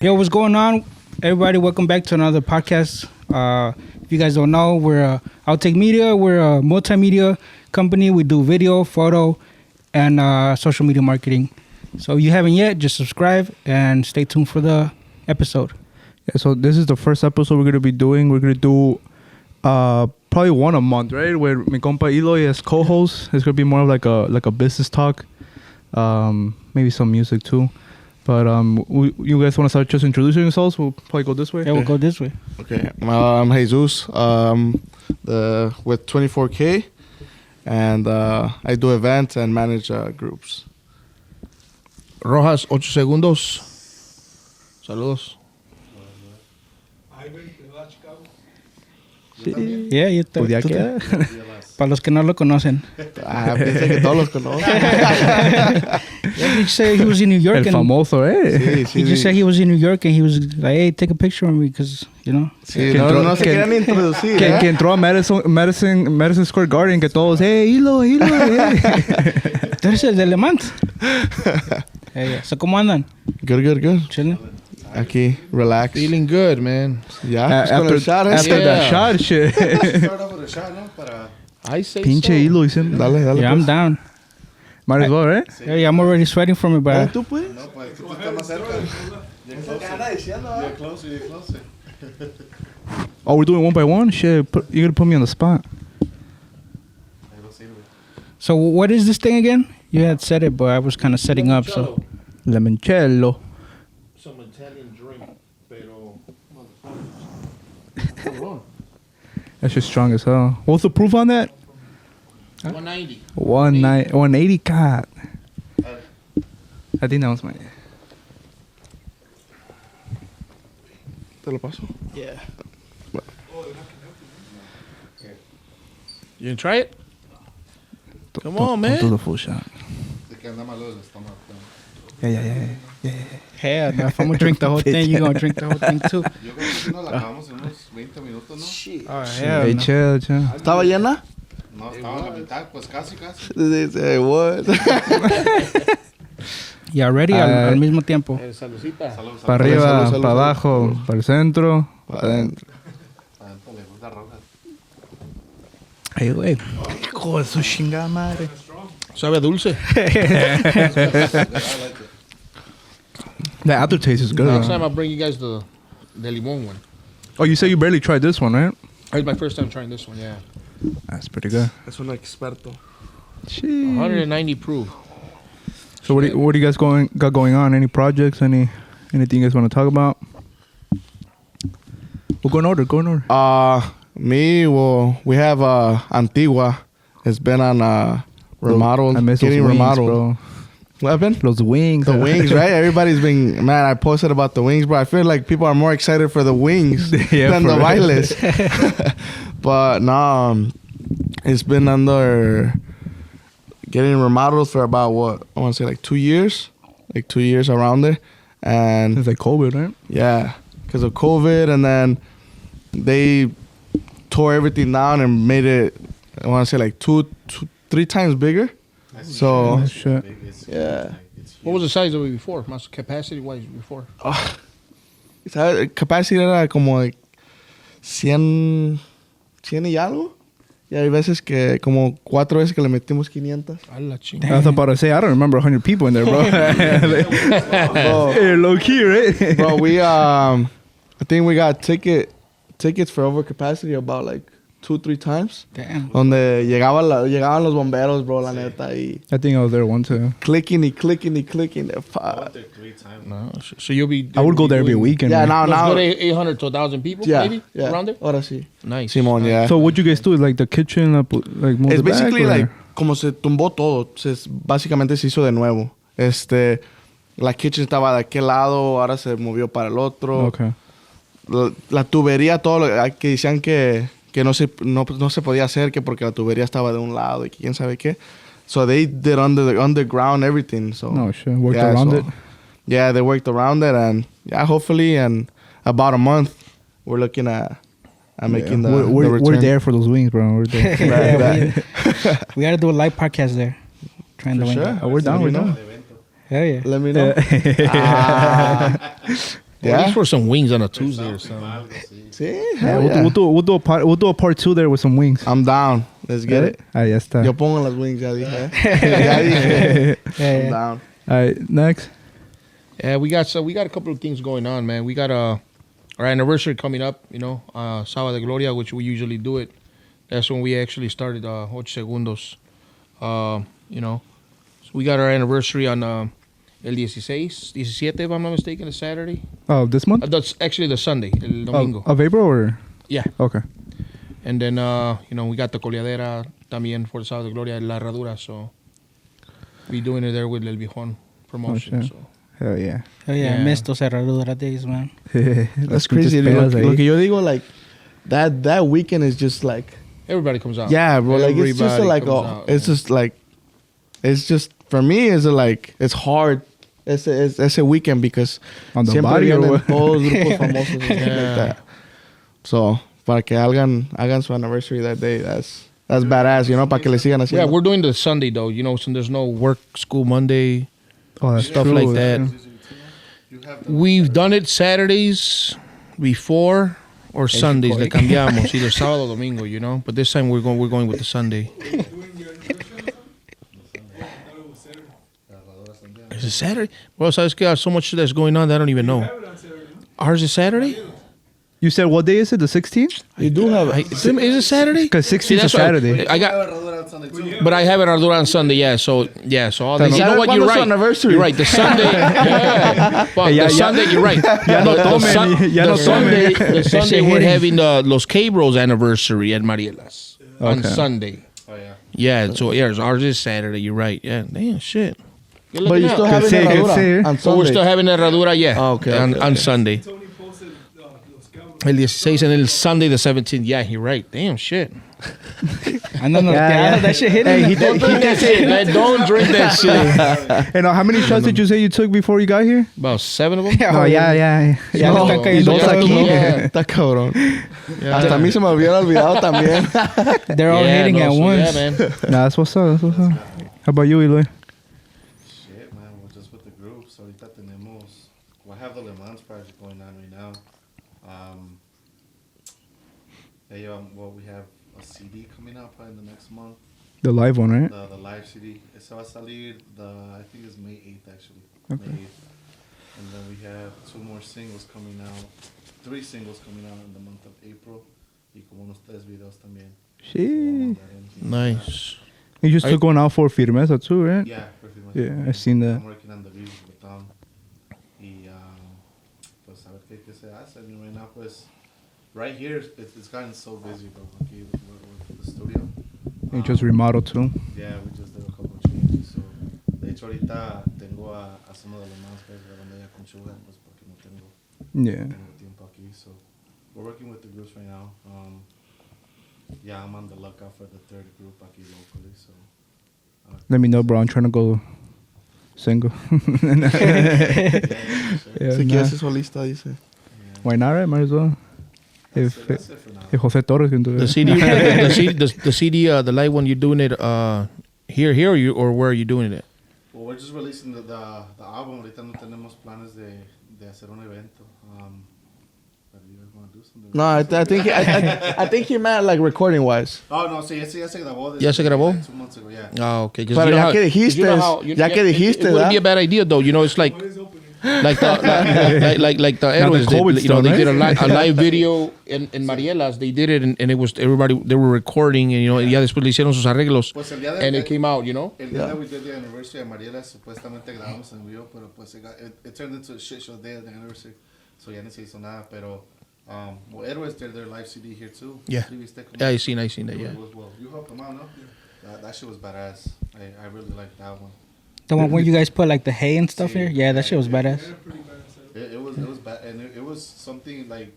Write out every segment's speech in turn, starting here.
Yo, what's going on, everybody? Welcome back to another podcast. If you guys don't know, we're Outtake Media. We're a multimedia company. We do video, photo, and social media marketing. So if you haven't yet, just subscribe and stay tuned for the episode. Yeah, so this is the first episode we're going to be doing. We're going to do probably one a month, right? Where mi compa Eloy as co-host. It's going to be more of like a business talk. Maybe some music too. But you guys want to start just introducing yourselves? We'll probably go this way. Yeah, we'll go this way. Okay, I'm Jesus with 24K, and I do events and manage groups. Rojas, 8 segundos. Saludos. Yeah, you para los que no lo conocen. Piensa que todos los conocen. Yeah, he said he was in New York. El famoso, He just said he was in New York and he was like, hey, take a picture of me because, you know. Sí, no se querían introducir. Que entró a Madison Square Garden, que todos, hey, Hilo. Tú eres el de Le Mans. Yeah. So, ¿cómo andan? Good. Chilling. Aquí, relax. Feeling good, man. Yeah, after that shot shit. Start off with a shot, ¿no? Para... I say Pinche so. Hilo, dicen. Dale. Yeah, I'm down. Might as well, right? Yeah, I'm already sweating from it, but... ¿Tú puedes? No, pues tú estás más cerca. You're closer. Oh, we're doing one by one? Shit, you're going to put me on the spot. So, what is this thing again? You had said it, but I was kind of setting up, so... Limoncello. Some Italian drink, pero... That's just strong as hell. What's the proof on that? 190. 180, God. I think that was my... Te lo paso. Yeah. You gonna try it? Come on, man. Don't do the full shot. Te queda nada malo del estómago. Yeah. Hey, if I'm going to drink the whole thing, you're going to drink the whole thing, too. Yo creo que si nos la acabamos en unos 20 minutos, ¿no? Oh, Hey, no. chill. ¿Estaba llena? No, estaba a la mitad, pues casi. Dice, what? Yeah, ready al mismo tiempo. Saludcita. Saludos. Para arriba, Salud. para abajo, para el centro, para adentro. Adentro le gusta roja. Ay, güey. Hijo de su chingada madre. Sabe a dulce. The aftertaste is good. Next huh? time I'll bring you guys the limon one. Oh, you say you barely tried this one, right? It's my first time trying this one, yeah. That's pretty good. Es un experto. 190 proof. So what do you guys got going on? Any projects? Anything you guys want to talk about? We'll go in order. We have Antigua. It's been on remodeled. I miss those getting wings, remodeled. bro. What happened? Those wings. The wings, right? Everybody's been, man, I posted about the wings, bro. I feel like people are more excited for the wings Yeah, than for the real. bailes. But no, it's been under getting remodeled for about, what, I want to say like 2 years. Like 2 years around there. And It's like COVID, right? yeah, because of COVID. And then they tore everything down and made it, I want to say like 3 times bigger. So, Oh, shit. yeah. What was the size of it before? Más capacity-wise before? ¿Sabes? Capacity era como like 100 y algo. Y hay veces que como 4 veces que le metimos 500. A la I chingada. was about to say, I don't remember 100 people in there, bro. Hey, low key, right? Bro, we I think we got tickets for overcapacity about like 2-3 times. Damn. Donde llegaban los bomberos, bro, la neta, y I think I was there one too. clicking. I went there 3 times. No, so you'll be... I would go there every weekend. Yeah, man. now. Let's go to 800 to 1,000 people, Yeah, maybe? yeah. Around there? Ahora sí. Nice. Simón, yeah. So what you guys do? Like the kitchen, like move It's it back, basically or? like como se tumbó todo, básicamente se hizo de nuevo. La kitchen estaba de aquel lado, ahora se movió para el otro. Okay. La tubería, todo lo que decían que no se podía hacer, que porque la tubería estaba de un lado y quién sabe qué. So they did underground everything. So No shit. Worked around it. Yeah, they worked around it, and yeah, hopefully in about a month we're looking at making the We're return. there for those wings, bro. We're there. Right. We got to do a live podcast there. Trying to win. Sure. Oh, we're down. Let We're me know. down. Hell yeah. Let me know. Or at Yeah. least for some wings on a Tuesday or something. See? Yeah, Hell yeah. we'll do a part 2 there with some wings. I'm down. Let's get it. Ahí está. Yo pongo las wings, ya dije. Ya dije. I'm down. All right, next. Yeah, we got a couple of things going on, man. We got our anniversary coming up, Sábado de Gloria, which we usually do it. That's when we actually started 8 Segundos. So we got our anniversary on el 17, if I'm not mistaken, a Saturday. Oh, this month? That's actually the Sunday, el domingo. Of April or? Yeah. Okay. And then, we got the coleadera también for the Sábado de Gloria, La Herradura. So we doing it there with El Viejón promotion. Oh, shit. So. Hell yeah. Oh yeah, I Yeah. missed those herradura days, man. That's crazy. Lo que yo digo, like, that weekend is just like... Everybody comes out. Yeah, bro. Like, it's just Everybody like... comes Oh, out, it's man. just like... It's just... For me, it's like... It's hard. It's a weekend because... On the siempre body or vienen what? todos grupos famosos and stuff Yeah. like that. So, para que hagan su anniversary that day, that's badass, para que le sigan haciendo. Yeah, we're doing the Sunday, though. So there's no work, school Monday. Oh, that's Stuff true, like that's that. true. We've done it Saturdays before or Sundays. Le cambiamos, either sábado o domingo, But this time we're going with the Sunday. Is it Saturday? Well, sabes que so much that's going on that I don't even know. Ours is Saturday? You said what day is it? The 16th? You do have... Is it Saturday? Because 16th is that's why Saturday. I got, but I have it Ardura on Sunday. Yeah, so all the, you know what? You're ¿Cuándo es su right. anniversary? You're right. The Sunday. Yeah. Fuck, the Sunday. You're right. The Sunday we're having Los Cabros anniversary at Marielas on Okay. Sunday. Oh, yeah. Yeah. So ours is Saturday. You're right. Yeah. Damn shit. You're But looking you out. still have say, Herradura on So we're still Sunday. having Herradura, yeah. Oh, okay, on, okay, on okay. Sunday. El 16 and el Sunday the 17th. Yeah, you're right. Damn shit. I know that shit hit Hey, him. he did. That's it, man. Don't drink that shit. And how many shots did you say you took before you got here? About 7 of them. Oh, yeah. Ya No, le están cayendo dos ya. aquí. Yeah. Está cabrón. Yeah. Hasta a mí se me había olvidado también. They're all hitting no, at so, once. Yeah, man. Nah, that's what's up. How about you, Eloy? Shit, man. We're just with the groups. Ahorita tenemos... We have the Le Mans project going on right now. We have a CD coming out probably in the next month. The live one, right? The live CD. Ese va a salir I think it's May 8th actually. Okay. May 8th. And then we have 2 more singles coming out. 3 singles coming out in the month of April. Y como unos 3 videos también. So we'll Shit. have that in. Nice. You just took one out for Firmeza too, right? Yeah, pretty much. Yeah, I seen that. I'm working on the videos with Tom. Y pues a ver qué se hace. I mean, right now, pues, right here, it's gotten so busy, bro. Aquí with the studio. You just remodeled too. Yeah, we just did a couple of changes. So, de hecho, ahorita tengo a some of the demás guys grabando ya con Chuga, pues porque no Yeah. tengo tiempo aquí. So, we're working with the groups right now. Yeah, I'm on the lookout for the 3rd group aquí locally. So, Let me know, bro. I'm trying to go single. yeah, sure. Yeah, Si nah. quieres ser solista, dice. Yeah. Why not, right? Might as well. That's it for now. If Jose Torres can do The it. CD, the CD, the live one. You're doing it here, or where are you doing it? Well, we're just releasing the album. Ahorita no tenemos planes de hacer un evento. But you guys want to do something? No, I think he meant like recording wise. Oh, no, sí, ese ya se grabó. ¿Ya se grabó? Like 2 months ago, yeah. Oh, okay. Pero ya que dijiste, It wouldn't be a bad idea though. It's like like the Héroes COVID did. stuff, They right? did a live video in Marielas. They did it, and it was everybody. They were recording, and ya después le hicieron sus arreglos, Pues el día and it came out. El día that we did the anniversary de Mariela, supuestamente grabamos en vivo, pero pues it turned into a shit show day of the anniversary. So ya no se hizo nada, pero well, Héroes did their live CD here too. Yeah. Sí, viste cómo- Yeah, I seen that. Yeah. Well, you helped them out, no? That shit was badass. I really liked that one. The one where you guys put like the hay and stuff here? Yeah, that shit was badass. It was bad, and it was something like,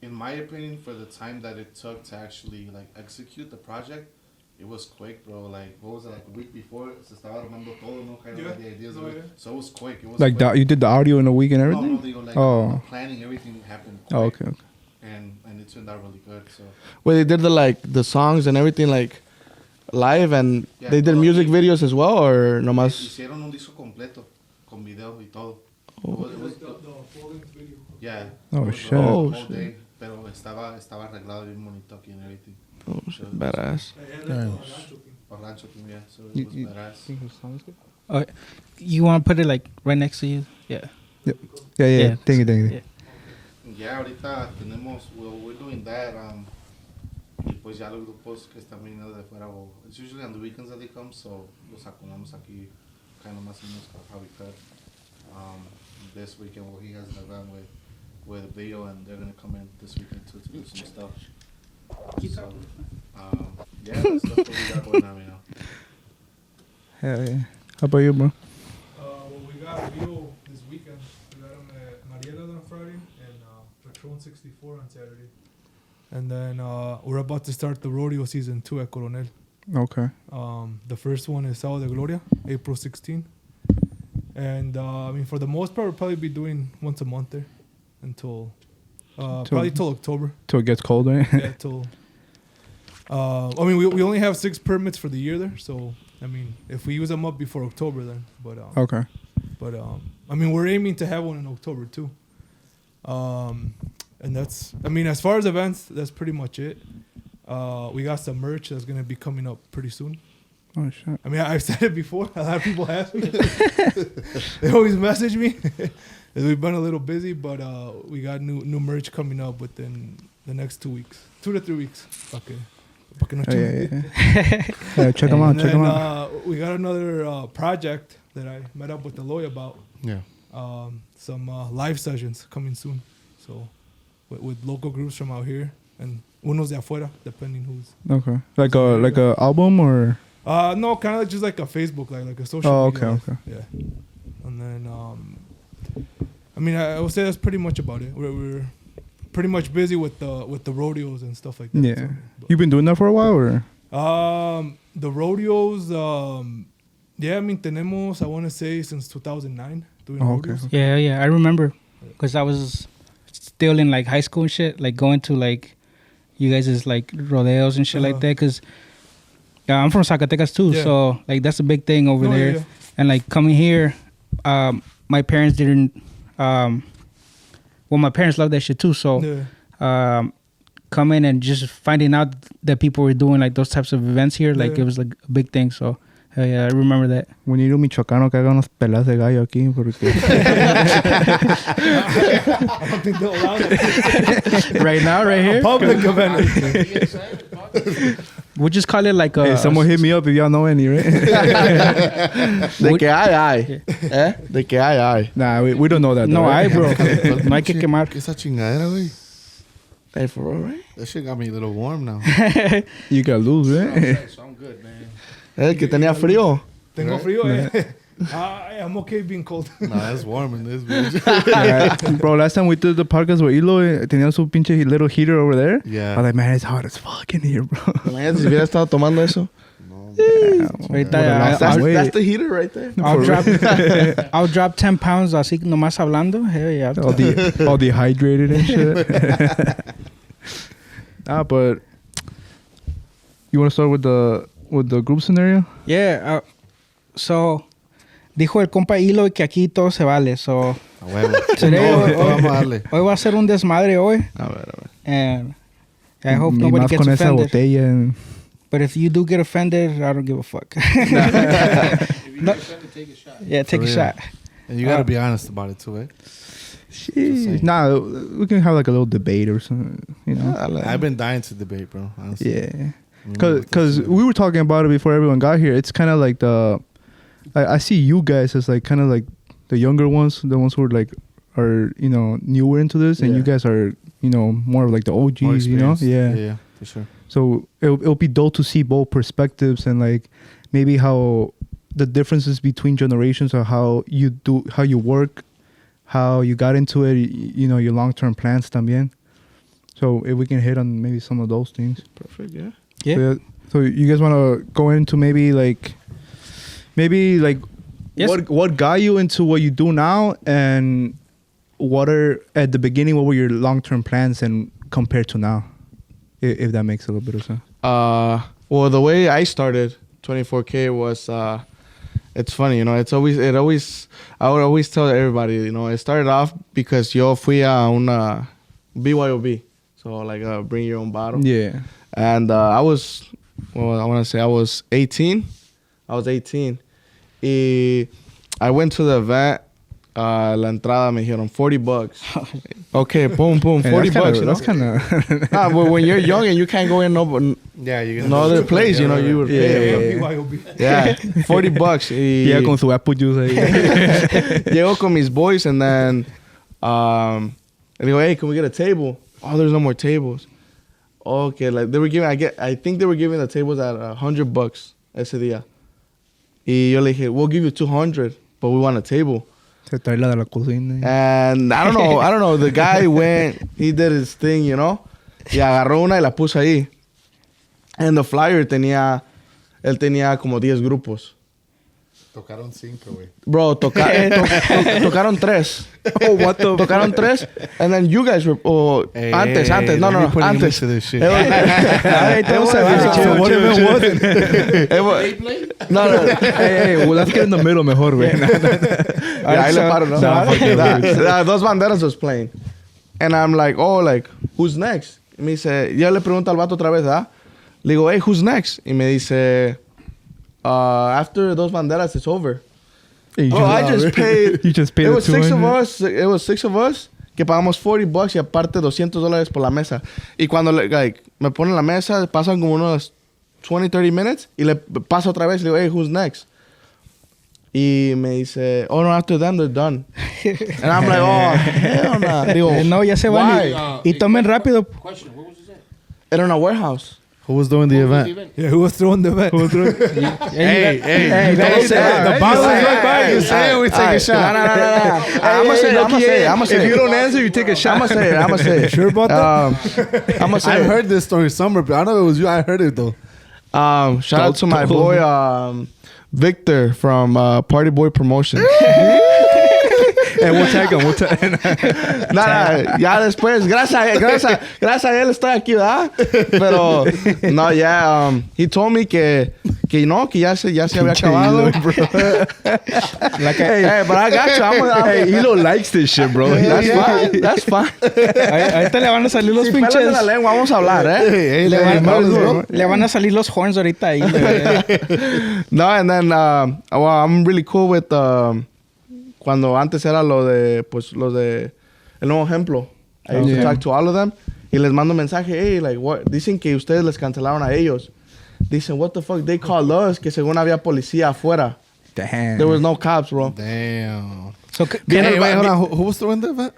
in my opinion, for the time that it took to actually like execute the project, it was quick, bro. Like, what was it, like a week before? Se estaba armando todo, no kind of like the ideas of it. So it was quick. It was Like quick. that, you did the audio in a week and No, everything. no, digo, like Oh. planning everything happened quick, Oh, okay. and it turned out really good. So Where they did the songs and everything like live, and Yeah, they did todo music aquí. videos as well, or nomás. hicieron un disco completo con video y todo. It was yeah. Oh, it was shit. the Oh, whole shit. day, pero estaba arreglado bien bonito aquí and everything. Oh, shit. Badass. For rancho team, yeah. So it You- was you- badass. You want to put it like right next to you? Yeah. Yeah. Yeah. Thank you. Yeah. Yeah, ahorita tenemos, we're doing that. Y pues ya los grupos que están viniendo de fuera, it's usually on the weekends that they come, so los acomodamos aquí kind of más o menos how we could. This weekend, he has an event with a video, and they're gonna come in this weekend too to do some stuff. So, yeah, that's what we got going on right now. Hell yeah. How about you, bro? Well, we got a video this weekend. We got them at Mariela's on Friday and Patron 64 on Saturday. And then we're about to start the rodeo season 2 at Coronel. Okay. The first one is Sábado de Gloria, April 16. And I mean, for the most part, we'll probably be doing once a month there until probably till October. Till it gets colder. Yeah, till. I mean, we only have 6 permits for the year there, so I mean, if we use them up before October, then. But Okay. But I mean, we're aiming to have one in October too. And that's, I mean, as far as events, that's pretty much it. We got some merch that's gonna be coming up pretty soon. Oh shit. I mean, I've said it before. A lot of people ask me. They always message me. We've been a little busy, but we got new merch coming up within the next 2 weeks, 2 to 3 weeks. Okay. Yeah, check them out. Check them out. We got another project that I met up with the lawyer about. Yeah. Some live sessions coming soon. So with local groups from out here and unos de afuera, depending who's. Okay. Like a album or. No, kind of just like a Facebook, like a social. Oh, media okay, live. Yeah. And then I mean, I would say that's pretty much about it. We're pretty much busy with the rodeos and stuff like that. Yeah. So, You've been doing that for a while, or? the rodeos, yeah, I mean, tenemos, I want to say, since 2009 doing Oh, okay. rodeos. Yeah. I remember because I was still in like high school and shit, like going to like you guys' like rodeos and shit like that. Because I'm from Zacatecas too, Yeah. so like that's a big thing over No, there. yeah. And like coming here, my parents didn't. Well, my parents love that shit too. So Yeah. coming and just finding out that people were doing like those types of events here, like Yeah. it was like a big thing. So hell yeah, I remember that. We need un michoacano que haga unas peleas de gallo aquí, porque. I don't think they'll allow it. Right now, right here, Public event. we'll just call it like a. Hey, someone hit me up if y'all know any, right? De que hay. ¿Eh? De que hay. Nah, we don't know that. No, though, right? bro. No hay que quemar. ¿Qué esa chingadera, güey? Hey, for real, right? That shit got me a little warm now. You can lose, right? So I'm good, man. El que tenía frío. Tengo frío, eh. I'm okay being cold. Nah, it's warm in this bitch. Yeah, bro, last time we did the podcast with Ilo, tenía su pinche little heater over there. Yeah. I was like, man, it's hot as fuck in here, bro. Imagínate si hubiera estado tomando eso. Ahorita, That's the heater right there. I'll drop 10 pounds así nomás hablando. Hell yeah. all dehydrated and shit. But you want to start with the group scenario? Yeah. So dijo el compa Hilo que aquí todo se vale. So A huevo. today, Vamos a darle. hoy va a ser un desmadre hoy. A ver. And I hope Ni nobody más gets con esa offended. botella and- But if you do get offended, I don't give a fuck. No. Yeah, take a real. shot. And you gotta be honest about it too, eh? Sheesh. Nah, we can have like a little debate or something, you know? I've been dying to debate, bro. Honestly. Yeah. Because we were talking about it before everyone got here. It's kind of like I see you guys as like kind of like the younger ones, the ones who are you know newer into this, and Yeah. you guys are you know more of like the OGs, More you know? experience. Yeah. Yeah, for sure. So it'll be dope to see both perspectives and like maybe how the differences between generations or how you work, how you got into it, you know, your long-term plans también. So if we can hit on maybe some of those things. Perfect, yeah. Yeah. So you guys want to go into maybe like Yes. what got you into what you do now, and what were your long-term plans and compared to now, if that makes a little bit of sense. Well, the way I started 24K was it's funny, you know. I would always tell everybody, you know, it started off because yo fui a una BYOB, so like bring your own bottle. Yeah. And I was 18. I was 18. Y I went to the event. La entrada me dijeron $40. Okay, boom, boom, $40 bucks. That's kind of. But when you're young and you can't go in no other place, you know, you would pay. Yeah, $40. Yeah, con su apple juice ahí. Llego con mis boys and then I go, hey, can we get a table? Oh, there's no more tables. Okay, like they were giving, I think they were giving the tables at $100 ese día. Y yo le dije, we'll give you 200, but we want a table. Se trae la de la cocina. And I don't know. The guy went, he did his thing, you know. Y agarró una y la puso ahí. And the flyer él tenía como 10 grupos. Tocaron 5, güey. Bro, tocaron 3. Oh, what the Tocaron 3. And then you guys were... antes. No, antes. No. Hey, well, let's get in the middle mejor, güey. Ahí le paro, ¿no? Dos Banderas was playing. And I'm like, who's next? Y me dice, yo le pregunto al vato otra vez, ¿ah? Le digo, hey, who's next? Y me dice, after Dos Banderas, it's over. I just paid. You just paid. It was 6 of us. It was 6 of us que pagamos $40 y aparte $200 por la mesa. Y cuando me ponen la mesa, pasan como unos 20, 30 minutes y le paso otra vez y le digo, hey, who's next? Y me dice, oh, no, after them, they're done. And I'm like, oh, hell no. Digo, no, ya se van y tomen rápido. Question, where was this at? era una warehouse. Who was doing the event? Yeah, who was throwing the event? Hey, don't say that. The bottle is right by you. You say it, we take a shot. No. I'm gonna say If you it. don't answer, you take a shot. I'm gonna say it. Sure about that? I'm gonna say I've it. heard this story somewhere, but I don't know if it was you. I heard it though. Shout out to my boy Victor from Party Boy Promotions. And we'll tag him. Nada, ya después, gracias a él estoy aquí, ¿verdad? Pero, no, yeah, he told me que no, que ya se había acabado. Hey, but I got you. Hey, Hilo likes this shit, bro. That's fine. Ahorita le van a salir los Sin pelos en pinches. la lengua, vamos a hablar, Le van a salir los horns ahorita ahí. No, and then, well, I'm really cool with, cuando antes era los de El Nuevo Ejemplo. I used to talk to all of them. Y les mando mensaje, hey, like, what? Dicen que ustedes les cancelaron a ellos. Dicen, what the fuck? They called us, que según había policía afuera. Damn. There was no cops, bro. Damn. So, Hey, wait, hold on. Who was throwing the event?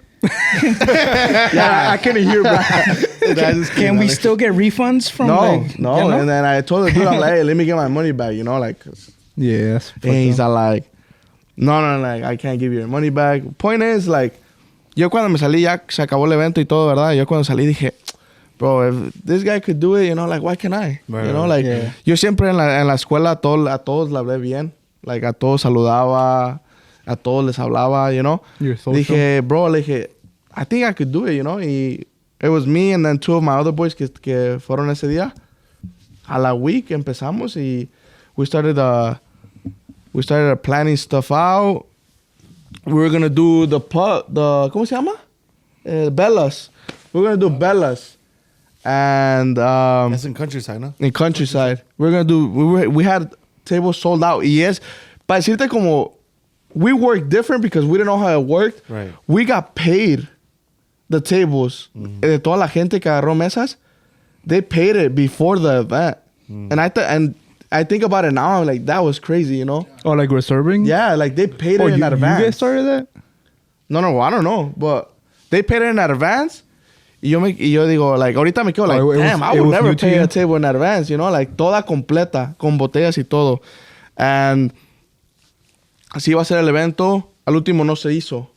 Yeah, I couldn't hear, bro. can we still get refunds from? No. You know? And then I told the dude, I'm like, hey, let me get my money back, you know, like. 'Cause Yeah, that's and he's like, no, like, I can't give you your money back. Point is, like, yo cuando me salí ya se acabó el evento y todo, ¿verdad? Yo cuando salí dije, bro, if this guy could do it, you know, like, why can't I? Right, you know, like, yo siempre en la escuela a todos le hablé bien. Like, a todos saludaba, a todos les hablaba, you know. You're social. Dije, bro, le dije, I think I could do it, you know. Y it was me and then 2 of my other boys que fueron ese día. A la week empezamos y we started planning stuff out. We were gonna do the ¿cómo se llama? Bellas. We were gonna do Bellas, and That's in countryside, no? in Countryside. We were gonna do. We had tables sold out. Y yes, para decirte como we worked different because we didn't know how it worked. Right. We got paid the tables. De toda la gente que agarró mesas, they paid it before the event. And I think about it now, I'm like, that was crazy, you know? Oh, like reserving? Yeah, like they paid it in advance. You guys started that? No, I don't know, but they paid it in advance. Y yo digo, like, ahorita me quedo like, damn, I would never pay a table in advance, you know? Like, toda completa, con botellas y todo. And así iba a ser el evento. Al último no se hizo.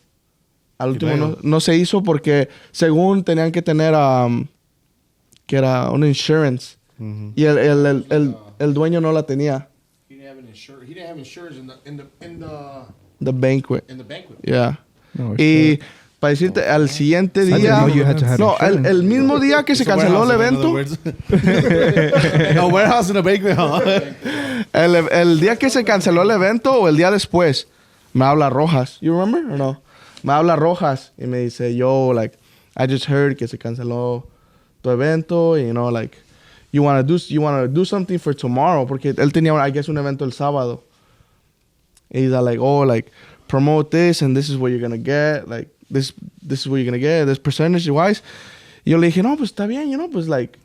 Al último no se hizo porque según tenían que tener, que era un insurance. Y el dueño no la tenía. He didn't have insurance. He didn't have insurance in The banquet. the banquet. Yeah. No, Y para decirte, al siguiente I didn't día... know you had to have No, insurance. el mismo día que se It's a canceló el warehouse, in evento... other words. A warehouse in a banquet hall. El día que se canceló el evento o el día después, me habla Rojas. You remember or no? Me habla Rojas y me dice, yo, like, I just heard que se canceló tu evento. You know, like, you wanna do something for tomorrow? Porque él tenía, I guess, un evento el sábado. And he's like, oh, like, promote this and this is what you're gonna get. Like, this is what you're gonna get. This percentage wise. Y yo le dije, no, pues está bien, you know, pues like,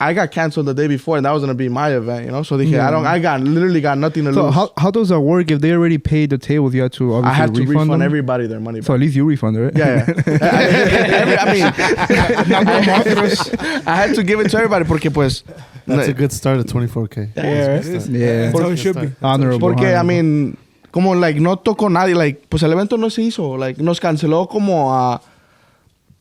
I got canceled the day before and that was gonna be my event, you know. So dije, I literally got nothing to So lose. how does that work? If they already paid the tables, you have to obviously I had to refund them? everybody their money back. So at least you refund it, right? Yeah. I had to give it to everybody porque pues. That's a good start at 24K. Yeah, it is. Yeah. That's how it should be. Honorable. Porque, I honorable. mean, como, like, no tocó nadie. Like, pues el evento no se hizo. Like, nos canceló como a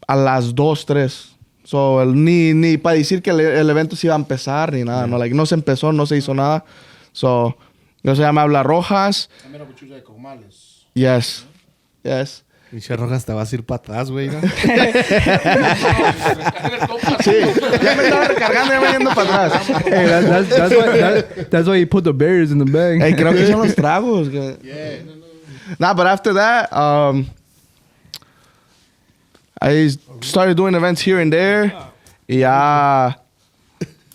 las 2, 3. So, ni para decir que el evento se iba a empezar ni nada. No, like, no se empezó, no se hizo nada. So, no se llama Habla Rojas. Yes. Pinche Rojas te vas a ir para atrás, güey, ¿no? Sí, ya me estaba recargando, ya me yendo para atrás. Hey, that's why you put the barriers in the bag. Hey, creo que son los tragos. Nah, but after that, I started doing events here and there. Y ya,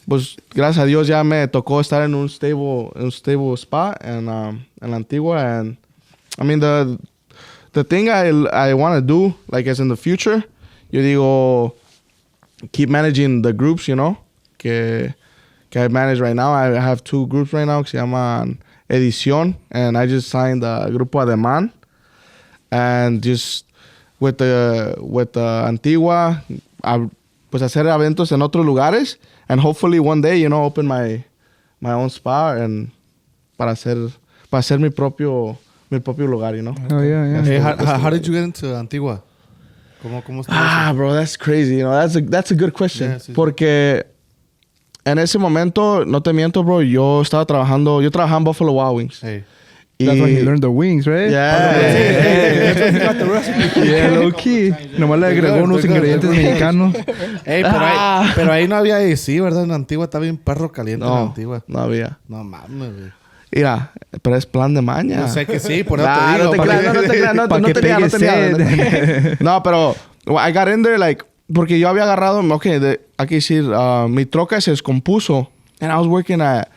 pues, gracias a Dios ya me tocó estar en un stable spot en La Antigua. And, I mean, the thing I want to do, like, as in the future, yo digo, keep managing the groups, you know, que I manage right now. I have 2 groups right now que se llaman Edición, and I just signed the Grupo Ademán. And just with the Antigua, pues hacer eventos en otros lugares, and hopefully one day, you know, open my own spa and para hacer mi propio lugar, you know. Oh yeah. Hey, how did you get into Antigua? ¿Cómo está Bro, that's crazy. You know, that's a good question. Yeah, sí. Porque en ese momento, no te miento, bro, yo trabajaba en Buffalo Wild Wings. Hey. That's when he learned the wings, right? Yeah. Yeah, low key. Nomás le agregó unos ingredientes mexicanos. Hey, pero ahí no había AC, ¿verdad? En Antigua estaba bien perro caliente en Antigua. No había. No mames, güey. Mira, pero es plan de maña. Yo sé que sí, por eso Nah, te digo. no te creas, no tenía. No, pero I got in there, like, porque yo había agarrado, hay que decir, mi troca se descompuso. And I was working at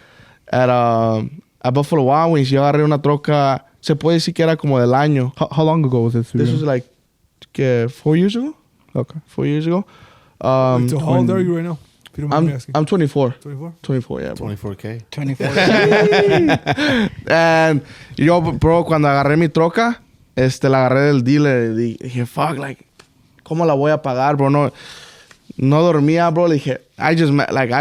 Buffalo Wild Wings. Yo agarré una troca, se puede decir que era como del año. How long ago was this? This was like, 4 years ago? Okay. 4 years ago. So how old are you right now? If you don't mind me asking. I'm 24. 24? 24, yeah, bro. 24K. 24. And yo, bro, cuando agarré mi troca, la agarré del dealer y dije, fuck, like, ¿cómo la voy a pagar, bro? No dormía, bro. Le dije, I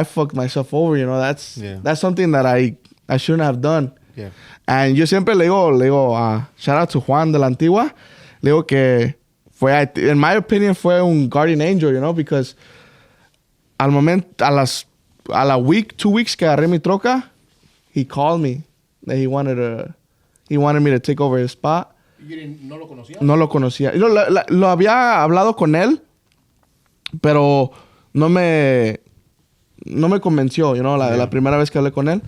fucked myself over, you know. That's something that I shouldn't have done. Yeah. And yo siempre le digo, shout out to Juan de la Antigua, le digo que in my opinion, fue un guardian angel, you know, because al momento, a la week, 2 weeks que agarré mi troca, he called me that he wanted me to take over his spot. ¿No lo conocía? No lo conocía. Lo había hablado con él, pero no me convenció, you know, la primera vez que hablé con él.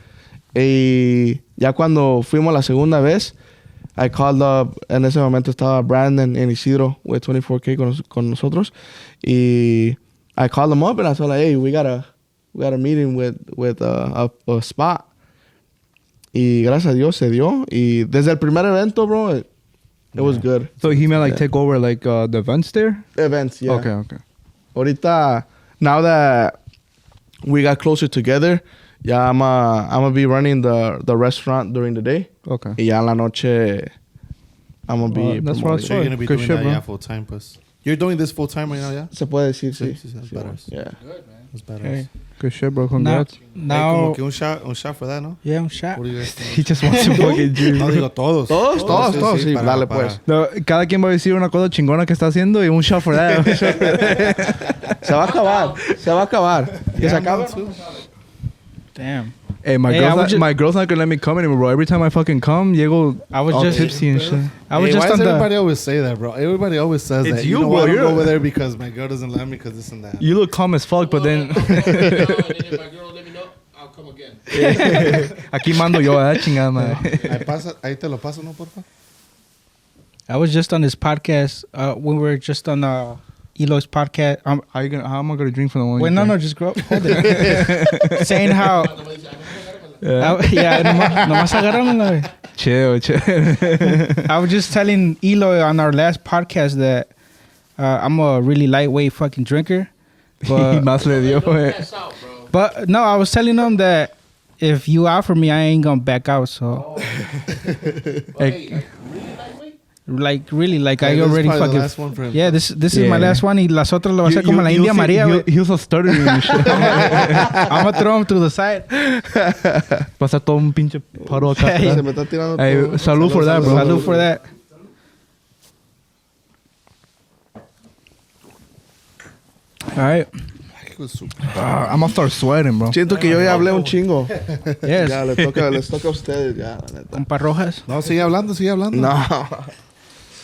Y ya cuando fuimos la segunda vez, I called up, en ese momento estaba Brandon en Isidro with 24K con nosotros. Y I called him up and I told him, hey, we got a meeting with a spot. Y gracias a Dios se dio. Y desde el primer evento, bro, it was good. So he meant like take over like the events there? Events, yeah. Okay. Ahorita, now that we got closer together, ya I'm gonna be running the restaurant during the day. Okay. Y ya en la noche, I'm gonna be That's what I promoting. So you're going to be Good doing shit, that, bro. yeah, full time, pues. You're doing this full time right now, yeah? Se puede decir, sí. That's badass. Yeah. That's badass. Okay. Good shit, bro. Now, Congrats. Hey, now como que un shot for that, ¿no? yeah, un shot. What do you guys think? He just wants to fucking drink. No, digo todos. Todos, sí, dale pues. No, cada quien va a decir una cosa chingona que está haciendo y un shot for that. Se va a acabar. Que se acabe. Damn. Hey, my girl's not gonna let me come anymore, bro. Every time I fucking come, llego I was all just tipsy and shit. I was Hey, just why on does the. everybody always say that, bro? Everybody always says It's that. you, know bro. what? I don't You're- go over there because my girl doesn't let me because this and that. You look calm as fuck, but then And if my girl let me know, I'll come again. again. Aquí mando yo, chingada madre. Ahí te lo paso, ¿no, porfa? I was just on this podcast. We were just on Eloy's podcast. How am I gonna drink from the one? Wait, you no, drank? just go. Hold it. Saying how. Yeah, nomás agárramela. Chill. I was just telling Eloy on our last podcast that I'm a really lightweight fucking drinker. Y But, más le dio, güey. Pass out, bro. but no, I was telling him that if you offer me, I ain't gonna back out. So, Hey, really lightweight? like I This is already probably the fucking. last one for him. Yeah, this is Yeah. my last one. Y las otras lo voy a hacer como la India María, güey. He was a stuttering and shit. I'm gonna throw him to the side. Pasa todo un pinche paro acá. Hey. atrás. Se me está tirando Hey, todo. salud for that, bro. Salud for that. All right. I'm gonna start sweating, bro. Siento que yo ya hablé un chingo. Yes. Ya, les toca a ustedes, ya, la neta. Compa Rojas. No, sigue hablando. No.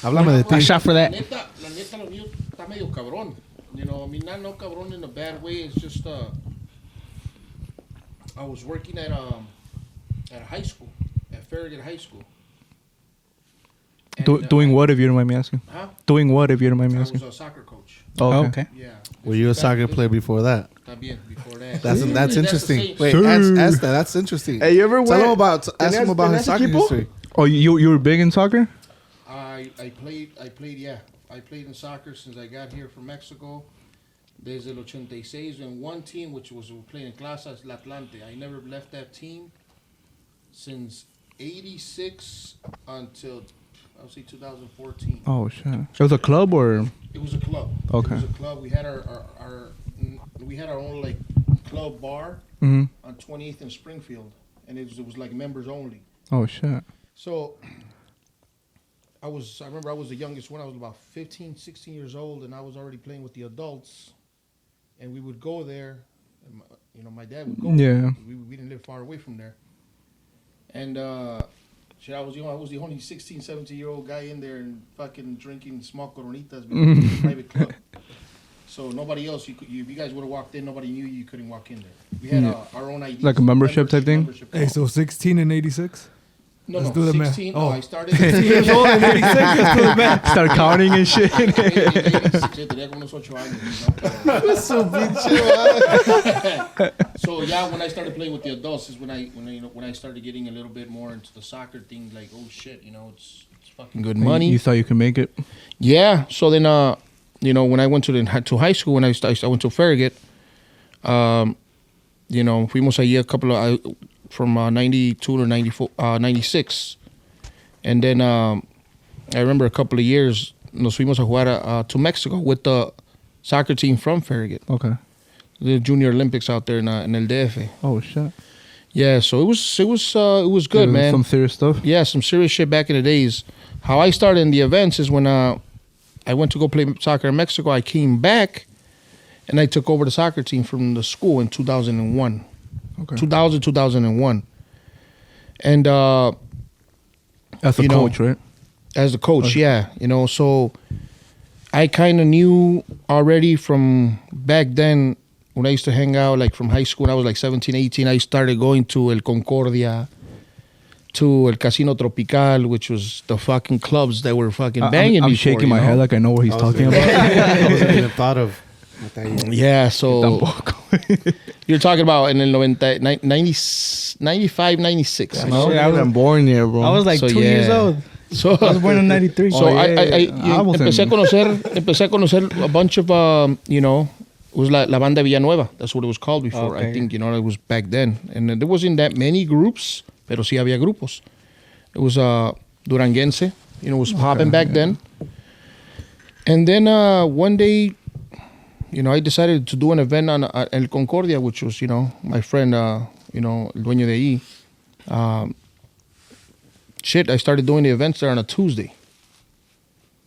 Háblame de A ti. shot for La that. neta, lo mío está medio cabrón. You know, I mean, not no cabrón in a bad way. It's just, I was working at a high school, at Farragut High School. And, Doing what if you don't mind me asking? Huh? Doing what if you don't mind me I asking? was a soccer coach. Oh, Oh, okay. okay. Yeah. Were you a soccer player before that? También, before that. That's the interesting. same- Wait, ask that. That's interesting. Hey, you ever Tell went? him about. Ask him about his soccer history. Oh, you were big in soccer? I played, yeah. I played in soccer since I got here from Mexico. Desde el 86 in one team, which was playing in Clases La Atlante. I never left that team since 86 until, I would say 2014. Oh shit. It was a club or? It was a club. Okay. It was a club. We had we had our own like club bar Mm-hmm. on 28th and Springfield, and it was like members only. Oh shit. So I remember I was the youngest one. I was about 15, 16 years old, and I was already playing with the adults. And we would go there, and my dad would go. Yeah. We didn't live far away from there. And shit, I was the only 16, 17-year-old guy in there and fucking drinking small coronitas because it was a private club. So nobody else, if you guys would have walked in, nobody knew you couldn't walk in there. We had our own IDs. Like a membership type thing? Hey, so 16 and 86? No, Let's do the math. 16. Oh. No, I started. 16 years old and 86? Let's do the math. Start counting and shit. Tenía como unos 8 años, So yeah, when I started playing with the adults is when I started getting a little bit more into the soccer thing. Like, oh shit, it's fucking good money. You thought you could make it? Yeah. So then, when I went to high school, when I went to Farragut, fuimos allí a couple of from 92 to 94, 96, and then I remember a couple of years nos fuimos a jugar to Mexico with the soccer team from Farragut, Okay. the Junior Olympics out there in El DF. Oh shit. Yeah, so it was good, man. Some serious stuff. Yeah, some serious shit back in the days. How I started in the events is when I went to go play soccer in Mexico. I came back, and I took over the soccer team from the school in 2001. Okay. 2001. And As a coach, right? as the coach, Okay. yeah. So I kind of knew already from back then when I used to hang out, like from high school, when I was like 17, 18, I started going to El Concordia, to El Casino Tropical, which was the fucking clubs that were fucking banging I'm before, shaking my head like I know what he's talking about. I wasn't even thought of. Yeah, so Tampoco. you're talking about in el 90, 95, 96, I no? wasn't even born yet, bro. I was like So, 2 years yeah. old. So, I was born in 93. so I wasn't- empecé a conocer a bunch of, it was La Banda Villanueva. That's what it was called before. I Okay. think, it was back then. And there wasn't that many groups, pero sí había grupos. It was Duranguense, was popping back then. And then one day, I decided to do an event on El Concordia, which was, my friend, el dueño de ahí. I started doing the events there on a Tuesday.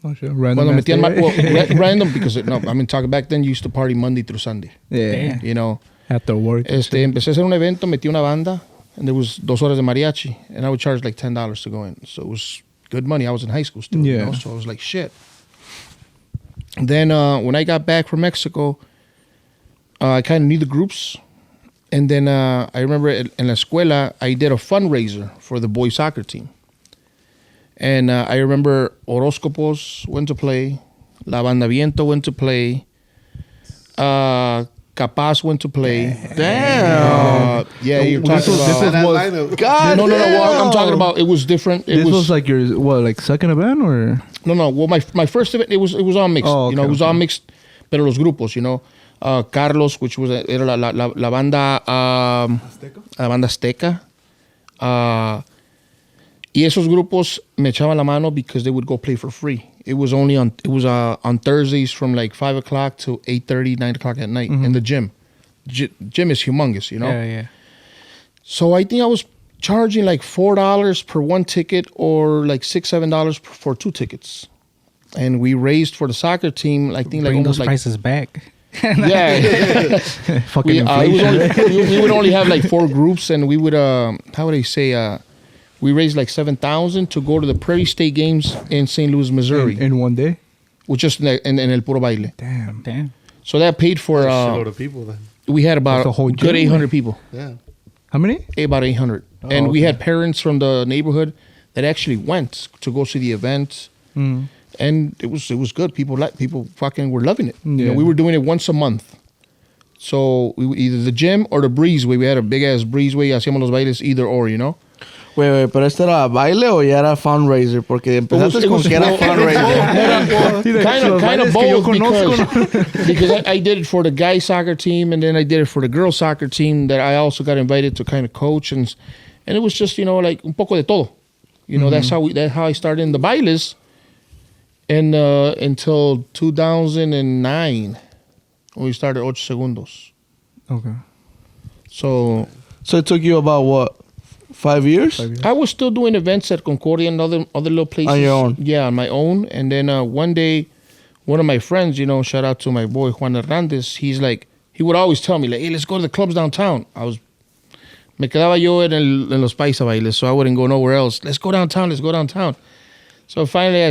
Oh shit. Random. Cuando ass metían day. random, because, talking back then, you used to party Monday through Sunday. Yeah. After work. Empecé a hacer un evento, metí una banda, and there was 2 horas de mariachi, and I would charge like $10 to go in. So it was good money. I was in high school still, Yeah. so I was like, shit. Then when I got back from Mexico, I kind of knew the groups, And then I remember in la escuela, I did a fundraiser for the boys soccer team. And I remember Horóscopos went to play. La Banda Viento went to play. Capaz went to play. Damn. Yeah, you're talking about... That lineup. God No. damn. Well, I'm talking about it was different. This was like your like second event or? No. Well, my first event, it was all mixed. Oh, You know, okay, it was all mixed. Pero los grupos, you know. Carlos, which was era la banda la banda Azteca. Y esos grupos me echaban la mano because they would go play for free. It was on Thursdays from like 5 o'clock to 8:30, 9 o'clock at night in the gym. Gym is humongous, you know. Yeah. So I think I was charging like $4 per one ticket or like $6-7 for two tickets. And we raised for the soccer team, I think like Bring almost those like prices back. yeah. Fucking we inflation. we would only have like 4 groups, and we would how would I say we raised like $7,000 to go to the Prairie State games in St. Louis, Missouri, in one day. which just in el puro baile. Damn. So that paid for Shitload of people then. we had about That's a whole good gym, 800 people, Yeah. How many? about 800, and we had parents from the neighborhood that actually went to go see the event. Mm. And it was good. People fucking were loving it. You know, Yeah. we were doing it once a month. So either the gym or the breezeway. We had a big ass breezeway. Hacíamos los bailes either or, you know. Wait, pero este era baile o ya era fundraiser? Porque empezaste con que era fundraiser. Kind of both because I did it for the guys soccer team and then I did it for the girls soccer team that I also got invited to kind of coach and it was just, you know, like un poco de todo. You know, that's how I started in the bailes. And until 2009, when we started Ocho Segundos. Okay. So So it took you about what, 5 years? I was still doing events at Concordia and other little places. On your own? Yeah, on my own. And then one day, one of my friends, you know, shout out to my boy Juan Hernandez, he's like, he would always tell me, like, hey, let's go to the clubs downtown. Me quedaba yo en los paisa bailes, so I wouldn't go nowhere else. Let's go downtown. So finally,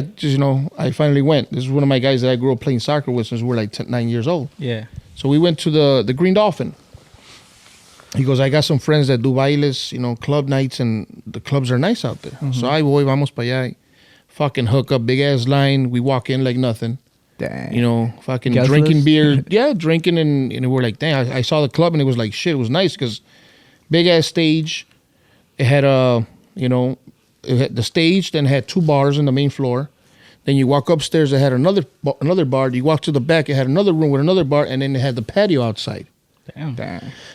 I finally went. This is one of my guys that I grew up playing soccer with since we were like 9 years old. Yeah. So we went to the Green Dolphin. He goes, I got some friends that do bailes, you know, club nights, and the clubs are nice out there. So I voy, vamos para allá. Fucking hook up, big ass line. We walk in like nothing. Dang. You know, fucking Guest drinking list? beer. Yeah, drinking, and we're like, dang, I saw the club, and it was like, shit, it was nice because big ass stage. It had it had the stage, then it had 2 bars on the main floor. Then you walk upstairs, it had another bar. You walk to the back, it had another room with another bar, and then it had the patio outside. Damn.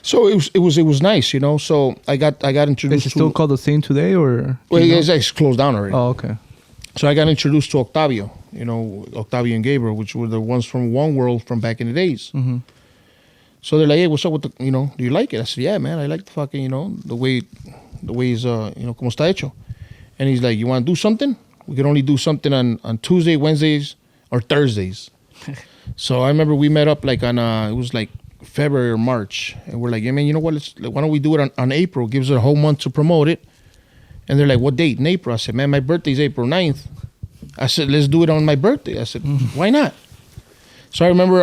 So it was nice, you know. So I got introduced Is it still to. called the same today or? Well, it's closed down already. Oh, okay. So I got introduced to Octavio, you know, Octavio and Gabriel, which were the ones from One World from back in the days. Mm-hmm. So they're like, hey, what's up with the, you know, do you like it? I said, yeah, man, I like the fucking, you know, the way is, you know, como está hecho. And he's like, you want to do something? We can only do something on Tuesday, Wednesdays, or Thursdays. So I remember we met up like on, it was like February or March. And we're like, yeah, man, you know what? Why don't we do it on April? Gives it a whole month to promote it. And they're like, what date? In April. I said, man, my birthday's April 9th. I said, let's do it on my birthday. I said, why not? So I remember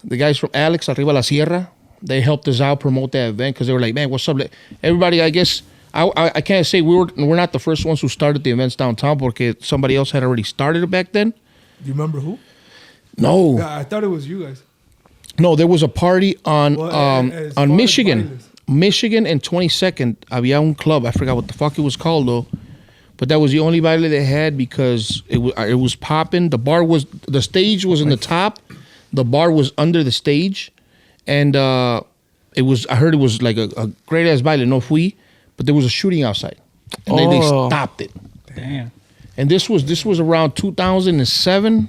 the guys from Alex, Arriba La Sierra, they helped us out promote that event because they were like, man, what's up? Everybody, I guess, I can't say we're not the first ones who started the events downtown porque somebody else had already started it back then. You remember who? No. Yeah, I thought it was you guys. No, there was a party on As far as Michigan. bailes. Michigan and 22nd, había un club. I forgot what the fuck it was called though. But that was the only baile they had because it was popping. The stage was in the top. The bar was under the stage. And I heard it was like a great ass baile, no fui. But there was a shooting outside. And then they stopped it. Damn. And this was around 2007.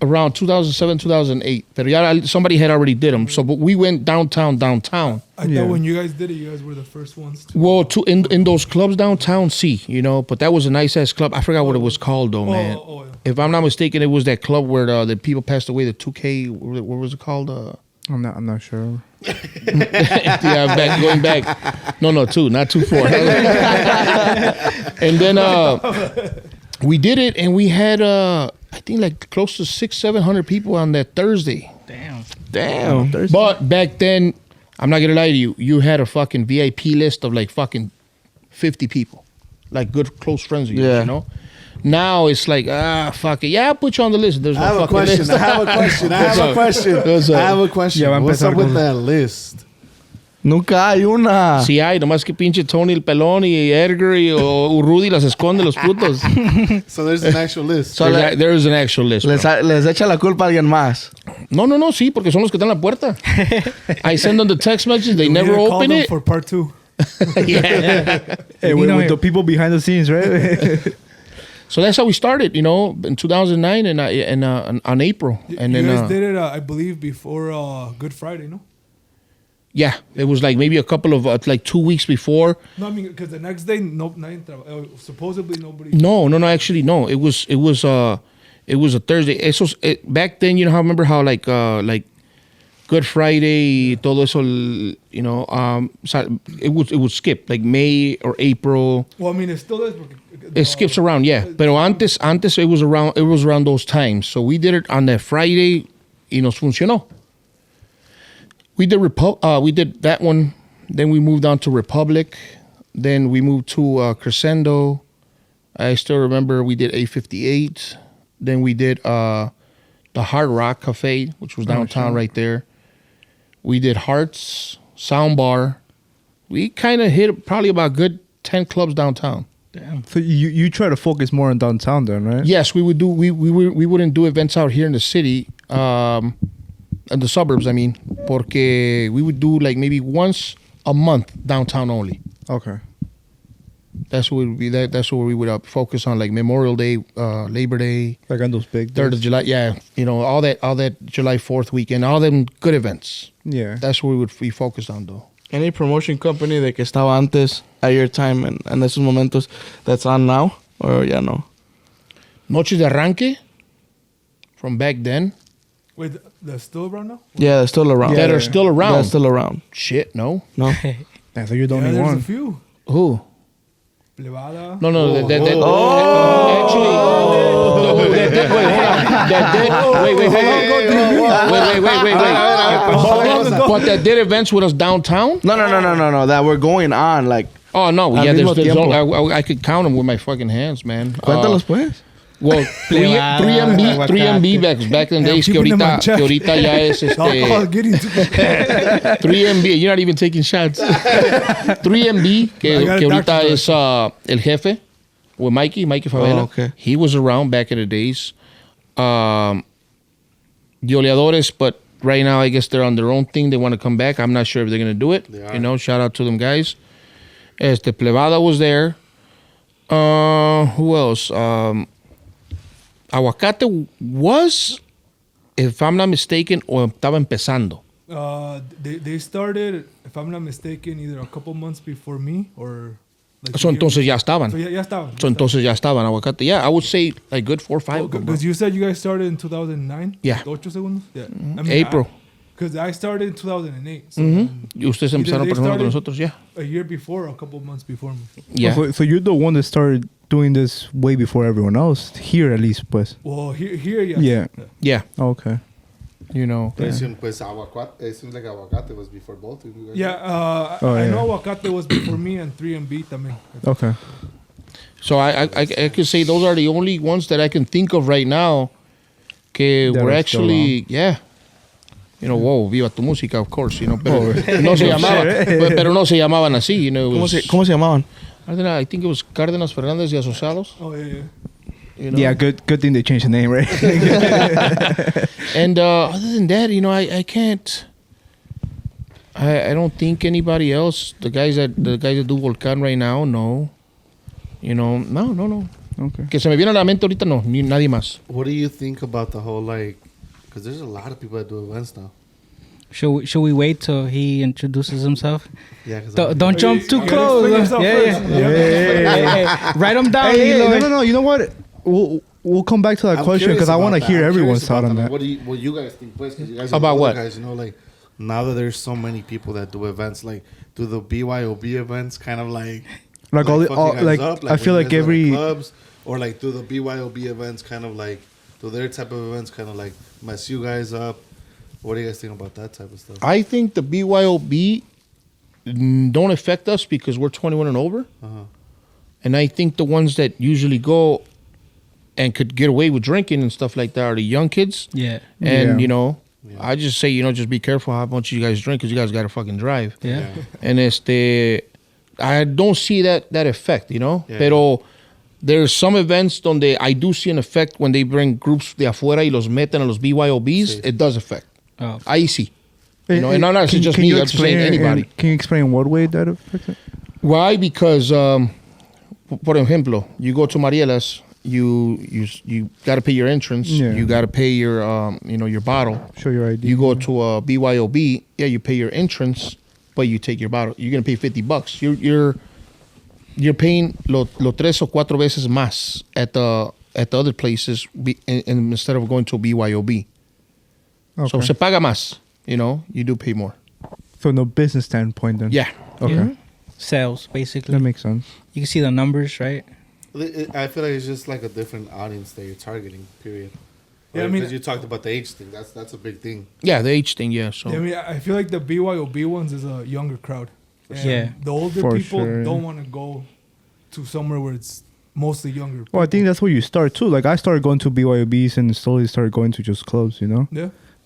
Around 2007, 2008. But somebody had already did them. So, but we went downtown. I thought when you guys did it, you guys were the first ones to. Well, in those clubs downtown, you know, but that was a nice ass club. I forgot what it was called though, man. Yeah. If I'm not mistaken, it was that club where the people passed away. The 2K, what was it called? I'm not sure. Yeah, going back. No, 2, not 2-4. And then we did it, and we had I think like close to 600-700 people on that Thursday. Damn. Damn. But back then, I'm not gonna lie to you. You had a fucking VIP list of like fucking 50 people, like good close friends of yours. Yeah. You know. Now it's like fuck it. Yeah, I'll put you on the list. There's no I have a fucking question. list. I have a question. I have a question. What's up? I have a question. Ya va a What's empezar up with con- that list? Nunca hay una. Sí hay, nomás que pinche Tony el pelón y Edgar o Rudy las esconde los putos. So there's an actual list. So there is an actual list. Les, bro. les echa la culpa a alguien más. No, sí, porque son los que están en la puerta. I send them the text messages, they We never need to call open them it. for part 2. Yeah. Hey, You with, know with it. the people behind the scenes, right? So that's how we started, you know, in 2009 and on April. And You then guys did it, I believe, before Good Friday, no? yeah, it was like maybe a couple of like 2 weeks before. No, I mean, because the next day, supposedly nobody. No, actually no. It was a Thursday. Back then, you know how remember how like Good Friday, todo eso, you know, it would skip like May or April. Well, I mean, it still is. It skips around, yeah. Pero antes it was around those times. So we did it on that Friday, y nos funcionó. We did that one. Then we moved on to Republic. Then we moved to Crescendo. I still remember we did 858. Then we did the Hard Rock Cafe, which was downtown right there. We did Hearts, Soundbar. We kind of hit probably about good 10 clubs downtown. Damn. So you try to focus more on downtown then, right? Yes, we would do. We wouldn't do events out here in the city, in the suburbs. I mean, porque we would do like maybe once a month downtown only. Okay. That's what would be. That's what we would focus on, like Memorial Day, Labor Day, Like on those big 3rd of days. July. Yeah, you know all that July 4th weekend, all them good events. Yeah. That's what we would be focused on, though. Any promotion company de que estaba antes at your time and esos momentos that's on now or ya no? Noches de Arranque, from back then, Wait, they're still around now? Yeah, they're still around. that are still around. They're still around. Shit, no. No. Yeah, so you're the Yeah, only there's a one. few. Who? Plebada. No. Oh. Actually, no, that did. Wait, hold on. That did. Wait. But that did events with us downtown. No. That we're going on. Like, Oh no, Al yeah. mismo There's tiempo. I could count them with my fucking hands, man. cuéntalos pues. Well, 3MB back in the days que keeping them on check. ya es Alcohol getting to 3MB. You're not even taking shots. 3MB que I got a ahorita doctor's es el jefe with Mikey Favela. Oh, okay. He was around back in the days. The Oleadores, but right now I guess they're on their own thing. They want to come back. I'm not sure if they're gonna do it. You know, shout out to them guys. Plebada was there. Who else? Aguacate was, if I'm not mistaken, o estaba empezando. They started, if I'm not mistaken, either a couple months before me or. Like So entonces ya estaban. So ya estaban. So entonces ya estaban Aguacate. Yeah, I would say like good 4 or 5 of them, bro. Because you said you guys started in 2009? Yeah. 8 segundos? Yeah. I mean, April. Because I started in 2008. So Y ustedes Either empezaron they primero con started- nosotros, yeah. a year before, or a couple months before me. Yeah. So you're the one that started doing this way before everyone else here, at least, pues. Well, here, yes. Yeah. Yeah. Okay. You know. Pues aguacate. It seems like aguacate was before both of you guys. Yeah, Oh, I yeah. know Aguacate was before me and 3MB también. Okay. So I could say those are the only ones that I can think of right now que That were are still actually, yeah. You know, whoa, viva tu música, of course, you know, pero no se llamaban, pero no se llamaban así, you know. It was, ¿Cómo se llamaban? I don't know, I think it was Cárdenas Fernández y Asociados. Oh, yeah. You know? Yeah, good thing they changed the name, right? And other than that, you know, I can't. I don't think anybody else. The guys that do Volcán right now, no. You know, no. Okay. Que se me viene a la mente ahorita, no, ni nadie más. What do you think about the whole like? Because there's a lot of people that do events now. Should we wait till he introduces himself? Yeah. Cause Don't jump too You gotta close. explain yourself first. Hey, write them down. Hey, Eloy. no. You know what? We'll come back to that question because I want to hear everyone's thought on that. What do you guys think, pues? 'Cause you guys About are what? guys, you know, like now that there's so many people that do events, like do the BYOB events, kind of like Like all, fuck you guys like up, I feel when like you guys go to every clubs, or like do the BYOB events, kind of like do their type of events, kind of like mess you guys up. What do you guys think about that type of stuff? I think the BYOB don't affect us because we're 21 and over. Uh-huh. And I think the ones that usually go and could get away with drinking and stuff like that are the young kids. Yeah. And, Yeah. I just say, just be careful how much you guys drink because you guys got to fucking drive. Yeah. And I don't see that effect, Yeah. Pero there's some events donde I do see an effect when they bring groups de afuera y los meten a los BYOBs. Sí. It does affect. Oh. Ahí sí. And I'm not Can- saying just can me, you I'm just saying explain- anybody. Can you explain what way that affects it? Why? Because, por ejemplo, you go to Mariela's, you got to pay your entrance. Yeah. You got to pay your, your bottle. Show your ID. You go to a BYOB, you pay your entrance, but you take your bottle. You're gonna pay $50. You're paying lo tres o cuatro veces más at the other places instead of going to a BYOB. Okay. So se paga más. You do pay more. From the business standpoint, then. Yeah. Okay. Yeah. Sales, basically. That makes sense. You can see the numbers, right? I feel like it's just like a different audience that you're targeting. Period. Yeah, Right? I mean- because you talked about the age thing. That's a big thing. Yeah, the age thing. Yeah. So Yeah, I mean, I feel like the BYOB ones is a younger crowd. And Yeah. The older For people sure, don't yeah. want to go to somewhere where it's mostly younger. Well, I think people. that's where you start too. Like I started going to BYOBs and slowly started going to just clubs. Yeah.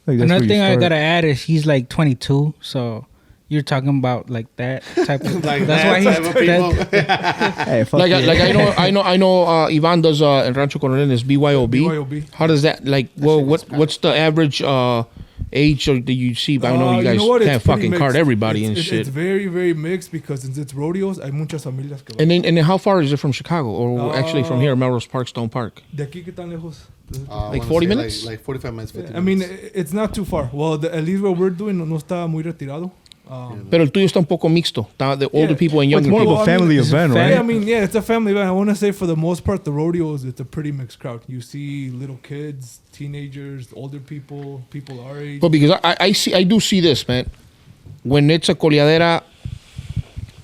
Like Another where you thing I start. gotta add is he's like 22, so you're talking about like that type of. Like that's that why type of people. Hey, fuck like yeah. I know Ivan does in Rancho Coronel is BYOB. BYOB. How does that what's the average age or do you see? I know you guys what? can't It's pretty fucking card mixed. everybody and It's shit. It's very, very mixed because since it's rodeos, hay muchas familias que van. And then how far is it from Chicago or actually from here, Melrose Park, Stone Park? De aquí que tan lejos? I Like wanna 40 say minutes? Like 45 minutes, 50 I mean, minutes. it's not too far. Well, at least what we're doing no está muy retirado. Pero el tuyo está un poco mixto. Está the older Yeah. people and Well, it's younger more people. of a Well, I family mean, event, right? Yeah, I mean, yeah, it's a family event. I want to say for the most part, the rodeos, it's a pretty mixed crowd. You see little kids, teenagers, older people, people our age. But because I do see this, man. When it's a coleadera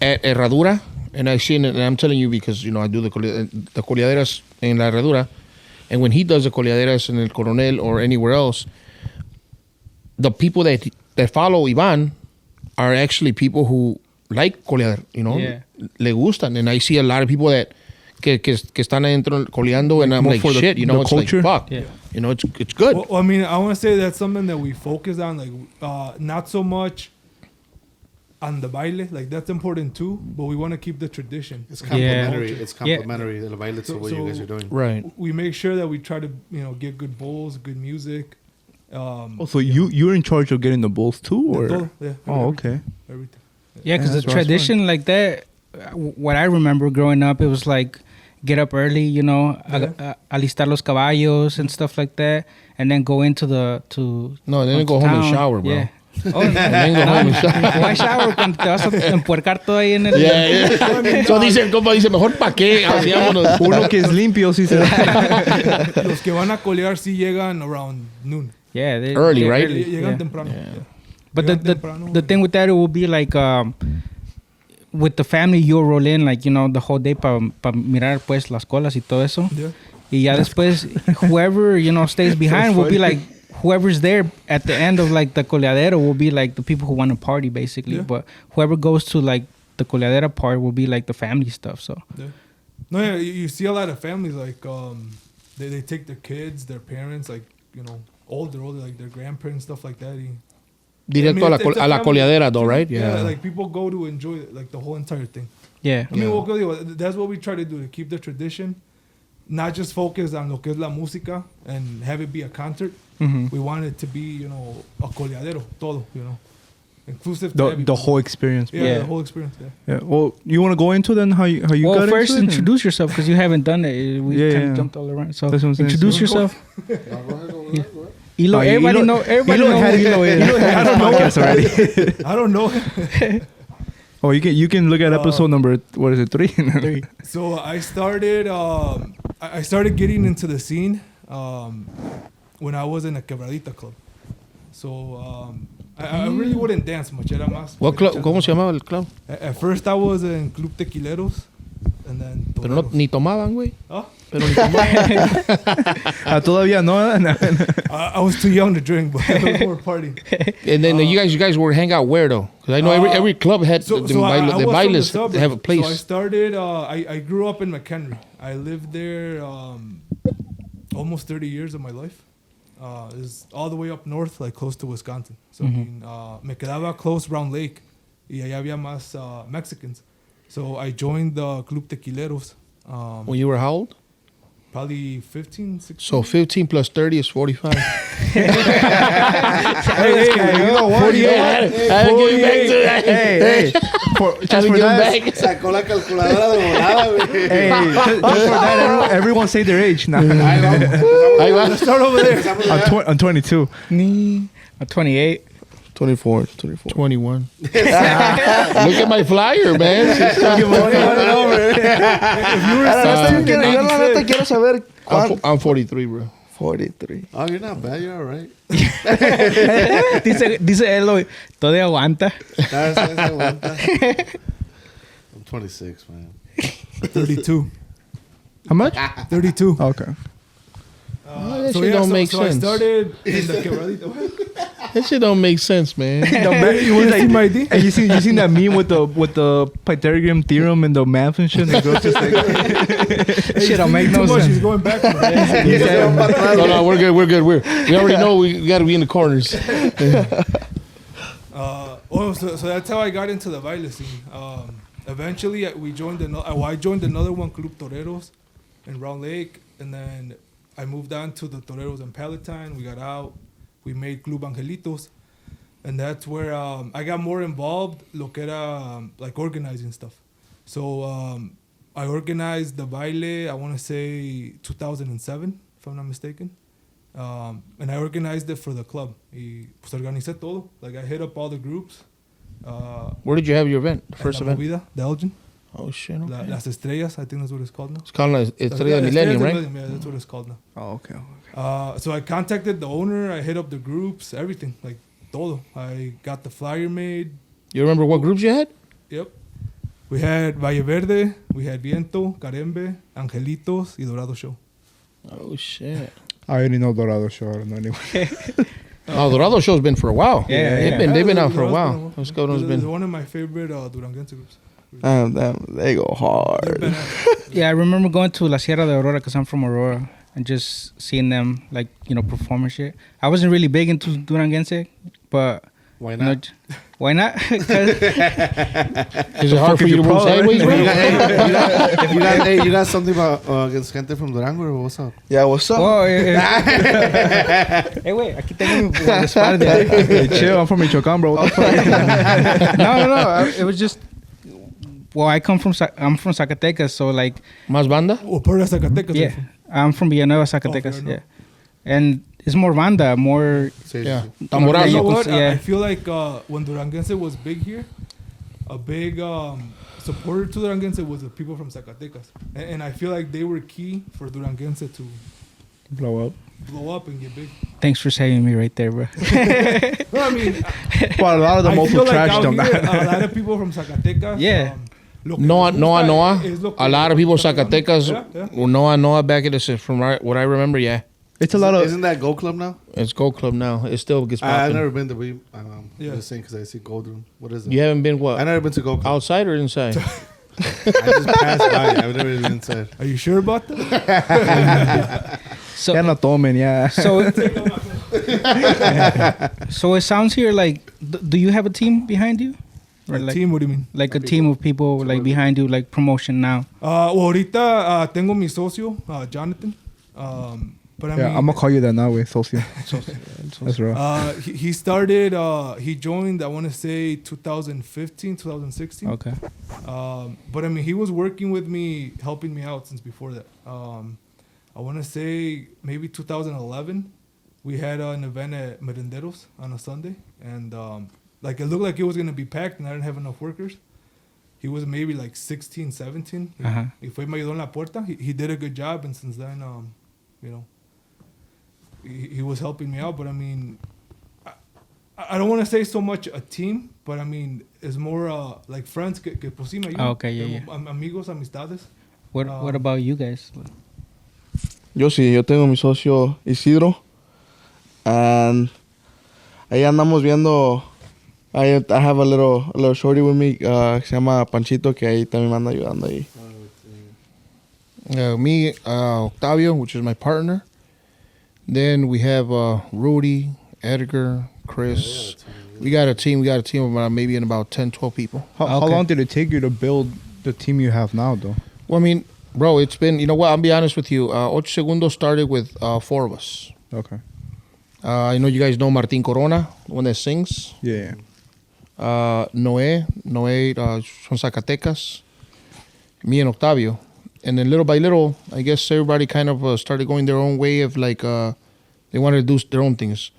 at Herradura, and I see it, and I'm telling you because I do the coleaderas en la Herradura, and when he does the coleaderas in el Coronel or anywhere else, the people that follow Ivan are actually people who like colear, Yeah. le gustan, and I see a lot of people that que están adentro coleando, and I'm More like, for the- shit, the it's culture? like, fuck, Yeah. it's good. Well, I mean, I want to say that's something that we focus on, like not so much on the baile, like that's important too, but we want to keep the tradition. It's complementary. Yeah. It's complementary. The baile to what you guys are doing. Right. We make sure that we try to, get good bowls, good music. Oh, so you're in charge of getting the bowls too, or? todo, yeah, Oh, okay. everything. Yeah, because that's the what I was tradition like that, what I remember growing up, it was like get up early, alistar los caballos and stuff like that, and then go into No, then go home and shower, bro. Yeah. Oh, And then go home and shower. why shower cuando te vas a empuercar todo ahí en el... Yeah. So dice, mejor pa' qué, hacíamos. Uno que es limpio, sí se Los que van a colear sí llegan around noon. Yeah, they- Early, they're right? early, Llegan yeah. temprano. Yeah. Yeah. But Llegan the temprano. thing with that, it will be like with the family, you'll roll in like the whole day pa mirar pues las colas y todo eso. Yeah. Y ya después whoever stays behind will be like whoever's there at the end of like the coleadero will be like the people who want to party basically. Yeah. But whoever goes to like the coleadera part will be like the family stuff. So Yeah. No, yeah, you see a lot of families like they take their kids, their parents, like older, like their grandparents, stuff like that. Directo I mean, a it's a la family coleadera, though, right? Yeah, like people go to enjoy like the whole entire thing. yeah. I mean, that's what we try to do to keep the tradition, not just focus on lo que es la música and have it be a concert. Mhm. We want it to be, a coleadero, todo, inclusive to everybody. the whole experience. yeah, Yeah. the whole experience. Yeah. Yeah. Well, you want to go into then how you Well, got first into it? introduce yourself because you haven't done it. We Yeah, kind of yeah. jumped all around. So That's what I'm saying. introduce So- yourself. No, go ahead, go ahead. Elo, Oh, everybody Elo- know. Everybody Elo know had- who Elo is. Elo had a podcast already. I don't know. Oh, you can look at episode number, what is it, 3? 3. So I started I started getting into the scene when I was in a quebradita club. So I really wouldn't dance much. Era más What club? ¿Cómo se llamaba el club? At first I was in Club Tequileros. and then Pero no, toreros. ni tomaban, güey. Huh? Pero ni tomaban. Todavía no. I was too young to drink, but it was more party. And then you guys were hang out where though? Because I know every club had the I was from the bailes suburbs. have a place. So I started. I grew up in McHenry. I lived there almost 30 years of my life. Is all the way up north, like close to Wisconsin. So I mean, me quedaba close Round Lake, y allá había más Mexicans. So I joined the Club Tequileros. When you were how old? Probably 15, 16. So 15 plus 30 is 45. hey, you know what? 48. I had to give you back to that. Hey. Just for that. Sacó la calculadora de volada, güey. Hey, just for that, everyone say their age now. Ahí va. Let's start over there. I'm 22. I'm 28. 24. 21. Look at my flyer, man. If you were Quiero saber I'm 43, bro. 43. Oh, you're not bad. You're all right. Dice Eloy, todavía aguanta. I'm 26, man. 32. How much? 32. Okay. That shit don't make so sense. I started in the quebradito. That shit don't make sense, man. You want to see my ID? And you seen that meme with the Pythagorean theorem and the math and shit? And the girl's just like, Shit don't make no sense. She's going back. No, we're good. We already know we got to be in the corners. So that's how I got into the baile scene. Eventually, I joined another one, Club Toreros, in Round Lake, and then I moved on to the Toreros in Palatine. We got out. We made Club Angelitos, and that's where I got more involved. Lo que era like organizing stuff. So I organized the baile. I want to say 2007, if I'm not mistaken. And I organized it for the club. Y pues organicé todo. Like I hit up all the groups. Where did you have your event? First First event? Movida, the Elgin. Oh, shit. Okay. Las Estrellas, I think that's what it's called now. It's called Estrella Millennium, right? Yeah, that's what it's called now. oh, okay. So I contacted the owner. I hit up the groups, everything, like todo. I got the flyer made. You remember what groups you had? Yep. We had Valle Verde, we had Viento, Carembe, Angelitos, y Dorado Show. Oh, shit. I already know Dorado Show. I don't know anyway. Oh, Dorado Show's been for a while. Yeah, They've been out for a Dorado's while. been Let's go. It's It's been. one of my favorite Duranguense groups. Damn, they go They're hard. better. Yeah, I remember going to La Sierra de Aurora because I'm from Aurora and just seeing them like, perform and shit. I wasn't really big into Duranguense, but Why you know, not? why not? 'Cause Is it hard for you to move sideways, bro? You got something about against gente from Durango or what's up? Yeah, what's up? oh, hey, wait, aquí tengo mi guardaespaldas. Hey, chill. I'm from Michoacán, bro. What the fuck? No. It was just. Well, I'm from Zacatecas, so like, Más banda? Or part of Zacatecas. yeah, I'm from Villanueva, Zacatecas, fair yeah, and it's more banda, more. Yeah. You know Tamborazo. what? Yeah. I feel like when Duranguense was big here, a big supporter to Duranguense was the people from Zacatecas. And I feel like they were key for Duranguense to Blow up. blow up and get big. Thanks for saving me right there, bro. No, I mean, But a lot of them I also feel like trashed out them. here, a lot of people from Zacatecas. Yeah. Lo que Noah. les gusta es lo que A lot of people les gusta. Zacatecas. Yeah. Well, Noah back at us from what I remember. Yeah, It's a lot of. Isn't that Gold Club now? it's Gold Club now. It still gets I've popping. never been to. Yeah. Just saying because I see Gold Room. What is it? You haven't been I've what? never been to Gold Club. Outside or inside? I just passed by. I've never been inside. Are you sure about that? So, Yeah, no tomen, yeah. so it sounds here like, do you have a team behind you? Or Like team, what do you mean? like a team of people like behind you, like promotion now? Well, ahorita tengo mi socio, Jonathan. But I Yeah, mean, I'm gonna call you that now, way socio. That's right. he started, he joined, I want to say 2015, 2016. Okay. But I mean, he was working with me, helping me out since before that. I want to say maybe 2011, we had an event at Merenderos on a Sunday. And like it looked like it was going to be packed and I didn't have enough workers. He was maybe like 16, 17. Uh-huh. Y fue y me ayudó en la puerta. He did a good job. And since then, he was helping me out. But I mean, I don't want to say so much a team, but I mean, it's more like friends que pues sí me ayudan. Okay, yeah. Amigos, amistades. What about you guys? Yo sí, yo tengo mi socio Isidro. And ahí andamos viendo. I have a little shorty with me que se llama Panchito, que ahí también me anda ayudando ahí. Me, Octavio, which is my partner. Then we have Rudy, Edgar, Chris. We got a team of maybe about 10, 12 people. How long did it take you to build the team you have now, though? Well, I mean, bro, it's been, you know what, I'll be honest with you. Ocho Segundos started with 4 of us. Okay. I know you guys know Martin Corona, the one that sings. Yeah. Noé from Zacatecas. Me and Octavio. And then little by little, I guess everybody kind of started going their own way of like, they wanted to do their own things.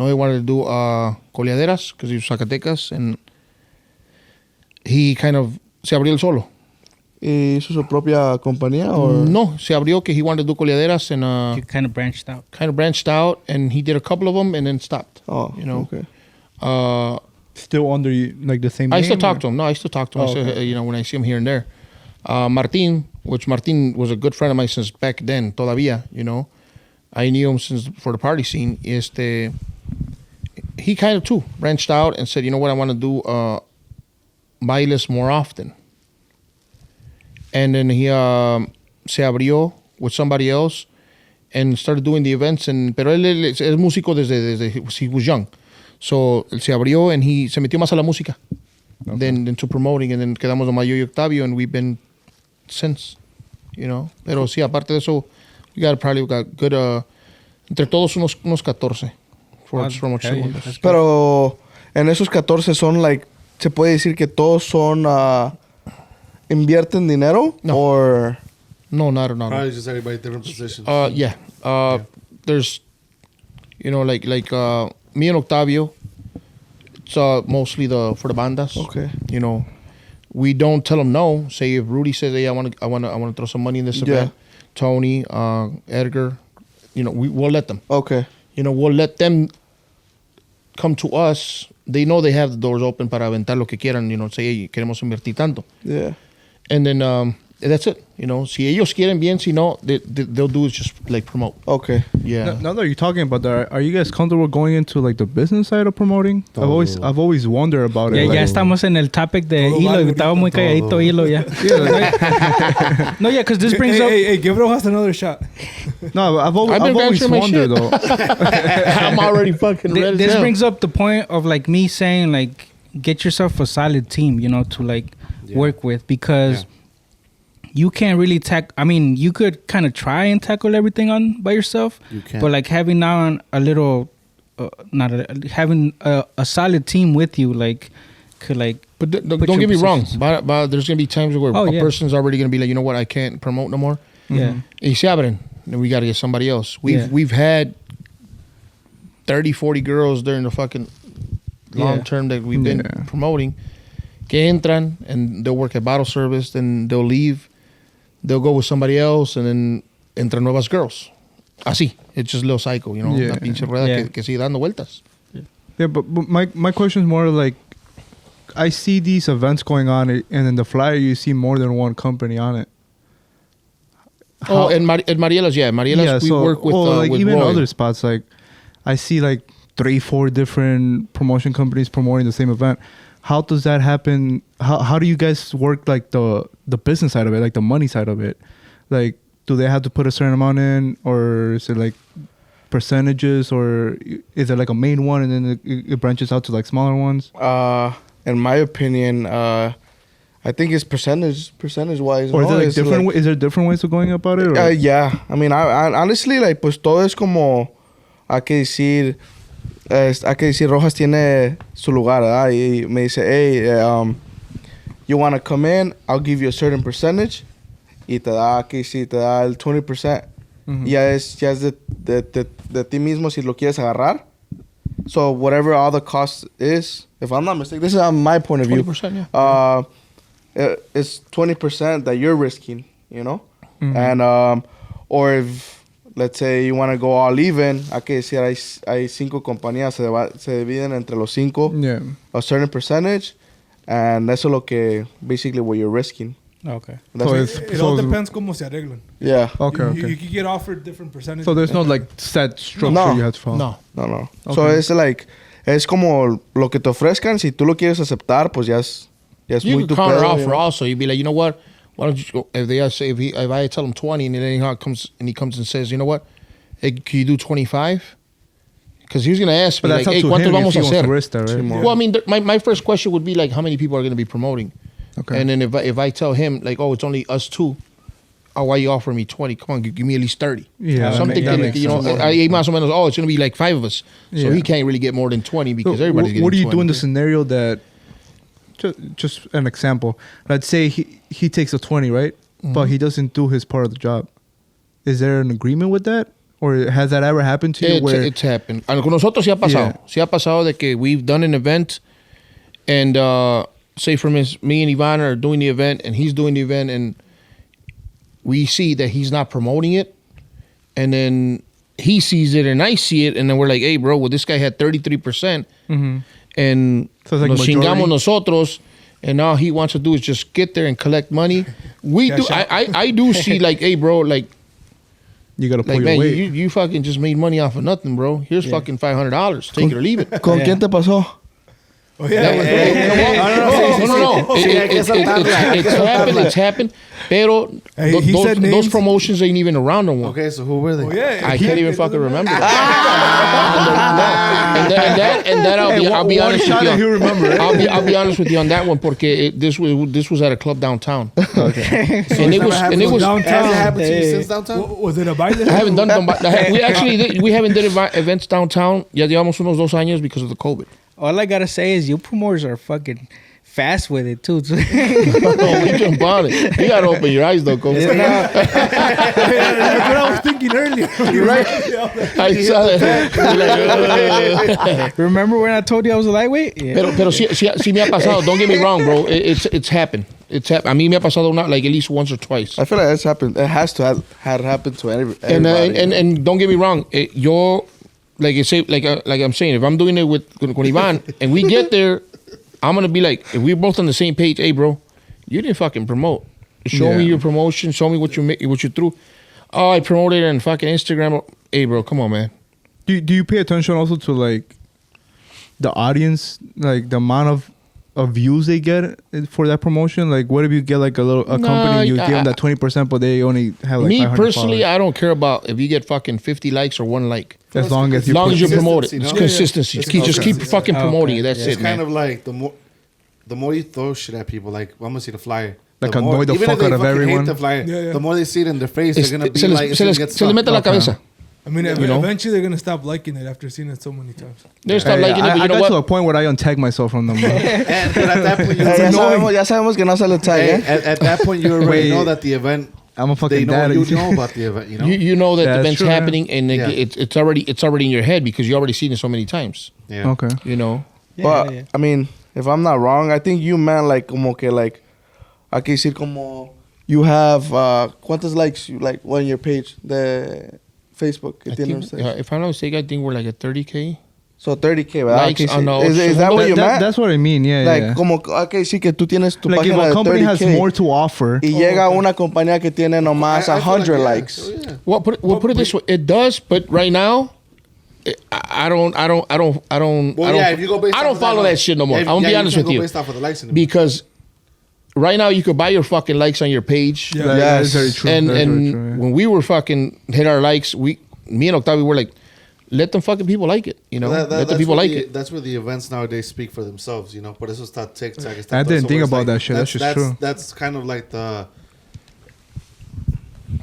Noé wanted to do coleaderas, because he was Zacatecas, and he kind of se abrió el solo. ¿Y hizo su propia compañía? Or? No, se abrió que he wanted to do coleaderas, and You kind of branched out. and he did a couple of them and then stopped. Oh, you know. okay. Still under like the same I name? still talk to him. No, I still talk to him. Oh, okay. You know, when I see him here and there. Martin was a good friend of mine since back then, todavía, you know. I knew him since for the party scene. He kind of too branched out and said, you know what, I want to do bailes more often. And then he se abrió with somebody else and started doing the events. Pero él es músico desde he was young. So él se abrió and he se metió más a la música than to promoting. And then quedamos nomás yo y Octavio, and we've been since, you know. Pero sí, aparte de eso, we got good, entre todos unos 14 from Ocho Segundos. Pero en esos 14 son like, se puede decir que todos son invierten dinero? No. Or No. Probably just everybody different positions. Yeah. There's, you know, like me and Octavio, it's mostly for the bandas. Okay. You know, we don't tell them no. Say if Rudy says, hey, I want to throw some money in this event. Tony, Edgar, you know, we'll let them. Okay. You know, we'll let them come to us. They know they have the doors open para aventar lo que quieran. You know, say, hey, queremos invertir tanto. Yeah. And then that's it. You know, si ellos quieren bien, si no, they'll do is just like promote. Okay. Yeah. Now that you're talking about that, are you guys comfortable going into like the business side of promoting? I've always wondered about it. Ya, like, ya estamos en el topic de Todo Hilo. vale, Estaba muy todo. calladito Hilo ya. No, yeah, because this brings up... Hey, give Rojas another shot. No, I've I've been always venturing my wondered shit. though. I'm already fucking ready. This now. brings up the point of like me saying like get yourself a solid team, you know, to like work with, because you can't really I mean, you could kind of try and tackle everything on by yourself, You can. but like having now a little, having a solid team with you, like could like. But put don't your get me wrong. positions. But there's gonna be times where a person's already gonna be like, you know what, I can't promote no more. Yeah. Y se abren. Then we gotta get somebody else. We've had 30, 40 girls during the fucking long term that we've been promoting. Que entran and they'll work at bottle service, then they'll leave. They'll go with somebody else, and then entran nuevas girls. Así. It's just a little psycho, you know. Yeah. Una pinche rueda que sigue dando vueltas. Yeah, but my question is more like, I see these events going on, and in the flyer you see more than one company on it. Oh, and Mariela's, Mariela's, we work with like with even Roy. other spots. Like I see like 3-4 different promotion companies promoting the same event. How does that happen? How do you guys work like the business side of it, like the money side of it? Like, do they have to put a certain amount in, or is it like percentages, or is it like a main one and then it branches out to like smaller ones? In my opinion, I think it's percentage wise. Or is no? it like different? Is there different ways of going about it? Or? Yeah, I mean, I honestly, like, pues todo es como, hay que decir Rojas tiene su lugar, ¿verdad? Y me dice, hey, you want to come in, I'll give you a certain percentage, y te da el 20%. Y ya es de ti mismo si lo quieres agarrar. So whatever all the cost is, if I'm not mistaken, this is on my point of view. 20%, yeah. It's 20% that you're risking, you know? And or if let's say you want to go all even, hay que decir, hay 5 compañías, se dividen entre los 5 Yeah. a certain percentage, and eso es lo que, basically what you're risking. Okay. That's So it. it's It all depends cómo se arreglan. Yeah. okay. You Okay. can get offered different percentages. So there's no like set structure No. you have to follow. No. No. Okay. So it's like, es como lo que te ofrezcan, si tú lo quieres aceptar, pues ya es You muy can tu counter pedo, offer you know? also. You'd be like, you know what? Why don't you go, if they say if I tell him 20 and then he comes and says, you know what? Hey, can you do 25? Because he was gonna ask me But like, that's hey, up to ¿cuántos him vamos if a he wants to hacer? risk that, right? Well, I mean, my first question would be like, how many people are gonna be promoting? Okay. And then if I tell him like, oh, it's only us 2, oh, why you offering me 20? Come on, give me at least 30. Yeah, that Something makes that, you know, sense. ahí más o menos, oh, it's gonna be like 5 of us, so Yeah. he can't really get more than 20 because So everybody's getting what do you 20. do in the scenario that just an example, let's say he takes a 20, right? But he doesn't do his part of the job. Is there an agreement with that, or has that ever happened to you It's happened. Con nosotros sí ha pasado. Yeah. Sí ha pasado de que we've done an event and say for instance, me and Ivan are doing the event and he's doing the event and we see that he's not promoting it and then he sees it and I see it and then we're like, hey bro, well this guy had 33% and So it's like nos majority? chingamos nosotros and all he wants to do is just get there and collect money. We do. I do see like, hey bro, like you gotta pull like your man, weight? you fucking just made money off of nothing, bro. Here's fucking $500. Take it or leave it. ¿Con quién te pasó? Oh yeah. No. It's happened. Pero Hey, he said those names. promotions ain't even around no more. Okay, so who were they? Oh yeah. I can't even fucking remember. And that I'll be one honest shot with and you. he'll remember it. I'll be honest with you on that one porque this was at a club downtown. Okay. And it was downtown. Has it happened to you since downtown? Was it a baile? I haven't done we haven't did events downtown. Ya llevamos unos 2 años because of the COVID. All I gotta say is you promoters are fucking fast with it too. We jump on it. You gotta open your eyes though, Kobe. That's what I was thinking earlier. You're right. I saw that. Remember when I told you I was a lightweight? Yeah. Pero sí me ha pasado. Don't get me wrong, bro. It's happened. It's happened. A mí me ha pasado like at least once or twice. I feel like it's happened. It has to have had happened to everybody. And don't get me wrong. Yo, like I'm saying, if I'm doing it con Ivan and we get there, I'm gonna be like, if we're both on the same page, hey, bro, you didn't fucking promote. Show me your promotion. Show me what you threw. Oh, I promoted it on fucking Instagram. Hey, bro, come on, man. Do you pay attention also to like the audience, like the amount of views they get for that promotion? Like, what if you get like a company, you give them that 20%, but they only have like Me 500 personally, followers? I don't care about if you get fucking 50 likes or 1 like. As long as As you long as you put- promote it, Consistency, it's no? consistency. It's Just keep consistency. fucking promoting it. That's It's it, kind man. of like the more you throw shit at people, like vamos a see the flyer. Like the more, annoy the even fuck if they out of fucking everyone. Hate the flyer, Yeah. the more they see it in their face, they're gonna be Se like, it's les gonna get se les mete la Okay. cabeza. I mean, You know? eventually they're gonna stop liking it after seeing it so many times. They start Hey, liking it, I but you know got to a what? point where I untag myself from them. bro. But at that point, Ya sabemos que no se le tag, hey, eh? at that point, you already Wait. know that the event. I'm a They fucking know dad. you know about the event. You know. You know that Yeah, the that's event's true, yeah. happening and Yeah. it's already in your head because you already seen it so many times. Yeah. Okay. You know. But, I mean, if I'm not wrong, I think you meant like, como que like, hay que decir como, you have, ¿cuántos likes you like on your page? The Facebook. Que I tiene think, usted? if I'm not mistaken, I think we're like at 30K. So 30K, ¿verdad? Likes Okay, on sí. the- Is that what you meant? That's what I mean. Yeah, Like, yeah. como, okay, sí, que tú tienes tu Like if página a de company 30K has more to offer, y llega una compañía que tiene nomás I feel 100 like, likes. So, yeah. Well, put it this way, it does, but right now, I don't Well, yeah, if you go based I off don't of follow that, that shit no more. yeah, I'm gonna be yeah, honest can't with go you, based off of the likes anymore. because right now you could buy your fucking likes on your page, Yeah. that is very true. and That's very and true, yeah. when we were fucking hit our likes, me and Octavio were like, let them fucking people like it, you know, That- let the that's people where like it. That's where the events nowadays speak for themselves, you know. Por eso está TikTok. Está I todo didn't eso, think where it's about that shit. That's just true. That's kind of like the,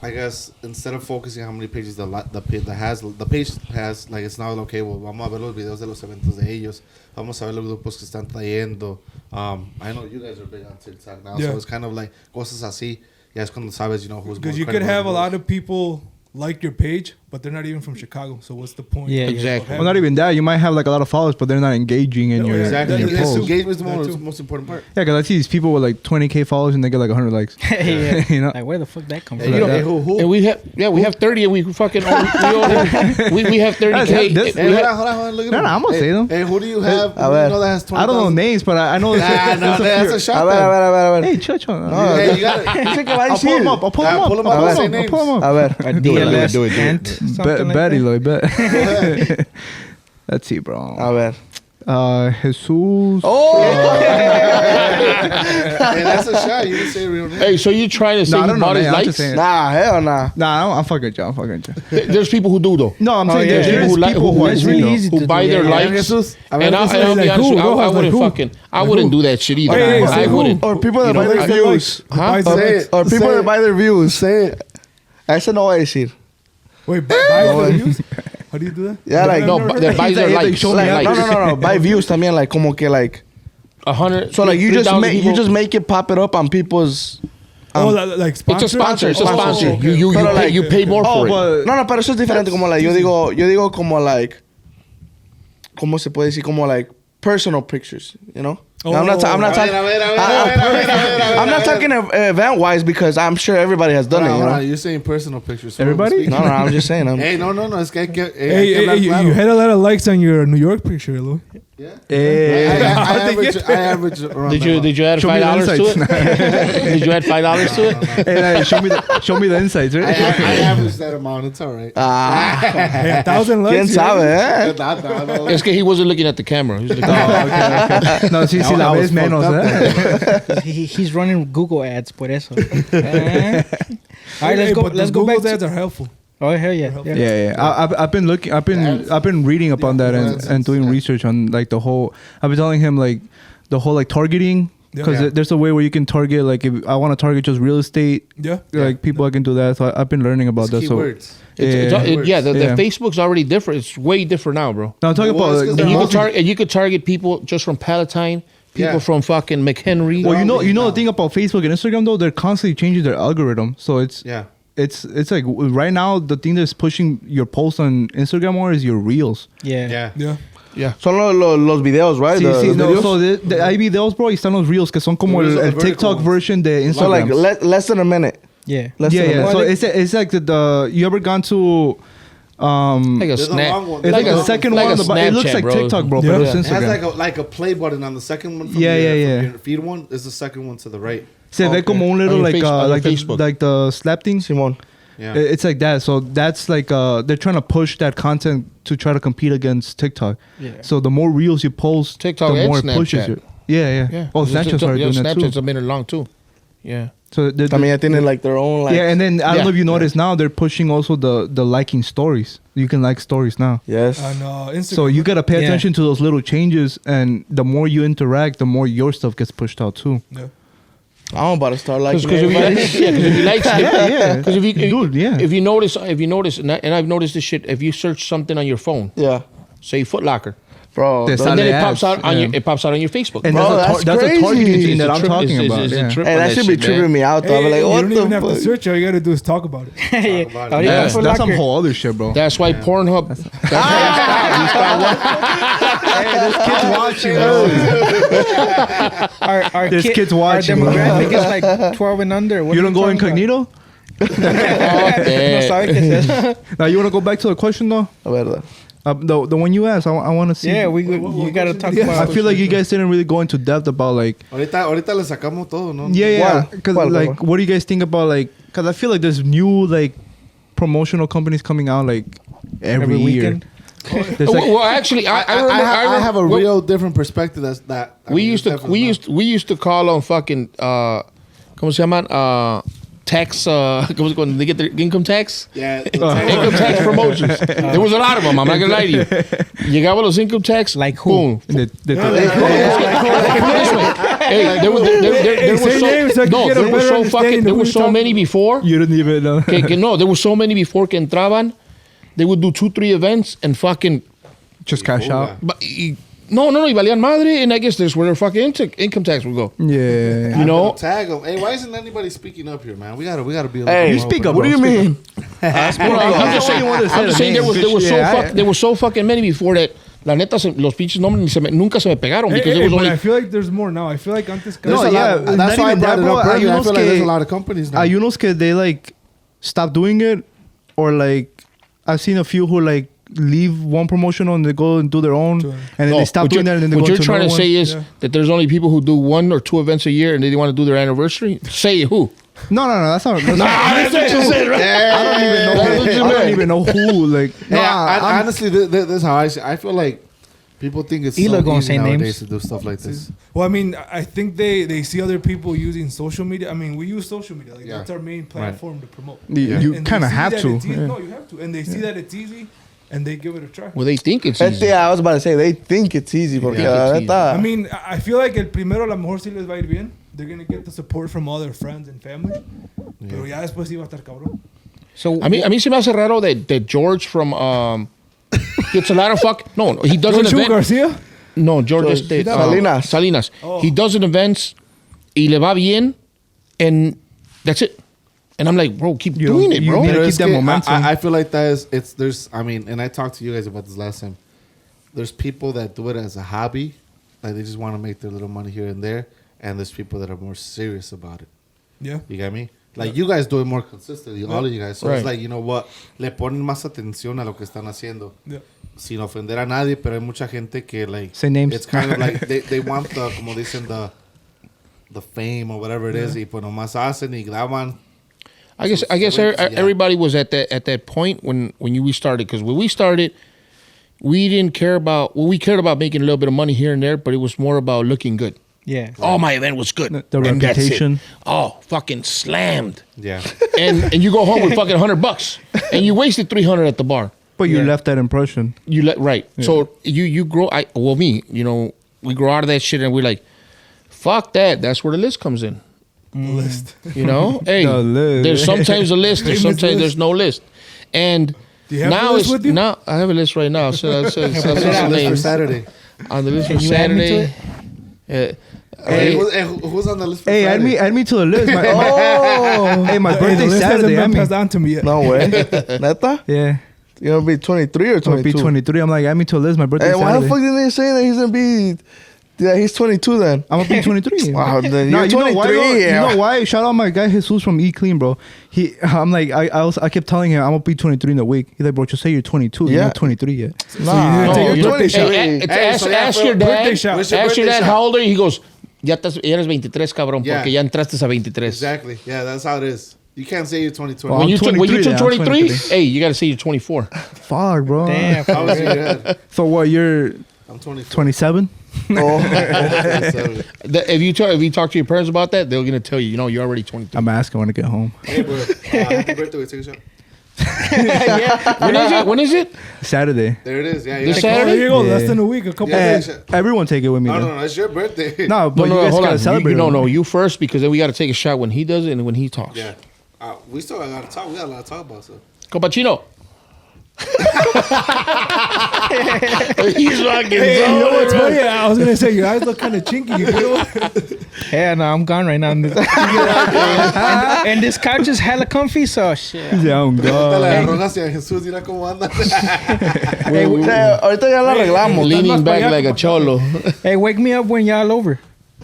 I guess, instead of focusing on how many pages the page has, like it's now okay. Well, vamos a ver los videos de los eventos de ellos. Vamos a ver los grupos que están trayendo. I know you guys are big on TikTok now, Yeah. so it's kind of like cosas así. Ya es cuando sabes, you know, who's Because more you could credible have a and lot who's- of people like your page, but they're not even from Chicago. So what's the point? Yeah, of exactly. Well, not even that. You might have like a lot of followers, but they're not engaging in your Exactly. in your Yes, post. engagement is the That too. most important part. Yeah, because I see these people with like 20K followers and they get like 100 likes. yeah. You know? Like, where the fuck that come Hey, from? you know, that. hey, who? And we have 30 and we fucking we have 30K. That's- Hey, hold on, look at No, him. no, I'm gonna Hey, say them. Hey, who do you have? Who do a you ver. know that has 20,000? I don't know names, but I know. Nah, no, that's a shot. A ver. Hey, Chucho. Hey, you got it. Dice que va a I'll pull him decir. up. I'll pull him Ah, up. pull him I'll up. pull Say him up. I'll names. pull him up. A ver. A DLS ant, something like Betty, that. like, bet. Let's see, bro. A ver. Jesus. Oh! Hey, that's a shot. You didn't say real name. Hey, so you trying to say No, I he don't know, bought his man. I'm likes? just saying. Nah, hell nah. Nah, I'm fucking with you. There's people who do though. No, I'm saying yeah. there's There's people people who I It's see, really though. easy Who to buy do, their yeah. likes. Jesus. And I'll be like honest who? with you, I Like wouldn't who? fucking, I wouldn't do that shit either. Hey, I who? wouldn't. Or people that You know, buy their I- views. Huh? Buys Say the it. likes. Or people Say that it. buy their views. Say it. Ese no voy a decir. Wait, buy the views? How do you do that? Yeah, like, No, I've never that heard- buys their He's like, likes. show me Like, likes. no. Buy views también, like, como que, like. 100. So, like, you just 3,000 people. make it pop it up on people's. Oh, like It's sponsor? a sponsor. It's a Oh, sponsor. okay. You Pero, pay, like- you pay more Oh, for it. but No, pero eso es diferente. Como, like, yo digo como, like. ¿Cómo se puede decir? Como, like, personal pictures, you know? Oh. I'm not talking. I'm not talking event wise because I'm sure everybody has done it. You know? You're saying personal pictures. Everybody? No, I'm just saying. Hey, no. Es que hay que. Hey, you had a lot of likes on your New York picture, Louis. Eh, I average around. Did you add Show me the $5 to insights. it? Did you add $5 to it? Hey, like, show me the insights, I right? average that amount. It's all right. Hey, 1,000 likes. ¿Quién you sabe, ready? eh? Es que he wasn't looking at the camera. He was looking No, sí, sí, I la was vez menos, fucked eh? He's running Google ads por eso. All right, Hey, but let's the go back. Google ads are helpful. Oh hell yeah. Yeah. I've been looking. I've been reading up on that and doing research on like the whole. I've been telling him like the whole like targeting because Yeah. there's a way where you can target like if I want to target just real estate Yeah. like people I can do that. So I've been learning about that. So Keywords. the Yeah. Facebook's already different. It's way different now, bro. now I'm talking Well, about it's like, 'cause And they're you could target people just from Palatine, people Yeah. from fucking McHenry. well, you know now. the thing about Facebook and Instagram though, they're constantly changing their algorithm. So it's Yeah. it's like right now the thing that's pushing your posts on Instagram more is your reels. Yeah. Yeah. Son los videos, right? Sí, sí, Los no, videos? so hay videos, bro, y están los reels que son como Reels are el the TikTok vertical version de So, like, Instagram. less than a minute. Yeah. Less Yeah, than a yeah. minute. So it's like the you ever gone to Like a There's a snap. long one. it's like Like the a- second like one a on the it looks Snapchat, like bro. TikTok, bro, Yeah. but it's It has Instagram. like a play button on the second one. From Yeah, your, yeah, from yeah. Your feed one is the second one to the right. Se ve como un little On your like face- on your like Facebook. the slap thing. Simón. Yeah. It's like that. So that's like they're trying to push that content to try to compete against TikTok. Yeah. So the more reels you post, TikTok the and more it pushes Snapchat. you. Yeah. Yeah. Oh, Snapchat started doing that Snapchat's too. a minute long too. Yeah. So they're, También ya tienen like their own like. yeah, and then I don't Yeah. know if you notice now they're pushing also the liking stories. You can like stories now. Yes. On Instagram. So you gotta pay Yeah. attention to those little changes, and the more you interact, the more your stuff gets pushed out too. Yeah. I'm about to start liking Because if you everybody. like, if you like, yeah. Because if you Dude, yeah. if you notice, and I've noticed this shit. If you search something on your phone, Yeah. say Foot Locker, Bro. There's those- and then it Sale pops ads, out on yeah. your it pops out on your Facebook. And Bro, that's that's a targeting crazy. thing that It's I'm a trip- talking it's- about. it's a yeah. trip Hey, on that should be shit, man. tripping me out though. I'm Hey, like, you what don't the even have to fuck? search. All you gotta do is talk about it. Yeah. about it. Ahorita Yeah. Foot That's some Locker. whole other shit, bro. That's why Pornhub. Hey, there's kids watching, bro. Our There's kid- kids watching, Our bro. demographic is like 12 and under. What You are don't go talking about? incognito? No sabe qué es eso. Now you want to go back to the question though? A verdad. The one you asked, I want to see. Yeah, you gotta talk I about. feel like you guys didn't really go into depth about like Ahorita le sacamos todo, ¿no? yeah ¿Cuál? because ¿Cuál, like cuál? what do you guys think about like because I feel like there's new like promotional companies coming out like every year. weekend. There's like, Well, actually, I remember. I have a well, real different perspective. That's that. I We mean, used to it's definitely we used to call on fucking ¿cómo se llaman? Tax ¿cómo se cuando they get their income tax? not- Yeah. Income tax promotions. There was a lot of them. I'm not gonna lie to you. Llegaba los income tax. Like who? Boom. the Hey, there was say so names so I can no, get a there was better so understanding fucking of there who were you're so talking many before. you don't even know. Que no, there were so many before que entraban. They would do 2-3 events and fucking Just cash out. but, No, y valían madre, and I guess there's where their fucking income tax would go. Yeah. You know? Tag them. Hey, why isn't anybody speaking up here, man? We gotta be. A little Hey, bit you more speak open. up, What do you mean? I'm just saying there was so fucking many before that. La neta, los pinches nombres nunca se me pegaron because it was but only. I feel like there's more now. I feel like antes. There's No, a yeah, lot. not That's why I even brought that, it bro. up earlier. I Hay feel like unos there's a que- lot of companies now. Hay unos que they like stop doing it, or like I've seen a few who like leave one promotional and they go and do their own, Sure. and then they stop doing that and then they what go you're into trying to another say one. is Yeah. that there's only people who do 1 or 2 events a year and they want to do their anniversary. Say who? No, that's not. That's not That's what you said, right? I don't even know. That's what you I don't meant. even know who. Like, Hey, I'm- honestly, this is how I see. I feel like people think it's Elo so gonna easy say nowadays names. to do stuff like this. Well, I mean, I think they see other people using social media. I mean, we use social media. Like Yeah. that's our main platform to promote. you And they kind of see have that to. it's easy- Yeah. No, you have to. And they see that it's easy, and they give it a try. Well, they think it's easy. Yeah, I was about to say, they think it's easy. Porque Yeah. la neta. I mean, I feel like el primero a lo mejor sí les va a ir bien. They're gonna get the support from all their friends and family. Pero ya después sí va a estar cabrón. So A mí se me hace raro that George from gets a lot of fuck. No, he does an George event. Garcia? No, George Salinas. Salinas. He does an events y le va bien, and that's it. And I'm like, bro, keep doing it, bro. you Pero keep es that que momentum. I feel like that is there's I mean, and I talked to you guys about this last time. There's people that do it as a hobby, like they just want to make their little money here and there, and there's people that are more serious about it. Yeah. You get me? Like you guys do it more consistently, all of you guys. So Right. it's like, you know what, le ponen más atención a lo que están haciendo. Yeah. Sin ofender a nadie, pero hay mucha gente que like Say names. It's kind of like they want the, como dicen, the fame or whatever it is, y pues nomás hacen y graban. I guess Yeah. everybody was at that point when we started, because when we started, we didn't care about, well, we cared about making a little bit of money here and there, but it was more about looking good. yeah. Oh, my event was good. The And that's it. reputation. Oh, fucking slammed. Yeah. And you go home with fucking $100 and you wasted $300 at the bar. But you Yeah. left that impression. You let right. So you grow. We grow out of that shit and we're like, fuck that. That's where the list comes in. List. You know, hey, The list. there's sometimes a list. There's Famous sometimes list. there's no list. And Do you have now the list it's with you? now I have a list right now. So On the list for Saturday. on the list for Can you add me to Saturday. Hey, who's on the list for Hey, Friday? add me to the list. Hey, my Hey, the birthday's list hasn't Saturday. been I mean, passed on to me yet. No way. Neta? yeah. You're going to be 23 or I'll 22? be 23. I'm like, add me to the list. My birthday's Hey, why Saturday. the fuck didn't they say that he's going to be... Yeah, he's 22 then. I'm gonna be 23. Wow, then No, you're you know why? 23, though? yeah. You know why? Shout out my guy Jesus from Eat Clean, bro. I'm like, I kept telling him I'm gonna be 23 in a week. He's like, bro, just say you're 22. You're Yeah. not 23 yet. Nah, you no, didn't take you're your birthday 23. shot. Ask, so yeah, ask for your birthday dad. shot. What's your Ask your birthday dad shot? how old are you? He goes, ya eres 23, cabrón, Yeah. porque ya entraste a 23. Exactly. Yeah, that's how it is. You can't say you're 2020. Well, When I'm you turn 23 then, I'm 23, 23. hey, you got to say you're 24. Fuck, bro. Damn. How was your head? So what? You're I'm 24. 27. Oh. If you talk to your parents about that, they're gonna tell you, you're already 22. I'm asking when I get home. Hey, bro. Happy birthday. We take a shot. When is it? Saturday. There it is. Yeah, yeah. This Oh, Saturday? there you go. Yeah. Less than a week. A couple Yeah. days. Everyone take it with me. No, then. no, no. It's your birthday. No, but you guys hold gotta on. celebrate. No, with me. you first, because then we got to take a shot when he does it and when he talks. Yeah. We still got a lot to talk. We got a lot to talk about. So. Compachino. He's fucking Hey, you know what's funny? I was gonna say your eyes look kind of chinky. You know? Yeah, no, I'm gone right now. And this couch is hella comfy, so shit. Yeah, oh Ahorita God. le agarró hacia Jesús. Mira cómo anda. Ahorita ya lo arreglamos. Leaning back like a cholo. Hey, wake me up when y'all over.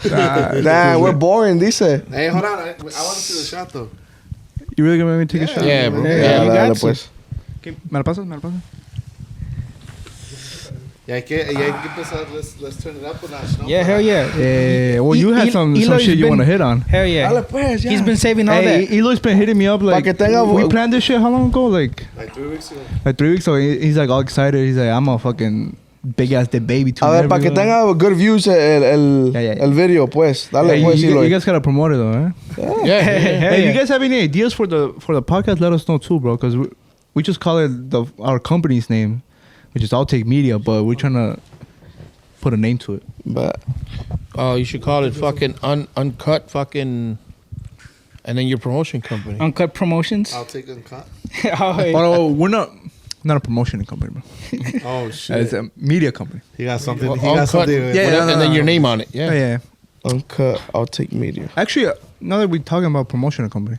Nah, we're boring, dice. Hey, hold on. I want to see the shot, though. You really gonna make me take a shot? Yeah, bro. Yeah, Yeah. you Dale, got to. pues. ¿Me la pasas? ¿Me la pasas? Yeah, hay que empezar. Let's turn it up a notch. No? Yeah, hell yeah. Yeah. Well, you had some Eloy's shit you been- want to hit on. Hell yeah. Dale, pues, ya. He's been saving all Hey, that. Eloy's been hitting me up like que tenga- we planned this shit how long ago? Like Like 3 weeks ago. 3 weeks ago. He's like all excited. He's like, I'm a fucking big ass the baby too. A ver, para que tenga good views el video, pues. Dale, Hey, pues, you Eloy. guys gotta promote it though, eh? Yeah. Hey, you guys have any ideas for the podcast? Let us know too, bro. Because we just call it our company's name, which is I'll Take Media, but we're trying to put a name to it. But, You should call it fucking uncut fucking, and then your promotion company. Uncut Promotions. I'll take uncut. Oh, yeah. But we're not. Not a promotion company, bro. Oh shit! It's a media company. He got something. Well, He got uncut, something. whatever, and then your name on it. Yeah, Yeah. yeah. Uncut, I'll take media. Actually, now that we're talking about promotion company,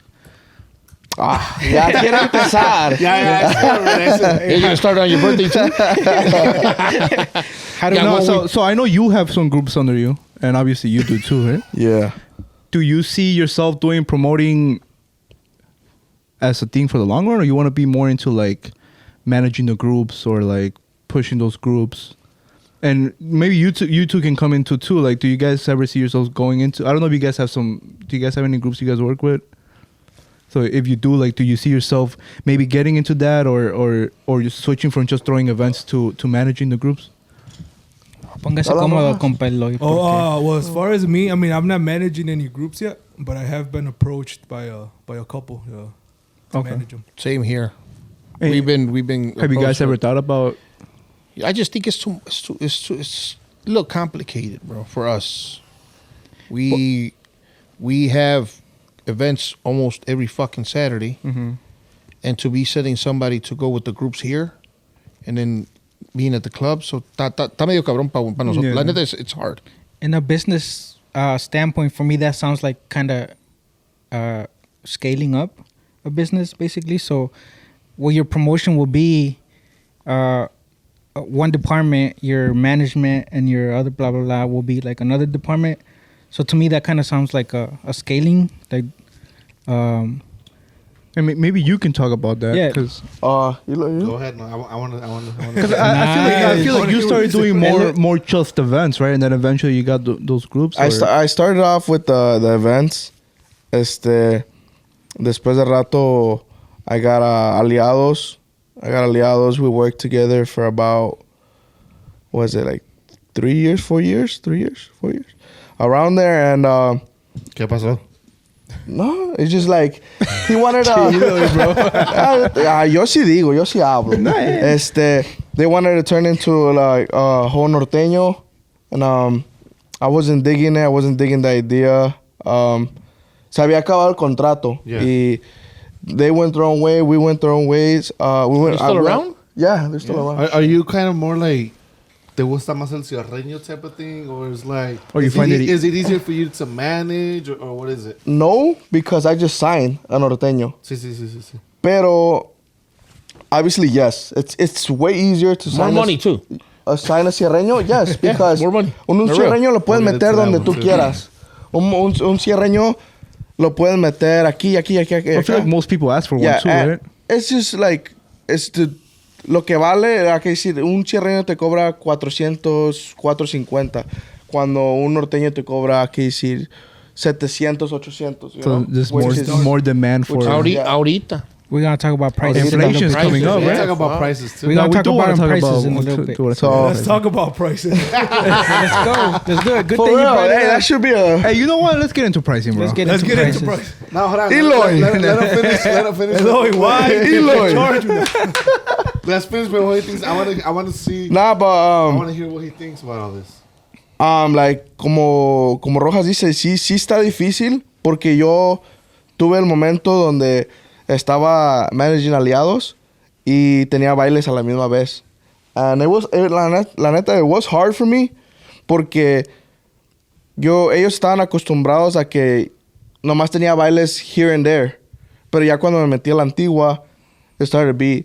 Ya quiere empezar. You're gonna start on your birthday too. How do Yeah, you know? well, so I know you have some groups under you, and obviously you do too, right? Yeah. Do you see yourself doing promoting as a thing for the long run, or you want to be more into like managing the groups or like pushing those groups? And maybe you two can come into too. Like, do you guys ever see yourselves going into? I don't know if you guys have some. Do you guys have any groups you guys work with? So if you do, like, do you see yourself maybe getting into that, or just switching from just throwing events to managing the groups? Póngase cómodo, compa Eloy. porque- Well, as far as me, I mean, I'm not managing any groups yet, but I have been approached by a couple to Okay. manage them. Same here. Hey, We've been. Have you guys ever thought about? I just think it's a little complicated, bro, for us. We have events almost every fucking Saturday, and to be sending somebody to go with the groups here, and then being at the club, so está medio cabrón para nosotros. Yeah. La neta, it's hard. In a business standpoint, for me, that sounds like kind of scaling up a business, basically. So, what your promotion will be, one department, your management, and your other blah blah blah will be like another department. So to me, that kind of sounds like a scaling, like. And maybe you can talk about that. Yeah. Because You Go ahead. No, I want to. I feel like you started doing more just events, right? And then eventually you got those groups. I started off with the events. Después de rato, I got aliados. We worked together for about, what was it, like 3 years, 4 years? 3 years, 4 years? Around there, and ¿Qué pasó? no, it's just like, he wanted yo sí digo, yo sí hablo. They wanted to turn into like whole norteño, and I wasn't digging it. I wasn't digging the idea. Se había acabado el contrato. Yeah. Y they went their own way. We went their own ways. They're still around? Yeah, they're still around. Are you kind of more like te gusta más el cigarreño type of thing, or is like, Or you is find it, it- is it easier for you to manage, or what is it? No, because I just signed a norteño. Sí. Pero obviously, yes, it's way easier to More sign money too. sign a cierreño. Yes, because more money. un For real. cierreño lo puedes We'll get meter to that donde one tú too. quieras. Un cierreño lo puedes meter aquí. I feel like most people ask for one too, right? It's just like, lo que vale, hay que decir, un cierreño te cobra 400, 450. Cuando un norteño te cobra, hay que decir, 700, 800. You So know? there's Which is- more demand for. which is- Ahorita, Yeah. ahorita. We're gonna talk about prices. Inflation's Prices, coming up, yeah. We'll right? talk about prices too. We're gonna we talk do about wanna them talk prices in a about- little bit. So, Let's talk about prices. Let's go. Let's do it. Good for thing you real, brought it hey, up. that should be a... Hey, you know what? Let's get into pricing, bro. Let's get Let's into get prices. into price. No, hold on. Eloy. Let him finish. Let him finish. Eloy, why? Eloy. Charge you now. Let's finish with what he thinks. I want to see. Nah, but I want to hear what he thinks about all this. like, como Rojas dice, sí está difícil, porque yo tuve el momento donde estaba managing aliados y tenía bailes a la misma vez. And la neta, it was hard for me, porque ellos estaban acostumbrados a que nomás tenía bailes here and there. Pero ya cuando me metí a la antigua, it started to be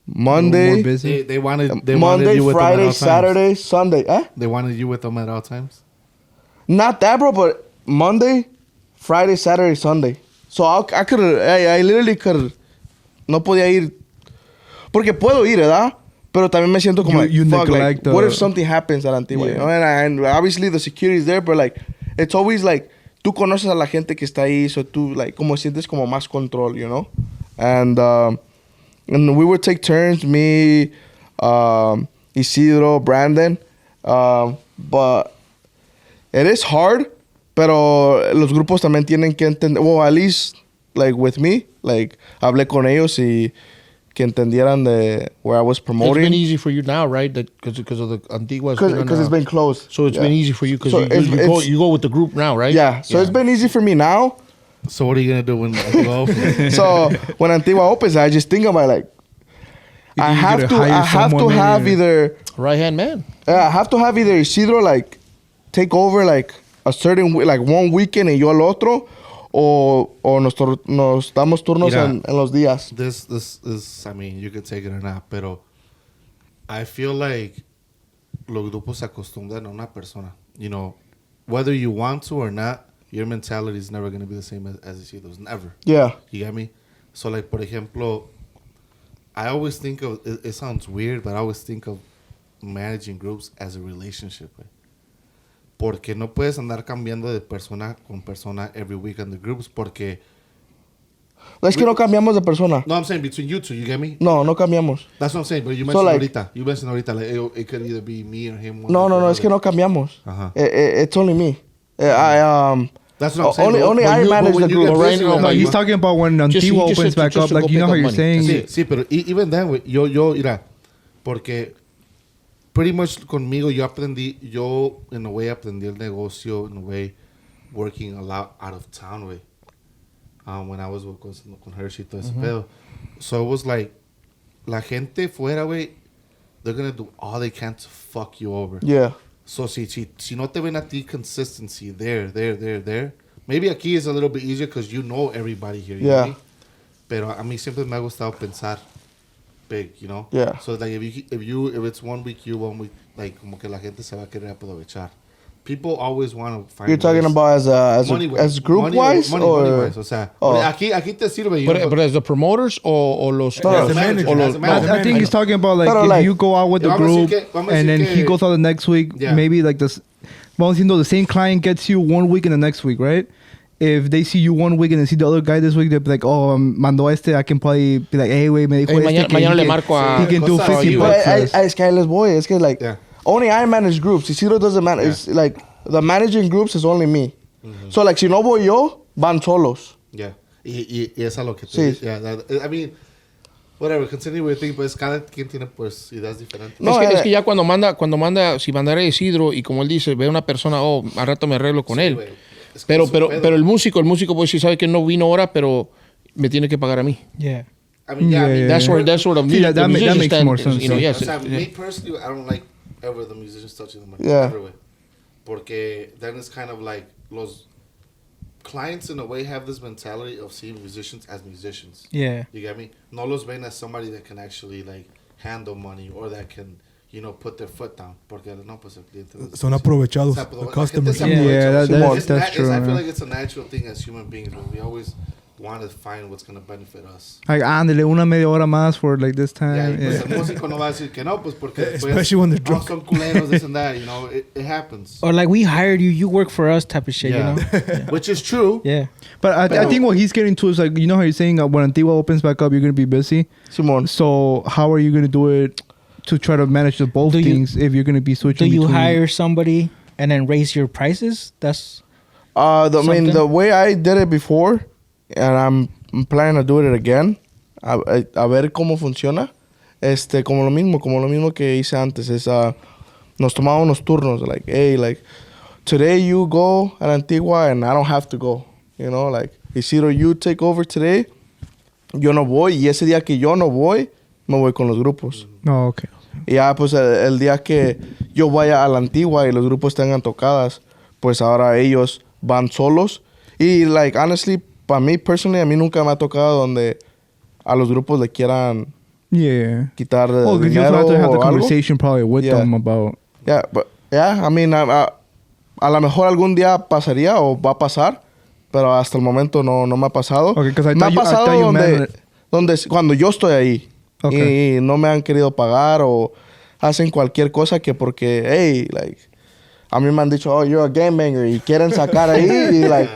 Monday, More busy. They wanted Monday, you with them at Friday, all times. Saturday, Sunday. They wanted you with them at all times. Not that, bro, but Monday, Friday, Saturday, Sunday. So I could, I literally could, no podía ir, porque puedo ir, ¿verdad? Pero también me siento como You fuck, like, neglect what the- if something happens at Antigua? Yeah. You know? And obviously the security is there, but like, it's always like, tú conoces a la gente que está ahí, so tú, like, como sientes como más control, you know? And we would take turns, me, Isidro, Brandon, but it is hard, pero los grupos también tienen que entender, well, at least, like, with me, like, hablé con ellos y que entendieran de where I was It's been promoting. easy for you now, right? Because of the Antigua. Because it's been closed. So it's Yeah. been easy for you because So it's- you go with the group now, right? Yeah, so it's been easy for me now. So what are you gonna do when you go? So when Antigua opens, I just think about like, You have gotta to hire I have to someone have maybe. either Right hand man. I have to have either Isidro like take over like a certain like one weekend y yo el otro, o nos damos turnos Mira. en los días. This is, I mean, you could take it or not, pero I feel like los grupos se acostumbran a una persona. You know, whether you want to or not, your mentality is never going to be the same as Isidro's. Never. Yeah. You get me? So, like, por ejemplo, I always think of, it sounds weird, but I always think of managing groups as a relationship. Porque no puedes andar cambiando de persona con persona every week in the groups porque... Es que no cambiamos de persona. No, I'm saying between you two, you get me? No cambiamos. That's what I'm saying, but you So, mentioned like- ahorita. You mentioned ahorita, like, it could either be me or him. one No, week or es que no cambiamos. Ajá. It's only me. That's what I'm saying. Only but I you- manage but when the you group. get Right busy now, with No, that, he's you- talking about when Just- Antigua he just opens said back just up. to Like, go you know pick how up you're money. saying. Sí, pero even then, güey, yo, mira, porque pretty much conmigo yo in a way aprendí el negocio, in a way, working a lot out of town, güey. When I was con Hershey y todo ese pedo. So it was like, la gente fuera, güey, they're gonna do all they can to fuck you over. Yeah. So si no te ven a ti consistency there. Maybe aquí is a little bit easier because you know everybody here. You Yeah. know me? Pero a mí siempre me ha gustado pensar big, you know? Yeah. So like if it's 1 week, you 1 week, like como que la gente se va a querer aprovechar. People always want to find You're talking ways. about Money as wise. group Money wise money or wise. O sea, Oh. aquí te sirve. But as the promoters o los... No, As a manager, o as los- a manager. I think he's talking about like Pero, if like- you go out with the Vamos a decir group que- vamos a and decir then he que- goes out the next week, Yeah. maybe like this. Vamos diciendo the same client gets you 1 week and the next week, right? If they see you 1 week and they see the other guy this week, they'll be like, oh, mandó este, I can probably be like, hey, wait, me dijo Hey, este que mañana he le can- marco a- he can do Cosas 50 así, But bucks. for us. es que ahí les voy. Es que like Yeah. only I manage groups. Isidro doesn't manage. Yeah. It's like the managing groups is only me. So like si no voy yo, van solos. Yeah. Y es a lo que Sí. Yeah, I mean, whatever, continue with your thing, pues cada quien tiene pues ideas diferentes. No, es que ya cuando manda, si mandara a Isidro y como él dice, ve a una persona, oh, al rato me arreglo con Sí, él. güey. Es que Pero, es un pero, pedo. pero el músico pues sí sabe que no vino ahora, pero me tiene que pagar a mí. Yeah. I mean, yeah, I mean, That's where the Sí, that the musician makes stand, more sense, you know, sí. yes, O sea, yeah. me personally, I don't like ever the musicians touching the money. Yeah. Ever, güey. Porque then it's kind of like los clients in a way have this mentality of seeing musicians as musicians. Yeah. You get me? No los ven as somebody that can actually like handle money or that can, you know, put their foot down. Porque no, pues el cliente. Son aprovechados. O sea, The la gente customers. se aprovecha. Yeah, It's that's I true, feel man. like it's a natural thing as human beings, but we always want to find what's going to benefit us. Like, ándale, una media hora más for like this Yeah, y time. pues Yeah. el músico no va a decir que no, pues porque después, Especially when they're drunk. son culeros, this and that, you know, it happens. Or like we hired you, you work for us type of shit, Yeah. you know? Which is true. Yeah. But I Pero- think what he's getting to is like, you know how you're saying when Antigua opens back up, you're going to be busy. Simón. So how are you going to do it to try to manage the both Do you- things if you're going to be Do switching you between? hire somebody and then raise your prices? That's I mean, Something? the way I did it before, and I'm planning to do it again, a ver cómo funciona. Como lo mismo que hice antes, es nos tomamos unos turnos, like, hey, like, today you go at Antigua and I don't have to go, you know, like, Isidro, you take over today, yo no voy, y ese día que yo no voy, me voy con los grupos. Oh, okay. Y ya, pues, el día que yo vaya a la Antigua y los grupos tengan tocadas, pues ahora ellos van solos. Y, like, honestly, para mí, personally, a mí nunca me ha tocado donde a los grupos le quieran Yeah. quitar Well, because you dinero have to have the o algo. conversation probably with Yeah. them about. Yeah, but, yeah, I mean, a lo mejor algún día pasaría o va a pasar, pero hasta el momento no me ha pasado. Okay, 'cause I me ha thought you- I pasado thought you meant donde cuando yo estoy ahí Okay. y no me han querido pagar o hacen cualquier cosa que porque, hey, like, a mí me han dicho, oh, you're a gangbanger y quieren sacar ahí y, like,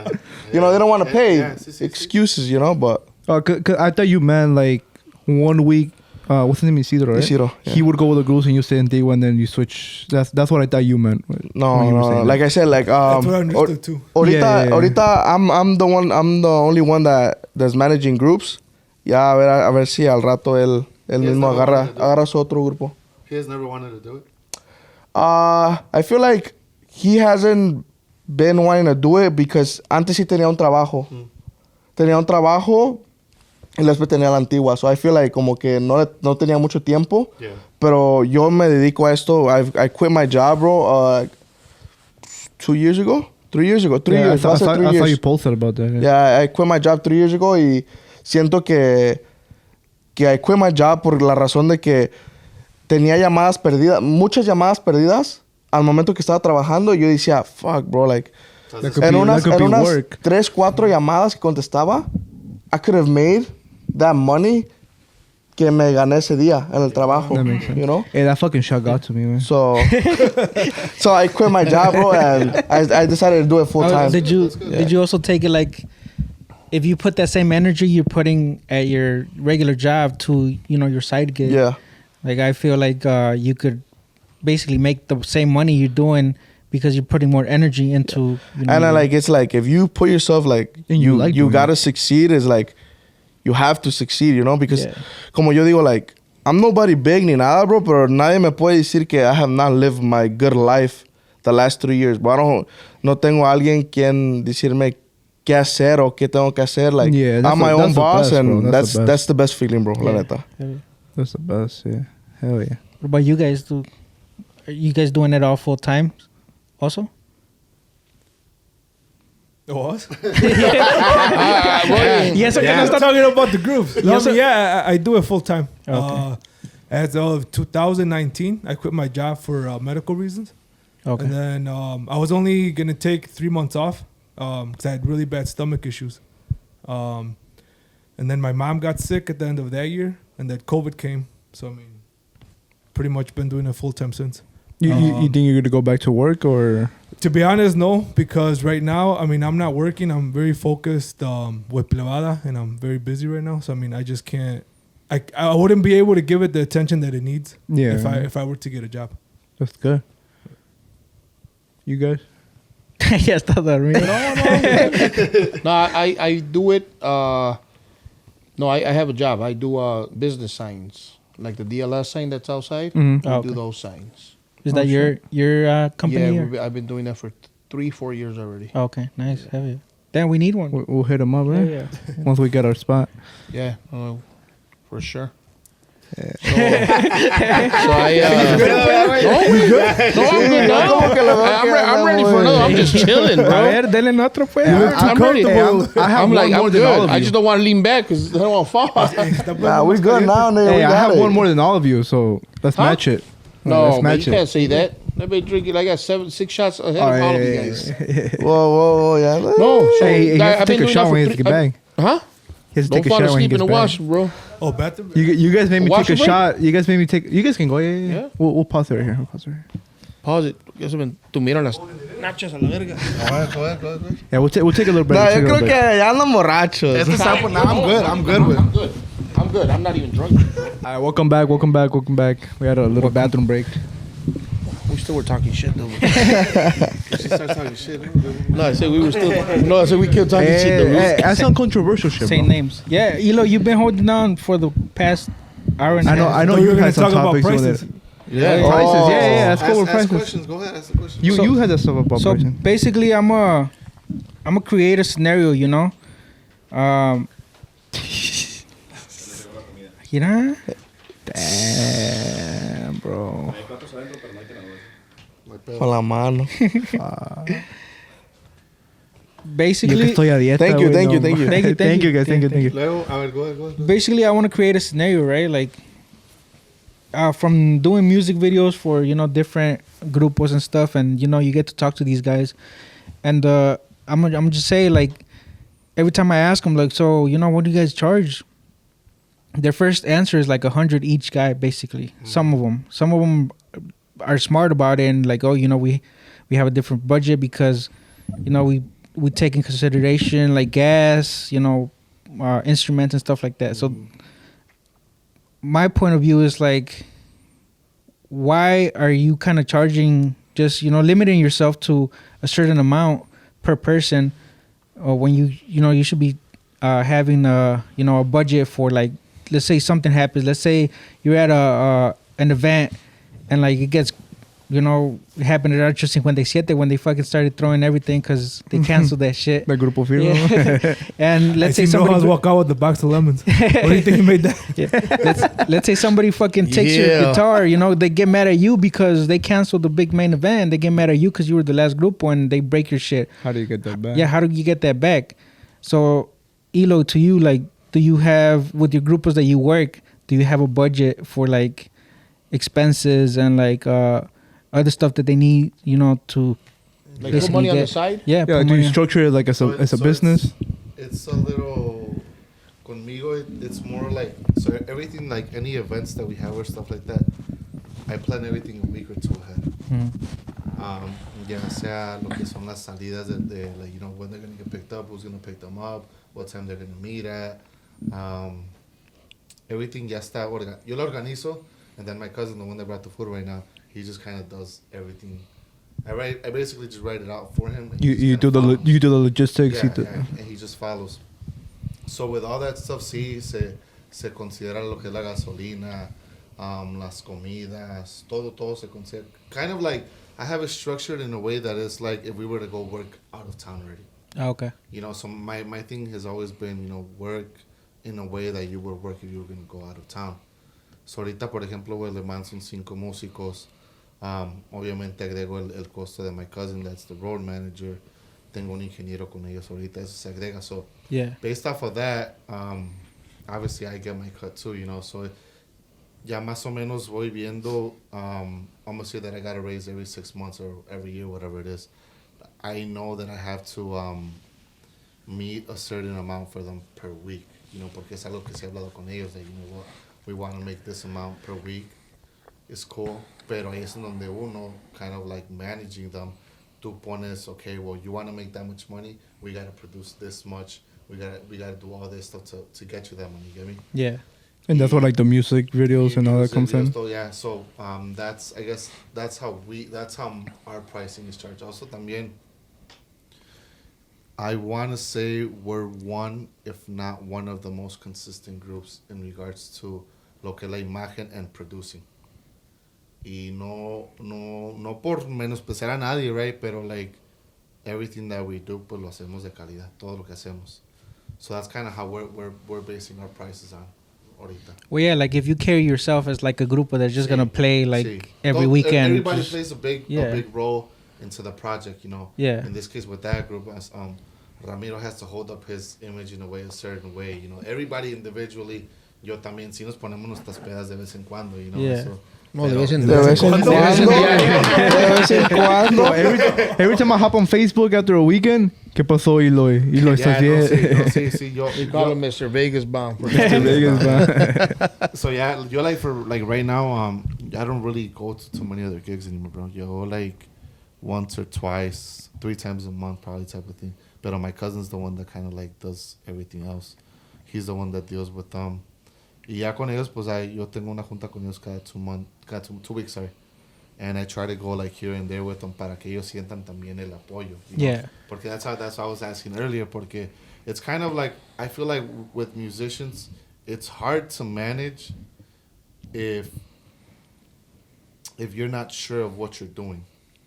you know, they don't want to pay. Yeah, sí, sí, sí. Excuses, you know, but... 'Cause I thought you meant like 1 week. What's his name? Isidro, right? Isidro, yeah. He would go with the groups and you stay in Antigua and then you switch. That's what I thought you meant. No, when you were no, saying like that. I said, like That's what I understood too. Ahorita, Yeah. ahorita I'm the only one that's managing groups. Ya a ver si al rato él mismo never wanted to do it. agarra su otro grupo. He has never wanted to do it. I feel like he hasn't been wanting to do it because antes sí tenía un trabajo. Tenía un trabajo y después tenía la antigua. So I feel like como que no tenía mucho tiempo. Yeah. Pero yo me dedico a esto. I quit my job, bro, 2 years ago? 3 years ago. 3 Yeah, years. I Last thought 3 you years. posted about that. Yeah, I quit my job 3 years ago y siento que I quit my job por la razón de que tenía llamadas perdidas, muchas llamadas perdidas al momento que estaba trabajando. Y yo decía, fuck, bro, like, That could en be, unas, that could en be unas work. 3, 4 llamadas que contestaba, I could have made that money que me gané ese día en el trabajo, That makes sense. you know? Hey, that fucking shot got to me, man. So, so I quit my job, bro, and I decided to do it full Oh, time. did you also take it like, if you put that same energy you're putting at your regular job to, you know, your side gig? Yeah. Like, I feel like you could basically make the same money you're doing because you're putting more energy into, you know, And I like, it's like, if you put yourself like, And you like you doing gotta succeed, is like, you have to succeed, you know? Because, Yeah. como yo digo, like, I'm nobody big ni nada, bro, pero nadie me puede decir que I have not lived my good life the last 3 years, bro. No tengo alguien quien decirme qué hacer o qué tengo que hacer. Like, Yeah, that's I'm my the- own that's the boss, best, bro. and That's the best. that's the best feeling, bro, la Yeah. neta. That's the best, yeah. Hell yeah. What about you guys? Are you guys doing it all full time also? Us? Yes, okay. I'm talking about the groups. No, Yes, sir. I do it full time. Okay. As of 2019, I quit my job for medical reasons. Okay. And then I was only going to take 3 months off because I had really bad stomach issues. And then my mom got sick at the end of that year, and then COVID came. So, I mean, pretty much been doing it full time since. You think you're gonna go back to work or? To be honest, no, because right now, I mean, I'm not working. I'm very focused with Plevada, and I'm very busy right now. So, I mean, I just can't. I wouldn't be able to give it the attention that it needs Yeah. if I were to get a job. That's good. You guys? Ya está dormido. No, I do it. No, I have a job. I do business signs, like the DLS sign that's outside. Mhm. I Okay. do those signs. Is that your company? Yeah, or- I've been doing that for 3-4 years already. Okay, nice. Heavy. Then we need one. We'll hit them up, right? Yeah. Once we get our spot. Yeah, for sure. So I. No, I'm good now. I'm ready for another. I'm just chilling, A bro. ver, denle otro pues. I'm ready. I have I'm one like, more I'm than all good. of I you. just don't want to lean back because I don't want to fall. Nah, we good now, nigga. Hey, we I got have it. one more than all of you, so let's Huh? match it. No, let's man, match you it. can't say that. I've been drinking. I got 6 shots ahead of all of you guys. Whoa, yeah. No, so Hey, he has I've to take been a doing shower that when he for gets back. Huh? He has to Don't take a fall shower when he asleep in gets the back. washroom, bro. Oh, bathroom. You guys made me Wash take a your break? shot. You guys made me take. You guys can go. Yeah. Yeah. We'll pause it right here. We'll pause it right here. Pause it. Ya se me tumieron las nachas a la verga. Go ahead. Yeah, we'll take a little break. Nah, We'll take yo a creo little que break. ya andan borrachos. Este sample, nah, I'm good with it. I'm good. I'm not even drunk. All right, welcome back. We had a little bathroom break. We still were talking shit though. She starts talking shit. No, I said we were still. No, I said we kept talking shit though. Hey, that's some controversial shit, Say bro. names. Yeah, Elo, you've been holding on for the past hour and a half. I know So you you're had some gonna talk about topics with prices. it. Yeah. Prices, yeah. Let's go with Ask prices. questions. Go ahead. Ask the questions. You had that stuff about So pricing. basically, I'm a create a scenario, you know. You know, Damn, bro. Con la mano. basically, Estoy a dieta, Thank you, güey, thank you, no, thank you. Thank you, Thank you, guys. Thank you. Luego, a ver, go ahead. basically, I want to create a scenario, right? Like, from doing music videos for, you know, different grupos and stuff, and you know, you get to talk to these guys, and I'm just say, like, every time I ask them, like, so, you know, what do you guys charge? Their first answer is like 100 each guy, basically. Some of them are smart about it and like, oh, you know, we have a different budget because, you know, we take in consideration like gas, you know, instruments and stuff like that. So my point of view is like, why are you kind of charging, just, you know, limiting yourself to a certain amount per person, or when you know, you should be having you know, a budget for, like, let's say something happens. Let's say you're at an event and like it gets you know, happened at 857 when they fucking started throwing everything because they canceled that shit. The Grupo Firme. Yeah. And let's say I see somebody Milhouse walk out with the box of lemons. What do you think he made that? yeah. let's say somebody fucking takes your Yeah. guitar, you know, they get mad at you because they canceled the big main event. They get mad at you because you were the last grupo and they break your shit. How do you get that back? Yeah, how do you get that back? So, Elo, to you, like, do you have, with your grupos that you work, do you have a budget for, like, expenses and, like, other stuff that they need, you know, to Like put basically money on the get- side. Yeah, Yeah, put do you money on- structure it like as a So business? It's a little conmigo. It's more like so everything like any events that we have or stuff like that. I plan everything a week or two ahead. Mhm. Ya sea lo que son las salidas de like you know when they're gonna get picked up, who's gonna pick them up, what time they're gonna meet at. Everything ya está yo lo organizo, and then my cousin, the one that brought the food right now, he just kind of does everything. I basically just write it out for him. And he just You kinda do follows. you do the logistics. Yeah, yeah, and he just follows. So with all that stuff, sí, se considera lo que es la gasolina, las comidas, todo se considera. Kind of like, I have it structured in a way that it's like if we were to go work out of town already. Ah, okay. You know, so my thing has always been, you know, work in a way that you would work if you were going to go out of town. So ahorita, por ejemplo, Le Mans son 5 músicos. Obviamente agrego el costo de my cousin, that's the road manager. Tengo un ingeniero con ellos ahorita, eso se agrega. So Yeah. based off of that, obviously I get my cut too, you know. So ya más o menos voy viendo, I'm gonna say that I got a raise every 6 months or every year, whatever it is. I know that I have to meet a certain amount for them per week, you know, porque es algo que se ha hablado con ellos, that, you know what, we want to make this amount per week. It's cool, pero ahí es en donde uno, kind of like managing them, tú pones, okay, well, you want to make that much money, we got to produce this much, we got to do all this stuff to get you that money, you get me? Yeah. And that's what like the music videos and all that comes in. So, yeah, so that's, I guess, that's how our pricing is charged. Also, también, I want to say we're one, if not one of the most consistent groups in regards to lo que es la imagen and producing. Y no por menospreciar a nadie, right? Pero like everything that we do, pues lo hacemos de calidad, todo lo que hacemos. So that's kind of how we're basing our prices on ahorita. Well, yeah, like if you carry yourself as like a grupo that's just Sí, gonna play like sí. every weekend. Everybody just- plays a big role into the project, you know. Yeah. In this case, with that group, as Ramiro has to hold up his image in a certain way, you know. Everybody individually, yo también, si nos ponemos nuestras pedas de vez en cuando, you know. Yeah. So, No, de pero- vez en De vez en cuando. cuando. De vez en cuando. Every time I hop on Facebook after a weekend, ¿qué pasó, Eloy? Eloy, Yeah, ¿estás no, bien? sí, yo, We call him Mr. Vegas Bound. Mr. Vegas, man. so yeah, yo like for like right now, I don't really go to too many other gigs anymore, bro. Yo like once or twice, 3 times a month, probably type of thing. But my cousin's the one that kind of like does everything else. He's the one that deals with them. Y ya con ellos, pues yo tengo una junta con ellos cada 2 weeks, sorry. And I try to go like here and there with them para que ellos sientan también el apoyo. You know? Yeah. Porque that's what I was asking earlier. Porque it's kind of like, I feel like with musicians, it's hard to manage if you're not sure of what you're doing.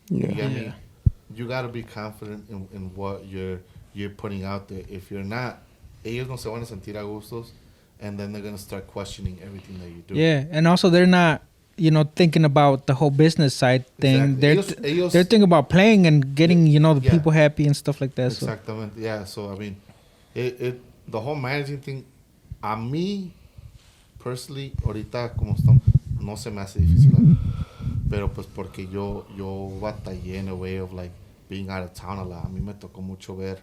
You get me? You gotta be confident in what you're putting out there. If you're not, ellos no se van a sentir a gustos, and then they're gonna start questioning everything that you do. Yeah, and also they're not, you know, thinking about the whole business side thing. Exactly. They're thinking about playing and getting, you know, the Yeah. people happy and stuff like that. So. Exactamente. Yeah. So I mean, the whole managing thing, a mí personally, ahorita como estamos, no se me hace difícil. Pero pues porque yo batallé in a way of like being out of town a lot. A mí me tocó mucho ver,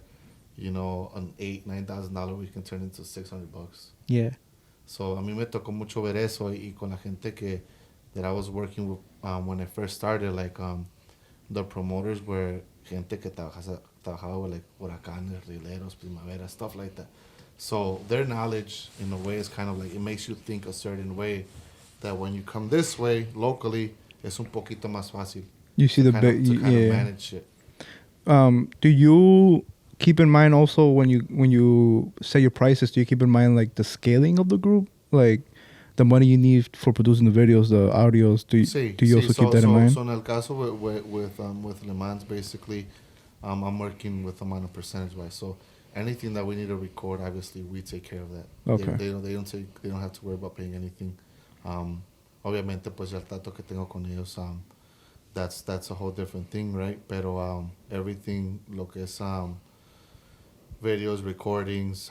you know, an $8,000-$9,000 we can turn into $600. Yeah. So a mí me tocó mucho ver eso y con la gente that I was working with when I first started, like the promoters were gente que trabajaba with like huracanes, rileros, primavera, stuff like that. So their knowledge in a way is kind of like, it makes you think a certain way that when you come this way locally, es un poquito más fácil. You see the kind of, to kind of yeah. manage it. Do you keep in mind also when you set your prices? Do you keep in mind like the scaling of the group? Like, the money you need for producing the videos, the audios? Do you also keep that in mind? So in el caso with Le Mans, basically, I'm working with them on a percentage wise. So anything that we need to record, obviously, we take care of that. Okay. They don't have to worry about paying anything. Obviamente, pues ya el trato que tengo con ellos, that's a whole different thing, right? Pero everything, lo que es videos, recordings,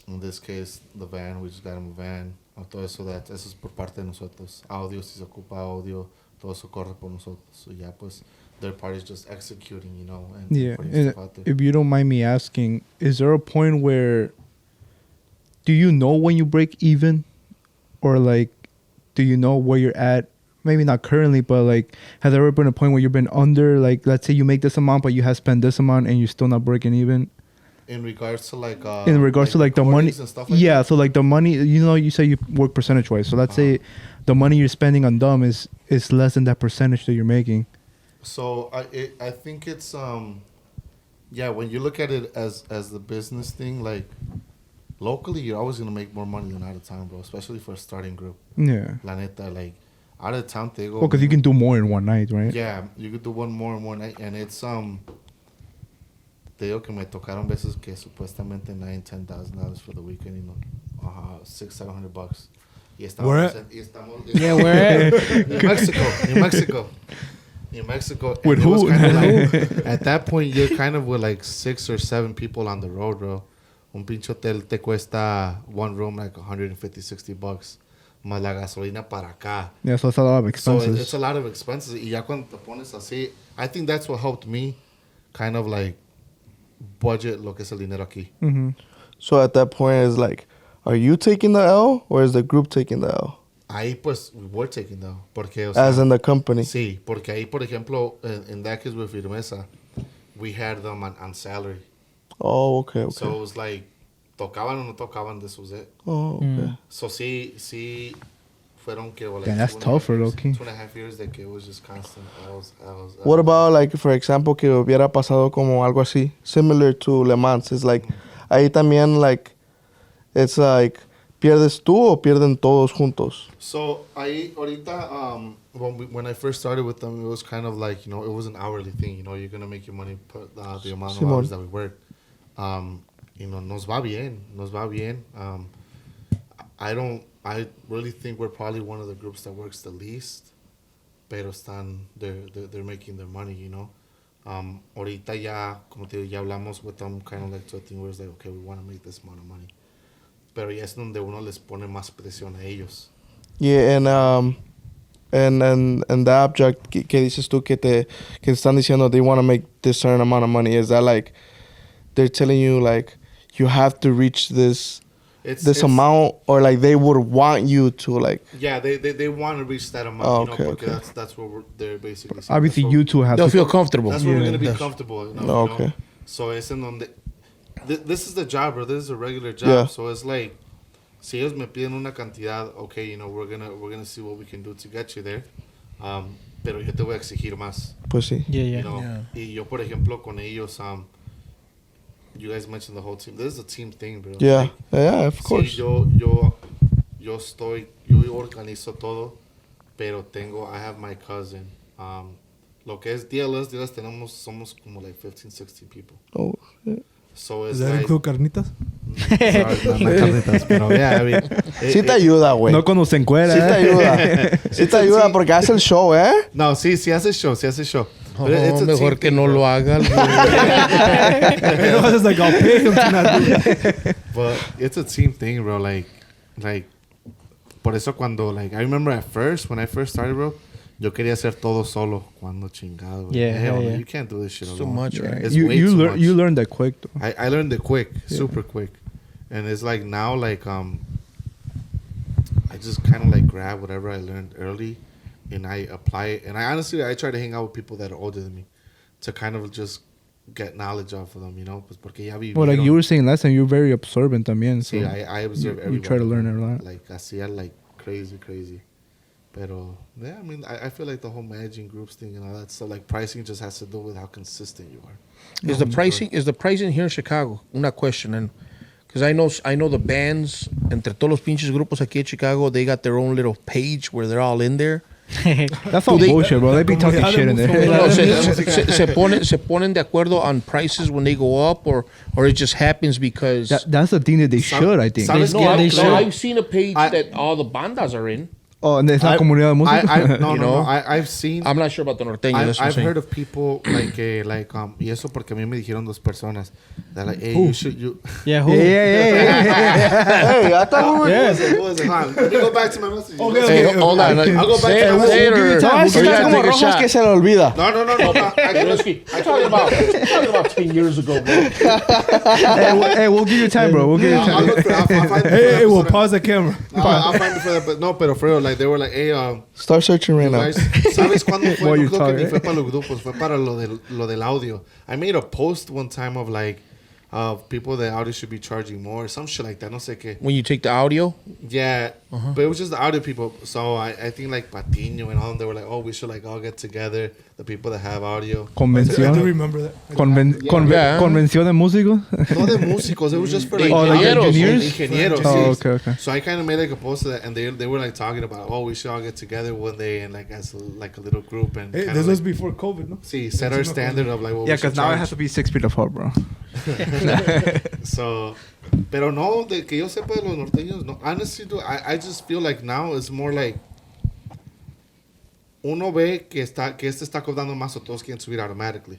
in this case, the van, we just got him a van. Todo eso, eso es por parte de nosotros. Audio, si se ocupa audio, todo eso corre por nosotros. So ya, pues, their party's just executing, you know, and Yeah. putting And stuff out there. if you don't mind me asking, is there a point where do you know when you break even, or like, do you know where you're at? Maybe not currently, but like, has there ever been a point where you've been under? Like, let's say you make this amount, but you have spent this amount, and you're still not breaking even. In regards to like In regards to like the money, recordings and stuff like yeah. that? So like the money, you know, you say you work percentage wise. So let's say the money you're spending on them is less than that percentage that you're making. So I think it's yeah, when you look at it as the business thing, like locally you're always gonna make more money than out of town, bro. Especially for a starting group. Yeah. La neta, like out of town they go. Well, because you can do more in one night, right? Yeah, you could do one more in one night, and it's Te digo que me tocaron veces que supuestamente $9,000-$10,000 for the weekend, you know, $600-$700. Y Where at? Yeah, where at? In Mexico. And With it was who? kinda like, at that point, you're kind of with like 6 or 7 people on the road, bro. Un pinche hotel te cuesta one room like $150-$60. Más la gasolina para acá. Yeah, so it's a lot of So expenses. it's a lot of expenses. Y ya cuando te pones así, I think that's what helped me kind of like budget lo que es el dinero aquí. Mm-hmm. So at that point, it's like, are you taking the L or is the group taking the L? Ahí pues we're taking down. Porque, o sea, As in the company. sí, porque ahí, por ejemplo, in that case with Firmeza, we had them on salary. Oh, okay, okay. So it was like, tocaban o no tocaban, this was it. Oh, okay. So sí, fueron que, like, Yeah, that's 2.5 tougher, years- low-key. 2.5 years that it was just constant. I was What about, like, for example, que hubiera pasado como algo así, similar to Le Mans? It's like, ahí también, like, it's like, ¿pierdes tú o pierden todos juntos? So ahí ahorita when I first started with them, it was kind of like, you know, it was an hourly thing. You know, you're gonna make your money per the amount of Simón. hours that we work. You know, nos va bien. I really think we're probably one of the groups that works the least, pero they're making their money, you know. Ahorita ya, como te digo, ya hablamos with them kind of like to a thing where it's like, okay, we want to make this amount of money. Pero ya es donde uno les pone más presión a ellos. Yeah, and the object que dices tú que te están diciendo they want to make this certain amount of money, is that like they're telling you like you have to reach this amount, or like they would want you to like? Yeah, they want to reach that amount, Oh, you know, okay, porque okay. that's what they're basically saying. Obviously, That's you what- two have They'll to. feel comfortable. That's where we're Yeah. gonna be Yes. comfortable. You know, Oh, you know? okay. So es en donde this is the job, bro. This is a regular job. Yeah. So it's like, si ellos me piden una cantidad, okay, you know, we're gonna see what we can do to get you there. Pero yo te voy a exigir más. Pues sí. Yeah, You yeah. know, Yeah. y yo por ejemplo con ellos, you guys mentioned the whole team. This is a team thing, bro. Yeah, Like, yeah, of course. sí, yo organizo todo, pero I have my cousin. Lo que es DLS somos como like 15, 16 people. Oh, yeah. So Does it's that like, include carnitas? sorry, not carnitas, pero yeah, I mean, Sí te ayuda, güey. No cuando se encuera. Sí te ayuda. Sí te ayuda porque hace el show, ¿eh? No, sí hace show. No, But it's a mejor team que thing, no bro. lo haga. I was like, I'll pay him to not do that. But it's a team thing, bro. Like, por eso cuando, like, I remember when I first started, bro, yo quería hacer todo solo. Cuando chingado, güey. Yeah, Hell no, yeah. you can't do this shit Too alone. much, right? It's You way too much. you learned that quick though. I learned it quick, super quick. And it's like now, like, I just kind of like grab whatever I learned early and I apply it. And I try to hang out with people that are older than me to kind of just get knowledge off of them, you know? Pues porque ya Well, like vivieron. you were saying last time, you're very observant también. So Sí, I observe you everybody. try to learn a lot. Like, hacía like crazy. Pero, yeah, I mean, I feel like the whole managing groups thing and all that stuff, like pricing just has to do with how consistent you are. Is the pricing here in Chicago? Una question. And Because I know the bands, entre todos los pinches grupos aquí en Chicago, they got their own little page where they're all in there. That's all bullshit, bro. They be talking shit in No, there. no, se ponen de acuerdo on prices when they go up, or it just happens because... That's the thing that they should, I think. ¿Sabes No, qué? I've seen a page I- that all the bandas are in. Oh, and it's not comunidad de música. No, You no, know? no. I've seen. I'm not sure about the norteño. That's what I'm I've saying. heard of people y eso porque a mí me dijeron dos personas. They're like, hey, you should you. Yeah, who? Hey, I thought we were. Who was it? Hold on, let me go back to my message. Hey, hold on. I'll go back Say to it, my say it, message. or No, es que or you está gotta como take a rojo, es shot. que se le olvida. No. I'm talking about 10 years ago, bro. Hey, we'll give you time, bro. We'll give you I'll time. look for. I'll find it. Hey, we'll pause the camera. I'll find it for that. But no, pero for real, like they were like, hey, Start searching right now. guys, ¿sabes cuándo fue? While No you're creo que ni talking. fue para los grupos, fue para lo del audio. I made a post one time of like, people that audio should be charging more, some shit like that. No sé qué. When you take the audio, Yeah, but it was just the audio people. So I think like Patiño and all them, they were like, oh, we should like all get together. The people that have audio. I do Convención. remember that. Yeah. Convención de músicos. No de músicos. It was just for like, Oh, like engineers? Ingenieros. Oh, sí. okay. So I kind of made like a post of that, and they were like talking about, oh, we should all get together one day and like as like a little group and Hey, kind this of was like, before COVID, no? see, set our standard of like what Yeah, we should because now it charge. has to be 6 feet apart, bro. So, pero no, de que yo sepa de los norteños, no. Honestly, dude, I just feel like now it's more like uno ve que este está cobrando más o todos quieren subir automatically.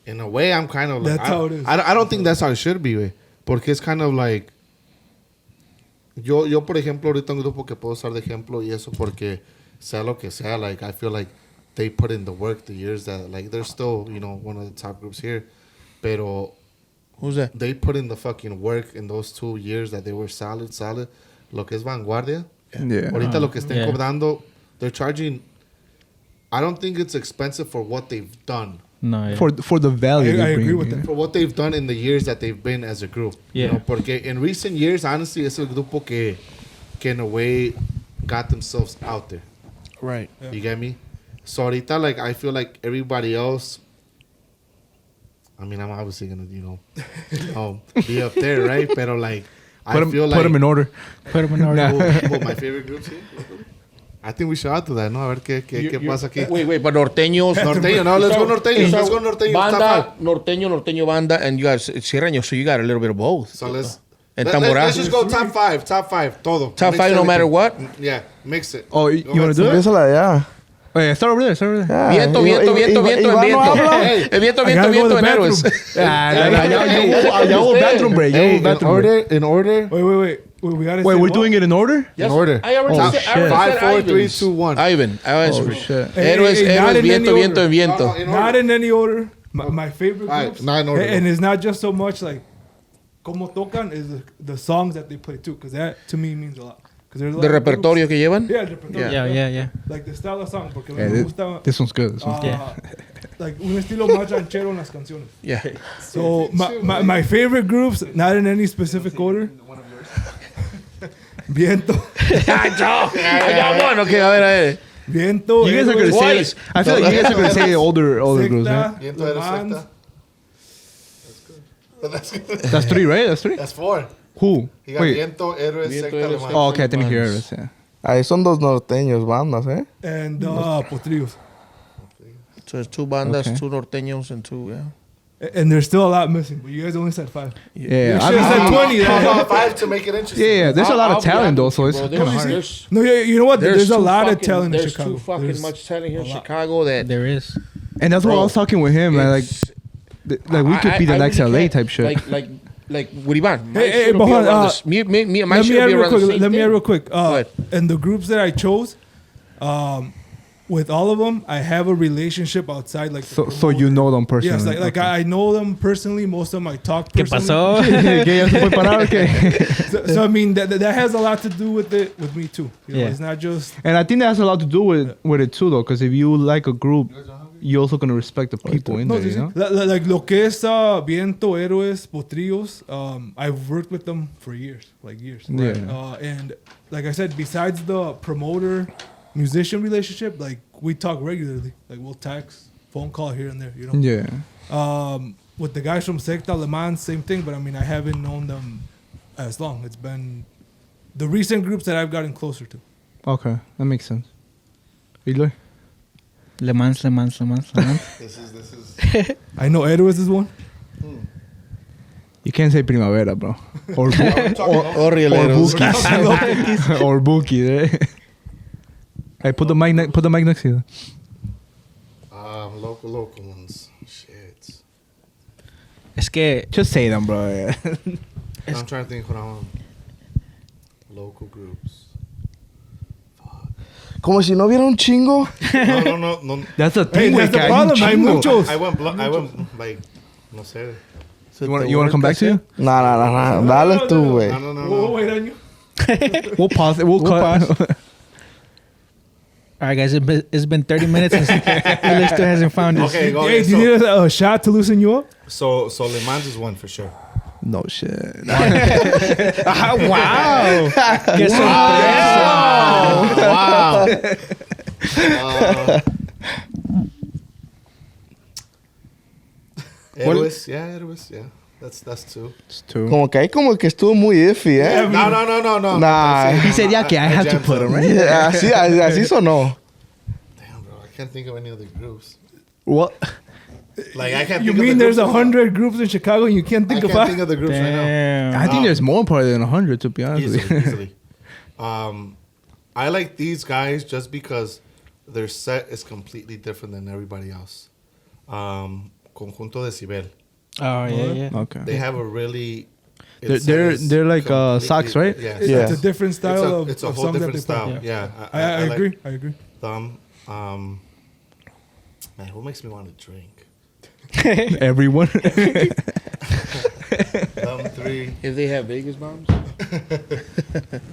In a way, I'm kind of like, That's how it is. I don't think that's how it should be, güey. Porque es kind of like, yo por ejemplo, ahorita un grupo que puedo usar de ejemplo y eso porque sea lo que sea, like, I feel like they put in the work the years that, like, they're still, you know, one of the top groups here. Pero who's that? they put in the fucking work in those 2 years that they were solid. Lo que es Vanguardia. Yeah. Ahorita lo que estén Yeah. cobrando, they're charging. I don't think it's expensive for what they've done. No, yeah. For the value I they agree bring. with that. For what they've done in the years that they've been as a group. Yeah. You know, porque in recent years, honestly, es el grupo que in a way got themselves out there. Right. You get me? So ahorita, like, I feel like everybody else. I mean, I'm obviously gonna, you know, be up there, right? Pero like, I feel like Put them in order. Put him in order. Well, my favorite groups here. I think we should add to that, ¿no? A ver qué pasa aquí. Wait, but norteños. Norteño, no, let's go norteños. Let's go norteños. Banda, Top norteño banda, and you guys, sierreño, so you got a little bit of both. So let's And let's just go top five, todo. Top Mix five no everything. matter what? Yeah, mix it. Oh, you want to do it? Empiézala ya. Oh, yeah, start over there. Start over there. Ya. Viento, viento, viento, viento, Iván no viento. habla. Hey, El viento, I gotta viento, go to viento the en héroes. Ya hubo bathroom break. Ya Hey, hubo bathroom break. in order. Wait. We gotta Wait, say we're what? doing it in order? Yes, order. I already Oh, said, shit. I already 5, said 4, 3, Ivan's. 2, 1. Ivan. Oh, shit. Héroes, Hey, not héroes, in viento, any viento, order. viento. In Not order. in any order. My favorite All right, groups. not in order. And it's not just so much like como tocan is the songs that they play too, because that to me means a lot. Because there's a lot ¿De of repertorio groups- que llevan? Yeah, el repertorio. Yeah. Like the style of song, porque Yeah, me gusta this one's good. This one's good. like un estilo más ranchero en las canciones. Yeah. So my favorite groups, not in any specific order. Viento, Ya, bueno, okay, a ver. Viento. You guys are gonna Héroes, say. Twice. I feel like you guys are gonna say older groups, right? Secta, Viento, Le héroes, Mans, secta. That's good. That's 3, right? That's 3. That's 4. Who? He got Wait. Viento, héroes, Viento, secta, héroes, Le Mans. Oh, okay. I didn't hear it. Yeah. Ahí son dos norteños bandas, ¿eh? and Potrillos. So it's 2 bandas, Okay. 2 norteños, and 2, yeah. And there's still a lot missing, but you guys only said 5. Yeah. You should have said 20. How then. about 5 to make it interesting? Yeah. There's a lot I'll of be talent though, honest so with it's you, kind bro. of hard. There's No, you know what? There's a too lot of fucking- talent in there's Chicago. too fucking There's much talent here in a lot. Chicago that There is. And that's what I was talking with him, man. Like, it's- like we could be the I next really LA can't- type shit. Like with Ivan. My Hey, shit will but be hold on, around this- me, my Let me shit will add be real around the quick. same Let me add thing. real quick. ahead. And the groups that I chose, with all of them, I have a relationship outside. Like the So you know them personally. Yes, like I know them personally. Most of them I talk ¿Qué personally. pasó? ¿Qué, ya se fue parar o qué? So I mean that has a lot to do with it with me too. You know, Yeah. it's not just And I think that has a lot to do with it too, though, because if you like a group, you're also gonna respect the people in no, there, you know? like lo que es Viento, Héroes, Potrillos. I've worked with them for years, like years. Yeah. And like I said, besides the promoter musician relationship, like we talk regularly. Like we'll text, phone call here and there. You know. Yeah. With the guys from Secta Le Mans, same thing. But I mean, I haven't known them as long. It's been the recent groups that I've gotten closer to. Okay, that makes sense. Eloy? Le Mans. This is. I know Edwards is one. You can't say Primavera, bro. Or Or Rieleros. Bookies. Or Bookies, eh? Hey, put the mic next to you. Local ones. Shit. Es que Just say them, bro. I'm trying to think. Hold on. Local groups. Como si no hubiera un chingo. No. That's the Hey, thing. that's the güey, que hay un problem. Hay chingo. muchos. I went like, no sé. You want to come back to you? No. Dale tú, güey. No. We'll wait on you. We'll pause it. We'll cut. pause. All right, guys. It's been 30 minutes and Eli still hasn't found it. Okay, go Hey, ahead. do you need a shot to loosen you up? So Le Mans is one for sure. No shit. Wow. Qué sorpresa. Wow. Eros, yeah. That's two. It's two. Como que ahí como que estuvo muy iffy, ¿eh? No. Nah. He said, yeah, okay, I have to put him, right? Yeah, así sonó. Damn, bro, I can't think of any other groups. What? Like I can't. You think mean of the there's groups 100 groups in Chicago and you can't I think can't of think of the groups right now. Damn. I think there's more probably than 100, to be honest with you. Easily. I like these guys just because their set is completely different than everybody else. Conjunto Decibel. Oh, yeah. Okay. They have a really. They're like socks, right? Yeah. It's a different style It's a of whole song that different they style. play. Yeah. I agree. I agree. Man, who makes me want to drink? Everyone. Them three. If they have Vegas bombs.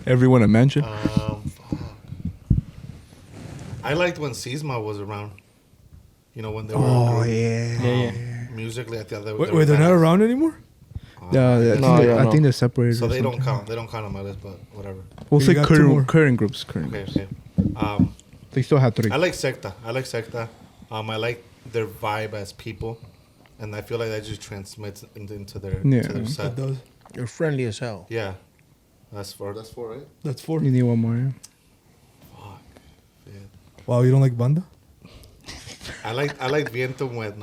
Everyone a mention. Fuck. I liked when Sisma was around. You know, when they were Oh, a group. yeah. Musically, I thought they were. Wait, they're not around anymore? Yeah, I think they're separated. So or they don't something. count. They don't count on my list, but whatever. We'll You say got two more. current groups. Okay. They still have three. I like Secta. I like their vibe as people, and I feel like that just transmits into their That set. does. You're friendly as hell. Yeah, that's four, right? That's 4. You need one more. Yeah? Fuck. Yeah. Wow, you don't like banda? I like Viento when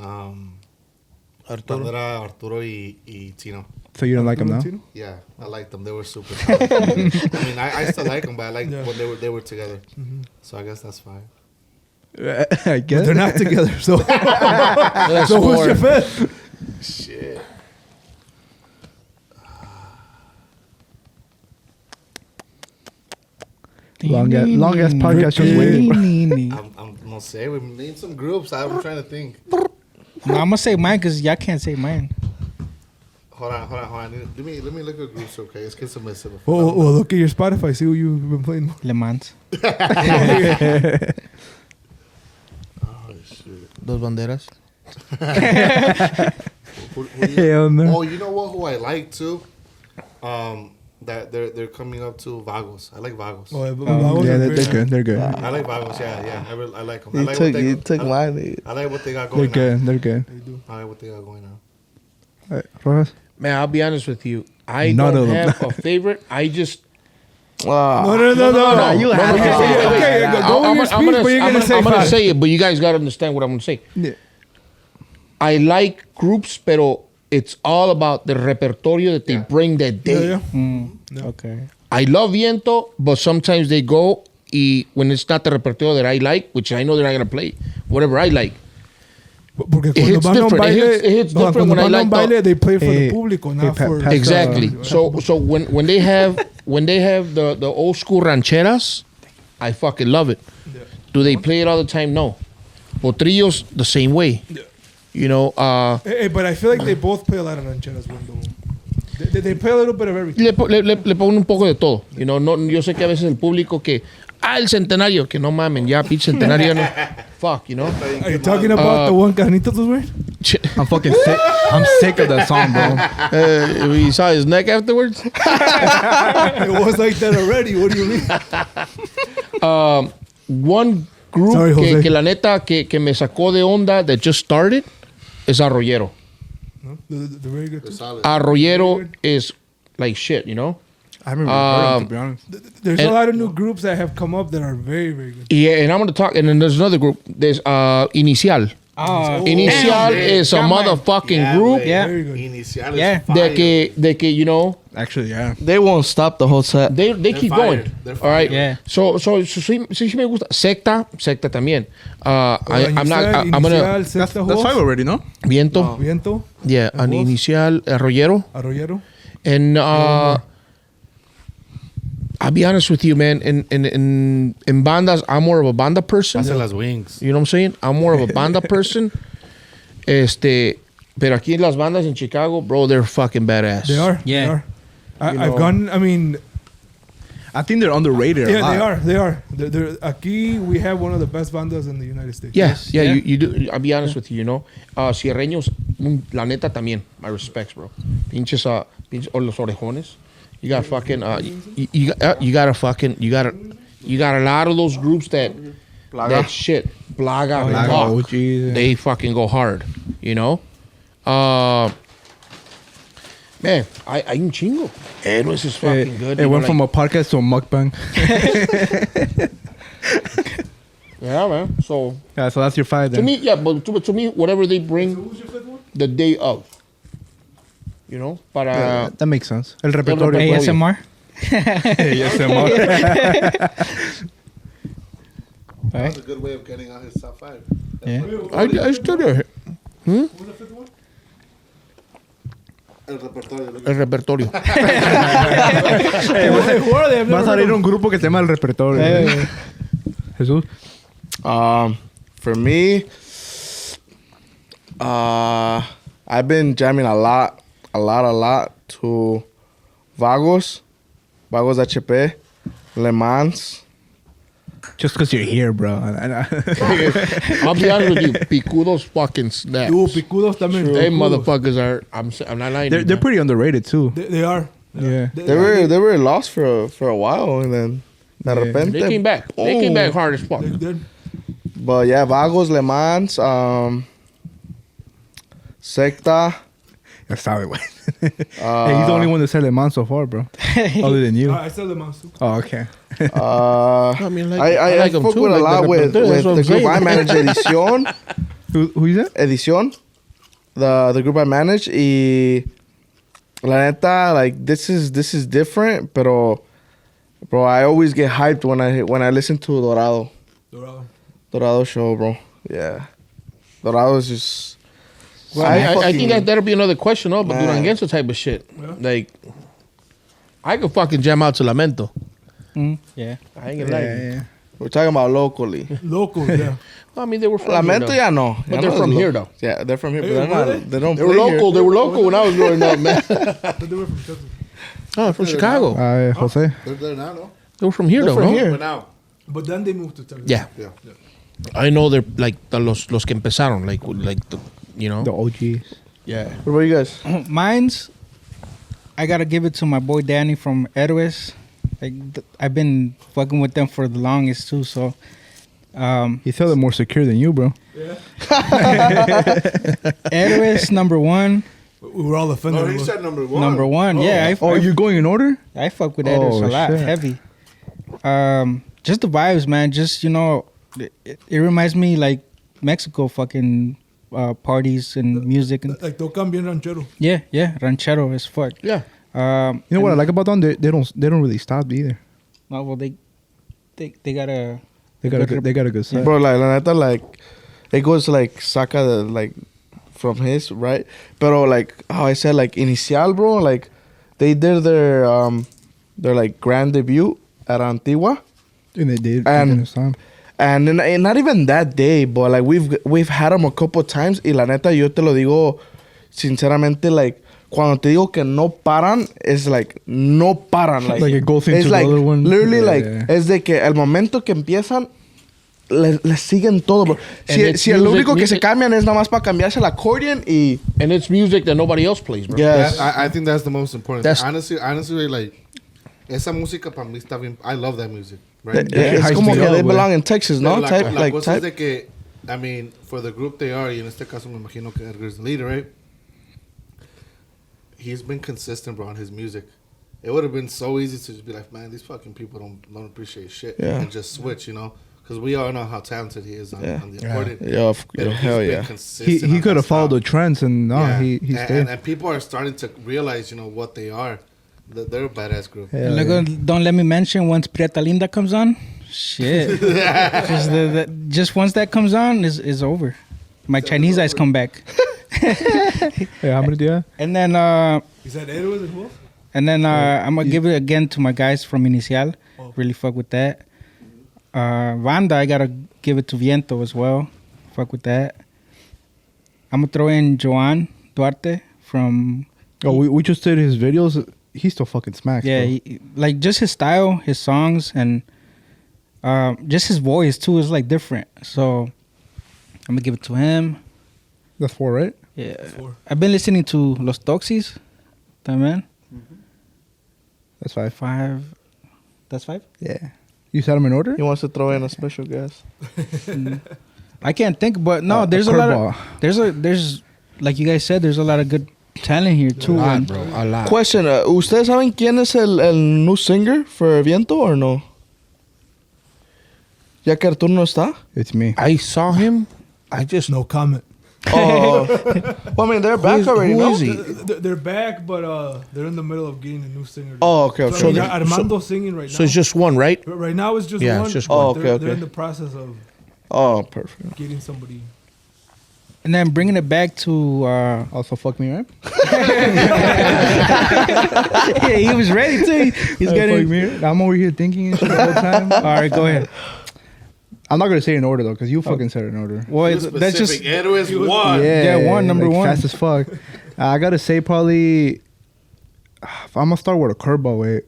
cuando era Arturo y Tino. So you don't like them now? Valentino? Yeah, I liked them. They were super talented. I mean, I still like them, but I like when they were together. So I guess that's fine. I guess. But they're not together, so That's so who's four. your fifth? Shit. Long ass podcast just waiting. I'm gonna say we need some groups. I'm trying to think. No, I'm gonna say mine because y'all can't say mine. Hold on. Let me look at groups, okay? Let's get some message. Well, look at your Spotify. See who you've been playing more. Le Mans. Oh shit. Dos banderas. Who do you- Hell no. Oh, you know what? Who I like too? That they're coming up to Vagos. I like Vagos. Oh, Yeah, they're good. They're good. I like Vagos. Yeah. I like them. I You like took, what you they, took I, mine. I like what they got They're going good. on. They're good. I like what they got going on. Rojas? Man, I'll be honest with you. I None don't of them. have a favorite. I just No. you have Okay, to. okay, go with your speech, but you're gonna say I'm gonna five. say it, but you guys gotta understand what I'm gonna say. Yeah. I like groups, pero it's all about the repertorio that they bring that day. Yeah. Okay. I love Viento, but sometimes they go when it's not the repertorio that I like, which I know they're not gonna play, whatever I like. Porque It hits cuando van a un different. It hits no, different cuando when I van a un like the- baile, they play for Hey, the público, hey, not for... Pastor, Exactly. So when they have the old school rancheras, I fucking love it. Do they play it all the time? No. Potrillos the same way. You know, Hey, but I feel like they both play a lot of rancheras, window. They play a little bit of everything. le ponen un poco de todo. You know, no, yo sé que a veces el público que el centenario, que no mamen, ya pinche centenario no. Fuck, you know. Are you talking about the one Carnitos was wearing? I'm fucking sick. I'm sick of that song, bro. You saw his neck afterwards. It was like that already. What do you mean? One group Sorry, Jose. que la neta que me sacó de onda that just started es Arroyero. No? They're very good. Too. Solid. Arroyero is like shit, you know. I haven't really heard him, to be honest. There's And- a lot of new groups that have come up that are very, very good. Yeah, and I'm gonna talk. And then there's another group. There's Inicial. Oh, Inicial damn. is a Got mine. motherfucking group Yeah. Very good. Inicial Yeah. is fire. de que you know Actually, yeah. They won't stop the whole set. they They're keep fired. going. They're All right. fired. Yeah. So sí me gusta. Secta también. And I'm you not. said I'm gonna Inicial, Sexta, who That's else? five already, no? Viento. Viento, Yeah, And an who else? Inicial, Arroyero, Arroyero. and I'll be honest with you, man. In bandas, I'm more of a banda person. Hacen las wings. You know what I'm saying? I'm more of a banda person. Pero aquí en las bandas in Chicago, bro, they're fucking badass. They are. Yeah. They are. You I've know. gone. I mean, I think they're underrated. a yeah, lot. they are. They are. Aquí we have one of the best bandas in the United States. Yes, yeah, Yeah. You do. I'll be honest with you, you know. Sierreños, la neta también. My respects, bro. Pinches, o los orejones. You got fucking, you got a lot of those groups that shit. Plaga, Plaga, Talk. OGs, yeah. They fucking go hard, you know. Man, hay un chingo. Héroes is fucking good. It you went know, from a podcast to a mukbang. yeah, man. So Yeah, so that's your five to then. me, yeah, but to me, whatever they bring Who's your fifth one? the day of, you know, para Yeah, that makes sense. El repertorio. repertorio. ASMR. Yes, amor. That was a good way of getting out his top 5. Yeah. I still do Who's the fifth one? El repertorio. el repertorio. Who are they? I've Va a never heard salir of un grupo que se llama El Repertorio. Jesús. For me, I've been jamming a lot to Vagos HP, Le Mans. Just because you're here, bro. I'll be honest with you, Picudos fucking snaps. Ooh, Picudos también. They Picudos. motherfuckers are. I'm not lying. to you, They're man. pretty underrated too. They are. Yeah. They were lost for a while, and then de Yeah. repente. They came back. They came back hard as fuck. They did. But yeah, Vagos, Le Mans, Secta. Ya sabe, güey. Hey, he's the only one that said Le Mans so far, bro. Other than you. I sell them out too. Oh, okay. I mean, like, I like 'em fuck too, with a like lot the with repertorio, that's what the I'm group I saying. manage, Edición. Who is that? Edición. The group I manage. Y la neta, like, this is different, pero bro, I always get hyped when I listen to Dorado. Dorado show, bro. Yeah. Dorado is just... Well, I fucking- think that'll be another question, no? But Man. Duranguense type of shit. Like, I could fucking jam out to Lamento. Yeah. I ain't gonna lie. to you. Yeah. We're talking about locally. Locals, yeah. I mean, they were from Lamento, here, ya no. But Ya they're no from es here, lo- though. Yeah, they're from here, but Hey, they're were not. They don't They were play here. local. They were local when I was growing up, man. But they were from Texas. Oh, from Chicago. Jose. They're there now, no? They were from here, though, from no? here. But now. But then they moved to Texas. Yeah. Yeah. I know they're like los que empezaron, like the, you know. The OGs. Yeah. What about you guys? Mine's, I gotta give it to my boy Danny from Héroes. Like I've been fucking with them for the longest too. So, He felt it more secure than you, bro. Héroes number one. We were all offended. No, he said number 1. Number one. Yeah. Oh, you're going in order? I fuck with Oh, Héroes a lot. shit. Heavy. Just the vibes, man. Just it reminds me like Mexico fucking parties and music and Like tocan bien ranchero. yeah, ranchero as fuck. Yeah. You know what I like about them? They don't really stop either. No, well they got a They got a good sound. Bro, like, la neta, like, it goes, like, saca, the, like, from his, right? Pero, like, how I said, like, Inicial, bro, like, they did their like, grand debut at Antigua. And they did. And- they did a sound. And not even that day, but, like, we've had them a couple times. Y la neta, yo te lo digo, sinceramente, like, cuando te digo que no paran, it's like, no paran. Like Like it goes into it's the like, other one. literally, Yeah, like, yeah. es de que el momento que empiezan, le siguen todo, bro. And Si, it's si el music- único que se music- cambian es nada más para cambiarse el accordion y... And it's music that nobody else plays, bro. Yes. I think that's the most important. That's- Honestly, like, esa música para mí está bien. I love that music, right? Es High como que speed they up, belong in Texas, Pero ¿no? la, Type, la like, cosa es type. de que, I mean, for the group they are, y en este caso me imagino que Edgar's the leader, right? He's been consistent, bro, on his music. it would have been so easy to just be like, man, these fucking people don't appreciate shit, Yeah. and just switch, you know, because we all know how talented he is on the accordion. Yeah, hell he's been yeah. consistent He on could that have followed the style. trends, and no, Yeah. he and, stayed. and people are starting to realize, you know, what they are. That they're a badass group. Hell Look, yeah. don't let me mention once Prieta Linda comes on. Shit. just once that comes on is over. My Chinese eyes come back. Hey, how many do you have? And then Is that Edwards as well? I'm gonna give it again to my guys from Inicial. Oh. Really fuck with that. Vanda, I gotta give it to Viento as well. Fuck with that. I'm gonna throw in Joan Duarte from Oh, we just did his videos. He still fucking smacks. yeah, bro. like just his style, his songs, and just his voice too is like different. So I'm gonna give it to him. That's 4, right? Yeah, 4. I've been listening to Los Toxis. También That's 5. 5. That's 5. Yeah. You said them in order? He wants to throw in a special guest. I can't think, but no, there's a lot of there's like you guys said, there's a lot of good talent here too. A lot, and- bro. A lot. Question, ¿ustedes saben quién es el new singer for Viento or no? Ya que Arturo no está. It's me. I saw him. I just No comment. Oh, well, I mean, they're back already, who no? is he? They're back, but they're in the middle of getting a new singer. Oh, okay, okay. So, okay. Armando's singing right now. So it's just one, right? But right now it's just Yeah, one. it's just but one. Oh, okay, they're okay. in the process of Oh, perfect. getting somebody. And then bringing it back to Also, fuck me, right? yeah, he was ready too. He's Fuck getting. me. I'm over here thinking and shit the whole time. All right, go ahead. I'm not gonna say it in order though, because you fucking said it in order. Well, Too that's just specific. Edwards one. Yeah, one, number one. Fast as fuck. I gotta say probably. I'm gonna start with a curveball. Wait,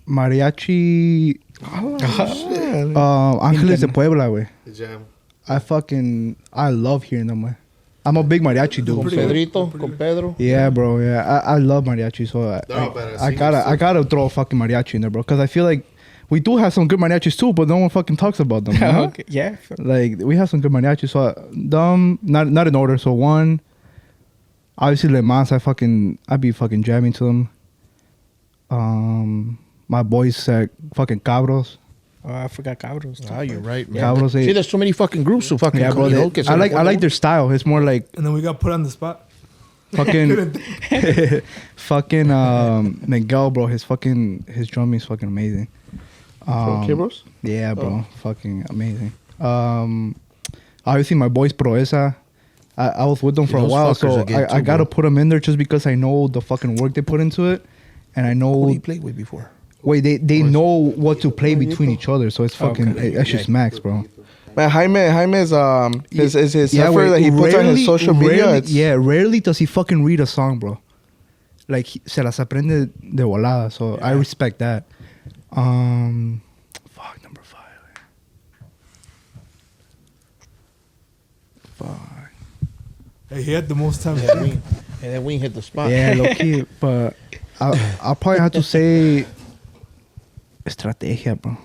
mariachi. Ángeles de Puebla, way. The jam. I love hearing them, way. I'm a big mariachi dude. Con so- Pedrito, con Pedro. Yeah, bro. Yeah, I love mariachi. So They're all badass I singers, I gotta throw a fucking mariachi in there, bro. Because I feel like we do have some good mariachis too, but no one fucking talks about them. You know? okay, yeah. Like we have some good mariachis. So not in order. So 1, obviously Le Mans. I'd be fucking jamming to them. My boys said fucking Cabros. Oh, I forgot Cabros. Ah, you're right, man. Cabros. See, there's so many fucking groups who fucking Yeah, bro. you know, they- que se I le like their style. It's more like And then we got put on the spot. fucking fucking Miguel, bro. His drumming is fucking amazing. From Cabros? Yeah, bro. Fucking amazing. Obviously my boys Proeza. I was with them for a Those while, fuckers so are good I too, gotta bro. put them in there just because I know the fucking work they put into it, and I Who know do you play with before? wait they know what to play between each other, so it's fucking that shit smacks, bro. Man, Jaime's his Yeah, effort wait, that he puts on his social media. rarely- It's, yeah, rarely does he fucking read a song, bro. Like se las aprende de volada, so I respect that. Fuck, number 5. Fuck. Hey, he had the most time. Yeah, and then we hit the spot. Yeah, low key, but I'll probably have to say Estrategia, bro.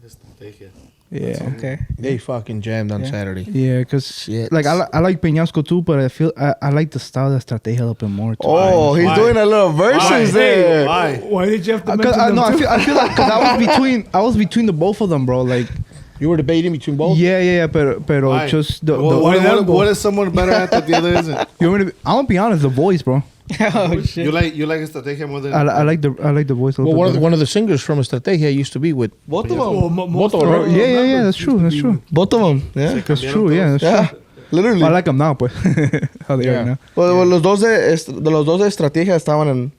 Estrategia. Yeah. Okay. They fucking jammed on Yeah. Saturday. Yeah, because Shit. like I like Peñasco too, but I feel I like the style of Estrategia a little bit more. Too. oh, he's Why? doing a little verses there. Why did you have to Cause mention them too? I feel like because I was between the both of them, bro. Like You were debating between both? yeah, pero Why? just the What is someone better at that the other isn't? you want me to I'm gonna be honest, the voice, bro. Oh shit. You like Estrategia more than I like the voice. A Well, little bit one of the singers from Estrategia used to be with. Both of Well, them. most Both of of them. our Yeah, members that's true. used to That's be true. with- Both of them. Yeah. That's true. Yeah, that's Yeah. true. Literally. I like them now, pues. How they Yeah. are now. Well, los dos de Estrategia estaban en.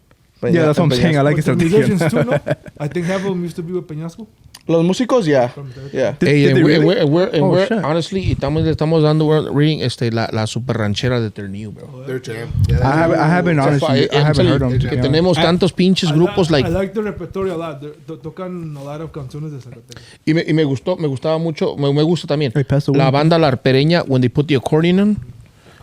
Yeah, that's what I'm saying. I like With the musicians too, Estrategia. no? I think half of them used to be with Peñasco. Los músicos, yeah. From there. Yeah. Hey, did and they we're, really? and we're, and Oh, we're shit. honestly, we're reading la super ranchera de Ternillo, bro. their jam. I haven't honestly. I haven't heard them. Que tenemos tantos pinches grupos I like. like the repertory a lot. Tocan a lot of canciones de Zacatecas. Y me gustaba mucho, me gusta también. Hey, pass the La one. banda La Arpereña, when they put the accordion on,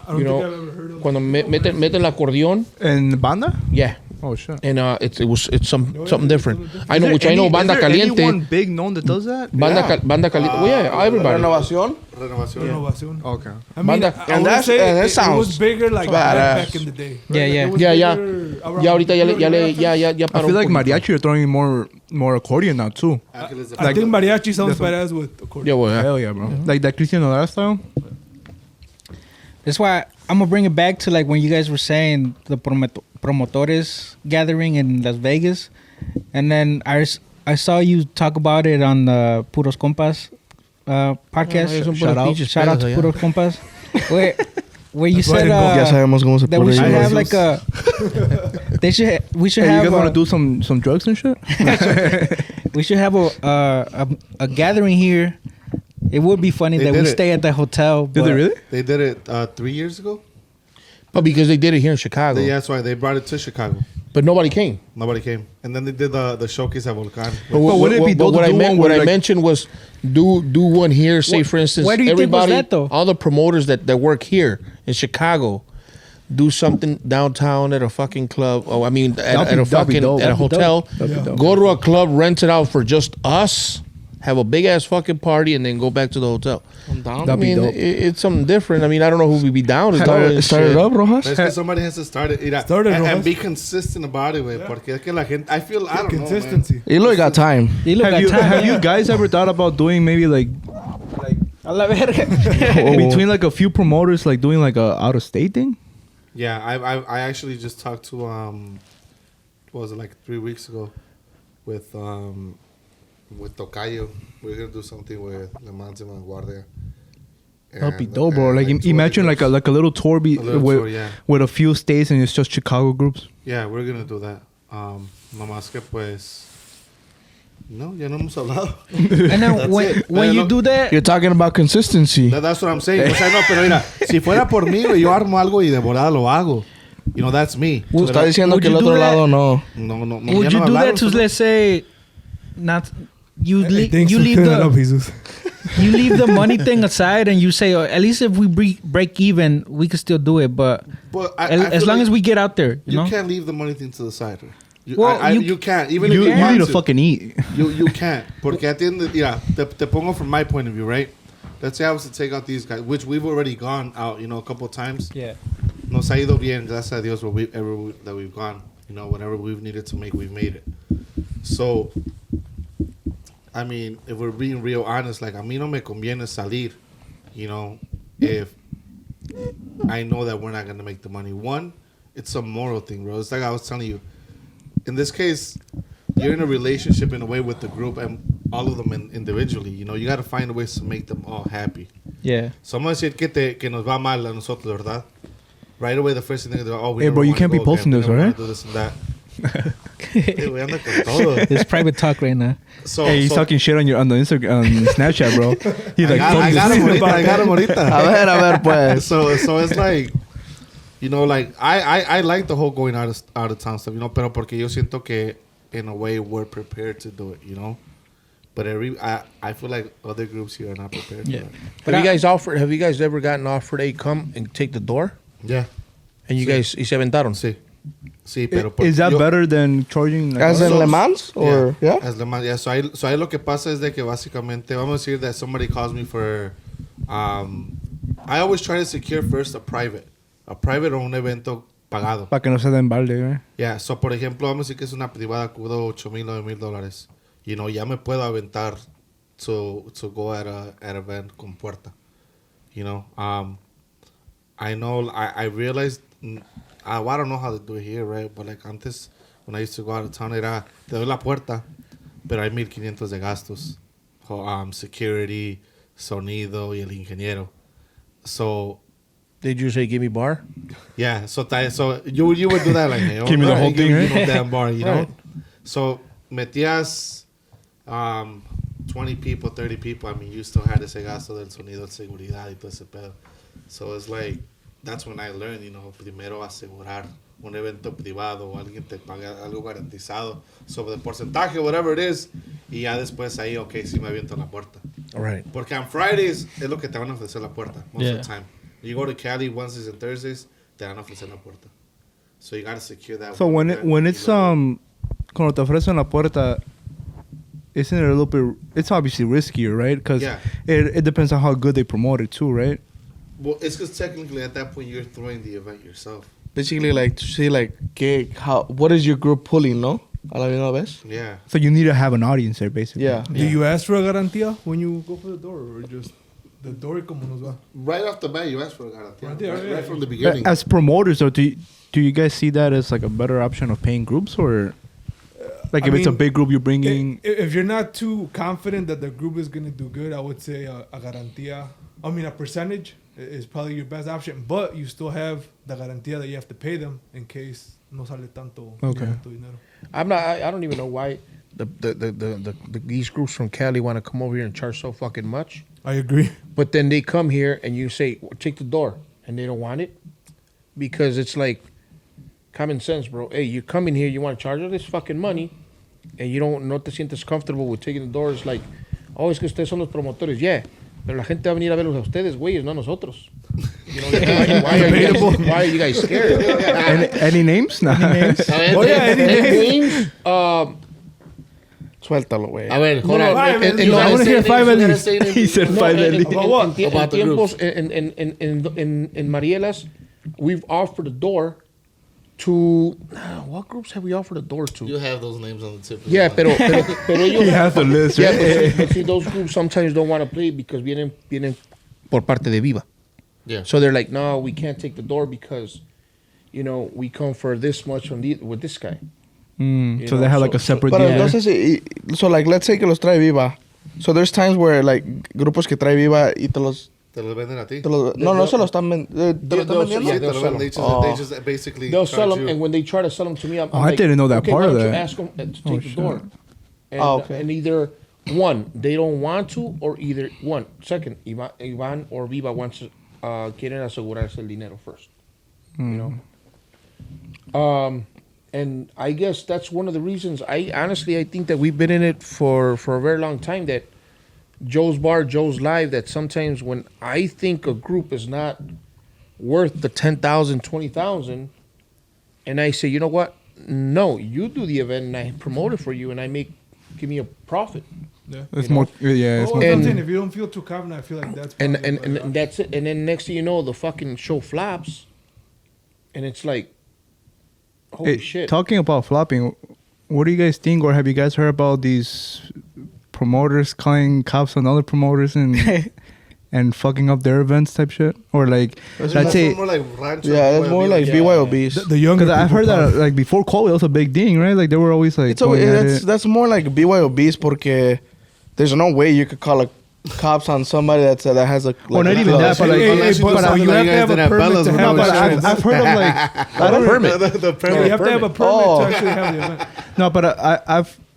I don't You think know, I've ever heard of cuando meten el acordeón, ¿En banda? yeah. Oh shit. and it's something different. I know, Is there Banda is there Caliente. anyone big known that does that? Banda Caliente. Well, yeah, everybody. Renovación. Renovación. Okay. I mean, Banda- I and would that's- say and it it was sounds bigger like badass. back in the day. Yeah, Like, yeah. it was Yeah. bigger around- Ya ahorita ya Really? I I feel like mariachi are throwing more accordion now too. Ángeles de I think mariachi sounds That's what- badass with accordion. Yeah, well, Hell yeah, bro. Like that Cristian Nodal style. That's why I'm gonna bring it back to like when you guys were saying the promotores gathering in Las Vegas, and then I saw you talk about it on the Puros Compas podcast. Shout out to Puros Compas, where you said Ya sabemos cómo se that we pone should ahí. have like a we should Hey, you have guys want to do some drugs and shit? we should have a gathering here. It would be funny They that we did it. stay at the hotel. Did they but- really? They did it 3 years ago. But because they did it here in Chicago, That's why they brought it to Chicago. but nobody came. Nobody came, and then they did the showcase at Volcan. But wouldn't it be dope what to I do meant one what where, I like- mentioned was do one here. Say for instance, why do you think was everybody, that, though? all the promoters that work here in Chicago, do something downtown at a fucking club. Oh, I mean at a fucking dope. at a That'd be hotel. That'd be dope. Go to a club, rent it out for just us. Have a big ass fucking party and then go back to the hotel. I'm down. I That'd be mean, dope. it's something different. I mean, I don't know who would be down. to do it Start and it shit. up, Rojas. But it's 'cause somebody has to start it. Mira, Start it, and Rojas. be consistent about it, güey. Porque es que la gente, I feel, I don't Consistency. Eloy got time. You look Have at you time, have yeah. you guys ever thought about doing maybe like A la verga. between like a few promoters like doing like a out of state thing? know, man. Yeah, I actually just talked to what was it, like 3 weeks ago, with Tocayo. We're gonna do something with Le Mans and Vanguardia. That'd be And- dope, bro. and, Like two other imagine like groups. a little tour A little with tour, yeah. with a few states and it's just Chicago groups. Yeah, we're gonna do that. Nomás que pues, no, ya no hemos hablado. And then when you do that, You're talking about consistency. That's what I'm saying. O sea, no, pero mira, si fuera por mí, güey, yo armo algo y de volada lo hago. You know, that's me. Tú estás diciendo would que el you do otro that? lado no. No, would ya you no do hablaron, that to so- let's say not you Hey, thanks you for leave clearing that up, the Jesus. you leave the money thing aside and you say, oh, at least if we break even, we can still do it. But But as long as we get out there, you know. can't leave the money thing to the side. Right? Well, You can't. Even You if you need want to to. fucking eat. You can't. Porque at the end of, te pongo from my point of view, right? Let's say I was to take out these guys, which we've already gone out, a couple of times. Yeah. Nos ha ido bien, gracias a Dios, wherever that we've gone. Whatever we've needed to make, we've made it. So, I mean, if we're being real honest, like, a mí no me conviene salir, if I know that we're not going to make the money. One, it's a moral thing, bro. It's like I was telling you. In this case, you're in a relationship in a way with the group and all of them individually. You got to find ways to make them all happy. Yeah. So I'm going to decir que nos va mal a nosotros, ¿verdad? Right away, the first thing they're oh, we Hey, never bro, you wanna can't be go again. posting We this, never wanna right? do this and that. Hey, güey, anda con todo. It's private talk right now. So, Hey, he's talking shit on the Instagram, on Snapchat, bro. He's like, I got him ahorita. I got him ahorita. A ver, pues. So it's like, like I like the whole going out of town stuff, pero porque yo siento que in a way we're prepared to do it, But I feel like other groups here are not prepared. Yeah. For that. Have you guys ever gotten offered a come and take the door? Yeah. And you guys y se aventaron? Sí, pero is that yo- better than charging? Like, As in So- Le Mans? Or, yeah? As Le Mans, yeah. So ahí lo que pasa es de que básicamente, vamos a decir that somebody calls me for, I always try to secure first a private o un evento pagado. para que no se den balde, right? Yeah, so por ejemplo, vamos a decir que es una privada que cobro $8,000, $9,000. Ya me puedo aventar to go at a event con puerta. I know, I realized, I don't know how to do it here, right? But like antes, when I used to go out of town, era, te doy la puerta, pero hay 1,500 de gastos. Security, sonido y el ingeniero. So, Did you say give me bar? yeah, so you would do that like, hey, Give me the whole thing, give me right? no damn bar, you know? Right. So, metías 20 people, 30 people, I mean, you still had ese gasto del sonido, de seguridad y todo ese pedo. So, it's like, that's when I learned, primero asegurar un evento privado o alguien te paga algo garantizado sobre el porcentaje, whatever it is, y ya después ahí, okay, sí me aviento la puerta. All right. Porque on Fridays es lo que te van a ofrecer la puerta, most Yeah. of the time. You go to Cali Wednesdays and Thursdays, te van a ofrecer la puerta. So you gotta secure that. So when it's cuando te ofrecen la puerta, isn't it a little bit? It's obviously riskier, right? Because it depends on how good they promote it too, right? Well, it's because technically at that point you're throwing the event yourself. Basically, like to see like what is your group pulling, no? A la misma vez. Yeah. So you need to have an audience there, basically. Yeah. Do you ask for a garantía when you go for the door, or just the door y como nos va? Right off the bat, you ask for a garantía. Right from the But beginning. as promoters, though, do you guys see that as like a better option of paying groups, or like if it's a big group you're bringing? If you're not too confident that the group is gonna do good, I would say a garantía. I mean, a percentage is probably your best option, but you still have the garantía that you have to pay them in case no sale tanto dinero. I don't even know why these groups from Cali want to come over here and charge so fucking much. I agree. But then they come here and you say, well, take the door, and they don't want it because it's like common sense, bro. Hey, you're coming here, you want to charge all this fucking money, and you don't no te sientes comfortable with taking the door. It's like, oh, es que ustedes son los promotores, yeah. Pero la gente va a venir a verlos a ustedes, güeyes, no a nosotros. You know, why are you guys scared? Any names? No. Oh yeah, any names. Suéltalo, güey. A ver, hold No, on. I wanna hear five at least. He said five at least. About what? En tiempos, en Marielas, we've offered a door to... what groups have we offered a door to? You have those names on the tip. Yeah, pero ellos... He has the list, Yeah, right? but see, those groups sometimes don't want to play because vienen por parte de Viva. Yeah. So they're like, no, we can't take the door because, you know, we come for this much with this guy. You So know, they have like a separate Pero deal. entonces, so like, let's say que los trae Viva. So there's times where like grupos que trae Viva y te los venden a ti. no se los están vendiendo. Yeah, they'll sell them. They just basically They'll charge sell them, you. and when they try to sell them to me, I'm I like, didn't know that okay, part why of don't you that. ask them to take the shit. door? And, Okay. and either one, they don't want to, or either one. Second, Ivan or Viva wants to quieren asegurarse el dinero first. You know. And I guess that's one of the reasons. I think that we've been in it for a very long time. That Joe's Bar, Joe's Live. That sometimes when I think a group is not worth the 10,000, 20,000, and I say, you know what? No, you do the event and I promote it for you, and give me a profit. Yeah. It's you more, know? yeah. It's Well, more, I'm saying, if you don't feel too confident, I feel like that's And probably a better that's it. And then next thing you know, the fucking show flops, and it's like, holy shit. Talking about flopping, what do you guys think, or have you guys heard about these promoters calling cops on other promoters and fucking up their events type shit? Or like, let's say, more like rancho. Yeah, that's more like BYOBs. The younger because I've people heard that probably. like before COVID was a big thing, right? Like they were always like, So going at it. that's more like BYOBs porque there's no way you could call a cops on somebody that has a. Or not even that, but like, But you have to have a permit to no, have but insurance. I've heard of like, I don't permit. The Yeah, permit. you have to have a permit to actually have the event. no, but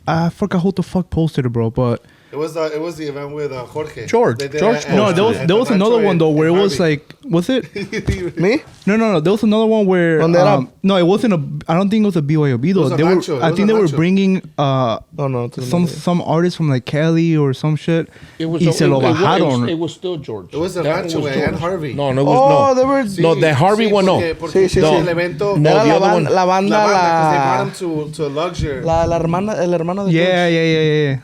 I forgot who the fuck posted it, bro. But It was the event with Jorge. George. They did George it at- no, at there was the another rancho one though in where it was Harvey. like, was it? Me? No. There was another one where Donde era- no, it wasn't a. I don't think it was a BYOB though. was a They rancho. were. It I was think a they were rancho. bringing Oh no. some artist from like Cali or some shit. It was Y se lo bajaron. it was still George. It was the That rancho, one was güey, and George. Harvey. No, it was Oh, no. they were. No, the Harvey one, no. Porque Sí, sí, no. sí. El evento. No, Era the other one. la banda, La banda, because they la. brought him to Luxury. El hermano de Yeah.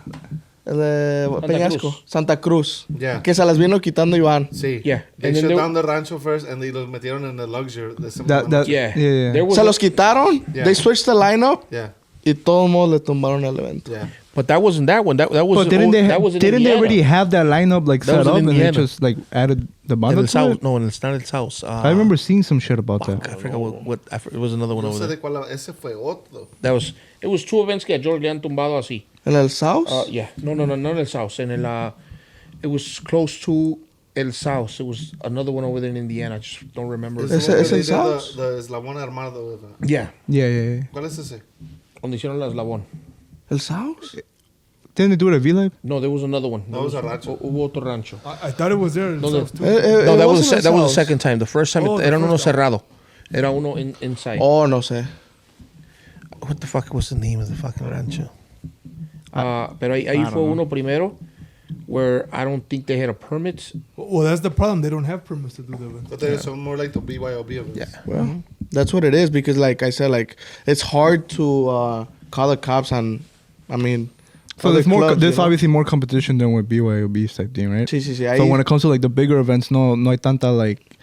El de Santa Peñasco. Cruz. Santa Cruz. Yeah. Que se las vino quitando Iván. Sí. Yeah. They And then shut there- down the rancho first, and they los metieron in the Luxury. Yeah. Yeah. There was Se los quitaron. Yeah. They switched the lineup. Yeah. Y todos modos le tumbaron el evento. Yeah. But that wasn't that one. That was. But didn't that was in they Indiana. already have that lineup like That was set in up and they Indiana. just like added the in banda the to south? it? No, it's not in the south. I remember seeing some shit about Fuck, that. I forgot what. It was another one No over sé there. de cuál. Ese fue otro. It was two events que a George le han tumbado así. En el South. Yeah. No, not el south. En el, it was close to El South. It was another one over there in Indiana. I just don't remember. Ese- Where ese they did South? The Eslabón Armado. Yeah. Yeah. ¿Cuál es ese? Donde hicieron la eslabón. El South. Didn't they do it at V-Live? No, there was another one. No, it was a rancho. Hubo otro rancho. I thought it was there in No, South too. No, that was wasn't that was the South. second time. The first time Oh, the era uno first time. cerrado. Era uno inside. Oh, no sé. What the fuck was the name of the fucking rancho? Pero ahí fue uno primero where I don't think they had a permit. Well, that's the problem. They don't have permits to do the event. But they son more like the BYOB events. Yeah. Well, That's what it is, because like I said, like it's hard to call the cops on. I mean, So other there's more. clubs, There's you know? obviously more competition than with BYOB type thing, right? Sí, sí, sí. So Ahí- when it comes to like the bigger events, no hay tanta like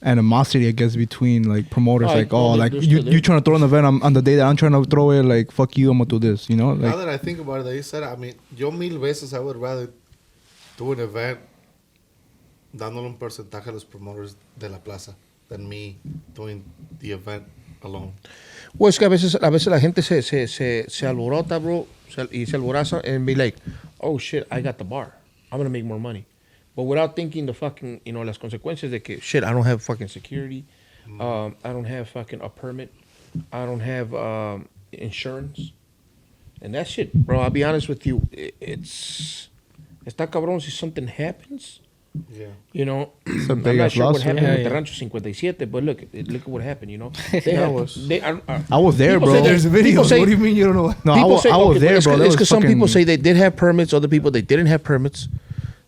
animosity, I guess, between like promoters. I like, oh, totally like understood you it. trying to throw an event on the day that I'm trying to throw it, like fuck you, I'm gonna do this, you know? Like, Now that I think about it, that you said, I mean, yo mil veces I would rather do an event dándole un porcentaje a los promoters de la plaza than me doing the event alone. Pues es que a veces la gente se alborota, bro, y se alboroza and be like, oh shit, I got the bar. I'm gonna make more money. But without thinking the fucking, las consecuencias de que, shit, I don't have fucking security. I don't have fucking a permit. I don't have insurance. And that shit, bro, I'll be honest with you, está cabrón si something happens. Yeah. it's a I'm big not ass sure what lawsuit. happened Yeah, with yeah. the Rancho 57, but look at what happened, I was there, People bro. say There's people videos. say- what do you mean you don't know? No, people say, I was okay, there, it's bro. It's because some people say fucking- they did have permits, other people they didn't have permits.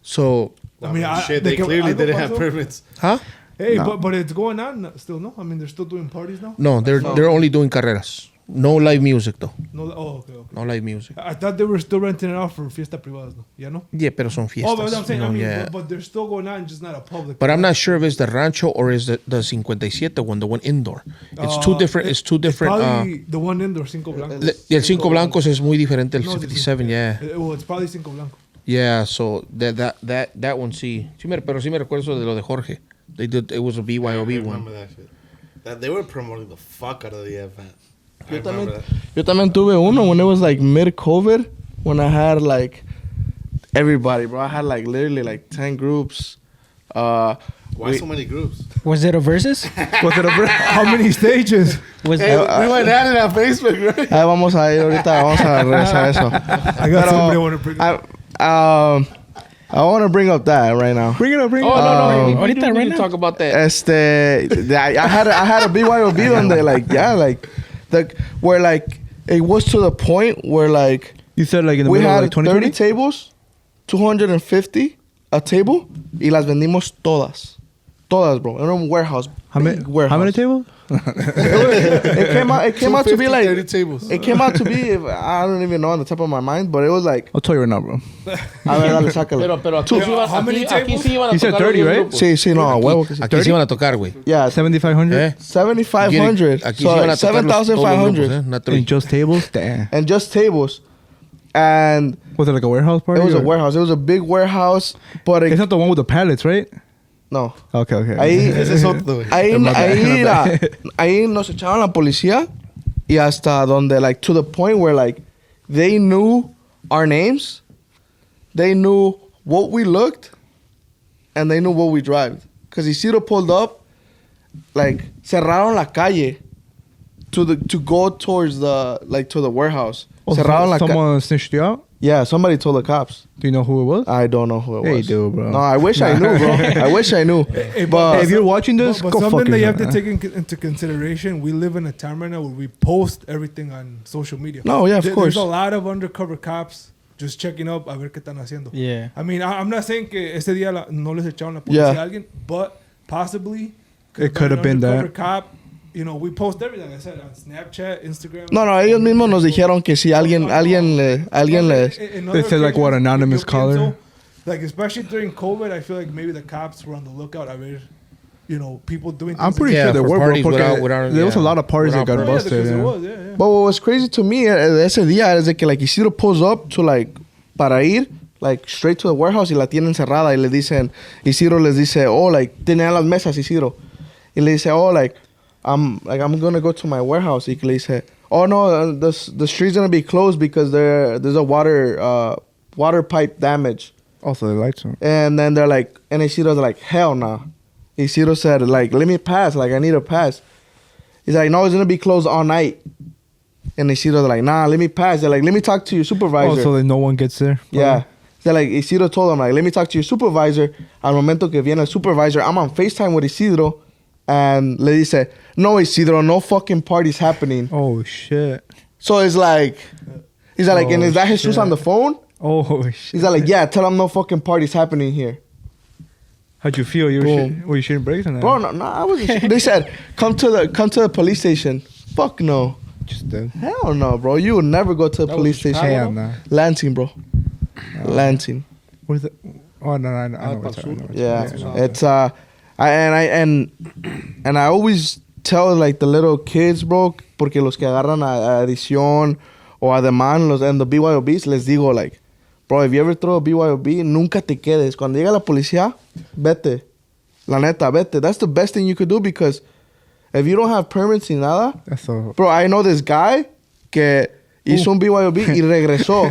So, I mean, Shit, they que- clearly algo didn't have pasó. permits. huh? Hey, No. but it's going on still, no? I mean, they're still doing parties now. No, they're only doing carreras. No live music though. No, oh, okay. No live music. I thought they were still renting it out for fiesta privadas, no? Yeah, no. Yeah, pero son fiestas. Oh, but I'm saying, you know, I mean, yeah. but they're still going on, just not a public. But I'm not sure if it's the Rancho or is the 57 one, the one indoor. It's two different. It's two different. Probably the one indoor, Cinco Blancos. Y el Cinco Blancos es muy diferente del No, it's 57, yeah. Well, it's probably Cinco Blanco. Yeah, so that one sí. Pero sí me recuerdo de lo de Jorge. They did, it was a I BYOB remember one. that shit. That they were promoting the fuck out of the event. I Yo remember también, that. yo también tuve uno when it was like mid-COVID, when I had like everybody, bro. I had like literally like 10 groups. Why We- so many groups? Was it a versus? Was it a How many stages? Was Hey, we went at it on Facebook, right? Ahí vamos a ir ahorita, vamos a regresar a eso. I got somebody I want to bring up. I want to bring up that right now. Bring it up, bring it Oh up. no, we ahorita, do need right to now. talk about that. I had a BYOB on there, like, yeah, like, where like it was to the point where like You said like in the we middle of had like 30 2020? tables, 250 a table, y las vendimos todas. Todas, bro. In a warehouse. How many? big warehouse. How many tables? It came out to be 30 like. tables. It came out to be, I don't even know on the top of my mind, but it was like. I'll tell you right now, bro. A ver, dale, sácalo. Pero aquí, sí iban, How many aquí tables? sí iban a You said tocar los 30, right? grupos. Sí, sí, no, a huevo que sí. Aquí sí iban a tocar, güey. Yeah, 7,500 ¿Eh? 7,500. Aquí So sí iban a like tocar todos los 7,500. grupos, not in three. just tables. Damn. And just tables. And Was it like a warehouse party? it was a or- warehouse. It was a big warehouse, but It's it, not the one with the pallets, right? no. Okay, okay. Ahí, Ese es otro, güey. ahí, My bad, ahí, my mira, bad. ahí nos echaban la policía y hasta donde, like, to the point where, like, they knew our names, they knew what we looked, and they knew what we drive. Because Isidro pulled up, like, cerraron la calle to go towards the, like, to the warehouse. Oh, Cerraron la calle. someone snitched you out? Yeah, somebody told the cops. Do you know who it was? I don't know who it Yeah, you was. do, bro. No, I wish I knew, bro. I wish I knew. Hey, But Hey, if you're watching this, But go fuck something that you have to yourself. take into consideration, we live in a time right now where we post everything on social media. No, yeah, of course. There's a lot of undercover cops just checking up a ver qué están haciendo. Yeah. I mean, I'm not saying que ese día no les echaron la policía Yeah. a alguien, but possibly It could have been an that. undercover cop. You know, we post everything, like I said, on Snapchat, Instagram. No, ellos mismos nos dijeron que si alguien les... They said, like, what, anonymous caller? Like, especially during COVID, I feel like maybe the cops were on the lookout. I mean, you know, people doing things I'm pretty Yeah, sure there for were, bro. parties Porque without- there was a yeah, lot of parties that without got permits. busted. Yeah, Yeah. because it was, yeah. But what was crazy to me ese día is que like Isidro pulls up to like para ir like straight to the warehouse y la tienen cerrada y le dicen Isidro les dice oh like tenían las mesas Isidro y le dice oh like I'm gonna go to my warehouse y que le dice oh no the street's gonna be closed because there's a water pipe damage Also, the lights on. and then they're like and Isidro's like hell nah. Isidro said like let me pass like I need a pass. He's like no it's gonna be closed all night. And Isidro's like, nah, let me pass. They're like, let me talk to your supervisor. Oh, so that no one gets there? Yeah. They're like, Isidro told them, like, let me talk to your supervisor. Al momento que viene el supervisor, I'm on FaceTime with Isidro. And le dice, no, Isidro, no fucking party's happening. Oh, shit. So it's like, he's like, and Oh, is that Jesus shit. on the phone? Oh, shit. He's like, yeah, tell him no fucking party's happening here. How'd you feel? Were you shooting brakes? Bro, no, I wasn't. They said, come to the police station. Fuck no. Just dead. Hell no, bro. You would never go to the That police was station. Hell nah. Lansing, bro. Lansing. Where's it? Oh no, I know. I know what's Yeah, no. it's I always tell like the little kids, bro, porque los que agarran a edición o ademán los and the BYOBs, les digo like, bro, if you ever throw a BYOB, nunca te quedes. Cuando llega la policía, vete. La neta, vete. That's the best thing you could do because if you don't have permits ni nada, That's so. bro, I know this guy que hizo un BYOB y regresó.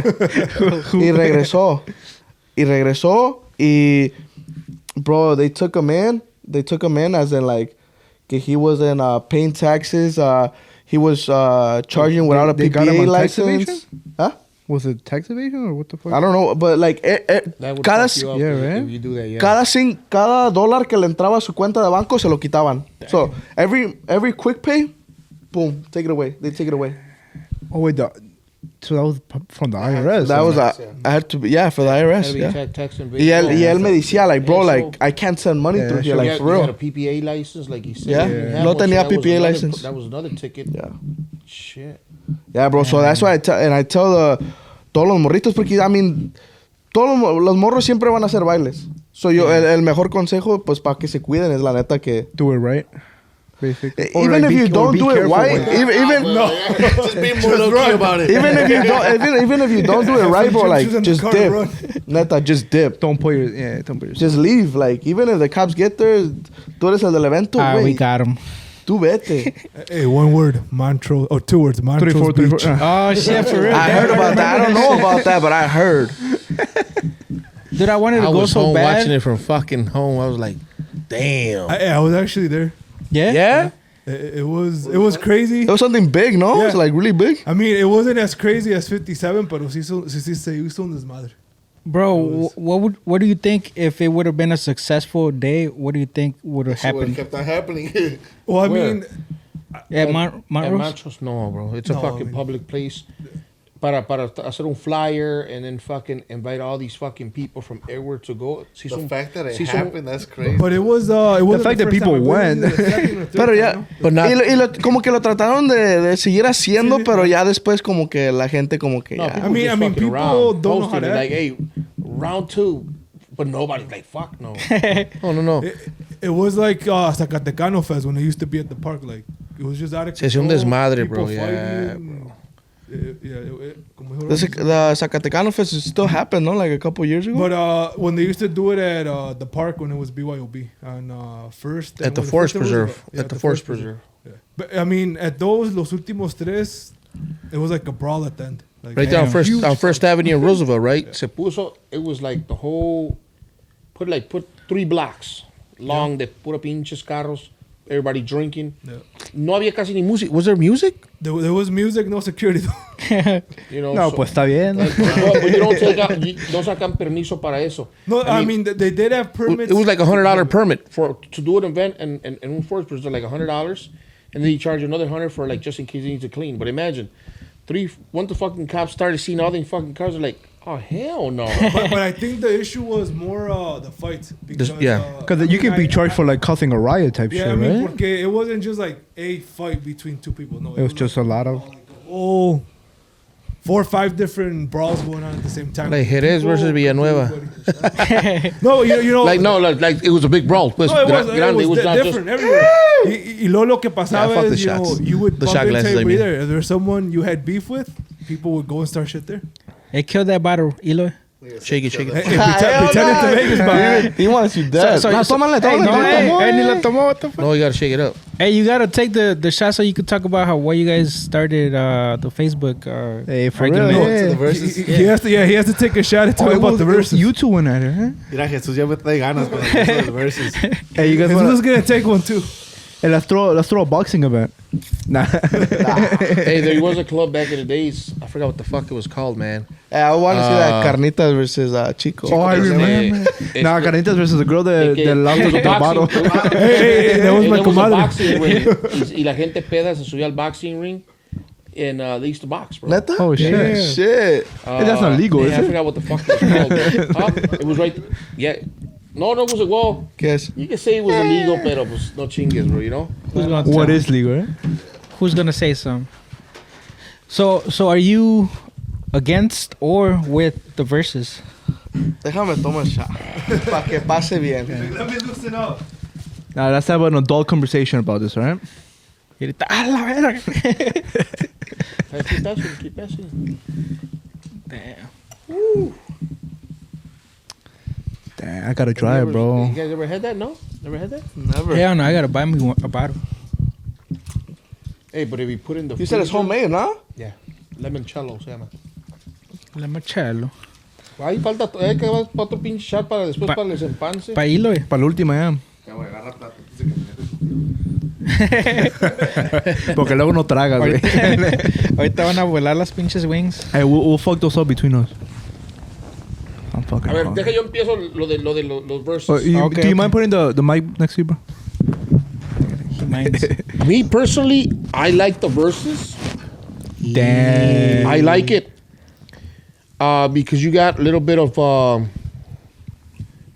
Y regresó. Y, bro, they took him in. They took him in as in, like, que he wasn't paying taxes. He was charging without They a got him PPA on tax license. evasion? Huh? Was it tax evasion or what the fuck? I don't know, but, like, That would cada, fuck you up yeah, if right? you do that, yeah. cada dólar que le entraba a su cuenta de banco se lo quitaban. So, every quick pay, boom, take it away. They take it away. Oh wait, so that was from the IRS. That was yeah. I had to be, yeah, for the Had IRS, to be yeah. tax and Y él me decía, like, bro, Yeah, like, so- I can't send money Yeah, through here, so like, you for had, real. You had a PPA license, like you said. Yeah. You didn't have No one, so tenía that was PPA another- license. That was another ticket. Yeah. Shit. Yeah, bro. So that's why I tell todos los morritos porque I mean todos los morros siempre van a hacer bailes. So yo el mejor consejo pues para que se cuiden es la neta que Do it right, basically. Or even like if you or don't be do it careful right, with- even Just be more low-key about it. even if you don't even if you don't do it right, bro, like Choose in the just car to dip. run. Neta, just dip. Don't put your don't put your. Just leave. Like even if the cops get there, tú eres el del evento, We güey. got him. Tú vete. Hey, one word, Montrose, or 2 words, Montrose 3-4, Beach. 3-4. Oh shit, for real. I heard about that. I don't know about that, but I heard. Dude, I wanted to I go was so home bad. watching it from fucking home. I was like, damn. I was actually there. Yeah. Yeah? It was crazy. It was something big, no? Yeah. It's like really big. I mean, it wasn't as crazy as 57, pero sí se hizo un desmadre. Bro, what do you think if it would have been a successful day? What do you think would have Shit would've happened? kept on happening. Well, I Where? mean, At At Montrose? Montrose, no, bro. It's a No, fucking I mean- public place. Para hacer un flyer and then fucking invite all these fucking people from everywhere to go. Sí, The son- fact that it sí, son- happened, that's crazy. but it was the fact that people went. Pero ya, But not- como que lo trataron de seguir haciendo, Sí, sí. pero ya después como que la gente como que No, ya. people I just mean, fucking people around, don't know how posting to it, like, act. hey, round 2. But nobody's like, fuck no. No. It was like Zacatecano Fest when it used to be at the park. Like it was just out of Se hacía un control, desmadre, people bro, yeah, fighting. Como dijo The Zacatecano Fest still happened, no? Like a couple years ago. But when they used to do it at the park when it was BYOB on First At the and Forest First it was- Preserve. yeah, At the Forest Preserve. Yeah. But I mean, at those los últimos tres, it was like a brawl at the end. Like, Right there on huge First First Avenue in Roosevelt, right? Se puso, it was like the whole, put 3 blocks long de pura pinches carros, everybody drinking. Yeah. No había casi ni música. Was there music? There was music, no security. though. You know, No, so- pues está bien. Like, but you don't take out, no sacan permiso para eso. No, I mean they did have permits. It was like $100 permit to do an event and un forest preserve like $100, and then you charge another 100 for like just in case you need to clean. But imagine, once the fucking cops started seeing all these fucking cars, they're like, oh hell no. but I think the issue was more the fights. Because, yeah. Because I you mean, can be charged for like causing a riot type Yeah, shit, I mean, right? porque it wasn't just like a fight between 2 people. No, It was just a lot of. like a whole 4 or 5 different brawls going on at the same time. Like Jerez People- versus Villanueva. No, you know. Like no, like it was a big brawl. Pues, No, it was, grande. it was not different everywhere. Y lo que pasaba fuck the is, shots. you would The bump shot into glasses, I everybody mean. there. If there's someone you had beef with, people would go and start shit there. Hey, kill that bottle, Eloy. Shake it, shake Hey, it. pretend it's Vegas, man. He wants you dead. So- No, so- tómale, hey, tómale, no, tómale. hey, ni la tomó, what the fuck? No, you gotta shake it up. Hey, you gotta take the shot so you could talk about why you guys started the Facebook. Hey, for argument. real. To the Yeah. verses. He has to take a shot and talk Oh, about the verses. You two went at it, huh? Mira, Jesús ya me trae ganas con los verses. Hey, you guys Jesus want was gonna take one too. Hey, let's throw a boxing event. Nah. Hey, there was a club back in the days. I forgot what the fuck it was called, man. I want to see that Carnitas versus Chico. Oh, I Este, remember. Nah, Carnitas versus the girl that lost it was the a boxing- bottle. Hey, that was and my there was a comadre. boxing ring. Y la gente peda se subía al boxing ring. And they used to box, bro. Neta? Oh, shit. Yeah. Shit. Hey, that's not legal, man, is I it? forgot what the fuck it was called. It was right. Yeah. No, it was well. ¿Qué es? You can say it was illegal, pero pues no chingues, bro. You know. Who's gonna What tell? is legal, right? Who's gonna say some? So are you against or with the verses? Déjame tomar el shot. Para que pase bien. Let me loosen up. Now let's have an adult conversation about this, all right? Y ahorita, "Ah, la verga." Keep passing. Damn. Damn, I gotta try it, bro. You guys ever had that? No, never had that. Never. Hell no, I gotta buy me a bottle. Hey, but if you put in the You said it's freezer- homemade, ¿no? Yeah, limoncello se llama. Limoncello. Ahí falta, hay que dar otro pinche shot para después para el desempance. Pa' hilo, Para la última, ya. Porque luego no tragas, güey. Ahorita van a volar las pinches wings. Hey, we'll fuck those up between us. I'm fucking A ver, hungry. deja yo empiezo lo de los verses. Oh, Okay, do you okay. mind putting the mic next to you, bro? He minds. Me personally, I like the verses. Damn. I like it because you got a little bit of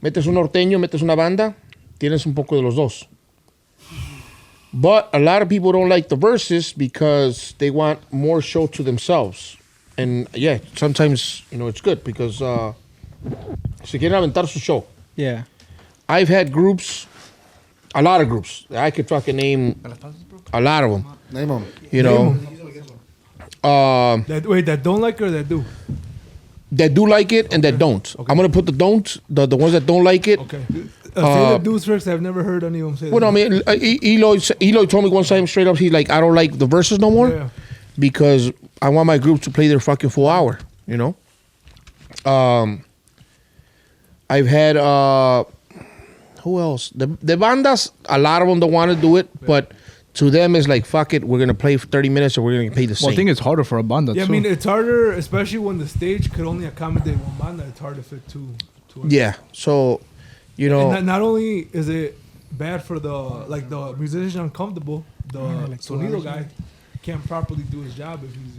metes un norteño, metes una banda, tienes un poco de los dos. But a lot of people don't like the verses because they want more show to themselves. And yeah, sometimes, it's good because se quieren aventar su show. Yeah. I've had groups, a lot of groups. I could fucking name a lot of them. Name them. You know, That don't like it or that do? that do like it and that don't. I'm gonna put the ones that don't like it. Okay. Say the dudes first. I've never heard any of them say Well, that. I mean, Eloy told me one time straight up, he's like, I don't like the verses no more Yeah. because I want my group to play their fucking full hour. You know. I've had who else? The bandas. A lot of them don't want to do it, but to them it's like, fuck it, we're gonna play for 30 minutes or we're gonna pay the same. Well, I think it's harder for a banda, Yeah, I too. mean, it's harder, especially when the stage could only accommodate one banda. It's hard to fit two. yeah. So, And not only is it bad for the musician uncomfortable, the sonido guy can't properly do his job if he's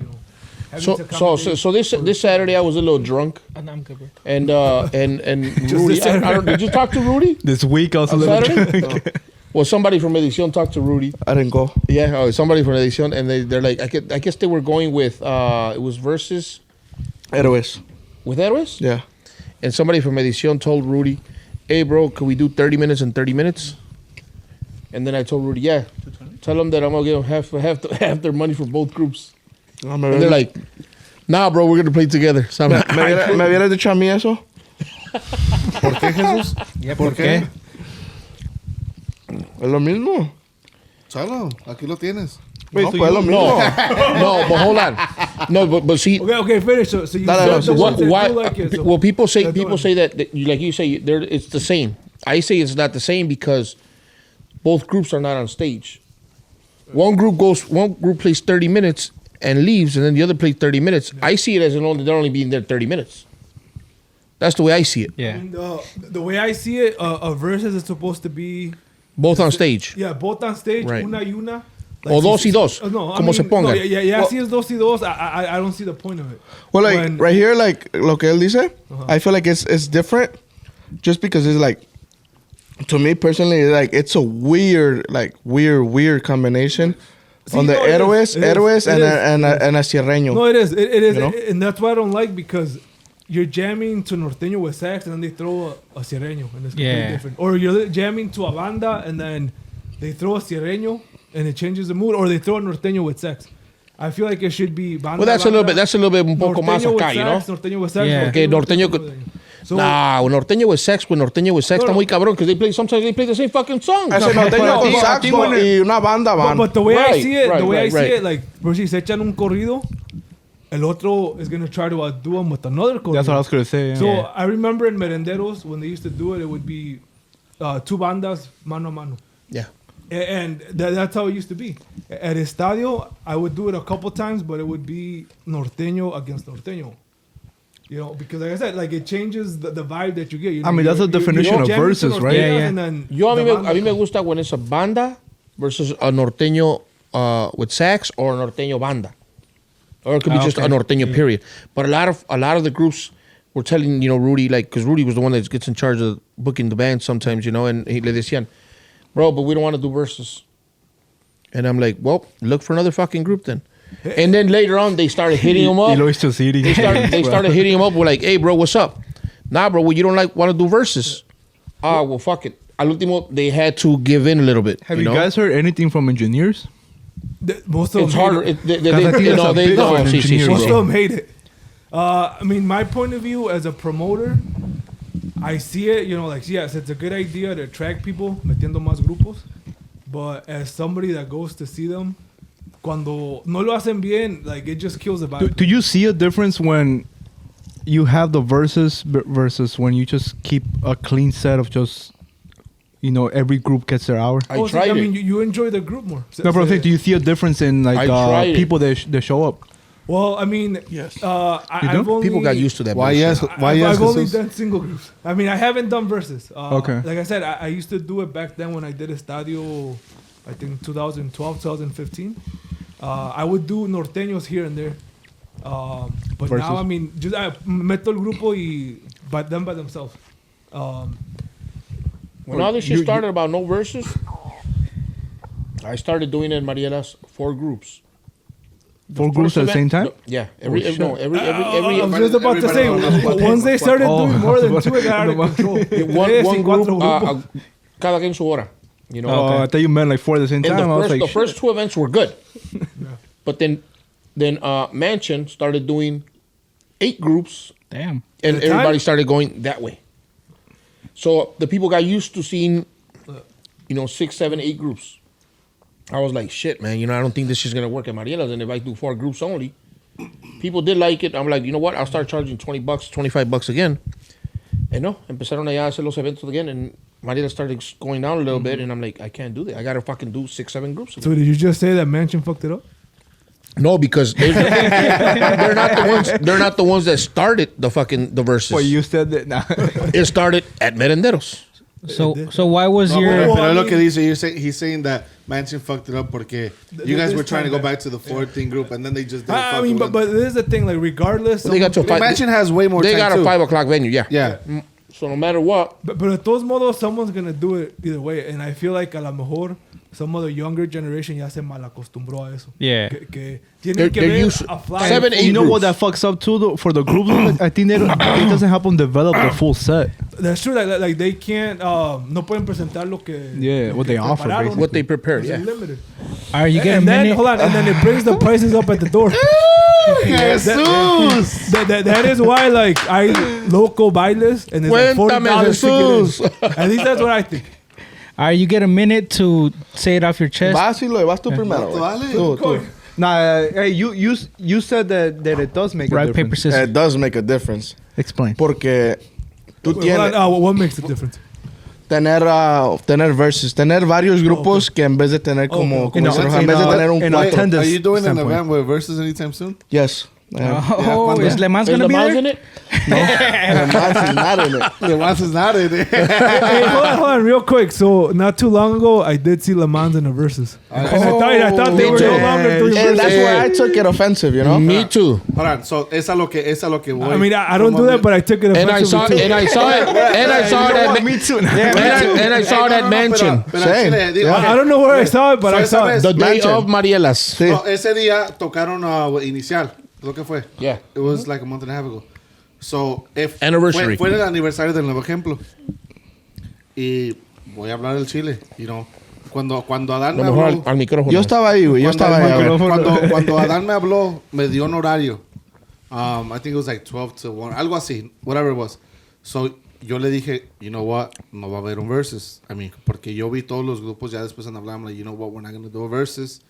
having to accommodate. So this Saturday I was a little drunk I'm good, bro. and Just Rudy. this I don't, did you talk to Rudy? This week, I was a On little Saturday? drunk. Well, somebody from Edición talked to Rudy. I didn't go. Yeah, somebody from Edición, and they're like, I guess they were going with it was verses Héroes. with Héroes, Yeah. and somebody from Edición told Rudy, "Hey, bro, can we do 30 minutes and 30 minutes?" And then I told Rudy, "Yeah, tell them that I'm gonna give them half their money for both groups." No, And they're like, "Nah, bro, we're gonna play together." So I'm like, ¿Me hubieras dicho a mí eso? ¿Por qué, Jesús? ¿Por qué? Es lo mismo. Chalo, aquí lo tienes. No, pues es lo mismo. no, but hold on, no, but see. Okay, finish. So you Dale, said the ones that Why? do like it. So Well, people say that like you say it's the same. I say it's not the same because both groups are not on stage. One group plays 30 minutes and leaves, and then the other plays 30 minutes. I see it as they're only being there 30 minutes. That's the way I see it. Yeah. The way I see it, a versus is supposed to be Both on stage. yeah, both on stage, Right. una y una. O dos y dos, No, I como se mean, pongan. No, yeah, si es dos y dos, I don't see the point of it. Well, like When- right here, like lo que él dice, I feel like it's different, just because it's like, to me personally, like it's a weird combination See, on the no, it héroes is. It is. and a cierreño. No, it is. It is, You know? and that's what I don't like because you're jamming to norteño with sax, and then they throw a sierreño, and it's completely Yeah. different. Or you're jamming to a banda, and then they throw a sierreño, and it changes the mood. Or they throw a norteño with sax. I feel like it should be banda. Well, that's a little banda, bit un poco más norteño with acá, you know. sax, norteño with sax, Yeah. Okay, norteño with could- So, Nah, norteño with sex No, está no. muy cabrón because sometimes they play the same fucking song. Ese norteño con saxo y una banda van. but the way I Right, see it, right. like, por si se echan un corrido, el otro is gonna try to outdo him with another corrido. That's what I was going to say. Yeah. So I remember in merenderos when they used to do it, it would be two bandas mano a mano, Yeah. and that's how it used to be. At Estadio, I would do it a couple times, but it would be norteño against norteño. Because like I said, like it changes the vibe that you get. You know, I mean, that's the definition of jamming to verses, right? norteñas Yeah, yeah. and then Yo a the mí banda. me gusta when it's a banda versus a norteño with sax or a norteño banda, or it could be just okay. a norteño period. But a lot of the groups were telling, Rudy, like, because Rudy was the one that gets in charge of booking the band sometimes, and le decían, bro, but we don't want to do verses. And I'm like, well, look for another fucking group then. And then later on, they started hitting him up. They started hitting him up. We're like, hey, bro, what's up? Nah, bro, well, you don't want to do verses. Well, fuck it. Al último, they had to give in a little bit. Have you guys heard anything from engineers? Most of them It's harder. Most of them hate it. I mean, my point of view as a promoter, I see it, yes, it's a good idea to attract people, metiendo más grupos. But as somebody that goes to see them, cuando no lo hacen bien, like, it just kills the vibe. Do you see a difference when you have the verses versus when you just keep a clean set of just, every group gets their hour? I mean, you enjoy the group more. No, but I'm saying, do you see a difference in people that show up? Well, I mean, yes. People got used to that. Why yes? I've only done single groups. I mean, I haven't done verses. Okay. Like I said, I used to do it back then when I did Estadio, I think 2012, 2015. I would do norteños here and there. But versus. Now, I mean, just I meto el grupo y by themselves. When all this shit started about no verses, I started doing it in Mariela's 4 groups. 4 groups at the same time? Yeah. I was just about to say, once they started doing more than 2, it got out of control. One group, cada quien su hora. I thought you meant like 4 at the same time. The first 2 events were good. But then Mansion started doing 8 groups. Damn. And everybody started going that way. So the people got used to seeing, 6, 7, 8 groups. I was like, shit, man, I don't think this is going to work at Mariela's. And if I do 4 groups only, people did like it. I'm like, you know what? I'll start charging $20, $25 again. And no, empezaron allá a hacer los eventos again. And Mariela started going down a little bit. And I'm like, I can't do that. I got to fucking do 6, 7 groups again. So did you just say that Mansion fucked it up? No, because they're not the ones that started the verses. Well, you said that. Nah. It started at Merenderos. So why was your? Pero lo que dice, he's saying that Mansion fucked it up porque you guys were trying to go back to the 14 group and then they just didn't. I mean, but this is the thing. Like, regardless, they got to Mansion has way more. They time got too. a 5 o'clock venue. Yeah. Yeah. So no matter what. But at todos modos, someone's gonna do it either way, and I feel like a lo mejor some of the younger generation ya se malacostumbró a eso. Yeah. Que tienen que ver a fly. 7, 8 You know groups. what that fucks up too for the groups? I think it doesn't help them develop the full set. That's true. Like they can't. No pueden presentar lo que. What they offer, basically. What they prepared. It's Yeah. limited. All right, you get And a then minute. hold on, and then it brings the prices up at the door. Jesus. That is why, like, I local bailes and it's like $40 to get in. At least that's what I think. All right, you get a minute to say it off your chest. Vas tú primero. güey. Nah, hey, you said that it does make a Rock, difference. paper, scissors. It does make a difference. Explain. Porque tú Wait, hold tienes on, what makes the difference? tener versus, tener varios grupos que en vez de tener como In a- dicen, en in vez de a- tener un in cuatro. a attendance Are you doing an standpoint. event with versus anytime soon? Yes. Oh, is Le Mans Is gonna the be Mans there? in it? Not in it. The Mans is not in it. Hey, hold on, real quick. So not too long ago, I did see Le Mans in the verses. I thought they were no longer doing And verses. that's where I took it offensive, you know? Me too. Hold on, so es a lo que voy. I mean, I don't do that, but I took it And I saw offensively too. that. Me too. And I saw that Mansion. Same. I don't know where I saw it, but I saw it. The day Mansion. of Mariela's. Sí. No, ese día tocaron Inicial. Lo que fue. Yeah. It was like a month and a half ago. So, Anniversary. Fue el aniversario del Nuevo Ejemplo. Y voy a hablar del Chile, you know. Cuando Adán me Lo mejor habló... al micrófono. Yo estaba ahí, güey. Yo estaba ahí. Cuando Adán me habló, me dio un horario. I think it was like 12 to 1. Algo así. Whatever it was. So, yo le dije, you know what? No va a haber un versus. I mean, porque yo vi todos los grupos ya después en hablar. I'm like, you know what? We're not going to do a versus.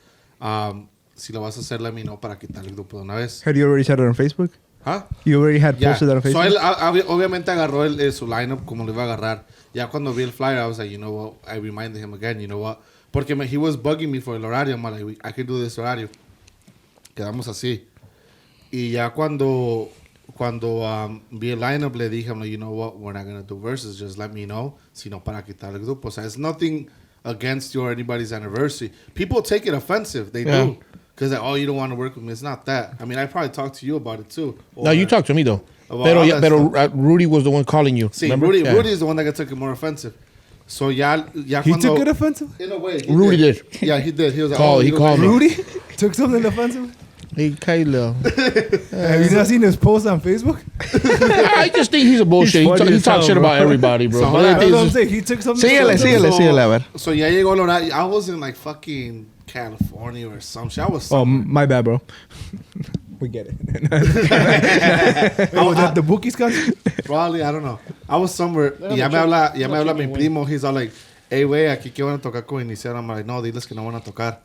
Si lo vas a hacer, let me know para quitar el grupo de una vez. Had you already said it on Facebook? ¿Ah? You already had Yeah. posted that on So Facebook? él obviamente agarró su lineup como lo iba a agarrar. Ya cuando vi el flyer, I was like, you know what? I reminded him again, you know what? Porque he was bugging me for el horario. I'm like, I can do this horario. Quedamos así. Y ya cuando vi el lineup, le dije, I'm like, you know what? We're not going to do verses. Just let me know. Sino para quitar el grupo. O sea, it's nothing against you or anybody's anniversary. People take it offensive. They do. Because like, oh, you don't want to work with me. It's not that. I mean, I probably talked to you about it too. No, you talked to me though. About Pero, all yeah, that pero stuff. Rudy was the one calling you. See, remember? Rudy, Yeah. Rudy is the one that took it more offensive. So ya He cuando, took it offensive? in a way. Rudy did. Yeah, he did. He was like, Call- oh, he you don't called like me. Rudy took something offensive? Hey, Kyle. Have you not seen his post on Facebook? I just think he's a bullshit. He's He, funny he as talks hell, shit bro. about everybody, bro. So, But hold I on. think That's what I'm it's just- saying. He took something Síguele, offensive. síguele, a ver. So ya llegó la hora. I was in like fucking California or some shit. I was Oh, somewhere. my bad, bro. We get it. Oh, was that the Bookies concert? Probably, I don't know. I was somewhere. Y ya me habla mi primo. He's all like, hey, güey, aquí que van a tocar con Iniciar. I'm like, no, diles que no van a tocar.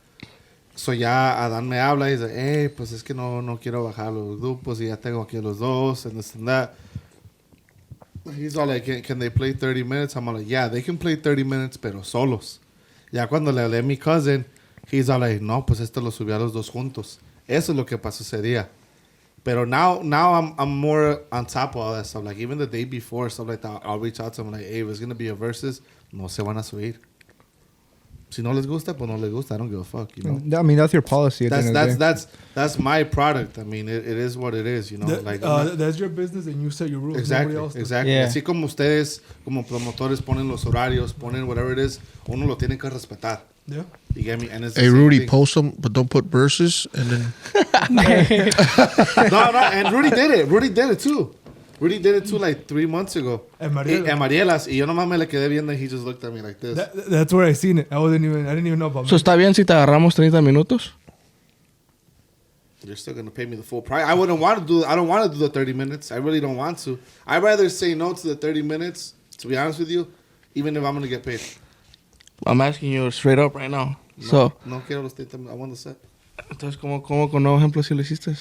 So ya Adán me habla y dice, hey, pues es que no quiero bajar los grupos y ya tengo aquí a los dos and this and that. He's all like, can they play 30 minutes? I'm all like, yeah, they can play 30 minutes, pero solos. Ya cuando le hablé a mi cousin, he's all like, no, pues esto lo subí a los dos juntos. Eso es lo que pasó ese día. Pero now I'm more on top of all that stuff. Like even the day before, stuff like that, I'll reach out to them like, hey, if it's gonna be a versus, no se van a subir. Si no les gusta, pues no les gusta. I don't give a fuck, you know. I mean, that's your policy. At the end of the day. That's my product. I mean, it is what it is, you know. Like That's your business and you set your rules. exactly, Nobody else does. exactly. Yeah. Así como ustedes, como promotores, ponen los horarios, ponen whatever it is, uno lo tiene que respetar. Yeah. You get me? And it's the Hey, same Rudy, thing. post them, but don't put verses. And then No, and Rudy did it. Rudy did it too. Rudy did it too like 3 months ago. And Mariela. And Marielas. Y yo nomás me le quedé viendo and he just looked at me like this. That's where I seen it. I didn't even know about So, it. ¿está bien si te agarramos 30 minutos? You're still gonna pay me the full price. I don't want to do the 30 minutes. I really don't want to. I'd rather say no to the 30 minutes, to be honest with you, even if I'm gonna get paid. I'm asking you straight up right now. So, No quiero los 30 minutes. I want the set. entonces, ¿cómo con nuevo ejemplo si lo hiciste?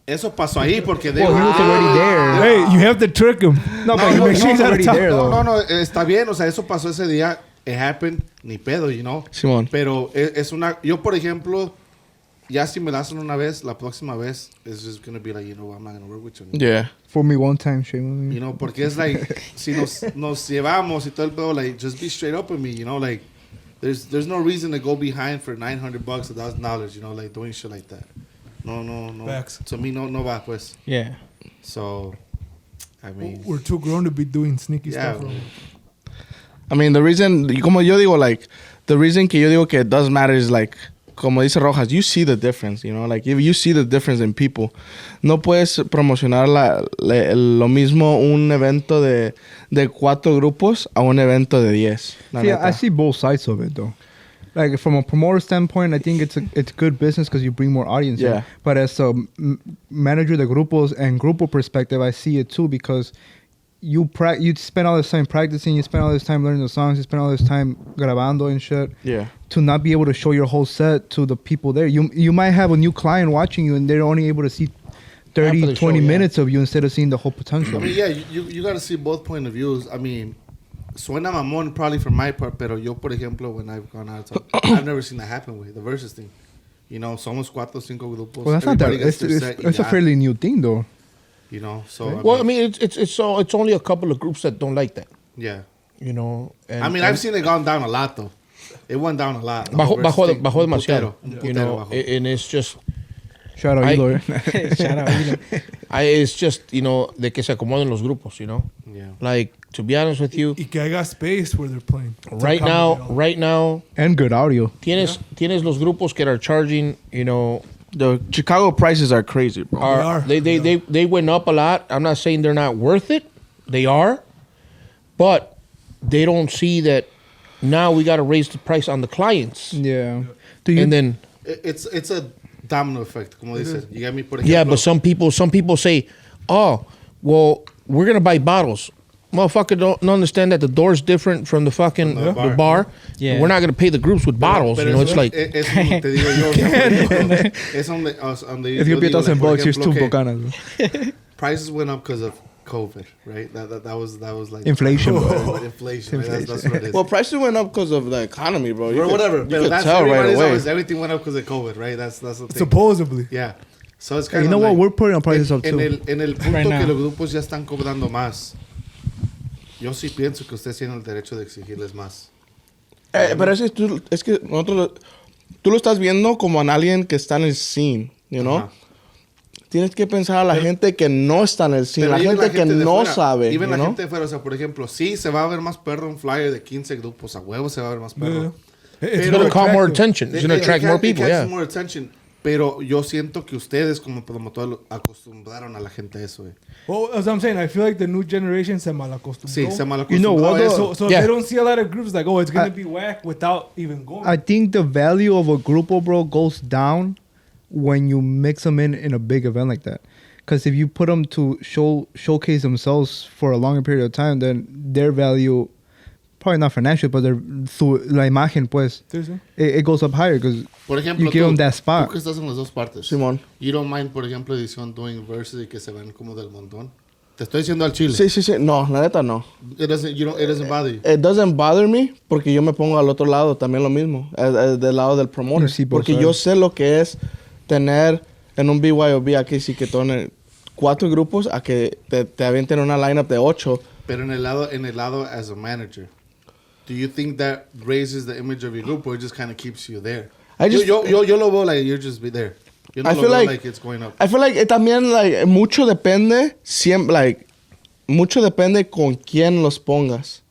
Eso pasó ahí porque they Well, he was already there. Hey, you have to trick him. No, but no, he was no, already no, there, though. No, está bien. O sea, eso pasó ese día. It happened. Ni pedo, you know. Simón. Pero es una... Yo, por ejemplo, ya si me la hacen una vez, la próxima vez, it's just going to be like, you know what, I'm not going to work with you anymore. Yeah. For me one time, shame on me. You know, porque es like, si nos llevamos y todo el pedo, like, just be straight up with me, you know, like, there's no reason to go behind for $900, $1,000, you know, like, doing shit like that. No. Facts. To me, no va, pues. Yeah. So, I mean... We're too grown to be doing sneaky Yeah. stuff. I mean, the reason, como yo digo, like, the reason que yo digo que it does matter is, like, como dice Rojas, you see the difference, you know, like, if you see the difference in people, no puedes promocionar lo mismo un evento de 4 grupos a un evento de 10. la See, neta. I see both sides of it though. Like from a promoter standpoint, I think it's good business because you bring more audience. Yeah. In. But as a manager de grupos and grupo perspective, I see it too because you spend all this time practicing, you spend all this time learning the songs, you spend all this time grabando and shit. Yeah. To not be able to show your whole set to the people there, you might have a new client watching you and they're only able to see 30, Half of the 20 show, yeah. minutes of you instead of seeing the whole potential. I mean, yeah, you got to see both point of views. I mean, suena mamón probably for my part, pero yo, por ejemplo, when I've gone out, I've never seen that happen with the versus thing. You know, somos 4 o 5 grupos. Well, that's not that. Everybody gets their set y It's a ya, fairly new thing though. You know, so well, I mean, it's only a couple of groups that don't like that, yeah. you know. And, I mean, I've seen it gone down a lot though. It went down a lot. the Bajó, versus bajó, thing. bajó Un demasiado, putero, you know, bajó. and it's just, Shout out I- Eloy. Shout out. Elo. it's just, you know, de que se acomoden los grupos, you know. Yeah. Like, to be honest with you, Y que haya space where they're playing. to right accommodate all. now, And good audio. tienes los grupos que are charging, you know, The Chicago prices are crazy, bro. are they went up a lot. I'm not saying they're not worth it. They are, but they don't see that now we got to raise the price on the clients. Yeah. Do you And then It's a domino effect, como dices. You get me? Por ejemplo, yeah, but some people say, "Oh, well, we're going to buy bottles." Motherfucker don't understand that the door's different from the fucking the the bar. bar. Yeah. We're not going to pay the groups with bottles, Pero you know, eso it's like es como te digo yo. Es donde if you yo pay digo, 1,000 like, por bucks, here's ejemplo, 2 okay, bocanas. prices went up because of COVID, right? That was like Inflation, bro. Inflation. Right? That's what it is. Well, prices went up because of the economy, bro. or whatever. You But could that's tell right everybody's away. always everything went up because of COVID, right? That's the thing. Supposedly. Yeah. So it's Hey, kind you of know what? like, We're putting our prices up en too. el punto Right now. que los grupos ya están cobrando más. Yo sí pienso que ustedes tienen el derecho de exigirles más. Pero es que nosotros tú lo estás viendo como a alguien que está en el scene, you know? Ajá. Tienes que pensar a la gente que no está en el scene, Pero la even gente que de no fuera, sabe, even you la know? gente de fuera, o sea, por ejemplo, sí se va a ver más perro un flyer de 15 grupos, a huevo se va a ver más perro. It's Pero- going to call more attractive. attention. It's going to attract more people, It yeah. catches more attention. Pero yo siento que ustedes como promotores acostumbraron a la gente a eso, güey. Well, as I'm saying, I feel like the new generation se malacostumbró. Sí, se mal You know what, acostumbrado a So eso. if Yeah. they don't see a lot of groups like, oh, it's gonna be whack without even going. I think the value of a grupo, bro, goes down when you mix them in a big event like that. Because if you put them to showcase themselves for a longer period of time, then their value, probably not financial, but la imagen, pues, Sí, sí. it goes up higher because Por ejemplo, you give them that spot. tú que estás en las dos partes. Simón. You don't mind, por ejemplo, edición doing verses y que se ven como del montón. Te estoy diciendo al chile. Sí. No, la neta no. It doesn't bother you. It doesn't bother me porque yo me pongo al otro lado también lo mismo, del lado del promoter. Sí, por porque saber. yo sé lo que es tener en un BYOB aquí sí que tiene 4 grupos a que te avienten una lineup de 8. Pero en el lado as a manager, do you think that raises the image of your group or it just kind of keeps you there? I just- yo lo veo like you're just be there. Yo no I lo feel veo like- it's going up. I feel like también like mucho depende siempre like mucho depende con quién los pongas.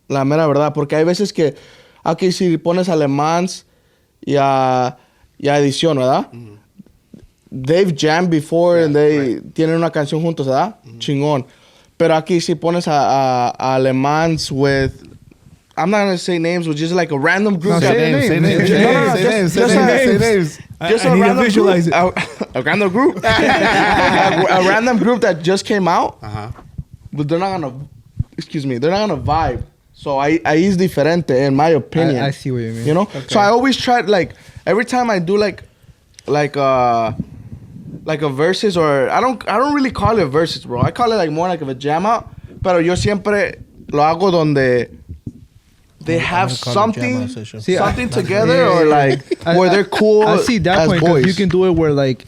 La mera verdad, porque hay veces que aquí si pones alemans y a edición, ¿verdad? They've jammed before and they tienen una canción juntos, ¿verdad? Chingón. Pero aquí si pones a alemans with I'm not gonna say names, with just like a random group. No, that- say names. No, no, no, just I need to visualize it. a random group. a random group that just came out, Ajá. but they're not gonna, they're not gonna vibe. So ahí es diferente, in my opinion. I see what you mean. You know? So I always try, like, every time I do like a verses, or I don't really call it verses, bro. I call it like more like a jam out. Pero yo siempre lo hago donde they have something See, something together, or like where they're cool I see that as point because boys. you can do it where like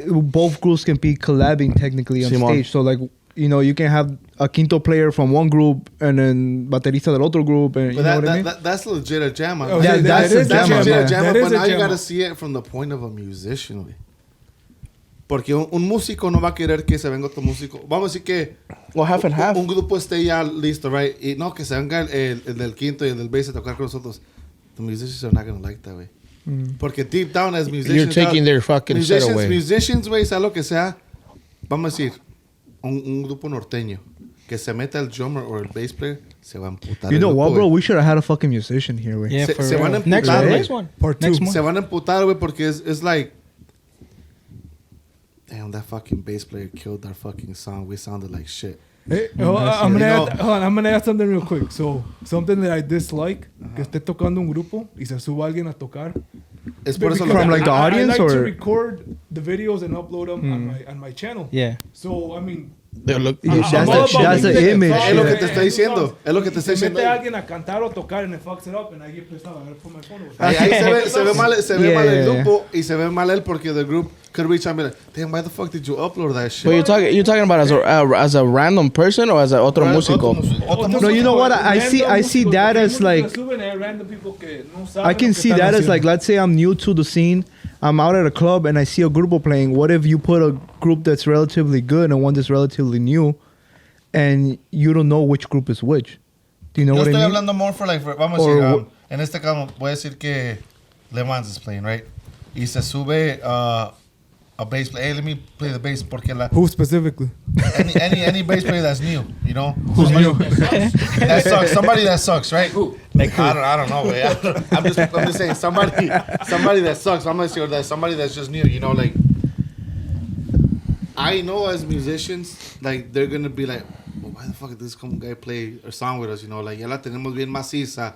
both groups can be collabing technically on Simón. stage. So like you can have a quinto player from one group and then baterista del otro group, and you But know what I mean. that's legit a jam. Oh, Yeah, yeah, that's that a is jam, jam. yeah. That But is a now you jam. gotta see it from the point of a musician, güey. Porque un músico no va a querer que se venga otro músico. Vamos a decir que Well, half and half. un grupo esté ya listo, right? Y no, que se venga el del quinto y el del bass a tocar con nosotros. The musicians are not gonna like that, way. Porque deep down as musicians, You're taking their fucking set away. musicians, güey, sea lo que sea. Vamos a decir, un grupo norteño que se meta el drummer o el bass player, se va a emputar. You el know grupo, what, bro? güey. We should have had a fucking musician here, güey. Yeah, Se- for se van a real. Next emputar, one, güey. next one. Part Next two. month. Se van a emputar, güey, porque it's like, damn, that fucking bass player killed our fucking song. We sounded like shit. Hey, that's I'm it. gonna You know- add, hold on, I'm gonna add something real quick. So, something that I dislike, que esté tocando un grupo y se suba alguien a tocar. Es por eso Because From, lo like, the I audience, like to or- record the videos and upload them on my channel. Yeah. So, I mean, They look. Yeah, I'm that's all the- about that's the making it image, fun. Es lo que yeah. te estoy diciendo. Es lo que te estoy Se diciendo. mete alguien a cantar o tocar and it fucks it up and I get pissed off. I gotta put my phone away. Ahí se ve mal, Yeah, el yeah, grupo y se ve mal él porque the group could reach out and be like, damn, why the fuck did you upload that shit? But you're talking about as a random person or as a otro músico? No, you know what? I see that as like I can see that as like, let's say I'm new to the scene, I'm out at a club and I see a grupo playing. What if you put a group that's relatively good and one that's relatively new, and you don't know which group is which? Do you know Yo what I estoy mean? hablando more for like, vamos a Or decir, en este caso voy a decir que Le Mans is playing, right? Y se sube a bass player. Hey, let me play the bass porque Who specifically? any bass player that's new, you know? Who's new? That sucks. Somebody that sucks, right? Who? I don't know, way. I'm just saying somebody that sucks. I'm not sure that somebody that's just new, you know, like I know as musicians, like they're gonna be like, well, why the fuck did this guy play a song with us? You know, like ya la tenemos bien maciza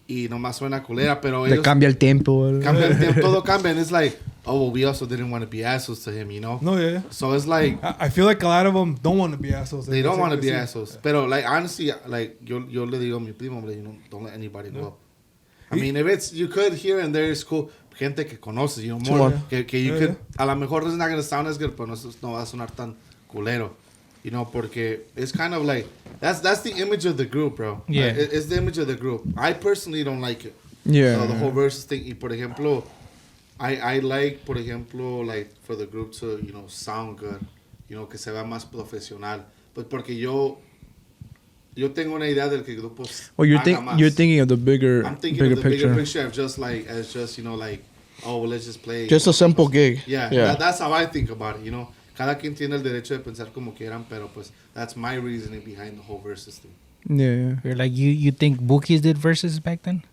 y nomás suena culera, pero Le ellos cambia el tempo. cambia el tiempo, todo cambia, and it's like, oh, well, we also didn't want to be assholes to him, you know? No, yeah. So it's like, I feel like a lot of them don't want to be assholes. they don't want to be Sí. assholes. Pero, like, honestly, like, yo le digo a mi primo, like, you know, don't let anybody go up. I mean, if it's, you could here and there, it's cool. Gente que conoces, you know, more. Que you could, a lo mejor it's not going to sound as good, pero no va a sonar tan culero. You know, porque it's kind of like, that's the image of the group, bro. Yeah. It's the image of the group. I personally don't like it. Yeah. So the whole versus thing. Y por ejemplo, I like, por ejemplo, like for the group to, you know, sound good, you know, que se vea más profesional. But porque yo tengo una idea del que el grupo Well, you're haga más. thinking of the bigger I'm thinking bigger of the picture. bigger picture of just you know, like, oh, well, let's just play. Just a simple gig. Yeah, Yeah. that's how I think about it, you know. Cada quien tiene el derecho de pensar como quieran, pero pues that's my reasoning behind the whole versus thing. Yeah. You're like you think Bookies did verses back then?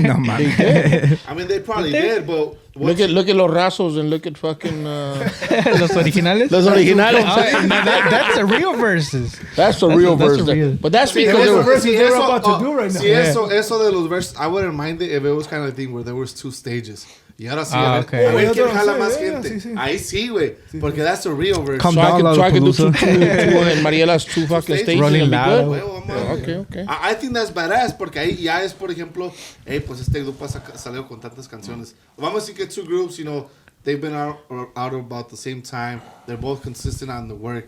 No man. I mean, they probably did, but Look at Los Rasos and look at fucking. Los originales. Los originales. Oh, no, that's a real verses. That's the real that's verse. a real- But that's Sí, because they eso- were. versus sí, they're eso- about to do right now. Sí, eso de los versos, I wouldn't mind it if it was kind of a thing where there was 2 stages. Y ahora sí, Ah, a ver, okay. a ver That's quién what I'm jala saying, más yeah, gente. sí, sí. Ahí sí, güey, porque that's a real verse. Come So I down, could do Lollapalooza. two and Mariela's 2 fucking stages. stages. Rolling and be loud. good. Huevo, vamos a ver. Okay, okay. I think that's badass porque ahí ya es, por ejemplo, hey, pues este grupo ha salido con tantas canciones. Vamos a decir que 2 groups, you know, they've been out about the same time. They're both consistent on the work.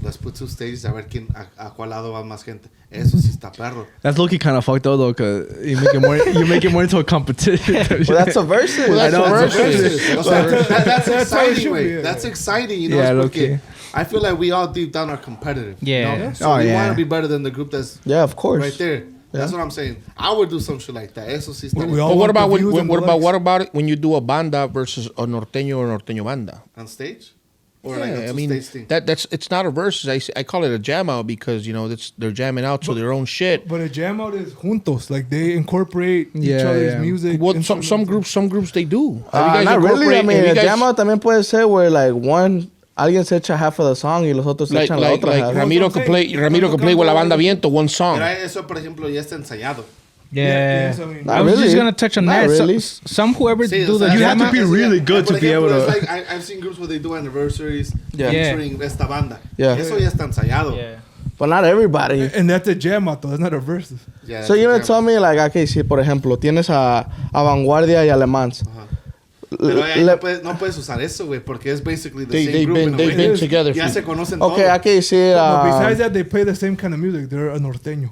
Let's put 2 stages a ver quién a cuál lado va más gente. Eso sí está perro. That's low-key kind of fucked up though, cause you make it more into a competition. Well, that's a versus. Well, that's I know, a it's a versus. O sea, that's That's how it exciting, should güey. be, yeah. That's exciting, you know. Yeah, es low-key. porque I feel like we all deep down are competitive. Yeah. You know? Yeah. So Oh, we yeah. want to be better than the group that's Yeah, of course. right there. That's what I'm saying. I would do some shit like that. Eso sí está We all But what want about the when, views and the likes. what about it when you do a banda versus a norteño or norteño banda? on stage. Or like Yeah, a I mean two-stage thing. that's it's not a versus. I call it a jam out because you know they're jamming out to their own shit. But a jam out is juntos. Like they incorporate each Yeah, other's yeah. music. What into some groups they do. Have you guys Not really. I incorporate- mean, have a you guys- jam out también puede ser where like alguien se echa half of the song y los otros se like echan la like, otra like half. Ramiro could play with la banda Viento one song. Pero eso, por ejemplo, ya está ensayado. Yeah. yes, I mean, Not I was just really. gonna touch on Not that. really. Some whoever Sí, do o the sea, You have jam to be out- really good por to be ejemplo, able to- it's like, I've seen groups where they do anniversaries Yeah. featuring esta banda. Yeah. Eso ya está ensayado. Yeah. But not everybody. and that's a jam out though. That's not a versus. Yeah, So you're gonna that's tell me like, okay, si por ejemplo tienes a Vanguardia y Alemans. Pero ahí no puedes usar eso, güey, porque es basically the same They've group. in a been way. together. Ya for- se conocen Okay, todos. aquí sí. But besides that, they play the same kind of music. They're a norteño.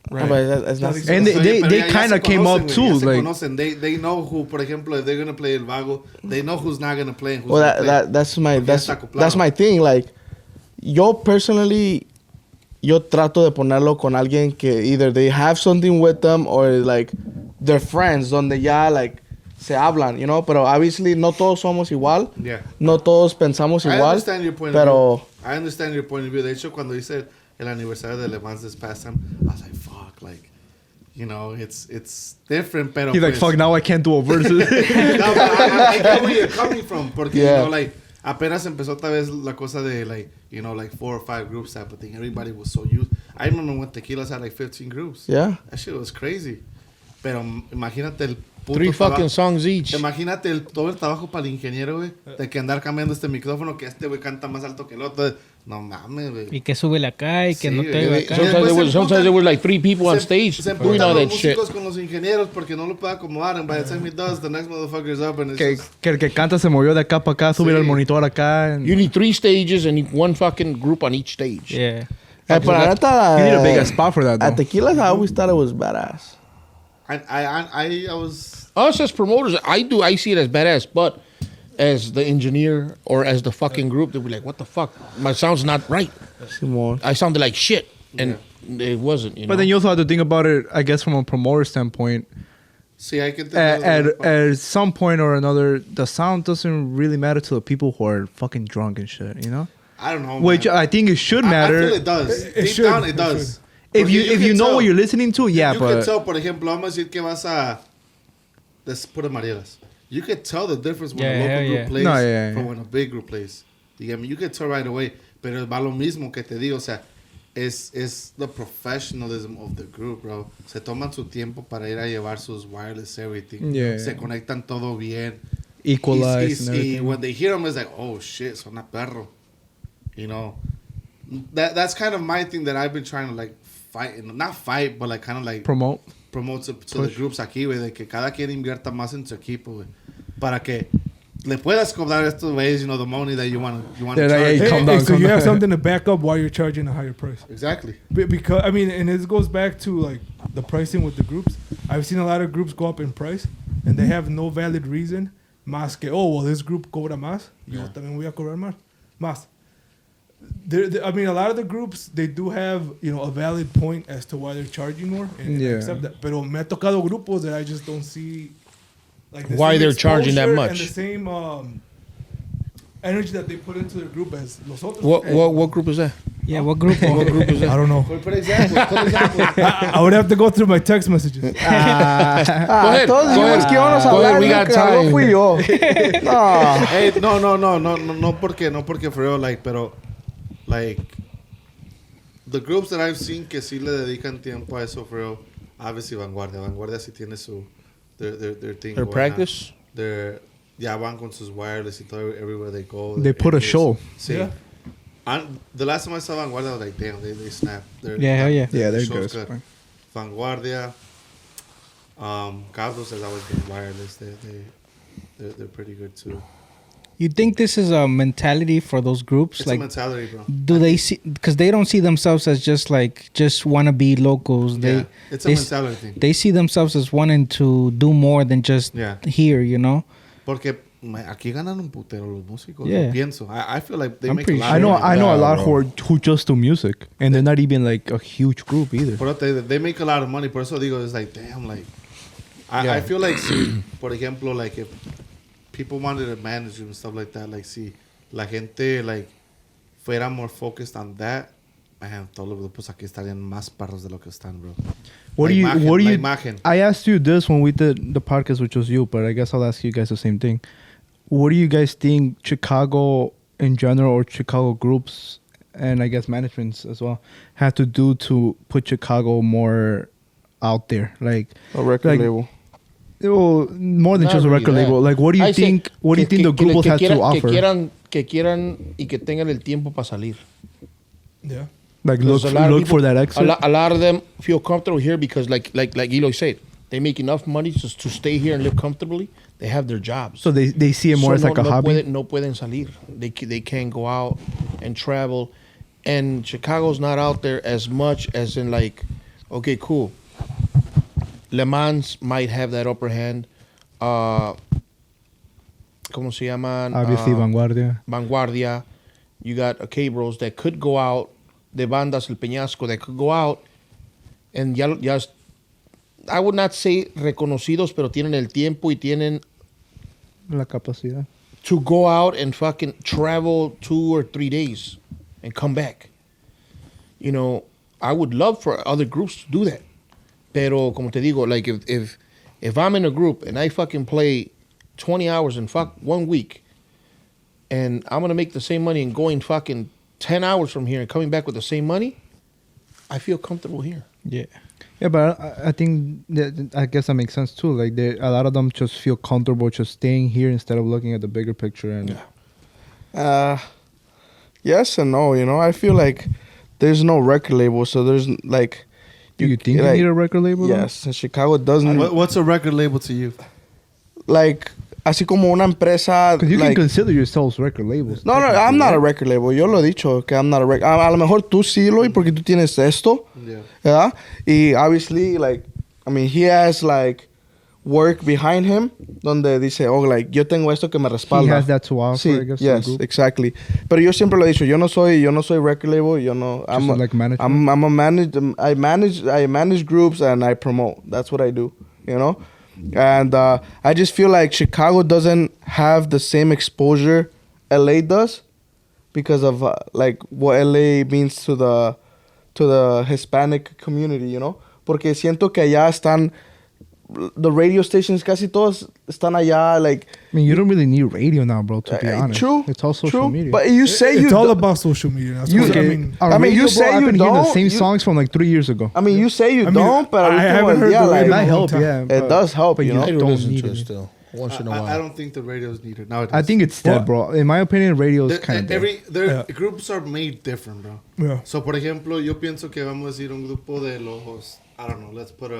But that's not. And O sea, they pero ya kind se of came conocen, up güey, too, ya se like conocen. They know who, por ejemplo, if they're gonna play El Vago, they know who's not gonna play and who's Well, gonna play. that's my Porque ya está acoplado. that's my thing. Like, yo personally, yo trato de ponerlo con alguien que either they have something with them or like they're friends, donde ya like se hablan, you know. Pero obviously no todos somos igual, Yeah. no todos pensamos I igual. understand your point Pero of view. I understand your point of view. De hecho, cuando hice el aniversario de Le Mans this past time, I was like, fuck, like, you know, it's different, pero he's like, pues- fuck, now I can't do a versus. No, but I get where you're coming from, porque, Yeah. you know, like, apenas empezó tal vez la cosa de, like, you know, like 4 or 5 groups type of thing. Everybody was so used. I remember when Tequilas had like 15 groups. yeah. That shit was crazy. Pero imagínate el puto 3 fucking trabajo- songs each. Imagínate todo el trabajo para el ingeniero, güey. De que andar cambiando este micrófono, que este güey canta más alto que el otro. No mames, güey. Y que súbele acá y que Sí, no te güey. oiga Sí, acá. Sometimes there were like 3 people on stage se doing emputan all los that shit. músicos con los ingenieros porque no lo puede acomodar. And by the time he does, the next motherfucker's up and it's que, just... que el que canta se movió de acá para acá, subir Sí. el monitor acá. And You need 3 stages and one fucking group on each stage. Yeah. Pero la neta, you need a big spot for that, at though. Tequilas, I always thought it was badass. I was... Us as promoters, I see it as badass, but as the engineer or as the fucking group, they'll be like, what the fuck? My sound's not right. Simón. I sounded like shit. And it wasn't, you know. But then you also have to think about it, I guess, from a promoter standpoint. Sí, hay que At some point or another, the sound doesn't really matter to the people who are fucking drunk and shit, you know? I don't know, Which man. I think it should I matter. feel it does. It Deep should, down, it it does. If Porque you if can you know tell. what you're listening to, yeah, You can but tell, por ejemplo, vamos a decir que vas a... Let's put a Marielas. You can tell the difference when Yeah, a local hell group yeah. plays No, yeah, from yeah. when a big group plays. Dígame, you can tell right away. Pero va lo mismo que te digo, o sea, es the professionalism of the group, bro. Se toman su tiempo para ir a llevar sus wireless, everything. Yeah. Se conectan todo bien. equalized and Y everything. when they hear them, it's like, oh shit, suena perro. You know, that's kind of my thing that I've been trying to like fight, not fight, but like kind of like Promote. promote to the groups aquí, güey, de que cada quien invierta más en su equipo, güey, para que le puedas cobrar estos güeyes, you know, the money that you want to Yeah, charge. hey, calm down, so calm you have down. something to back up while you're charging a higher price. Exactly. Because I mean, and this goes back to like the pricing with the groups. I've seen a lot of groups go up in price, and they have no valid reason más que, oh, well, this group cobra más, yo también voy a cobrar más. I mean, a lot of the groups, they do have, a valid point as to why they're charging more, and I accept that. Pero me ha tocado grupos that I just don't see, like, the Why same they're charging that exposure much. and the same energy that they put into their group as los otros. What group is that? Yeah, what group? What group is I that? don't know. For example, I would have to go through my text messages. Go ahead. Todos Go dijimos ahead. que íbamos a Go ahead, hablar, we el got que habló time. fui yo. No. Hey, no porque for real, like, pero, like, the groups that I've seen que sí le dedican tiempo a eso, for real, obviously Vanguardia sí tiene su, their thing. Their going practice? on. Ya van con sus wireless y todo, everywhere they go. They put a show. Sí. Yeah. And the last time I saw Vanguardia, I was like, damn, they snapped. Yeah, hell yeah. Yeah, they're show's good. Vanguardia, Carlos has always been wireless. They're pretty good too. You think this is a mentality for those groups? It's like, a mentality, bro. do they see? Because they don't see themselves as just want to be locals. Yeah, it's a they, mentality thing. They see themselves as wanting to do more than just Yeah. here. You know. Porque aquí ganan un putero los músicos. Yeah. Yo pienso. I feel like they I'm make a pretty lot sure. of money. I know a lot bro. who just do music, and they're not even like a huge group either. Pero they make a lot of money. Por eso digo, it's like, damn, like, Yeah. I feel like, si, por ejemplo, like, if people wanted to manage and stuff like that, like, si la gente, like, fuera more focused on that, man, todos los grupos aquí estarían más parros de lo que están, bro. What do La you? What do la you? imagen. I asked you this when we did the podcast, which was you, but I guess I'll ask you guys the same thing. What do you guys think Chicago in general, or Chicago groups, and I guess managements as well, have to do to put Chicago more out there? Like A record Like- label. well, more than Not just a really record that. label. Like, what do you I say think? What do you think the grupos have to offer? Que quieran y que tengan el tiempo para salir. Yeah. Like, look, Because a lot of look people- for that exit. A lot of them feel comfortable here because, like Eloy said, they make enough money to stay here and live comfortably. They have their jobs. So they see it more as So like a hobby. No pueden salir. They can't go out and travel. And Chicago's not out there as much as in like, okay, cool. Le Mans might have that upper hand. ¿Cómo se llaman? Obviously, Vanguardia. Vanguardia. You got a Cabros that could go out. De Bandas, El Peñasco, that could go out. And ya, I would not say reconocidos, pero tienen el tiempo y tienen La capacidad. to go out and fucking travel 2 or 3 days and come back. You know, I would love for other groups to do that. Pero, como te digo, like if I'm in a group and I fucking play 20 hours in 1 week and I'm going to make the same money and going fucking 10 hours from here and coming back with the same money, I feel comfortable here. Yeah. Yeah, but I think I guess that makes sense too. Like, a lot of them just feel comfortable just staying here instead of looking at the bigger picture. And Yes and no. I feel like there's no record label, so there's like. do you think like, you need a record label? though? Yes, and Chicago doesn't What's a record label to you? like así como una empresa. Because you like, can consider yourselves record labels. No, I'm not a record label. Yo lo he dicho que I'm not a record. A lo mejor tú sí, Eloy, porque tú tienes esto, Yeah. ¿verdad? Y obviously, like, I mean, he has like work behind him donde dice, oh, like, yo tengo esto que me respalda. He has that to offer, Sí, I guess. yes, to the group. exactly. Pero yo siempre lo he dicho, yo no soy record label, yo no. Just like management? I'm a I manage groups and I promote. That's what I do, And I just feel like Chicago doesn't have the same exposure LA does because of like what LA means to the Hispanic community, Porque siento que allá están the radio stations casi todos están allá like I mean, you don't really need radio now, bro, to be honest. true. It's all social true. media. But you say It's you all do- about social media. That's You- what okay. I mean. On I mean, radio, you say bro, I've you been hearing the don't, same you- songs from like 3 years ago. I mean, you say you I mean, don't, but I haven't heard the yeah, radio like, in a That long help, time. yeah. it does help, but you you know. I don't don't listen need to it it. still. Once in a while. I don't think the radio's needed nowadays. I think it's dead, bro. In my opinion, radio is kind of dead. Groups are made different, bro. Yeah. So, por ejemplo, yo pienso que vamos a decir un grupo de los, I don't know, let's put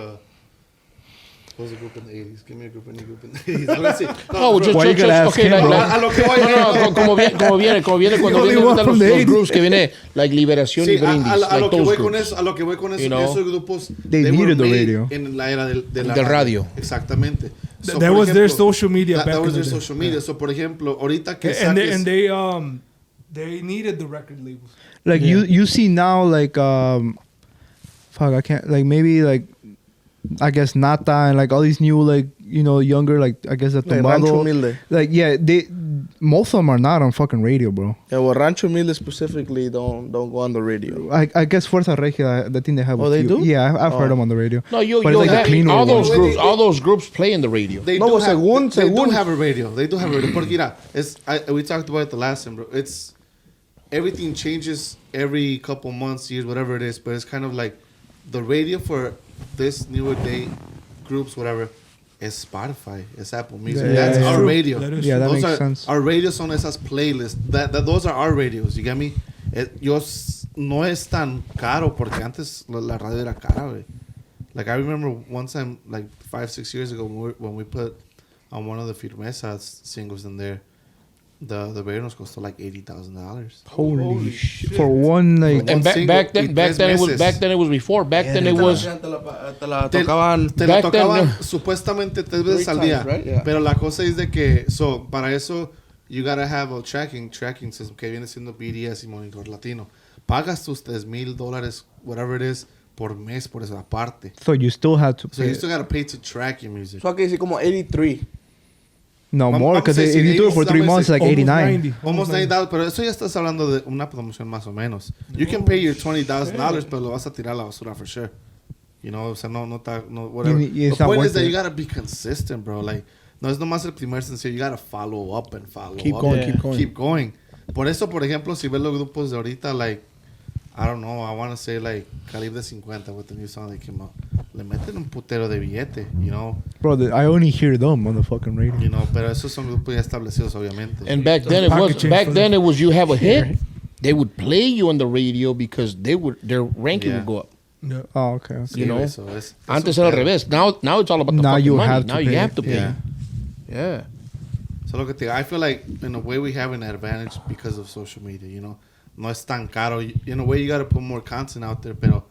Who's a group in the 80s? Give me a group in the 80s. Algo así. No, bro, Why you gotta ask okay, him, bro? a lo que voy. no, como viene cuando only vienen one los from the 80s. groups que viene, like Liberación Sí, y Brindis, a like lo que those voy con groups. eso, a lo que voy con eso, You know? esos grupos They were needed the made radio. en la era de la Del radio. Exactamente. So, That por was their ejemplo, social media that back in was the their day. social media. So, por ejemplo, ahorita que And saques- they needed the record labels. Like you see now like fuck, I can't, like maybe like I guess Nata and like all these new like younger, like I guess at the Like Rancho model, Humilde. like they most of them are not on fucking radio, bro. Yeah, well, Rancho Humilde specifically don't go on the radio. I guess Fuerza Regia, the thing they have. Oh, a they few. do? Yeah, I've heard Oh. them on the radio. No, you But it's like the have, cleaner all those ones. groups, all those groups play in the radio. They No, do but have, they do según- have a radio. They do have a radio. Porque mira, we talked about it the last time, bro. It's everything changes every couple months, years, whatever it is. But it's kind of like the radio for this newer day groups, whatever, is Spotify, it's Apple Music. Yeah, That's yeah, our true. radio. That is Yeah, that Those makes are sense. our radios son esas playlists. That those are our radios. You get me? No es tan caro porque antes la radio era cara, güey. Like I remember one time, like 5-6 years ago, when we put on one of the Firmezas singles in there, the radio nos costó like $80,000. Holy shit! For one like And One back single then y 3 meses. it was before. Back then it was Te la tocaban. Te lo Back then, tocaban no. supuestamente 3 veces al día. times, right? Yeah. Pero la cosa es de que, para eso, you gotta have a tracking system que viene siendo BDS y monitor latino. Pagas tus $3,000, whatever it is, por mes, por eso aparte. so you still have to So pay. you still gotta pay to track your music. So aquí dice como 83. No Vamos- more vamos because a if decir you do it for 3 80, months, like Almost 89. 90. Almost $90, pero eso ya estás hablando de una promoción más o menos. You can pay your $20,000, pero lo vas a tirar a la basura for sure. You know, o sea, no, whatever. It's The not point worth is that it. you gotta be consistent, bro. Like, no es nomás el primer sencillo, you gotta follow up and follow Keep up. going, and keep going. Keep going. Por eso, por ejemplo, si ves los grupos de ahorita, like, I don't know, I want to say like Calibre 50 with the new song that came out. Le meten un putero de billete, you know, Bro, I only hear them on the fucking radio. pero esos son grupos ya establecidos, obviamente. and back then it was you have a hit, they would play you on the radio because their ranking Yeah. would go up. Yeah. Oh, okay. Sí, you know, güey, so es Antes un era al pedo. revés. Now it's all about the Now fucking you money. have to Now you pay. have to pay. Yeah. Yeah. So lo que te digo, I feel like in a way we have an advantage because of social media, you know. No es tan caro. In a way you gotta put more content out there, pero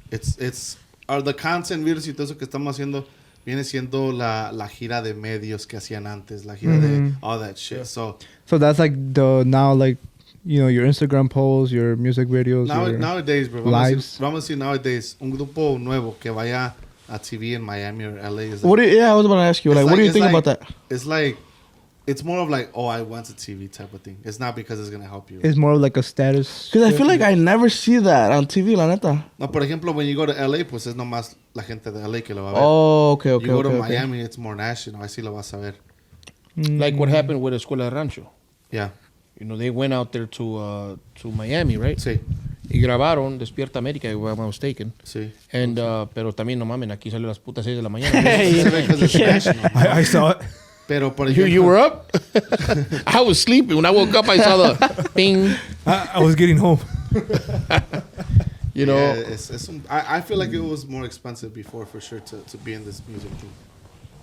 the content videos y todo eso que estamos haciendo viene siendo la gira de medios que hacían antes, la gira de all that shit. So So that's like the now like your Instagram posts, your music videos, your nowadays, bro, lives. vamos a decir nowadays, un grupo nuevo que vaya a TV in Miami or LA is What do you, I was about to ask you. It's Like, what do you it's think about that? It's like, it's more of like, oh, I went to TV type of thing. It's not because it's going to help you. It's more like a status. Because I feel like I never see that on TV, la neta. No, por ejemplo, when you go to LA, pues es nomás la gente de LA que lo va a ver. Oh, okay, okay. You go to okay, Miami, it's more national. Así lo vas a ver. Like what happened with Escuela de Rancho. Yeah. You know, they went out there to Miami, right? Sí, Y grabaron Despierta América, if I'm not mistaken. sí. And, pero también, no mamen, aquí salió a las putas 6 de la mañana. Because it's national. I saw it. Pero, por you, ejemplo, you were up? I was sleeping. When I woke up, I saw the bing. I was getting home. You know, yeah, I feel like it was more expensive before, for sure, to be in this music thing.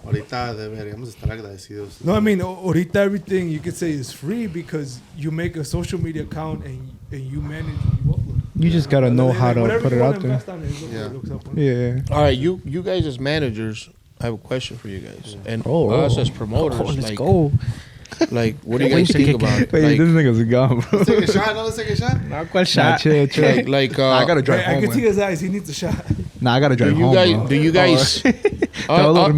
Ahorita deberíamos estar agradecidos. No, I mean, ahorita everything you could say is free because you make a social media account and you manage and you upload. You just gotta know how to Whatever put you it wanna out there. invest on is what Yeah. it looks up on. Yeah. all right, you guys as managers, I have a question for you guys. And Oh, us oh. as promoters, Let's like, go. like, what do you guys think about it? Wait, Like, this nigga's gone, bro. Let's take a shot. No, let's take a shot. Nah, chill. like, Nah, I gotta drive I home. can see man. his eyes. He needs a shot. Nah, I gotta do drive you home. guys, bro. do you guys, Download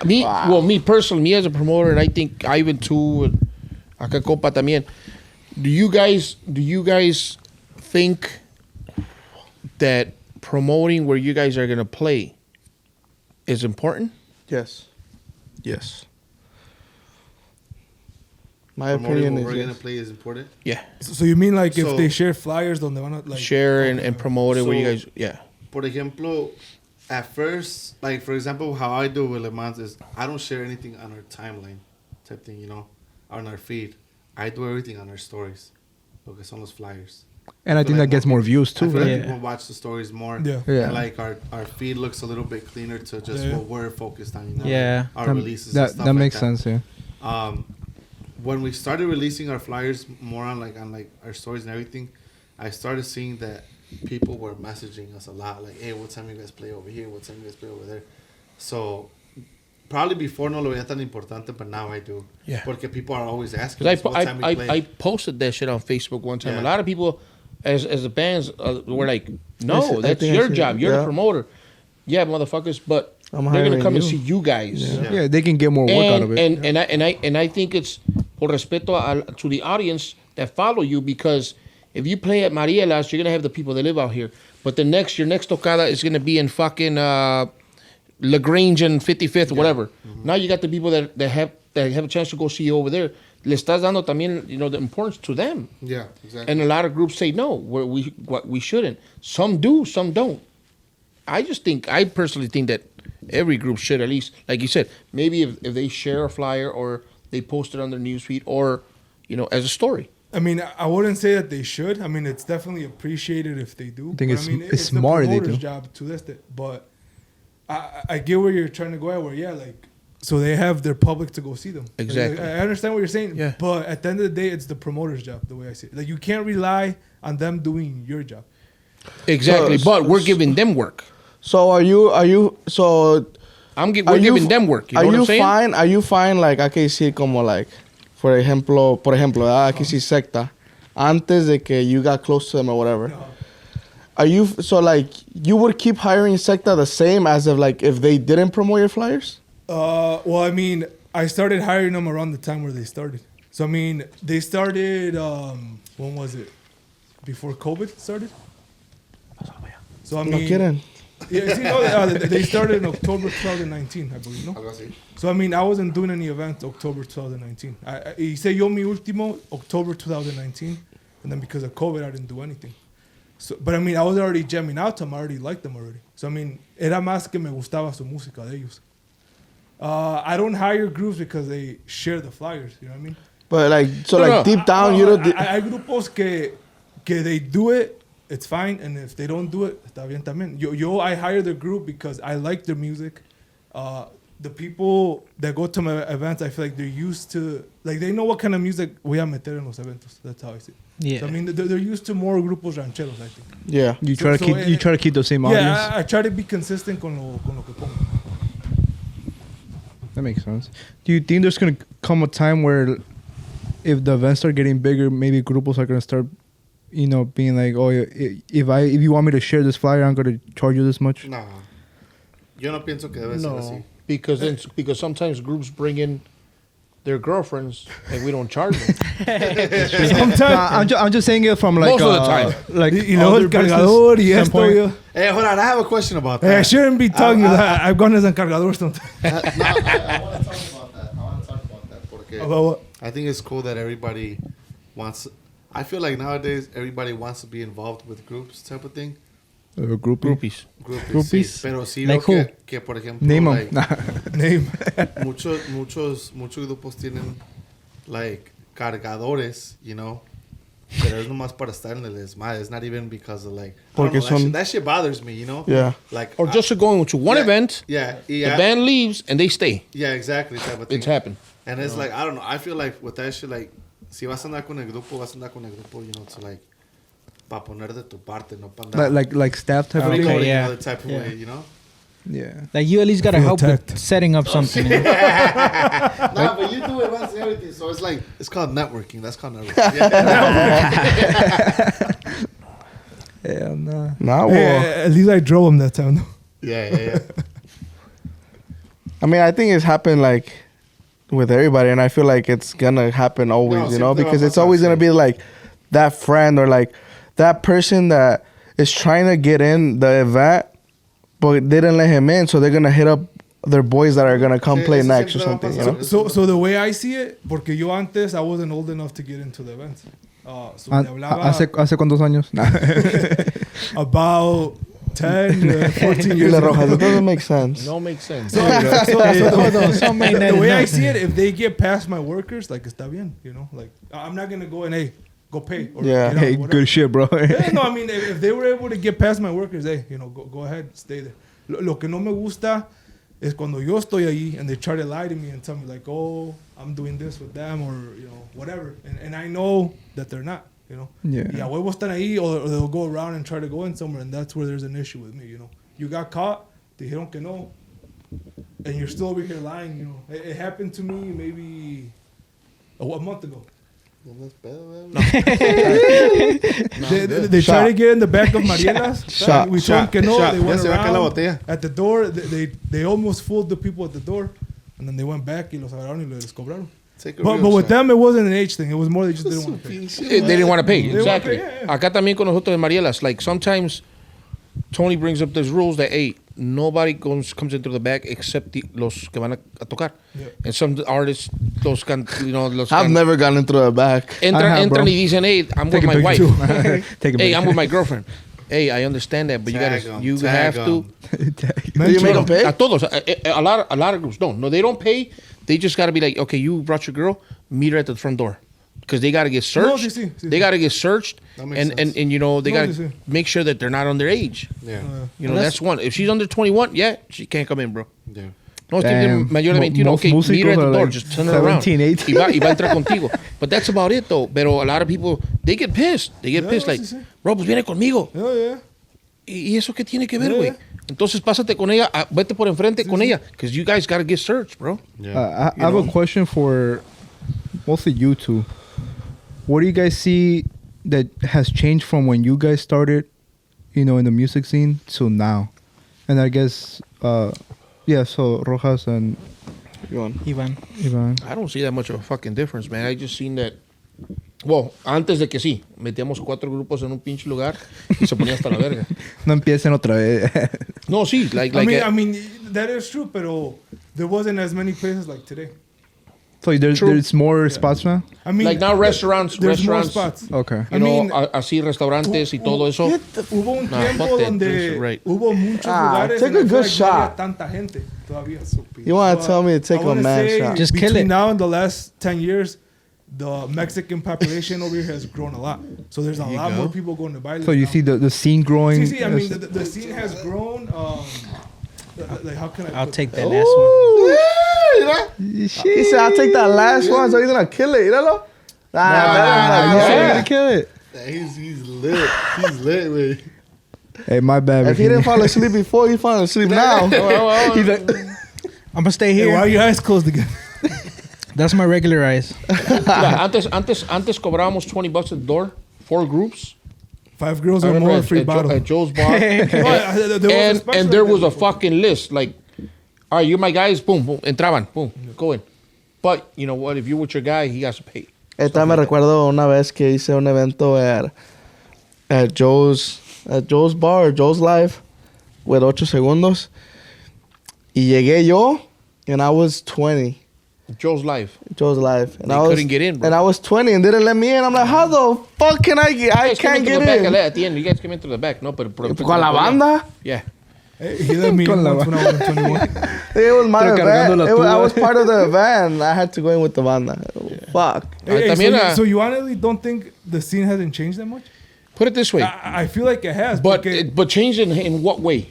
me. also, me as a promoter, and I think Ivan too, and acá compa también. Do you guys think that promoting where you guys are gonna play is important? Yes. Yes. My Promoting opinion what is we're going yes. to play is important. Yeah, So you mean like So- if they share flyers, donde van a like share and promote it where you So- guys, yeah. Por ejemplo, at first, like, for example, how I do with Le Mans is I don't share anything on our timeline type thing, you know, on our feed. I do everything on our stories. Lo que son los flyers. And I think that gets more views I too, feel right? like Yeah. people watch the stories more. Yeah. Yeah. And like our feed looks a little bit cleaner to just Yeah. what we're focused on. You know? Yeah. Our That- releases. and That stuff that like makes sense. Yeah. When we started releasing our flyers more on our stories and everything, I started seeing that people were messaging us a lot, like, "Hey, what time you guys play over here? What time you guys play over there?" So probably before no lo veía tan importante, but now I do. Yeah. Porque people are always asking Because us what time we play. I posted that shit on Facebook one time. Yeah. A lot of people, as the bands, were like, "No, I that's think I your see- job. You're yeah. the promoter." Yeah, motherfuckers, but I'm they're gonna hiring come and you. see you guys. Yeah. Yeah, they can get more work out of it. And I think it's por respeto to the audience that follow you, because if you play at Mariela's, you're gonna have the people that live out here. But your next tocada is gonna be in fucking LaGrange and 55th, or whatever. Now you got the people that have a chance to go see you over there. Le estás dando también, the importance to them. Yeah, exactly. And a lot of groups say no, we shouldn't. Some do, some don't. I personally think that every group should, at least, like you said, maybe if they share a flyer or they post it on their newsfeed, or as a story. I mean, I wouldn't say that they should. I mean, it's definitely appreciated if they do. I think But it's- I mean, it's smart the they promoter's do. job to list it. But I get where you're trying to go at. Where so they have their public to go see them. Exactly. I understand what you're saying. Yeah. But at the end of the day, it's the promoter's job. The way I see it, like you can't rely on them doing your job. Exactly, So- but we're giving them work. So we're Giving them work. You know what I'm saying? fine? Are you fine? Like, hay que decir como like, por ejemplo, aquí sí secta, antes de que you got close to them or whatever. Are you you would keep hiring secta the same as if they didn't promote your flyers? Well, I mean, I started hiring them around the time where they started. So I mean, they started. When was it? Before COVID started. So I No mean, quieren. yeah, see, no, they started in October 2019, I believe, no? Algo así. So I mean, I wasn't doing any events October 2019. Hice yo mi último October 2019, and then because of COVID, I didn't do anything. So, but I mean, I was already jamming out to them. I already liked them already. So I mean, era más que me gustaba su música de ellos. I don't hire groups because they share the flyers. You know what I mean? But deep down, you don't. Hay grupos que they do it. It's fine, and if they don't do it, está bien también. I hire the group because I like their music. The people that go to my events, I feel like they're used to, like they know what kind of music voy a meter en los eventos. That's how I see it. Yeah. So, I mean, they're used to more grupos rancheros, I think. Yeah. You try So- to so keep you it- try to keep the same audience. Yeah, I try to be consistent con lo que pongo. That makes sense. Do you think there's gonna come a time where, if the events start getting bigger, maybe grupos are gonna start, being like, oh, if you want me to share this flyer, I'm gonna charge you this much. Nah. Yo no pienso que debe ser así. No, because sometimes groups bring in their girlfriends and we don't charge them. I'm just saying it from like Most of the time. like Y luego el other business cargador y esto. standpoint. Yo. Hey, hold on. I have a question about Hey, I that. shouldn't be talking that. I've gone as a cargador sometimes. I want to talk about that. Porque About what? I think it's cool that everybody wants. I feel like nowadays everybody wants to be involved with groups type of thing. Groupies. Groupies. Sí, pero sí Like veo who? que por ejemplo, Name like, them. Name. muchos grupos tienen like cargadores, pero es nomás para estar en el desmadre. It's not even because of like. I don't Porque know, son- that shit bothers me, Yeah. Like Or just to go to one yeah, event, Yeah, the yeah. band leaves and they stay. Yeah, exactly. Type of thing. It's happened. And it's like, I don't know. I feel like with that shit, like, si vas a andar con el grupo, to like, pa poner de tu parte, no pa andar like staff type of Okay, thing. recording yeah. other type of Yeah. way, Yeah. Like you at least gotta Feel help attacked. with setting up something. Nah, but you do events and everything, so it's like, it's called networking. That's called networking. Yeah, Yeah, nah. Nah, Hey, well, at least I drove him that time. Though. yeah. I mean, I think it's happened like with everybody, and I feel like it's gonna happen always, No, because siempre it's va a always pasar, gonna sí. be like that friend or like that person that is trying to get in the event, but they didn't let him in, so they're gonna hit up their boys that are gonna come Sí, play eso next or siempre va a something, you pasar. know? So the way I see it, porque yo antes I wasn't old enough to get into the events. So me hablaba ¿Hace cuántos años? Nah. about 10, 14 Y years la ago. Rojas, it doesn't make sense. No makes sense. So the the way I see it, if they get past my workers, like está bien, like I'm not gonna go and hey, go pay. Or Yeah. get out, Hey, whatever. good shit, bro. Yeah, no, I mean, if they were able to get past my workers, hey, go ahead, stay there. Lo que no me gusta es cuando yo estoy ahí and they try to lie to me and tell me like, oh, I'm doing this with them or, whatever. And I know that they're not, Yeah. Y a huevo están ahí or they'll go around and try to go in somewhere and that's where there's an issue with me, You got caught, te dijeron que no, and you're still over here lying, It happened to me maybe a month ago. They try to get in the back of Mariela's. Shot. We told them que no. They Ya went se va a caer la around botella. at the door. They almost fooled the people at the door, and then they went back y los agarraron y les cobraron. Take a But real with shot. them, it wasn't an age thing. It was more they just didn't want to pay. They didn't want to pay. They Exactly. wanna pay, yeah. Acá también con nosotros en Marielas, like sometimes Tony brings up these rules that, hey, nobody comes into the back except los que van a tocar. Yeah. And some artists, los I've never gone into the back. I have, bro. entran y dicen, hey, I'm with Take a my wife. picture. Take a Hey, picture. I'm with my girlfriend. Hey, I understand that, but Tag you 'em, have tag to. 'em. Do you make them pay? A todos, a lot of groups don't. No, they don't pay. They just got to be like, okay, you brought your girl, meet her at the front door. Because they got to get No, searched. sí, sí. They got to get searched. That makes And sense. they No, got sí, to sí. make sure that they're not underage. Yeah. That's one. If she's under 21, yeah, she can't come in, bro. Yeah. No, Damn. tiene mayor de 21. Most Okay, meet her at músicos the are door. like Just turn her around. 17, 18. Y va a entrar contigo. But that's about it, though. Pero a lot of people, they get pissed. They get Yeah, pissed. Like, sí, sí. bro, pues viene conmigo. Oh, yeah. ¿Y eso qué tiene que ver, Yeah. güey? Entonces pásate con ella, vete por enfrente con ella. Because you guys got to get searched, bro. Yeah. I have a question for mostly you two. What do you guys see that has changed from when you guys started, in the music scene to now? And I guess, so Rojas and Ivan. Ivan. I don't see that much of a fucking difference, man. I just seen that. Well, antes de que sí, metíamos 4 grupos en un pinche lugar y se ponía hasta la verga. No empiecen otra vez. No, sí, like I mean, that is true, pero there wasn't as many places like today. So there's True. more spots now? I mean, like now restaurants, there's more spots. Okay. I mean, así restaurantes y todo eso. Hubo un Nah, tiempo fuck that. donde This is right. hubo muchos lugares take and a I feel good like shot. no había tanta gente todavía. You want to tell me to take I a wanna mad say shot? Just kill between it. now and the last 10 years, the Mexican population over here has grown a lot. So there's a lot more people going to bailes. So you now. see the scene growing? See, I mean, the scene has grown. Like, how can I? I'll put take it? that last one. He said, I'll take that last one, so he's going to kill it. Míralo. You said you're gonna kill it. He's lit. He's lit, man. Hey, my bad. If he didn't fall asleep before, he's falling asleep now. He's like, I'm gonna stay Hey, here. why are your eyes closed again? That's my regular eyes. Yeah, antes cobrábamos $20 at the door, 4 groups. 5 girls I or remember more, free bottle. at Joe's bar. and there was a fucking list. Like, all right, you're my guys. Boom, boom. Entraban. Boom. Go in. But you know what? If you're with your guy, he has to pay. Esta me recuerdo una vez que hice un evento at Joe's bar, Joe's Live, with 8 segundos. Y llegué yo, and I was 20. Joe's Live. Joe's Live. And They I was, couldn't get in, bro. And I was 20 and didn't let me in. I'm like, how the fuck can I get? I You guys came can't into get the back in. at the end. You guys came into the back. No, but Con la banda? Yeah. Hey, he let me in Con la once when I was 21. It was my Estoy cargando event. la I was tuba. part of the event. I had to go in with the banda. Fuck. Hey, También, so you honestly don't think the scene hasn't changed that much? Put it this way. I feel like it has. But porque but changed in what way?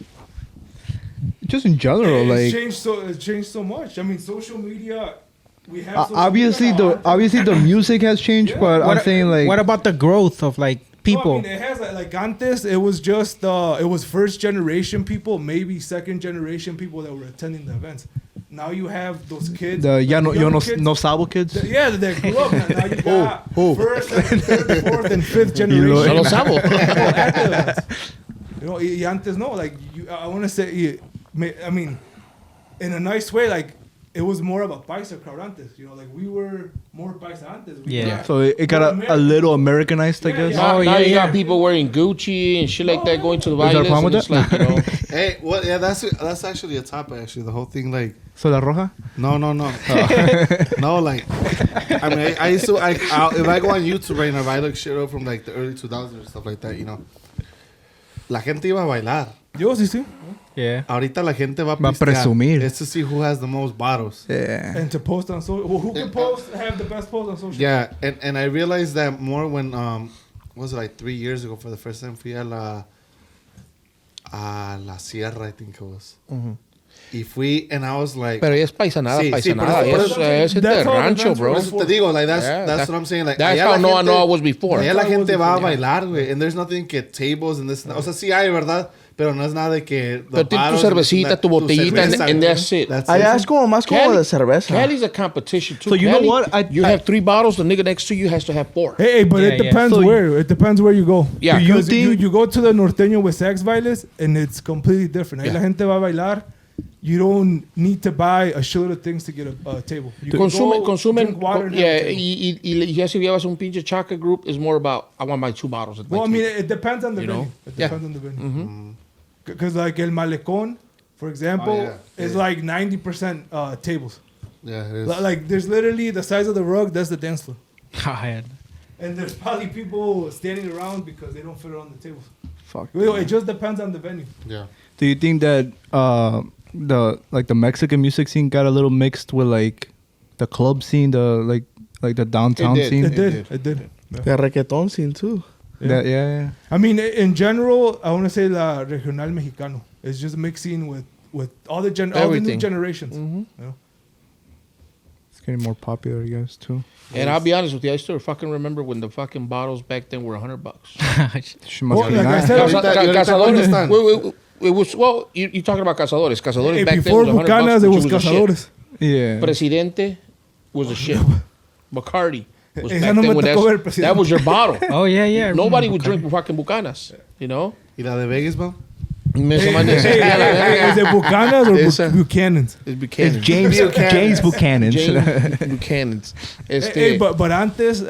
just in general, it's like changed so much. I mean, social media. We have social obviously media now. obviously the music has changed, Yeah. but I'm saying like What about the growth of like people? No, I mean, it has like antes. It was just it was first generation people, maybe second generation people that were attending the events. Now you have those kids. the ya no, yo young no, kids, no sabo kids. Yeah, they grew up. Now you got first, second, third, fourth, and fifth lo- generation. No lo sabo. at the events. Y antes no, like I want to say, I mean, in a nice way, like it was more of a paisa crowd antes. Like we were more paisa antes. We Yeah. got So it got more a little Americanized, I Yeah, guess. yeah. Now, Oh, now yeah, you yeah. got people wearing Gucci and shit like that going to the Is there a bailes. problem And with it's like, that? Hey, what? Yeah, that's actually a topic. Actually, the whole thing, like, So la roja. no, no, like, I mean, I used to, if I go on YouTube right now, if I look shit up from like the early 2000s and stuff like that, La gente iba a bailar. Yo sí, sí. Yeah. Ahorita la gente va Va a pistear. presumir. It's to see who has the most bottles. Yeah. And to post on social. Who can have the best post on social? Yeah, and I realized that more when what was it, like 3 years ago for the first time fui a la Sierra, I think it was. Y fui, and I was like, Pero ya es paisanada, Sí, sí, paisanada. por eso- Es de That's all the rancho, events bro. were eso te digo, like that's Yeah, what I'm saying. Like That's allá how la Noah gente- Noah was before. allá la gente va a Yeah. bailar, güey, and there's nothing que tables and this. O sea, sí hay, verdad, pero no es nada de que. Pero tiene tu cervecita, tu botellita, and that's it. Allá es como más como Cali- de cerveza. Cali's a competition too. So you know Cali, what? you have 3 bottles. The nigga next to you has to have 4. Hey, but Yeah, it yeah. depends So where. It depends where you go. Yeah. Do you Because think- you go to the norteño with sex bailes and it's completely different. Ahí Yeah. la gente va a bailar. You don't need to buy a shitload of things to get a table. You can go Consumen, drink water and have a yeah, table. y ya si llevas un pinche chocolate group, is more about, I want my 2 bottles at my Well, I mean, table. it depends on the You venue. know? It Yeah. depends on the venue. Because like El Malecón, for example, Oh, yeah. is like 90% tables. Yeah, it is. Like there's literally the size of the rug. That's the dance floor. God. And there's probably people standing around because they don't fit it on the tables. Fuck. Well, it just depends on the venue. Yeah. Do you think that the Mexican music scene got a little mixed with like the club scene, the the downtown It did. scene? It did. Yeah. The reggaeton scene too. That, yeah. I mean, in general, I want to say la regional mexicano. It's just mixing with all the all the new Everything. generations. Mhm. You know? It's getting more popular, I guess, too. And I'll be honest with you, I still fucking remember when the fucking bottles back then were $100. She must Well, be like I nice. said, Ahorita- ahorita ¿cuántos están? It was, well, you're talking about Cazadores. Cazadores Hey, back then before was $100. Bucanas, it was which a shit. Cazadores. Yeah. Presidente was a shit. Bacardi was Esa back no then me when tocó ver that Presidente. was your bottle. Oh, yeah, yeah. I Nobody remember would drink fucking Bucanas, you know? ¿Y la de Vegas, bro? Esa madre Hey, decía la verga. is it Bucanas or Esa. Buchanan's? It's Buchanan. It's James Buchanan. James Buchanan's. Hey, but antes,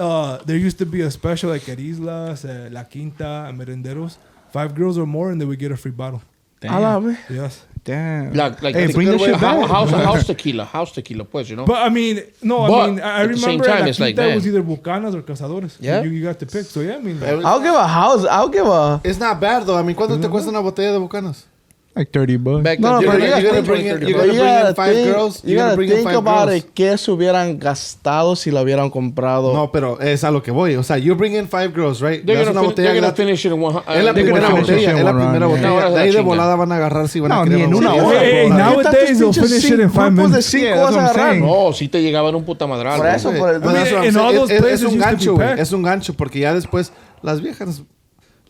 there used to be a special like at Islas, La Quinta, and Merenderos. 5 girls or more, and they would get a free bottle. A la vez. Yes. Damn. Like Hey, bring that shit back. house tequila, pues, you know? But I mean, no, But I mean, I at the same remember time, La it's like, Quinta man. was either Bucanas or Cazadores. Yeah. You got to pick. So yeah, I mean, I'll give a house. I'll give a. It's not bad, though. I mean, ¿cuánto te cuesta una botella de Bucanas? Like $30. Back No, then, but they you were gotta like bring 20, it- 30 you bucks. gotta bring in 5 girls. You You gotta gotta bring in think 5 about girls. it. ¿Qué se hubieran gastado si la hubieran comprado? No, pero es a lo que voy. O sea, you bring in 5 girls, right? They're Das gonna, una fin- they're botella gonna gratis. finish it in one. Es la They're primera gonna finish botella, it es la one round, primera yeah. botella. No, ahora De ahí de la volada van a agarrar si van No, a ni querer. en o una sea, hora. Hey, bro. nowadays they'll pinches finish it in 5 grupos de minutes. 5 Yeah, that's vas a what I'm agarrar. saying. No, si te llegaban un puta madral. Por güey. eso, por el. But that's what I'm in all saying. those Es places un used to be gancho, güey. packed. Es un gancho porque ya después las viejas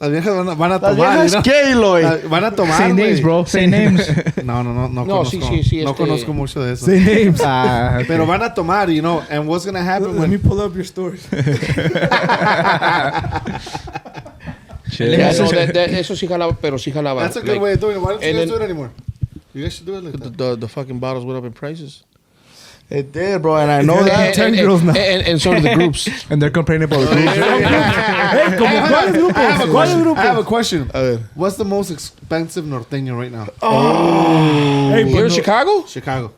van a Las tomar. viejas, ¿no? ¿qué, Eloy? Van a tomar, Say names, güey. bro. Say names. No No, conozco. sí, No este- conozco mucho de eso. Say names. Ah, okay. Pero van a tomar, you know, and what's gonna happen Let me when... pull up your stories. Shit. Yeah, no, eso sí jalaba, pero sí jalaba. That's a good Like, way of doing it. Why don't you and guys then- do it anymore? You guys should do it like that. the fucking bottles went up in prices. It did, bro, and I know Yeah. that. 10 girls now. And some of the groups. And they're complaining about the groups. Hey, como cuáles grupos? I have a ¿Cuáles question. grupos? I have a question. ver. What's the most expensive norteño right now? Hey, Here in but no- Chicago, Chicago.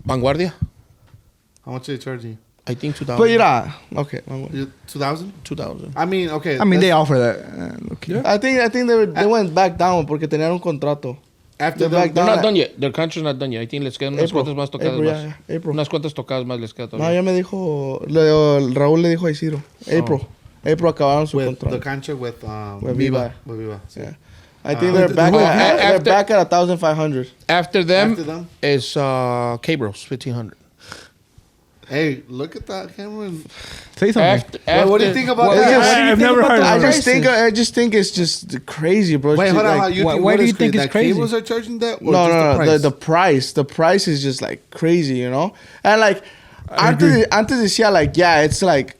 Vanguardia. How much are they charging you? I think 2000. But mira, okay. 2,000? 2000. I mean, okay. I mean, they that's- offer that. Okay. I think they went back down porque tenían un contrato. after they're the, back They're down. not done yet. Their contract's not done yet. I think les quedan unas cuantas más tocadas April, más. yeah, April. Unas cuantas tocadas más les queda No, todavía. ya me dijo, Raúl le dijo a Isidro. April. April acabaron su with the contrato. contract with With Viva. With Viva. sí. Yeah. I think With they're the- they're after- back at 1,500. After them, After them. is K-Bros, 1500. Hey, look at that, Cameron. Say something. Wait, what do you think about Well, that? it's just- What do you I've think never about heard. the I just think it's just crazy, bro. Wait, It's hold on. like- You why- think, why what do is you think crazy? it's that crazy? cables are charging that? Or No, just no, the price? the price. The price is just like crazy, you know. And like antes decía like yeah, it's like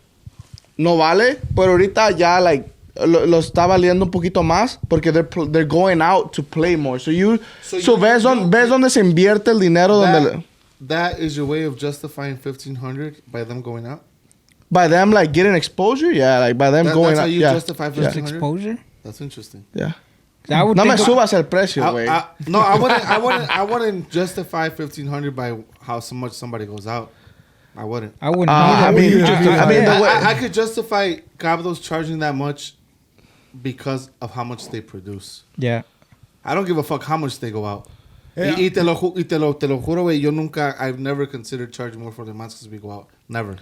no vale, pero ahorita ya like lo está valiendo un poquito más porque they're going out to play more. So ves donde se invierte el dinero donde That is your way of justifying 1,500 by them going out? by them like getting exposure, yeah, like by them going That's how out, you yeah, justify yeah, 1,500? Exposure? That's interesting. yeah. I would No me think subas el precio, güey. No, I wouldn't justify 1,500 by how so much somebody goes out. I wouldn't. I wouldn't. I either. mean, you justify I mean, the way, I could justify Cabos charging that much because of how much they produce. Yeah. I don't give a fuck how much they go out. Yeah. Y te lo juro, güey, I've never considered charging more for the months because we go out. Never.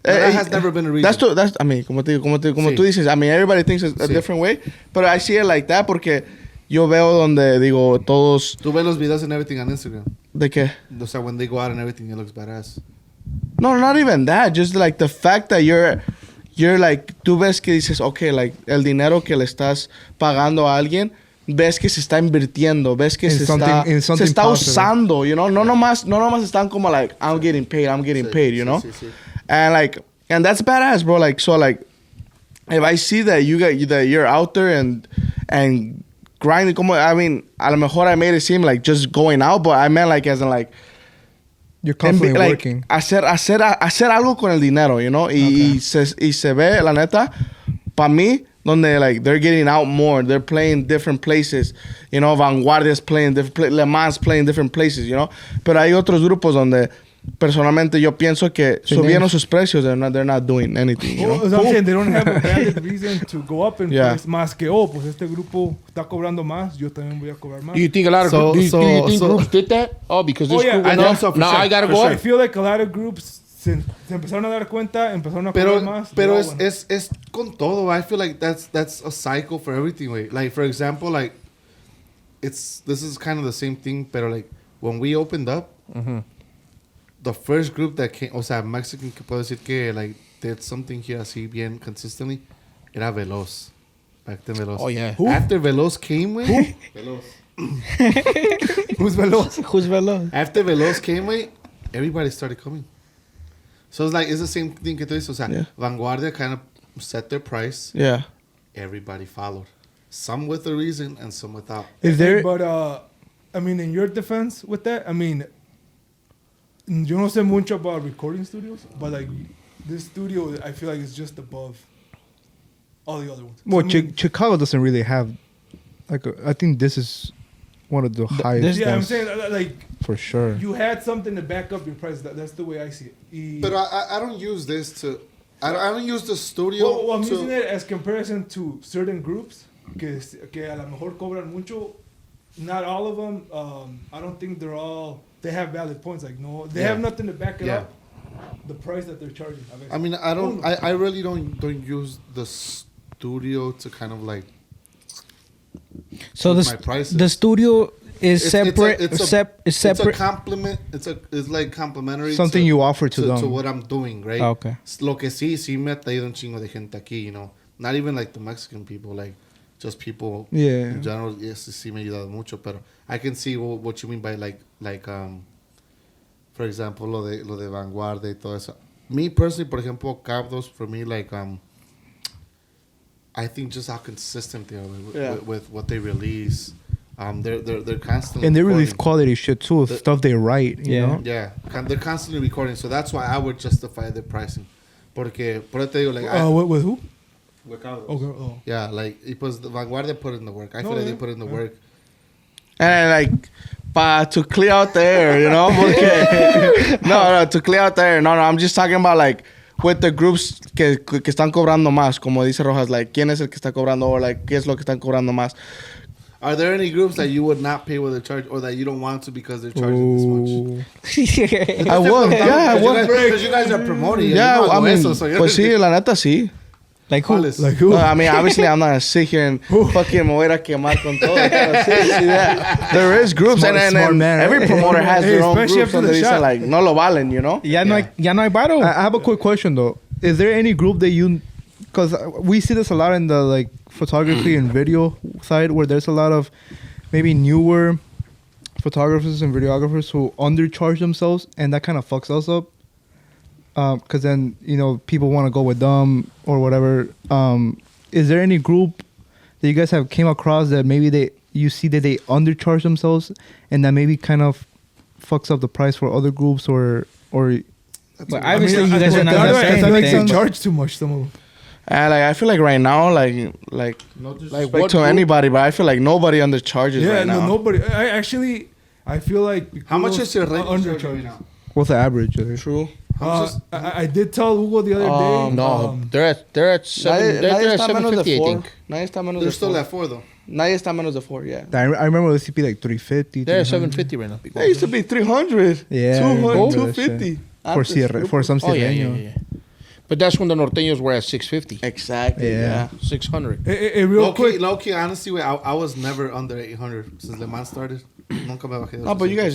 That has never been a reason. That's I mean, como Sí. tú dices, I mean, everybody thinks it's a Sí. different way, but I see it like that porque yo veo donde digo todos Tú ves los videos and everything on Instagram. de que O sea, when they go out and everything, it looks badass. no, not even that, just like the fact that you're like tú ves que dices, okay, like el dinero que le estás pagando a alguien, ves que se está invirtiendo, ves que In se something está positive. usando, you know, no nomás están como like I'm getting paid, Sí, you sí, know, sí, sí. and that's badass, bro. Like so, like if I see that you're out there and grinding, como I mean, a lo mejor I made it seem like just going out, but I meant like as in like. You're constantly like, working. hacer algo con el dinero, you know, y se ve la neta para mí donde like they're getting out more, they're playing different places, you know, Vanguardia's playing different Le Mans playing different places, you know, pero hay otros grupos donde personalmente yo pienso que subiendo sus precios they're not doing anything, you know. Well, as I'm saying, they don't have a valid reason to go up in Yeah. price más que, pues este grupo está cobrando más, yo también voy a cobrar más. Do you think a lot of So- do you think so- groups did that? Oh, because this Oh, yeah, group went I know up. so, for Now sure, I gotta for go sure. I up. feel like a lot of groups se empezaron a dar cuenta, empezaron a Pero, cobrar más. pero bueno. es con todo. I feel like that's a cycle for everything. Like for example, like this is kind of the same thing. Pero like when we opened up, the first group that came, o sea, Mexican que puedo decir que like did something here así bien consistently, era Veloz. Back then Veloz. Oh, yeah. Who? After Veloz came, way. Veloz. Who's Veloz? Who's Velo? After Veloz came, way, everybody started coming. So it's like it's the same thing que tú dices. O sea, Yeah. Vanguardia kind of set their price. Yeah. Everybody followed. Some with a reason and some without. Is there? But I mean, in your defense with that, I mean, yo no sé mucho about recording studios, but like this studio, I feel like it's just above all the other ones. So, Well, I mean, Chicago doesn't really have like. I think this is one of the highest this- yeah, I'm ones saying like for sure. you had something to back up your price. That's the way I see it. But I don't use this to. I don't use the studio Well, I'm to. using it as comparison to certain groups que a lo mejor cobran mucho. Not all of them. I don't think they're all. They have valid points. Like no, they have Yeah. nothing to back it Yeah. up. The price that they're charging. A veces. I mean, I really don't use the studio to kind of like. So With the my prices. the studio is It's separate. a- It's separate. It's a compliment. It's like complimentary. Something to, you offer to them. to what I'm doing, right? Ah, okay. Lo que sí me ha traído un chingo de gente aquí, you know. Not even like the Mexican people, like just people Yeah. in general. Yes, sí me ha ayudado mucho, pero I can see what you mean by like for example, lo de Vanguardia y todo eso. Me personally, por ejemplo, Cabdos for me like I think just how consistent they are with what they release. They're constantly And they release recording. quality shit too, The- stuff they write. You Yeah. know? Yeah, they're constantly recording, so that's why I would justify their pricing. Porque, por eso te digo, like, with who? with Carlos. Okay. Oh. Yeah, like, it was the Vanguardia put in the work. I feel No, like yeah. they put in the work. And like, to clear out the air, you know? Porque, no, to clear out the air. No, I'm just talking about like with the groups que están cobrando más, como dice Rojas, like, ¿quién es el que está cobrando? O like, ¿qué es lo que están cobrando más? Are there any groups that you would not pay what they charge, or that you don't want to because they're charging this much? I would, yeah, I would. Because you guys are promoting. Yeah, you know I mean, eso, so pues sí, la neta sí. Like who? ¿Cuáles? Like who? I mean, obviously, I'm not gonna sit here and fucking me voy a ir a quemar con todo. Pero sí, yeah. There is groups, Smart- and smart man, right? every promoter has Hey, their own especially groups, after and the they say shot. like, no lo valen, you know? Ya no hay varo. I have a quick question though. Is there any group that you, because we see this a lot in the like photography and video side, where there's a lot of maybe newer photographers and videographers who undercharge themselves, and that kind of fucks us up. Because then people want to go with them or whatever. Is there any group that you guys have came across that maybe you see that they undercharge themselves, and that maybe kind of fucks up the price for other groups or But obviously, you guys are not I gonna say feel like they anything. charge too much. Some of them. And like I feel like right now, like No disrespect. like what to group? anybody, but I feel like nobody undercharges Yeah, right now. nobody. I feel like How much Hugo's is your rate undercharged. now? what's the average? True. I did tell Hugo the other day. No, they're at seven. Nadie They're at está menos 750, de I 4. think. Nadie está menos They're de still 4. at 4 though. Nadie está menos de 4, yeah. I remember it used to be like 350. They're 300. 750 right now. It used to be 300. Yeah, I 200, remember that 250. For some Oh, yeah, Sierreño. yeah. But that's when the norteños were at 650. Exactly, Yeah. yeah. 600. Hey, real quick. Low key, honestly, I was never under 800 since Le Mans started. Nunca me bajé de No, but you 800.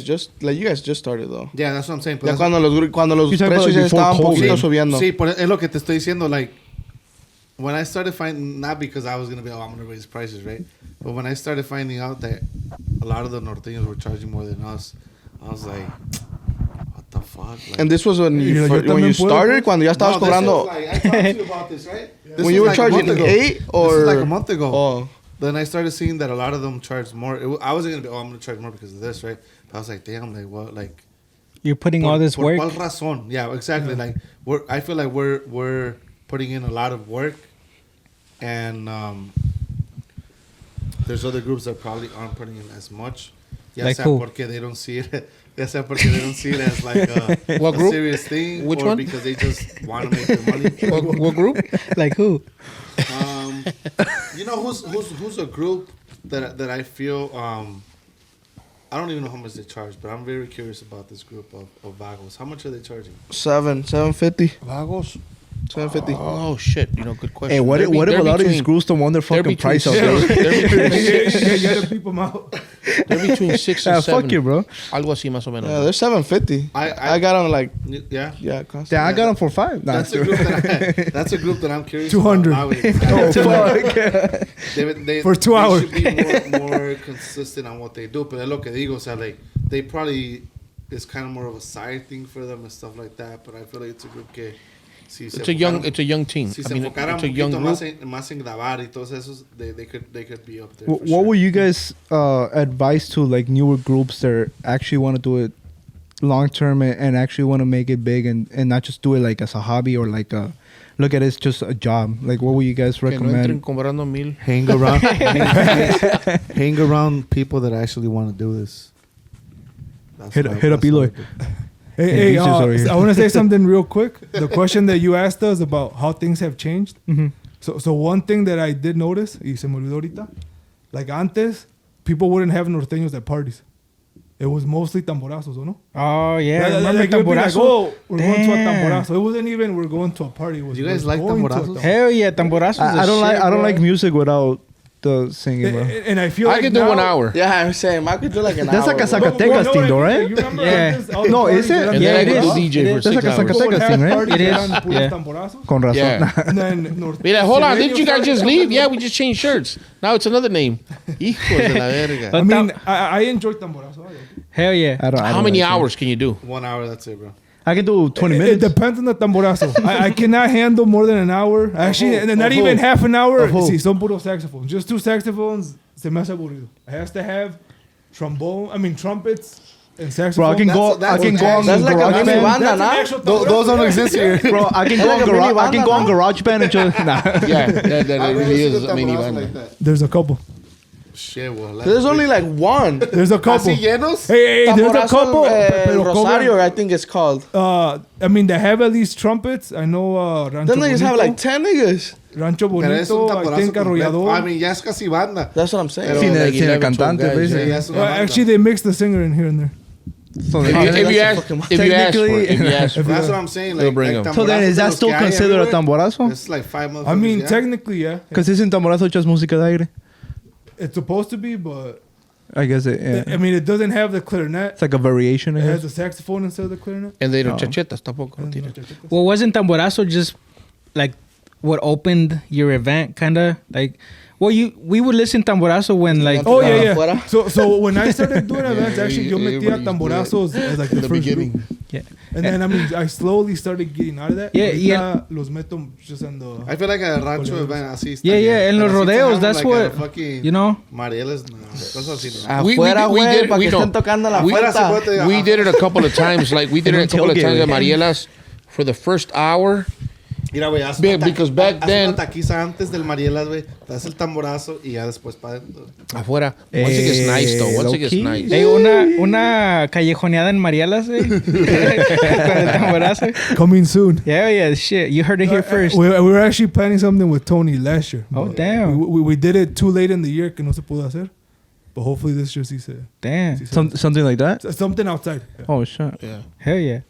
guys just started though. Yeah, that's what I'm saying. Ya That's cuando los You're talking about precios ya like before estaban un poquito COVID. subiendo. Sí, es lo que te estoy diciendo. Like, when I started finding, not because I was going to be, I'm going to raise prices, right? But when I started finding out that a lot of the norteños were charging more than us, I was like, what the fuck? Like, And this was when Yo you también puedo, started, pues. cuando ya estabas no, this cobrando. was like, I talked to you about this, right? This When you was were like a month charging ago. 8 or. This was like a month ago. Oh. Then I started seeing that a lot of them charged more. I wasn't going to be, I'm going to charge more because of this, right? But I was like, damn, like, what? Like, You're putting all this por work. cuál razón? Yeah, exactly. Like, I feel like we're putting in a lot of work, and there's other groups that probably aren't putting in as much. Ya Like sea who? porque they don't see it. Ya sea porque they don't see it as like a, What a group? serious thing. Which or one? because they just want to make their money. What group? Like who? You know who's a group that I feel I don't even know how much they charge, but I'm very curious about this group of vagos. How much are they charging? 750. Vagos? 750. Oh, shit. You know, good question. Hey, what if a lot of these groups don't want their they're fucking between price out six- there? they're between six- Yeah, you gotta peep them out. they're between 6 and 7. Fuck you, bro. Algo así más o menos. Yeah, they're 750. I got them like, yeah. yeah, constantly. Yeah, I got them for 5. Nah, That's a group that's a group that I'm curious 200. about. oh, fuck. They, For 2 hours. They should be more consistent on what they do. But es lo que digo, o sea, like, they probably, it's kind of more of a side thing for them and stuff like that. But I feel like it's a group que, si se It's a young team. Si I se mean, enfocaran it's un a young poquito group. más en grabar y todos esos, they could be up there. for What sure. would you guys advise to like newer groups that actually want to do it long term and actually want to make it big and not just do it like as a hobby or like a look at it as just a job? Like, what would you guys Que no entren recommend? cobrando 1,000. Hang around people that actually want to do this. That's Hit what- up that's what I Eloy. do. Hey, He's just over here. I want to say something real quick. The question that you asked us about how things have changed. Mhm. So one thing that I did notice, y se me olvidó ahorita, like antes, people wouldn't have norteños at parties. It was mostly tamborazos, ¿o no? Oh yeah, Like, remember it would be like, tamborazo? oh, we're going to a Damn. tamborazo. It wasn't even we're going to a party. It was, You guys we're like going to a tamborazos? Hell yeah, tamborazo. I don't like music without the singing, bro. And I feel I like could do now, 1 hour. Yeah, I'm saying, I could do like an That's hour. like a bro. Zacatecas Well, thing, no, though, I mean, right? You remember Yeah. antes, all the No, parties is it? eran And Yeah, then I it could is. do DJ for It 6 is. That's like a hours. Zacatecas People would thing, have right? parties It is, eran puros yeah. tamborazos. Con razón. Yeah. And then norte- Mira, hold on. Sierreños Didn't you guys just started leave? tamborazos. Yeah, we just changed shirts. Now it's another name. Hijos de la verga. I mean, I enjoy tamborazo. I like it. Hell yeah. I don't How many like it. hours can you do? 1 hour, that's it, bro. I can do 20 It minutes. depends on the tamborazo. I cannot handle more than an hour. Actually, who? and not Of who? even half an hour. Of who? See, son puro saxophones. Just 2 saxophones. Se me hace aburrido. It has to have trumpets and Bro, saxophones. I can go. That's I can go on That's like a GarageBand. mini banda, That's an nah? actual Those don't exist here. Bro, I can go like on a mini I can go on banda, GarageBand and just nah. Yeah, that I've never really seen is. a I mean, tamborazo Iván. like that. There's a couple. Shit, well, There's only like one. There's a couple. Así llenos? Hey, there's a Tamborazo, couple. Pero Rosario, cobran- I think it's called. I mean, they have at least trumpets. I know Rancho Then they just have Bonito. like 10 niggas. Rancho Pero es un Bonito, I think tamborazo completo. Arrollador. I mean, ya es casi banda. That's what I'm saying. Pero- Sin el, like sin el 11, 12 cantante, guys, basically. Sí, ya es una banda. Actually, they mix the singer in here and there. So If then- you that's a ask, fucking- if you ask for it, if you Technically- ask for That's it. what I'm saying. They'll Like, bring like them. So then, is tamborazos that los still que hay considered a everywhere, tamborazo? It's like 5 motherfuckers. I mean, yeah. technically, yeah. Because isn't tamborazo just música de aire? It's supposed to be, but I guess it. Yeah. I mean, it doesn't have the clarinet. It's like a variation. I It has guess. the saxophone instead of the clarinet. And they don't Oh. chachetas tampoco. And tiene. Well, wasn't tamborazo just like what opened your event, kind of like? Well, we would listen tamborazo when like. Oh yeah, yeah. Afuera. So when I started doing events, yeah, actually, yo everybody metía used to do tamborazos as like the In the first beginning. group. Yeah. And then I mean, I slowly started getting out of that. Yeah, Ahorita los meto just in the. I feel like a rancho event así está Yeah, bien. yeah, en los Pero así rodeos, tengamos that's like what- a fucking You know. Marielas, no, cosas así. No. We Afuera, did- güey, para we que know. estén tocando la We- Afuera se puerta. puede- We did it a couple of times. Like we did En it a un couple of tailgate, times at güey. Marielas for the first hour. Mira, güey, haz Because back then- una taquiza antes del Marielas, güey. Te das el tamborazo y ya después para adentro. Afuera. Once it gets nice, though. Once it gets low-key. nice. Hey, una callejoneada en Marialas, güey. Con el tamborazo. Coming soon. Yeah, shit. You heard it here first. We were actually planning something with Tony last year. Oh, but damn. We did it too late in the year que no se pudo hacer. But hopefully this year sí se. Damn. Something like that. Something outside. Yeah. Oh shit. Yeah. Hell yeah.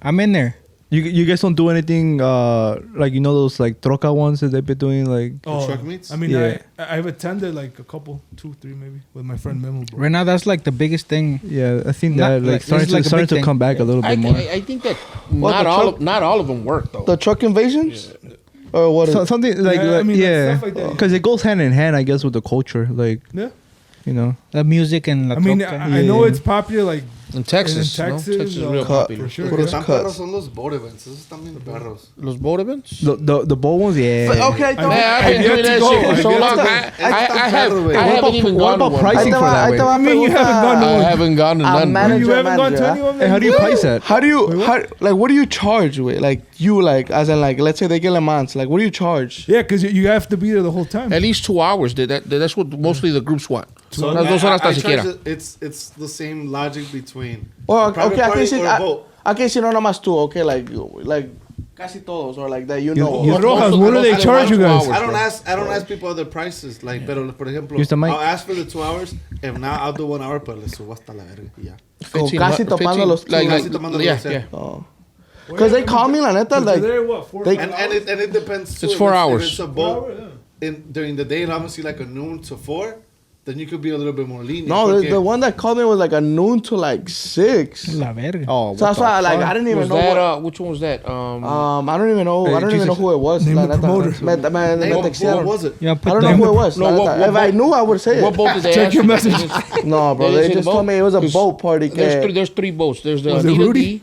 I'm in there. You guys don't do anything like those like troca ones that they've been doing like. Truck meets? I mean, Yeah. I've attended like a couple, 2, 3 maybe, with my friend Memo. Bro. Right now, that's like the biggest thing. Yeah, I think Not that like- like starting it's like a starting big to thing. come back a little bit more. I think that What, not all of them work, though. The truck invasions? Or what? Something like Yeah, I mean, like, yeah, stuff like that. because it goes hand in hand, I guess, with the culture. Like Yeah. The music and la I mean, troca. I know it's popular like In Texas, in no? Texas, Texas is real cut. popular. for sure. Put yeah. us Tan cuts. perros son los boat events. Esos están bien perros. Los boat events? the bold ones, yeah. Okay, I- Man, I've I've been yet doing to that go. shit for I've so yet to long. go. I What haven't even what gone to about one. pricing for that way? I mean, you haven't gone to I one. haven't gone to A none. manager- You haven't gone to manager, any of Hey, them? how do you price that? How do you like? What do you charge with? Like you like as in like let's say they get Le Mans. Like what do you charge? Yeah, because you have to be there the whole time. At least 2 hours. That's what mostly the groups want. So Unas 2 horas tan I siquiera. charge it's the same logic between Well, a private okay, I party can see. or a boat. Okay, si no nada más tú. Okay, like casi todos or like that. You know. You Rojas, most of- what do most they of them charge want you 2 guys? hours, I don't bro. ask people other prices. Like, pero por ejemplo, Use the mic. I'll ask for the 2 hours. If not, I'll do 1 hour, pero le subo hasta la verga y ya. Como casi topando los like, Casi tomando yeah, los- yeah. Oh. Because they call me la neta like They're what, 4 they- hours? And it depends. too. It's If 4 If hours. it's a 4 boat hours, yeah. during the day, and obviously like a noon to 4, then you could be a little bit more lenient. no, porque- the one that called me was like a noon to like 6. La verga. Oh, So that's why like I didn't even Was know. that, which one was that? I don't even know. I don't even know who it was. Name la the neta. promoter. Me What textearon. was it? Yeah, I put don't the, know who it was. No, la what- neta. If I knew, I would say it. What boat did they Check ask your you? message. No, bro. They They didn't just say told me it was a There's- boat party. There's 3 boats. There's the Was it Anita Rudy? D.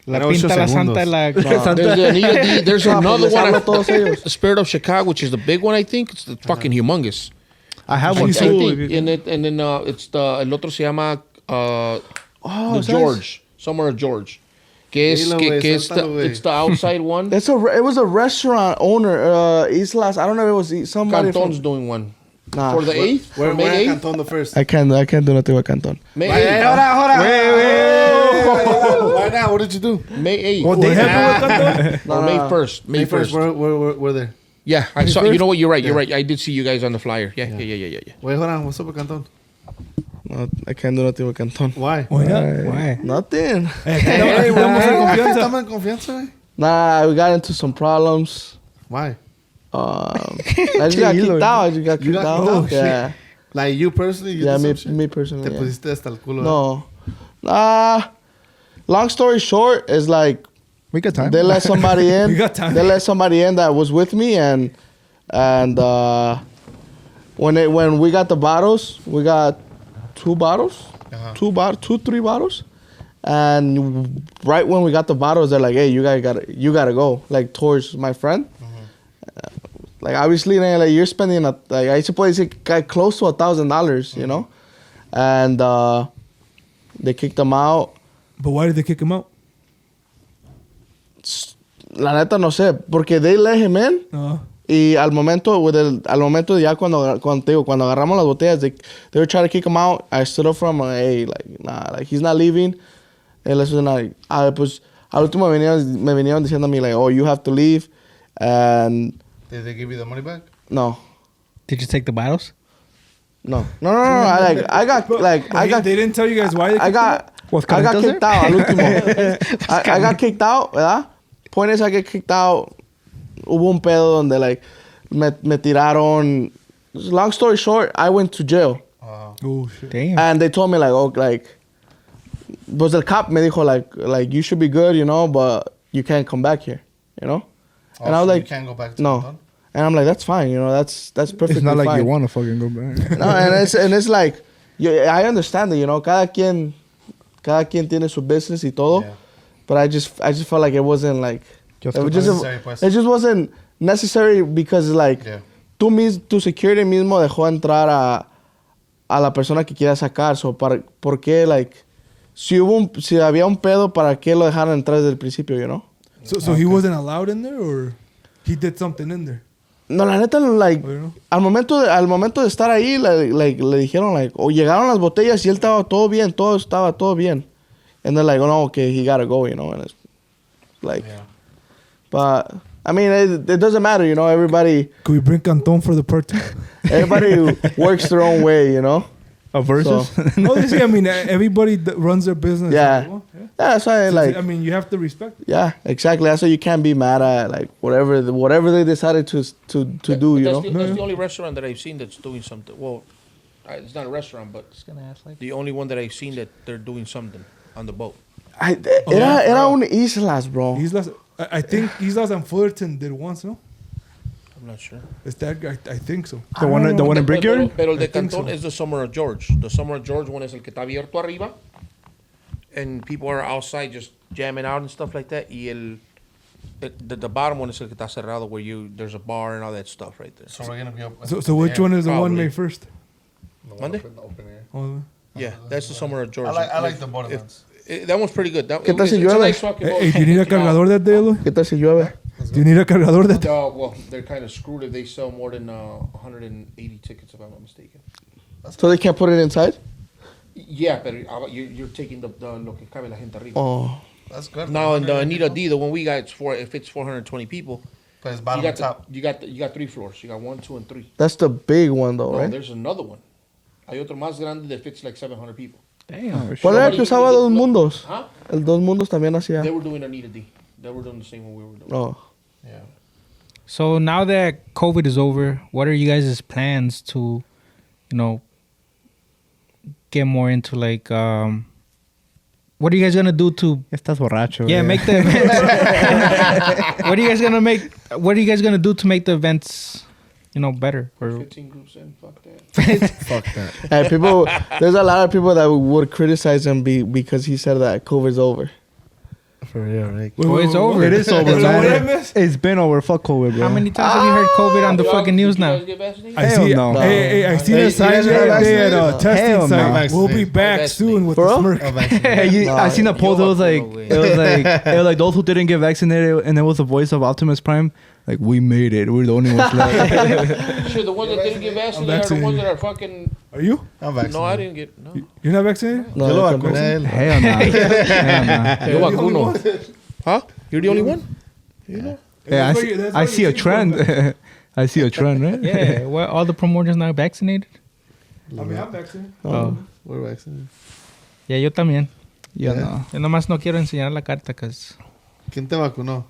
La Era 8 pinta la santa segundos. la... There's the Anita D. There's No, pues another les hablo a one. todos ellos. The Spirit of Chicago, which is the big one, I think. It's the fucking humongous. I have I one think, too. and then it's the el otro se llama the ¿sabes? George, somewhere George. Que es Dilo, que, güey, que it's suéltalo, güey. the outside one. It was a restaurant owner, Islas. I don't know if it was somebody Canton's from. doing one Nah. for the 8th. We're For May at 8th. Canton the first. I can't do nothing with Canton. May Hey, 8th. hold on. Why not? What did you do? May 8th. What they have No, or no, May no. 1st. May 1st. We're there. Yeah, I saw. You know what? You're right. You're right. I did see you guys on the flyer. Yeah. Wait, hold on. What's up with Canton? No, I can't do nothing with Canton. Why? Why not? Why? Nothing. Estamos en confianza. Estamos en confianza, güey. Nah, we got into some problems. Why? I just got kicked out. I just got You kicked got out. kicked out? Yeah. Like you personally? You Yeah, did me, some shit? me personally. Te yeah. pusiste hasta el culo. No. Long story short, is like We got time. they let somebody in. We got time. They let somebody in that was with me, and when we got the bottles, we got 2 bottles, Uh-huh. 3 bottles, and right when we got the bottles, they're like, "Hey, you gotta go," like towards my friend. Like obviously, like you're spending like I suppose it got close to $1,000, you know, and they kicked them out. But why did they kick him out? La neta no sé, porque they let him in. Y al momento ya cuando agarramos las botellas, they were trying to kick him out. I stood up from him, hey, like, nah, like, he's not leaving. And pues, al último me vinieron diciendo a mí, like, oh, you have to leave. And, Did they give you the money back? no. Did you take the bottles? No. I got They didn't tell you guys why they kicked I him out? got kicked out al último. I got kicked out, ¿verdad? Point is, I get kicked out. Hubo un pedo donde, like, me tiraron. Long story short, I went to jail. Oh, shit. Damn. And they told me, like, oh, like, pues el cop me dijo, like, you should be good, you know, but you can't come back here, you know? And I was so like, you can't go back to no. Canton? And I'm like, that's fine, you know, that's perfectly It's not like fine. you want to fucking go back. No, and it's like, I understand it, you know, cada quien tiene su business y todo, Yeah. but I just felt like it wasn't like, Just it, was necessary, pues. it just wasn't necessary because like, Yeah. tu security mismo dejó entrar a la persona que quiera sacar, so ¿por qué, like, si había un pedo, ¿para qué lo dejaron entrar desde el principio, you know? So he wasn't allowed in there, or he did something in there. No, la neta, like, Bueno. al momento de estar ahí, like, le dijeron, like, o llegaron las botellas y él estaba todo bien, estaba todo bien. And they're like, oh, no, okay, he gotta go, you know, and it's like, but, I mean, it doesn't matter, you know, everybody Could we bring Canton for the part 2? everybody works their own way, you know? A versus. No, you see, I mean, everybody runs their business. Yeah. Yeah. Yeah, that's why, like, I mean, you have to respect it. yeah, exactly. That's why you can't be mad at, like, whatever they decided to do, you know? That's the only restaurant that I've seen that's doing something. Well, it's not a restaurant, but the only one that I've seen that they're doing something on the boat. Era un Islas, bro. I think Islas and Fullerton did once, no? I'm not sure. It's that guy. I think so. The one in Brickyard? Pero el de I think Canton so. is the Summer of George. The Summer of George one is el que está abierto arriba. And people are outside just jamming out and stuff like that. Y the bottom one is el que está cerrado where there's a bar and all that stuff right there. So we're gonna be up. So which one is the one Probably. May 1st? Monday? Open air. Oh, Yeah, that's the Summer of George. I like the bottom ones. That one's pretty good. ¿Qué tal si llueve? hey, do you need a cargador that day, Eloy? ¿Qué tal si llueve? Do you need a cargador that day? Well, they're kind of screwed if they sell more than 180 tickets, if I'm not mistaken. So they can't put it inside? Yeah, but you're taking the lo que cabe la gente arriba. Oh. That's good. Now in the Anita D, the one we got, if it's 420 people, But it's you bottom got and top. you got 3 floors. You got 1, 2, and 3. That's the big one, though, No, right? there's another one. Hay otro más grande that fits like 700 people. Damn. ¿Cuál era el que usaba Dos Mundos? Huh? El Dos Mundos también hacía. They were doing Anita D. They were doing the same one we were doing. Oh. Yeah. So now that COVID is over, what are you guys' plans to, get more into like, what are you guys gonna do to? Estás borracho. Yeah, make the events. What are you guys gonna do to make the events, better? Or 15 groups in, fuck that. Fuck that. Hey, there's a lot of people that would criticize him because he said that COVID's over. For real, right? it's over. It is over, Is that what I man. missed? It's been over. Fuck COVID, bro. How many times have you heard COVID on the fucking news now? Did you guys get vaccinated? I Hell see. no. Hey, I seen Hey, a you sign guys the got other day at a vaccinated? testing Hell no. site. We'll be Vaccinated. back soon with For the real? smirk. Hey, I seen a poll that was like, it was like those who didn't get vaccinated, and it was the voice of Optimus Prime. Like, we made it. We're the only ones left. Sure, the ones that didn't get vaccinated are the ones that are fucking. Are you? I'm vaccinated. No, I didn't get. No. You're not vaccinated? No, Yo lo tampoco. vacuné a él. Hell no. Hell no. Yo You're the only one? vacuno. Huh? You're the only one? Yeah, That's why you- that's why I you see a keep trend. going I see a trend, right? Yeah, well, all the promoters now vaccinated. I mean, I'm vaccinated. Oh. We're vaccinated. Yeah, yo también. Yeah, no. Yo nomás no quiero enseñar la carta, cause ¿Quién te vacunó?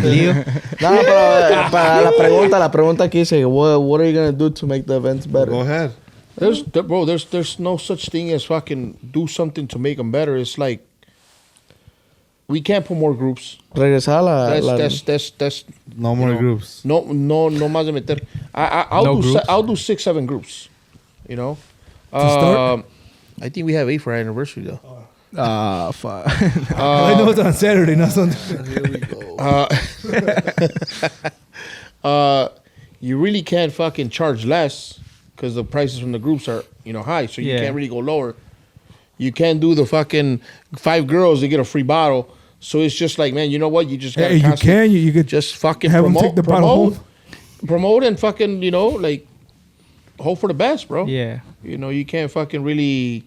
Leo. No, pero para la pregunta que hice, what are you gonna do to make the events better? Go ahead. There's no such thing as fucking do something to make them better. It's like we can't put more groups. Regresar a la... That's No more know, groups. no más de meter. I'll do 6, 7 groups. You know. start? I think we have 8 for our anniversary though. Fuck. I know it's on Saturday, not Sunday. Here we go. You really can't fucking charge less because the prices from the groups are high, so you Yeah. can't really go lower. You can't do the fucking 5 girls to get a free bottle. So it's just like, man, you know what? You just gotta Hey, you constantly can. You could just fucking have 'em promote, take the bottle home. promote, and fucking like hope for the best, bro. Yeah. You can't fucking really.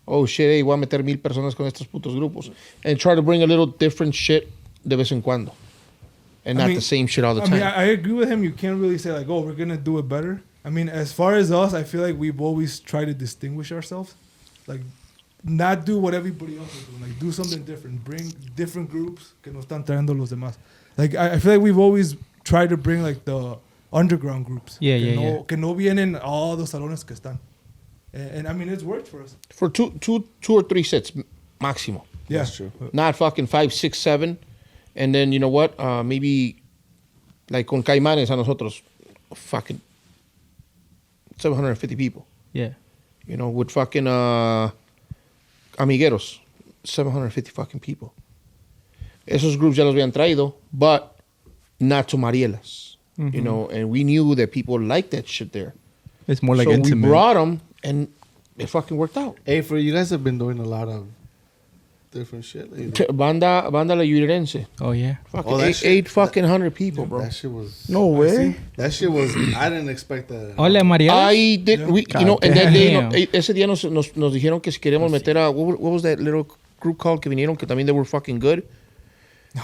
Oh shit, hey, voy a meter 1,000 personas con estos putos grupos, and try to bring a little different shit de vez en cuando, and I not mean- the same shit all the I time. mean, I agree with him. You can't really say like, "Oh, we're gonna do it better." I mean, as far as us, I feel like we've always tried to distinguish ourselves, like not do what everybody else is doing. Like do something different. Bring different groups que no están trayendo los demás. Like I feel like we've always tried to bring like the underground groups. Yeah, que yeah, no, yeah. Que no vienen all the salones que están. And I mean, it's worked for us. For two or three sets maximo. Yeah, That's true. Not fucking 5, 6, 7. And then you know what? Maybe like con Caimanes a nosotros, fucking 750 people. Yeah. With fucking amigueros, 750 fucking people. Esos groups ya los habían traído, but not to Marielas. And we knew that people liked that shit there. It's more like so intimate. we brought them, and it fucking worked out. Hey, for you guys have been doing a lot of different shit lately. Banda La Unidense. Oh yeah. Fucking Oh, that eight, shit- eight fucking 100 people, bro. That shit was. No way. That shit was. I didn't expect that. Hola María. I did, we, God you know, and that day, damn. ese día nos dijeron que si queríamos meter a, what was that little group called que vinieron que también they were fucking good?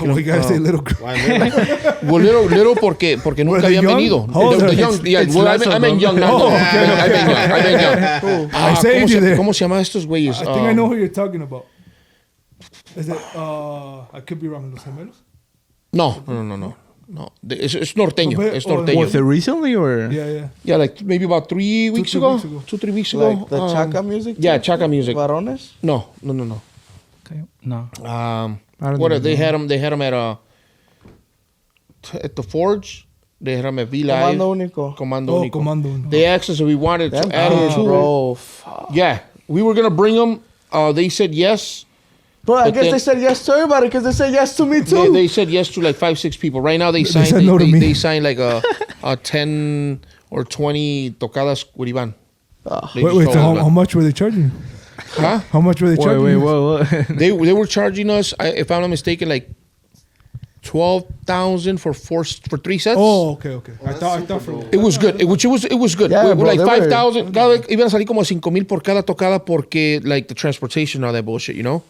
Oh, we gotta say little. Why not? Well, little porque nunca they habían young? venido. How old The are they? young, yeah, It's well, less I of mean them. young, Oh, I mean young. I saved you there. ¿Cómo se llama estos güeyes? I think I know who you're talking about. Is it? I could be wrong. Los Gemelos? No. Es norteño. But- Es oh, norteño. Was it recently or? Yeah. Yeah, like maybe about 3 weeks 2 ago. weeks ago. 2-3 weeks ago. Like the Chaka music? Yeah, Chaka music. Varones? No. Okay. No. I don't What even they know. had them at the Forge. They had them at V Live. Comando Único. Comando Oh, Único. Comando. Uno. They asked us if we wanted Them to add them kids, to it. bro. Fuck. Yeah, we were gonna bring them. They said yes. Bro, I But guess then- they said yes to everybody because they said yes to me too. They said yes to like 5-6 people. Right now they They signed said no to me. they signed like a 10 or 20 tocadas with Ivan. They Wait, just so told us how much were they charging you? Huh? How much were they charging Wait, you? what? They were charging us, if I'm not mistaken, like 12,000 for 3 sets. Oh, okay. I thought for It was good. It was good. Yeah, bro, Like they were- 5,000. Cada vez iban a salir como 5,000 por cada tocada porque like the transportation and all that bullshit, you know.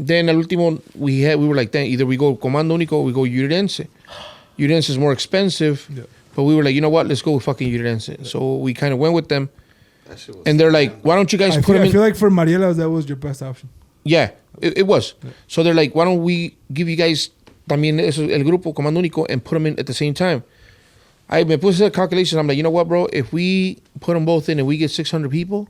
Then al último we were like, then either we go Comando Único or we go Unidense. Unidense is more expensive, Yeah. but we were like, you know what? Let's go with fucking Unidense. So we kind of went with them, That shit was. and they're like, why don't you guys I put them I in? feel like for Mariela that was your best option. Yeah, it was. So they're like, why don't we give you guys también eso, el grupo Comando Único and put them in at the same time? I me puse the calculations. I'm like, you know what, bro? If we put them both in and we get 600 people,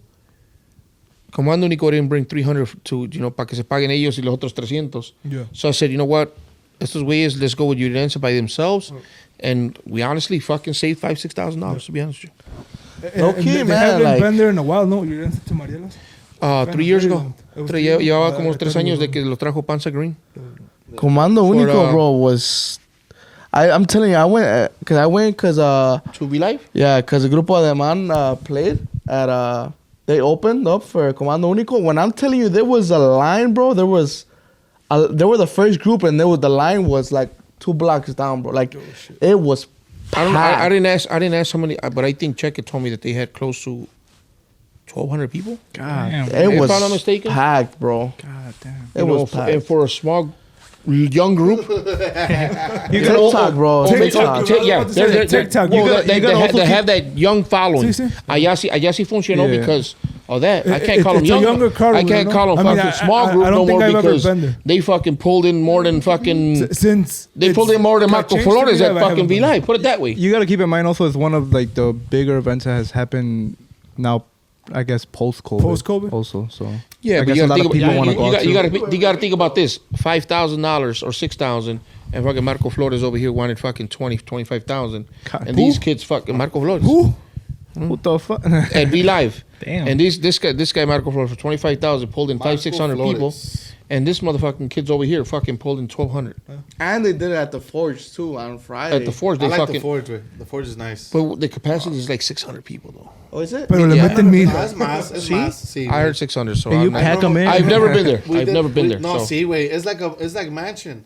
Comando Único didn't bring 300 to, you know, para que se paguen ellos y los otros 300. Yeah. So I said, you know what? Estos güeyes, let's go with Unidense by themselves. And we honestly fucking saved $5,000-6,000, to be honest with you. Low key, they man, haven't like- been there in a while, no? You didn't to Mariela's? 3 years ago. It was 3 years? Llevaba I como thought 3 it años was de que lo trajo Panza Green. Comando Único, uh, bro, was. I'm telling you, I went because To be live? yeah, because the Grupo Alemán played at they opened up for Comando Único. When I'm telling you, there was a line, bro. They were the first group, and the line was like 2 blocks down, bro. Like it was. I didn't ask how many, but I think Check told me that they had close to 1,200 people. God, Damn. It If was I'm not mistaken. packed, bro. God damn. It You know, was and packed. for a small, young group. TikTok, bro. TikTok. TikTok. Yeah, TikTok. well, You got- they have that young following. Sí, sí. Allá sí funcionó Yeah. because of that. I can't It- call them it's a young. younger crowd, I can't no? call them I mean, fucking I- small I group don't no think more I've ever because been there. they fucking pulled in more than fucking. Since They pulled in more than got Marco changed to Flores V at Live, I fucking haven't V been there. Live. Put it that way. You gotta keep in mind also it's one of like the bigger events that has happened now. I guess post-COVID. Post-COVID? also. So Yeah, I but guess you a gotta lot think of people about, want to go. you gotta think about this: $5,000 or $6,000, and fucking Marco Flores over here wanted fucking 25,000, God. and Who? these kids fucking Marco Flores Who? What the fuck? at Be Live, Damn. and this guy Marco Flores for 25,000 pulled in Marco 500-600 people, Flores. and this motherfucking kids over here fucking pulled in 1,200 And they did it at the Forge too on Friday. at the Forge. I They like fucking the Forge way. The Forge is nice. but the capacity is like 600 people though. Oh, is it? Pero le Yeah. meten mil. No, it's más. It's más. Sí, I heard 600, so And you I'm not- pack them in. I've never been there. We I've did- never been we- there. No, so. see, wait. It's like mansion.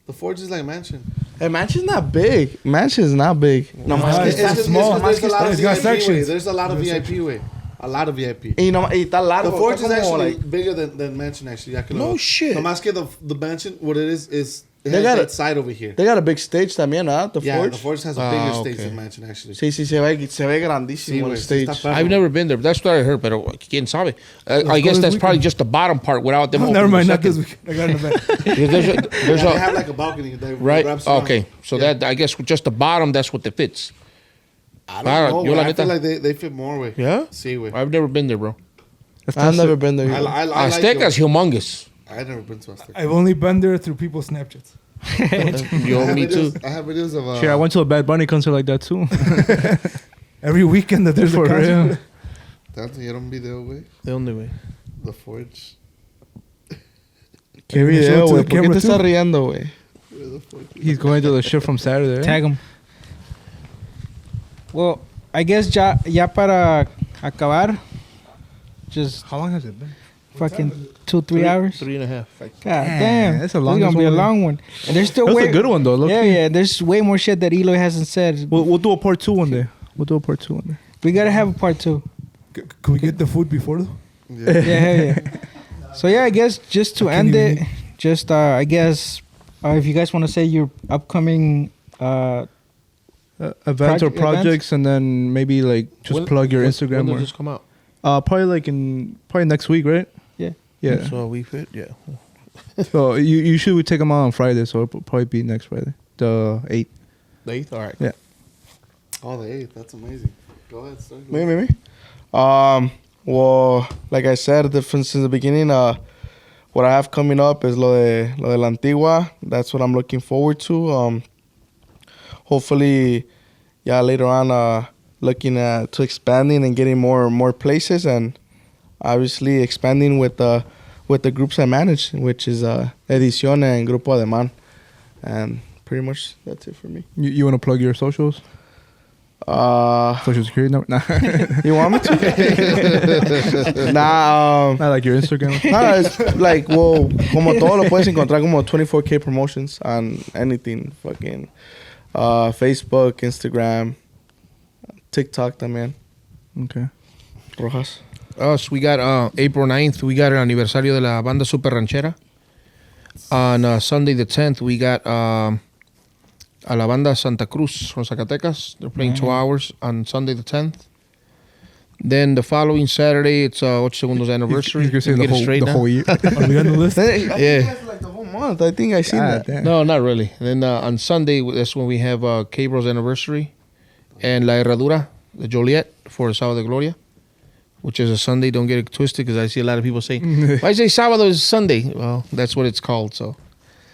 The Forge is like mansion. Hey, Mansion's not big. Mansion's not big. No, Nah, más que it's está just small. small. Más que There's a lot está. of It's got VIP way. sections. There's a lot of There's VIP way. A lot of VIP. Y está largo. The Forge está is como, actually like- bigger than mansion. Actually, ya que No lo- shit. No más que the mansion. What it is it They has got that it. side over here. They got a big stage también, ¿ah? The Yeah, Forge. the Forge has a Ah, bigger stage okay. than mansion actually. Sí, sí, se ve grandísimo Sí, el güey, sí stage. está perro. I've never been there, but that's what I heard. Pero quién sabe? I go guess this that's probably weekend. just the bottom part without them. Oh, opening never the mind, not second. this week. I got an event. Because there's Yeah, they a have like a balcony that right. wraps around. Okay, so Yeah. that I guess with just the bottom, that's what it fits. I don't Ah, know. yo la I neta- feel like they fit more way. Yeah, Sí, güey. I've never been there, bro. I've never been there. I either. like Azteca's humongous. I've never been to Azteca. I've only been there through people's Snapchats. Yo, me too. I have videos of Shit, I went to a Bad Bunny concert like that too. Every weekend that there's For a concert. real. Te enseñaron un video, güey. ¿De dónde, güey? The Forge. Qué Show it video, to güey. the ¿Por qué camera, te estás too. riendo, güey? He's going to the shit from Saturday. Tag him. Well, I guess ya para acabar, just How long has it been? fucking 2-3 hours. 3.5. God damn, that's a This long is gonna be a one. long one. And there's still That was way a good one though. Look, Yeah. There's way more shit that Eloy hasn't said. We'll do a part 2 one day. We'll do a part 2 one day. We gotta have a part 2. Can we get the food before though? Yeah, hell yeah. So yeah, I guess just to end it, just I guess if you guys want to say your upcoming Events or projects, and then maybe like just plug your Instagram. When or, does this come out? probably next week, right? Yeah. Yeah. So we fit. Yeah. So usually we take them out on Friday, so it'll probably be next Friday, the 8th. The 8th. All right. Yeah. Oh, the 8th. That's amazing. Go ahead, start. Me. Well, like I said since the beginning, what I have coming up is lo de la Antigua. That's what I'm looking forward to. Hopefully, yeah, later on, looking to expanding and getting more places, and obviously expanding with the groups I manage, which is Edición and Grupo Alemán, and pretty much that's it for me. You want to plug your socials? Social security number? Nah. You want me to? Nah, Not like your Instagram. no, it's like, well, como todo lo puedes encontrar como 24K promotions on anything, fucking Facebook, Instagram, TikTok también. Okay. Rojas. Us, we got April 9th, we got el aniversario de la banda Super Ranchera. On Sunday the 10th, we got a la banda Santa Cruz from Zacatecas. They're playing 2 hours on Sunday the 10th. Then the following Saturday, it's 8 Segundos anniversary. You're saying Get it straight the now. whole year. Are we on the list? Yeah. Like the whole month. I think I seen that. Damn. No, not really. And then on Sunday, that's when we have Cabro's anniversary and La Herradura, the Joliet for Sábado de Gloria, which is a Sunday. Don't get it twisted, because I see a lot of people saying, why say Sábado is Sunday? Well, that's what it's called. So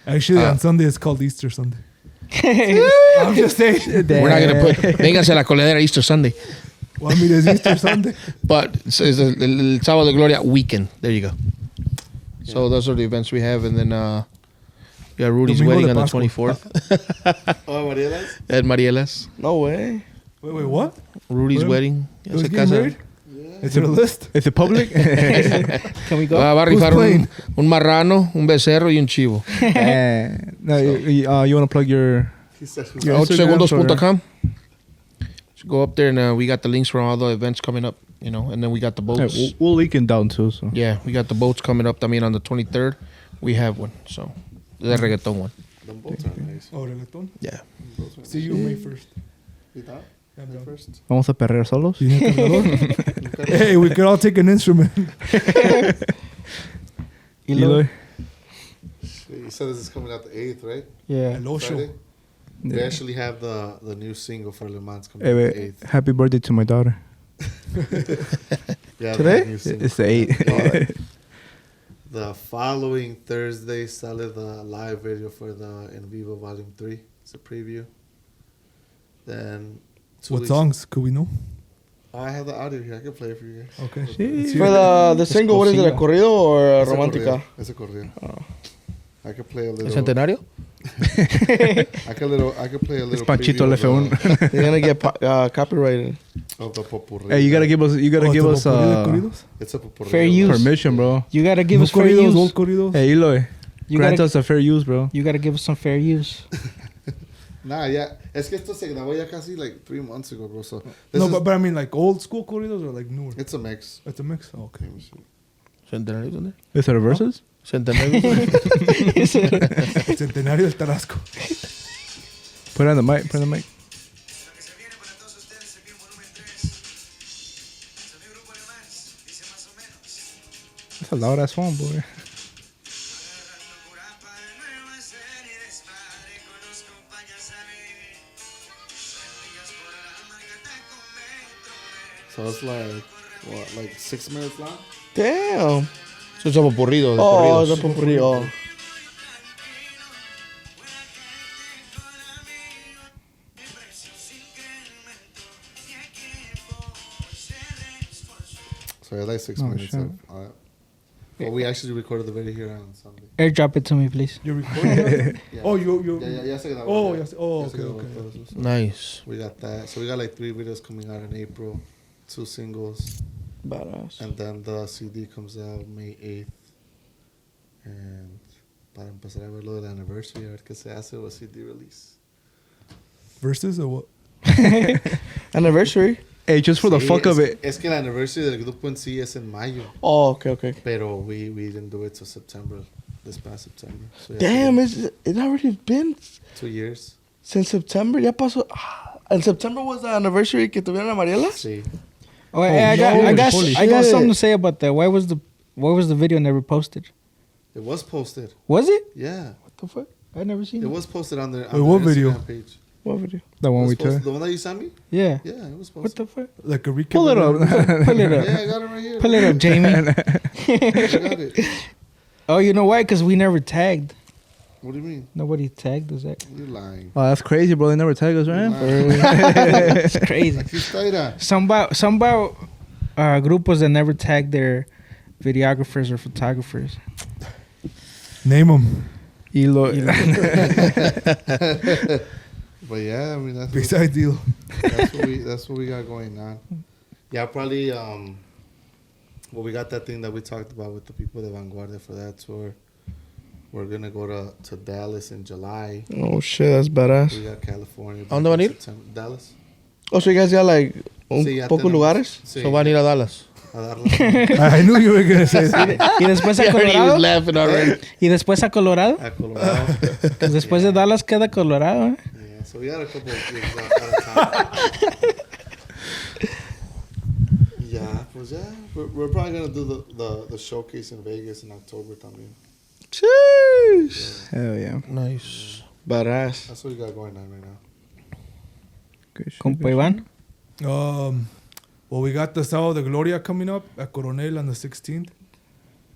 Actually, on Sunday it's called Easter Sunday. I'm just saying. we're not going to put Vénganse a la coladera Easter Sunday. Well, I mean, it's Easter Sunday. But it's el Sábado de Gloria weekend. There you go. So those are the events we have. And then we got Rudy's Domingo wedding de on the Pascua. 24th Oh, Marielas? at Mariela's. No way. Wait, what? Rudy's Where? wedding. Ya Who's se getting casa. married? It's on the list. Is it public? Can we go? Va a Who's rifar playing? un marrano, un becerro y un chivo. No, you want to plug your He said, Your Instagram Segundos.com. Go up there, and we got the links for all the events coming up, and then we got the boats. Yeah, we'll link it down too. So Yeah, we got the boats coming up. I mean, on the 23rd, we have one. So, the reggaeton one. them both are nice. Oh, reggaeton. Yeah. See you May 1st. You thought? Yeah, May bro. first? vamos a perrear solos. Hey, we could all take an instrument. Eloy. You said this is coming out the 8th, right? Yeah. El Ocho. Friday? We Yeah. actually have the new single for Le Mans coming Hey, out wait. the 8th. Happy birthday to my daughter. Yeah, Today? the new single It's the coming out. 8th. The following Thursday, sale the live video for the In Vivo Volume 3. It's a preview. Then What songs could we know? I have the audio here. I can play it for you guys. Okay. Sí. For the single, what is it, a corrido or It's a romántica? corrido. It's a corrido. I could play a ¿El little. centenario? I could play a little. It's Panchito preview of F1. You're gonna get copyrighted. Of the popurrí. Hey, you gotta give us. You gotta Oh, give it's us a popurrí de corridos? It's a popurrí. Fair use. permission, bro. You gotta give No us fair corridos, use. old corridos. Hey, Eloy, You grant gotta, us a fair use, bro. you gotta give us some fair use. Nah, yeah. Es que esto se grabó ya casi like 3 months ago, bro. So this No, is, but I mean like old school corridos or like newer? it's a mix. It's a mix. Oh, okay. Let me see. ¿Centenario dónde? Is it a versus? ¿Centenario? Centenario del Tarasco. Put it on the mic. Put it on the mic. That's a loud ass phone, boy. So it's like, what, like 6 minutes long? Damn. Eso es un popurrido de Oh, corridos. the popurrí. Oh. So it's like 6 Oh, minutes. shit. Well, we actually recorded the video here on Sunday. Airdrop it to me, please. You recording? Yeah. Oh, you. Ya se grabó. Oh, ya. yes. Oh, Ya se okay, grabó okay. todo eso. So Nice. we got that. So we got like 3 videos coming out in April, 2 singles. Badass. And then the CD comes out May 8th. And para empezar a ver lo del anniversary, a ver qué se hace with CD release. Versus or what? Anniversary. Hey, just for the Sí, fuck of it. Es que el anniversary del grupo en sí es en mayo. Oh, okay. Pero we didn't do it till September, this past September. So yeah, Damn, it already been 2 years. since September. Ya pasó. And September was the anniversary que tuvieron a Mariela? Sí. Oh, hey, I got holy something shit. to say about that. Why was the video never posted? It was posted. Was it? Yeah. What the fuck? I never seen It it. was posted on their, Wait, on what their video? Instagram page. What video? The It one was we posted- took. The one that you sent me? Yeah. Yeah, it was What posted. the fuck? Like a recap. Pull it up. Pull it up. Yeah, I got it right here. Pull it up, Jamie. I got it. Oh, you know why? Because we never tagged. What do you mean? Nobody tagged us. That You're lying. Oh, that's crazy, bro. They never tag us, right? it's crazy. Aquí está, mira. Some about grupos that never tagged their videographers or photographers. Name them. Elo. But yeah, I mean that's Besides deal. that's what we got going on. Yeah, probably well, we got that thing that we talked about with the people de Vanguardia for that tour. We're gonna go to Dallas in July. Oh, shit, that's badass. We got California. ¿A dónde van a ir? September. Dallas. Oh, so you guys got like un Sí, ya poco tenemos. lugares? Sí. So van a ir a Dallas. A darle I knew you were gonna say that. Y después a Yeah, he was Colorado. laughing already. Y después a Colorado. a Colorado. Pues después de Dallas queda Colorado. ¿Eh? Yeah, so we got a couple of gigs out of time. Yeah, pues yeah, we're probably gonna do the showcase in Vegas in October también. Jeez. Hell yeah. Nice. Badass. That's what we got going on right now. Good shit, Compa good Iván. Well, we got the Sábado de Gloria coming up at Coronel on the 16th.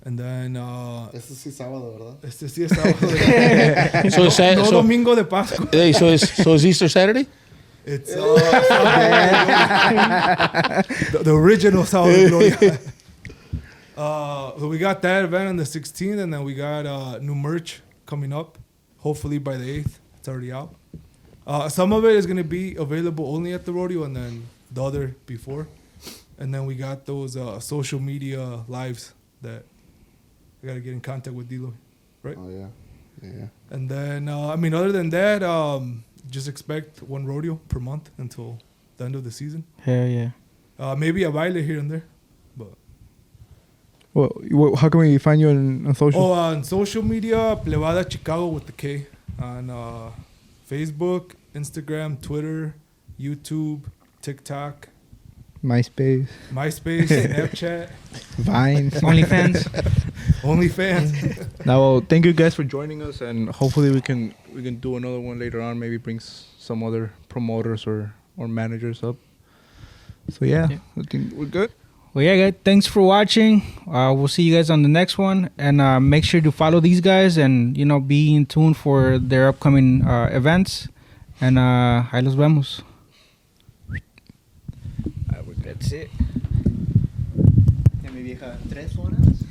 And then, Este sí sábado, ¿verdad? este sí es sábado. So it's no so, domingo de Pascua. hey, so it's Easter Saturday? It's the original Sábado de Gloria. So we got that event on the 16th, and then we got new merch coming up. Hopefully by the 8th, it's already out. Some of it is gonna be available only at the rodeo, and then the other before. And then we got those social media lives that I gotta get in contact with Dilo, right? Oh yeah, yeah. And then I mean, other than that, just expect one rodeo per month until the end of the season. Hell yeah. Maybe a baile here and there, but Well, how can we find you on social? on social media, Plebada Chicago with the K on Facebook, Instagram, Twitter, YouTube, TikTok, MySpace, Snapchat, Vine. OnlyFans. OnlyFans. Now, well, thank you guys for joining us, and hopefully we can do another one later on. Maybe bring some other promoters or managers up. So yeah, I think we're good. Well, yeah, guys. Thanks for watching. We'll see you guys on the next one, and make sure to follow these guys, and be in tune for their upcoming events. And ahí los vemos. That's it. Ya mi vieja, 3 horas.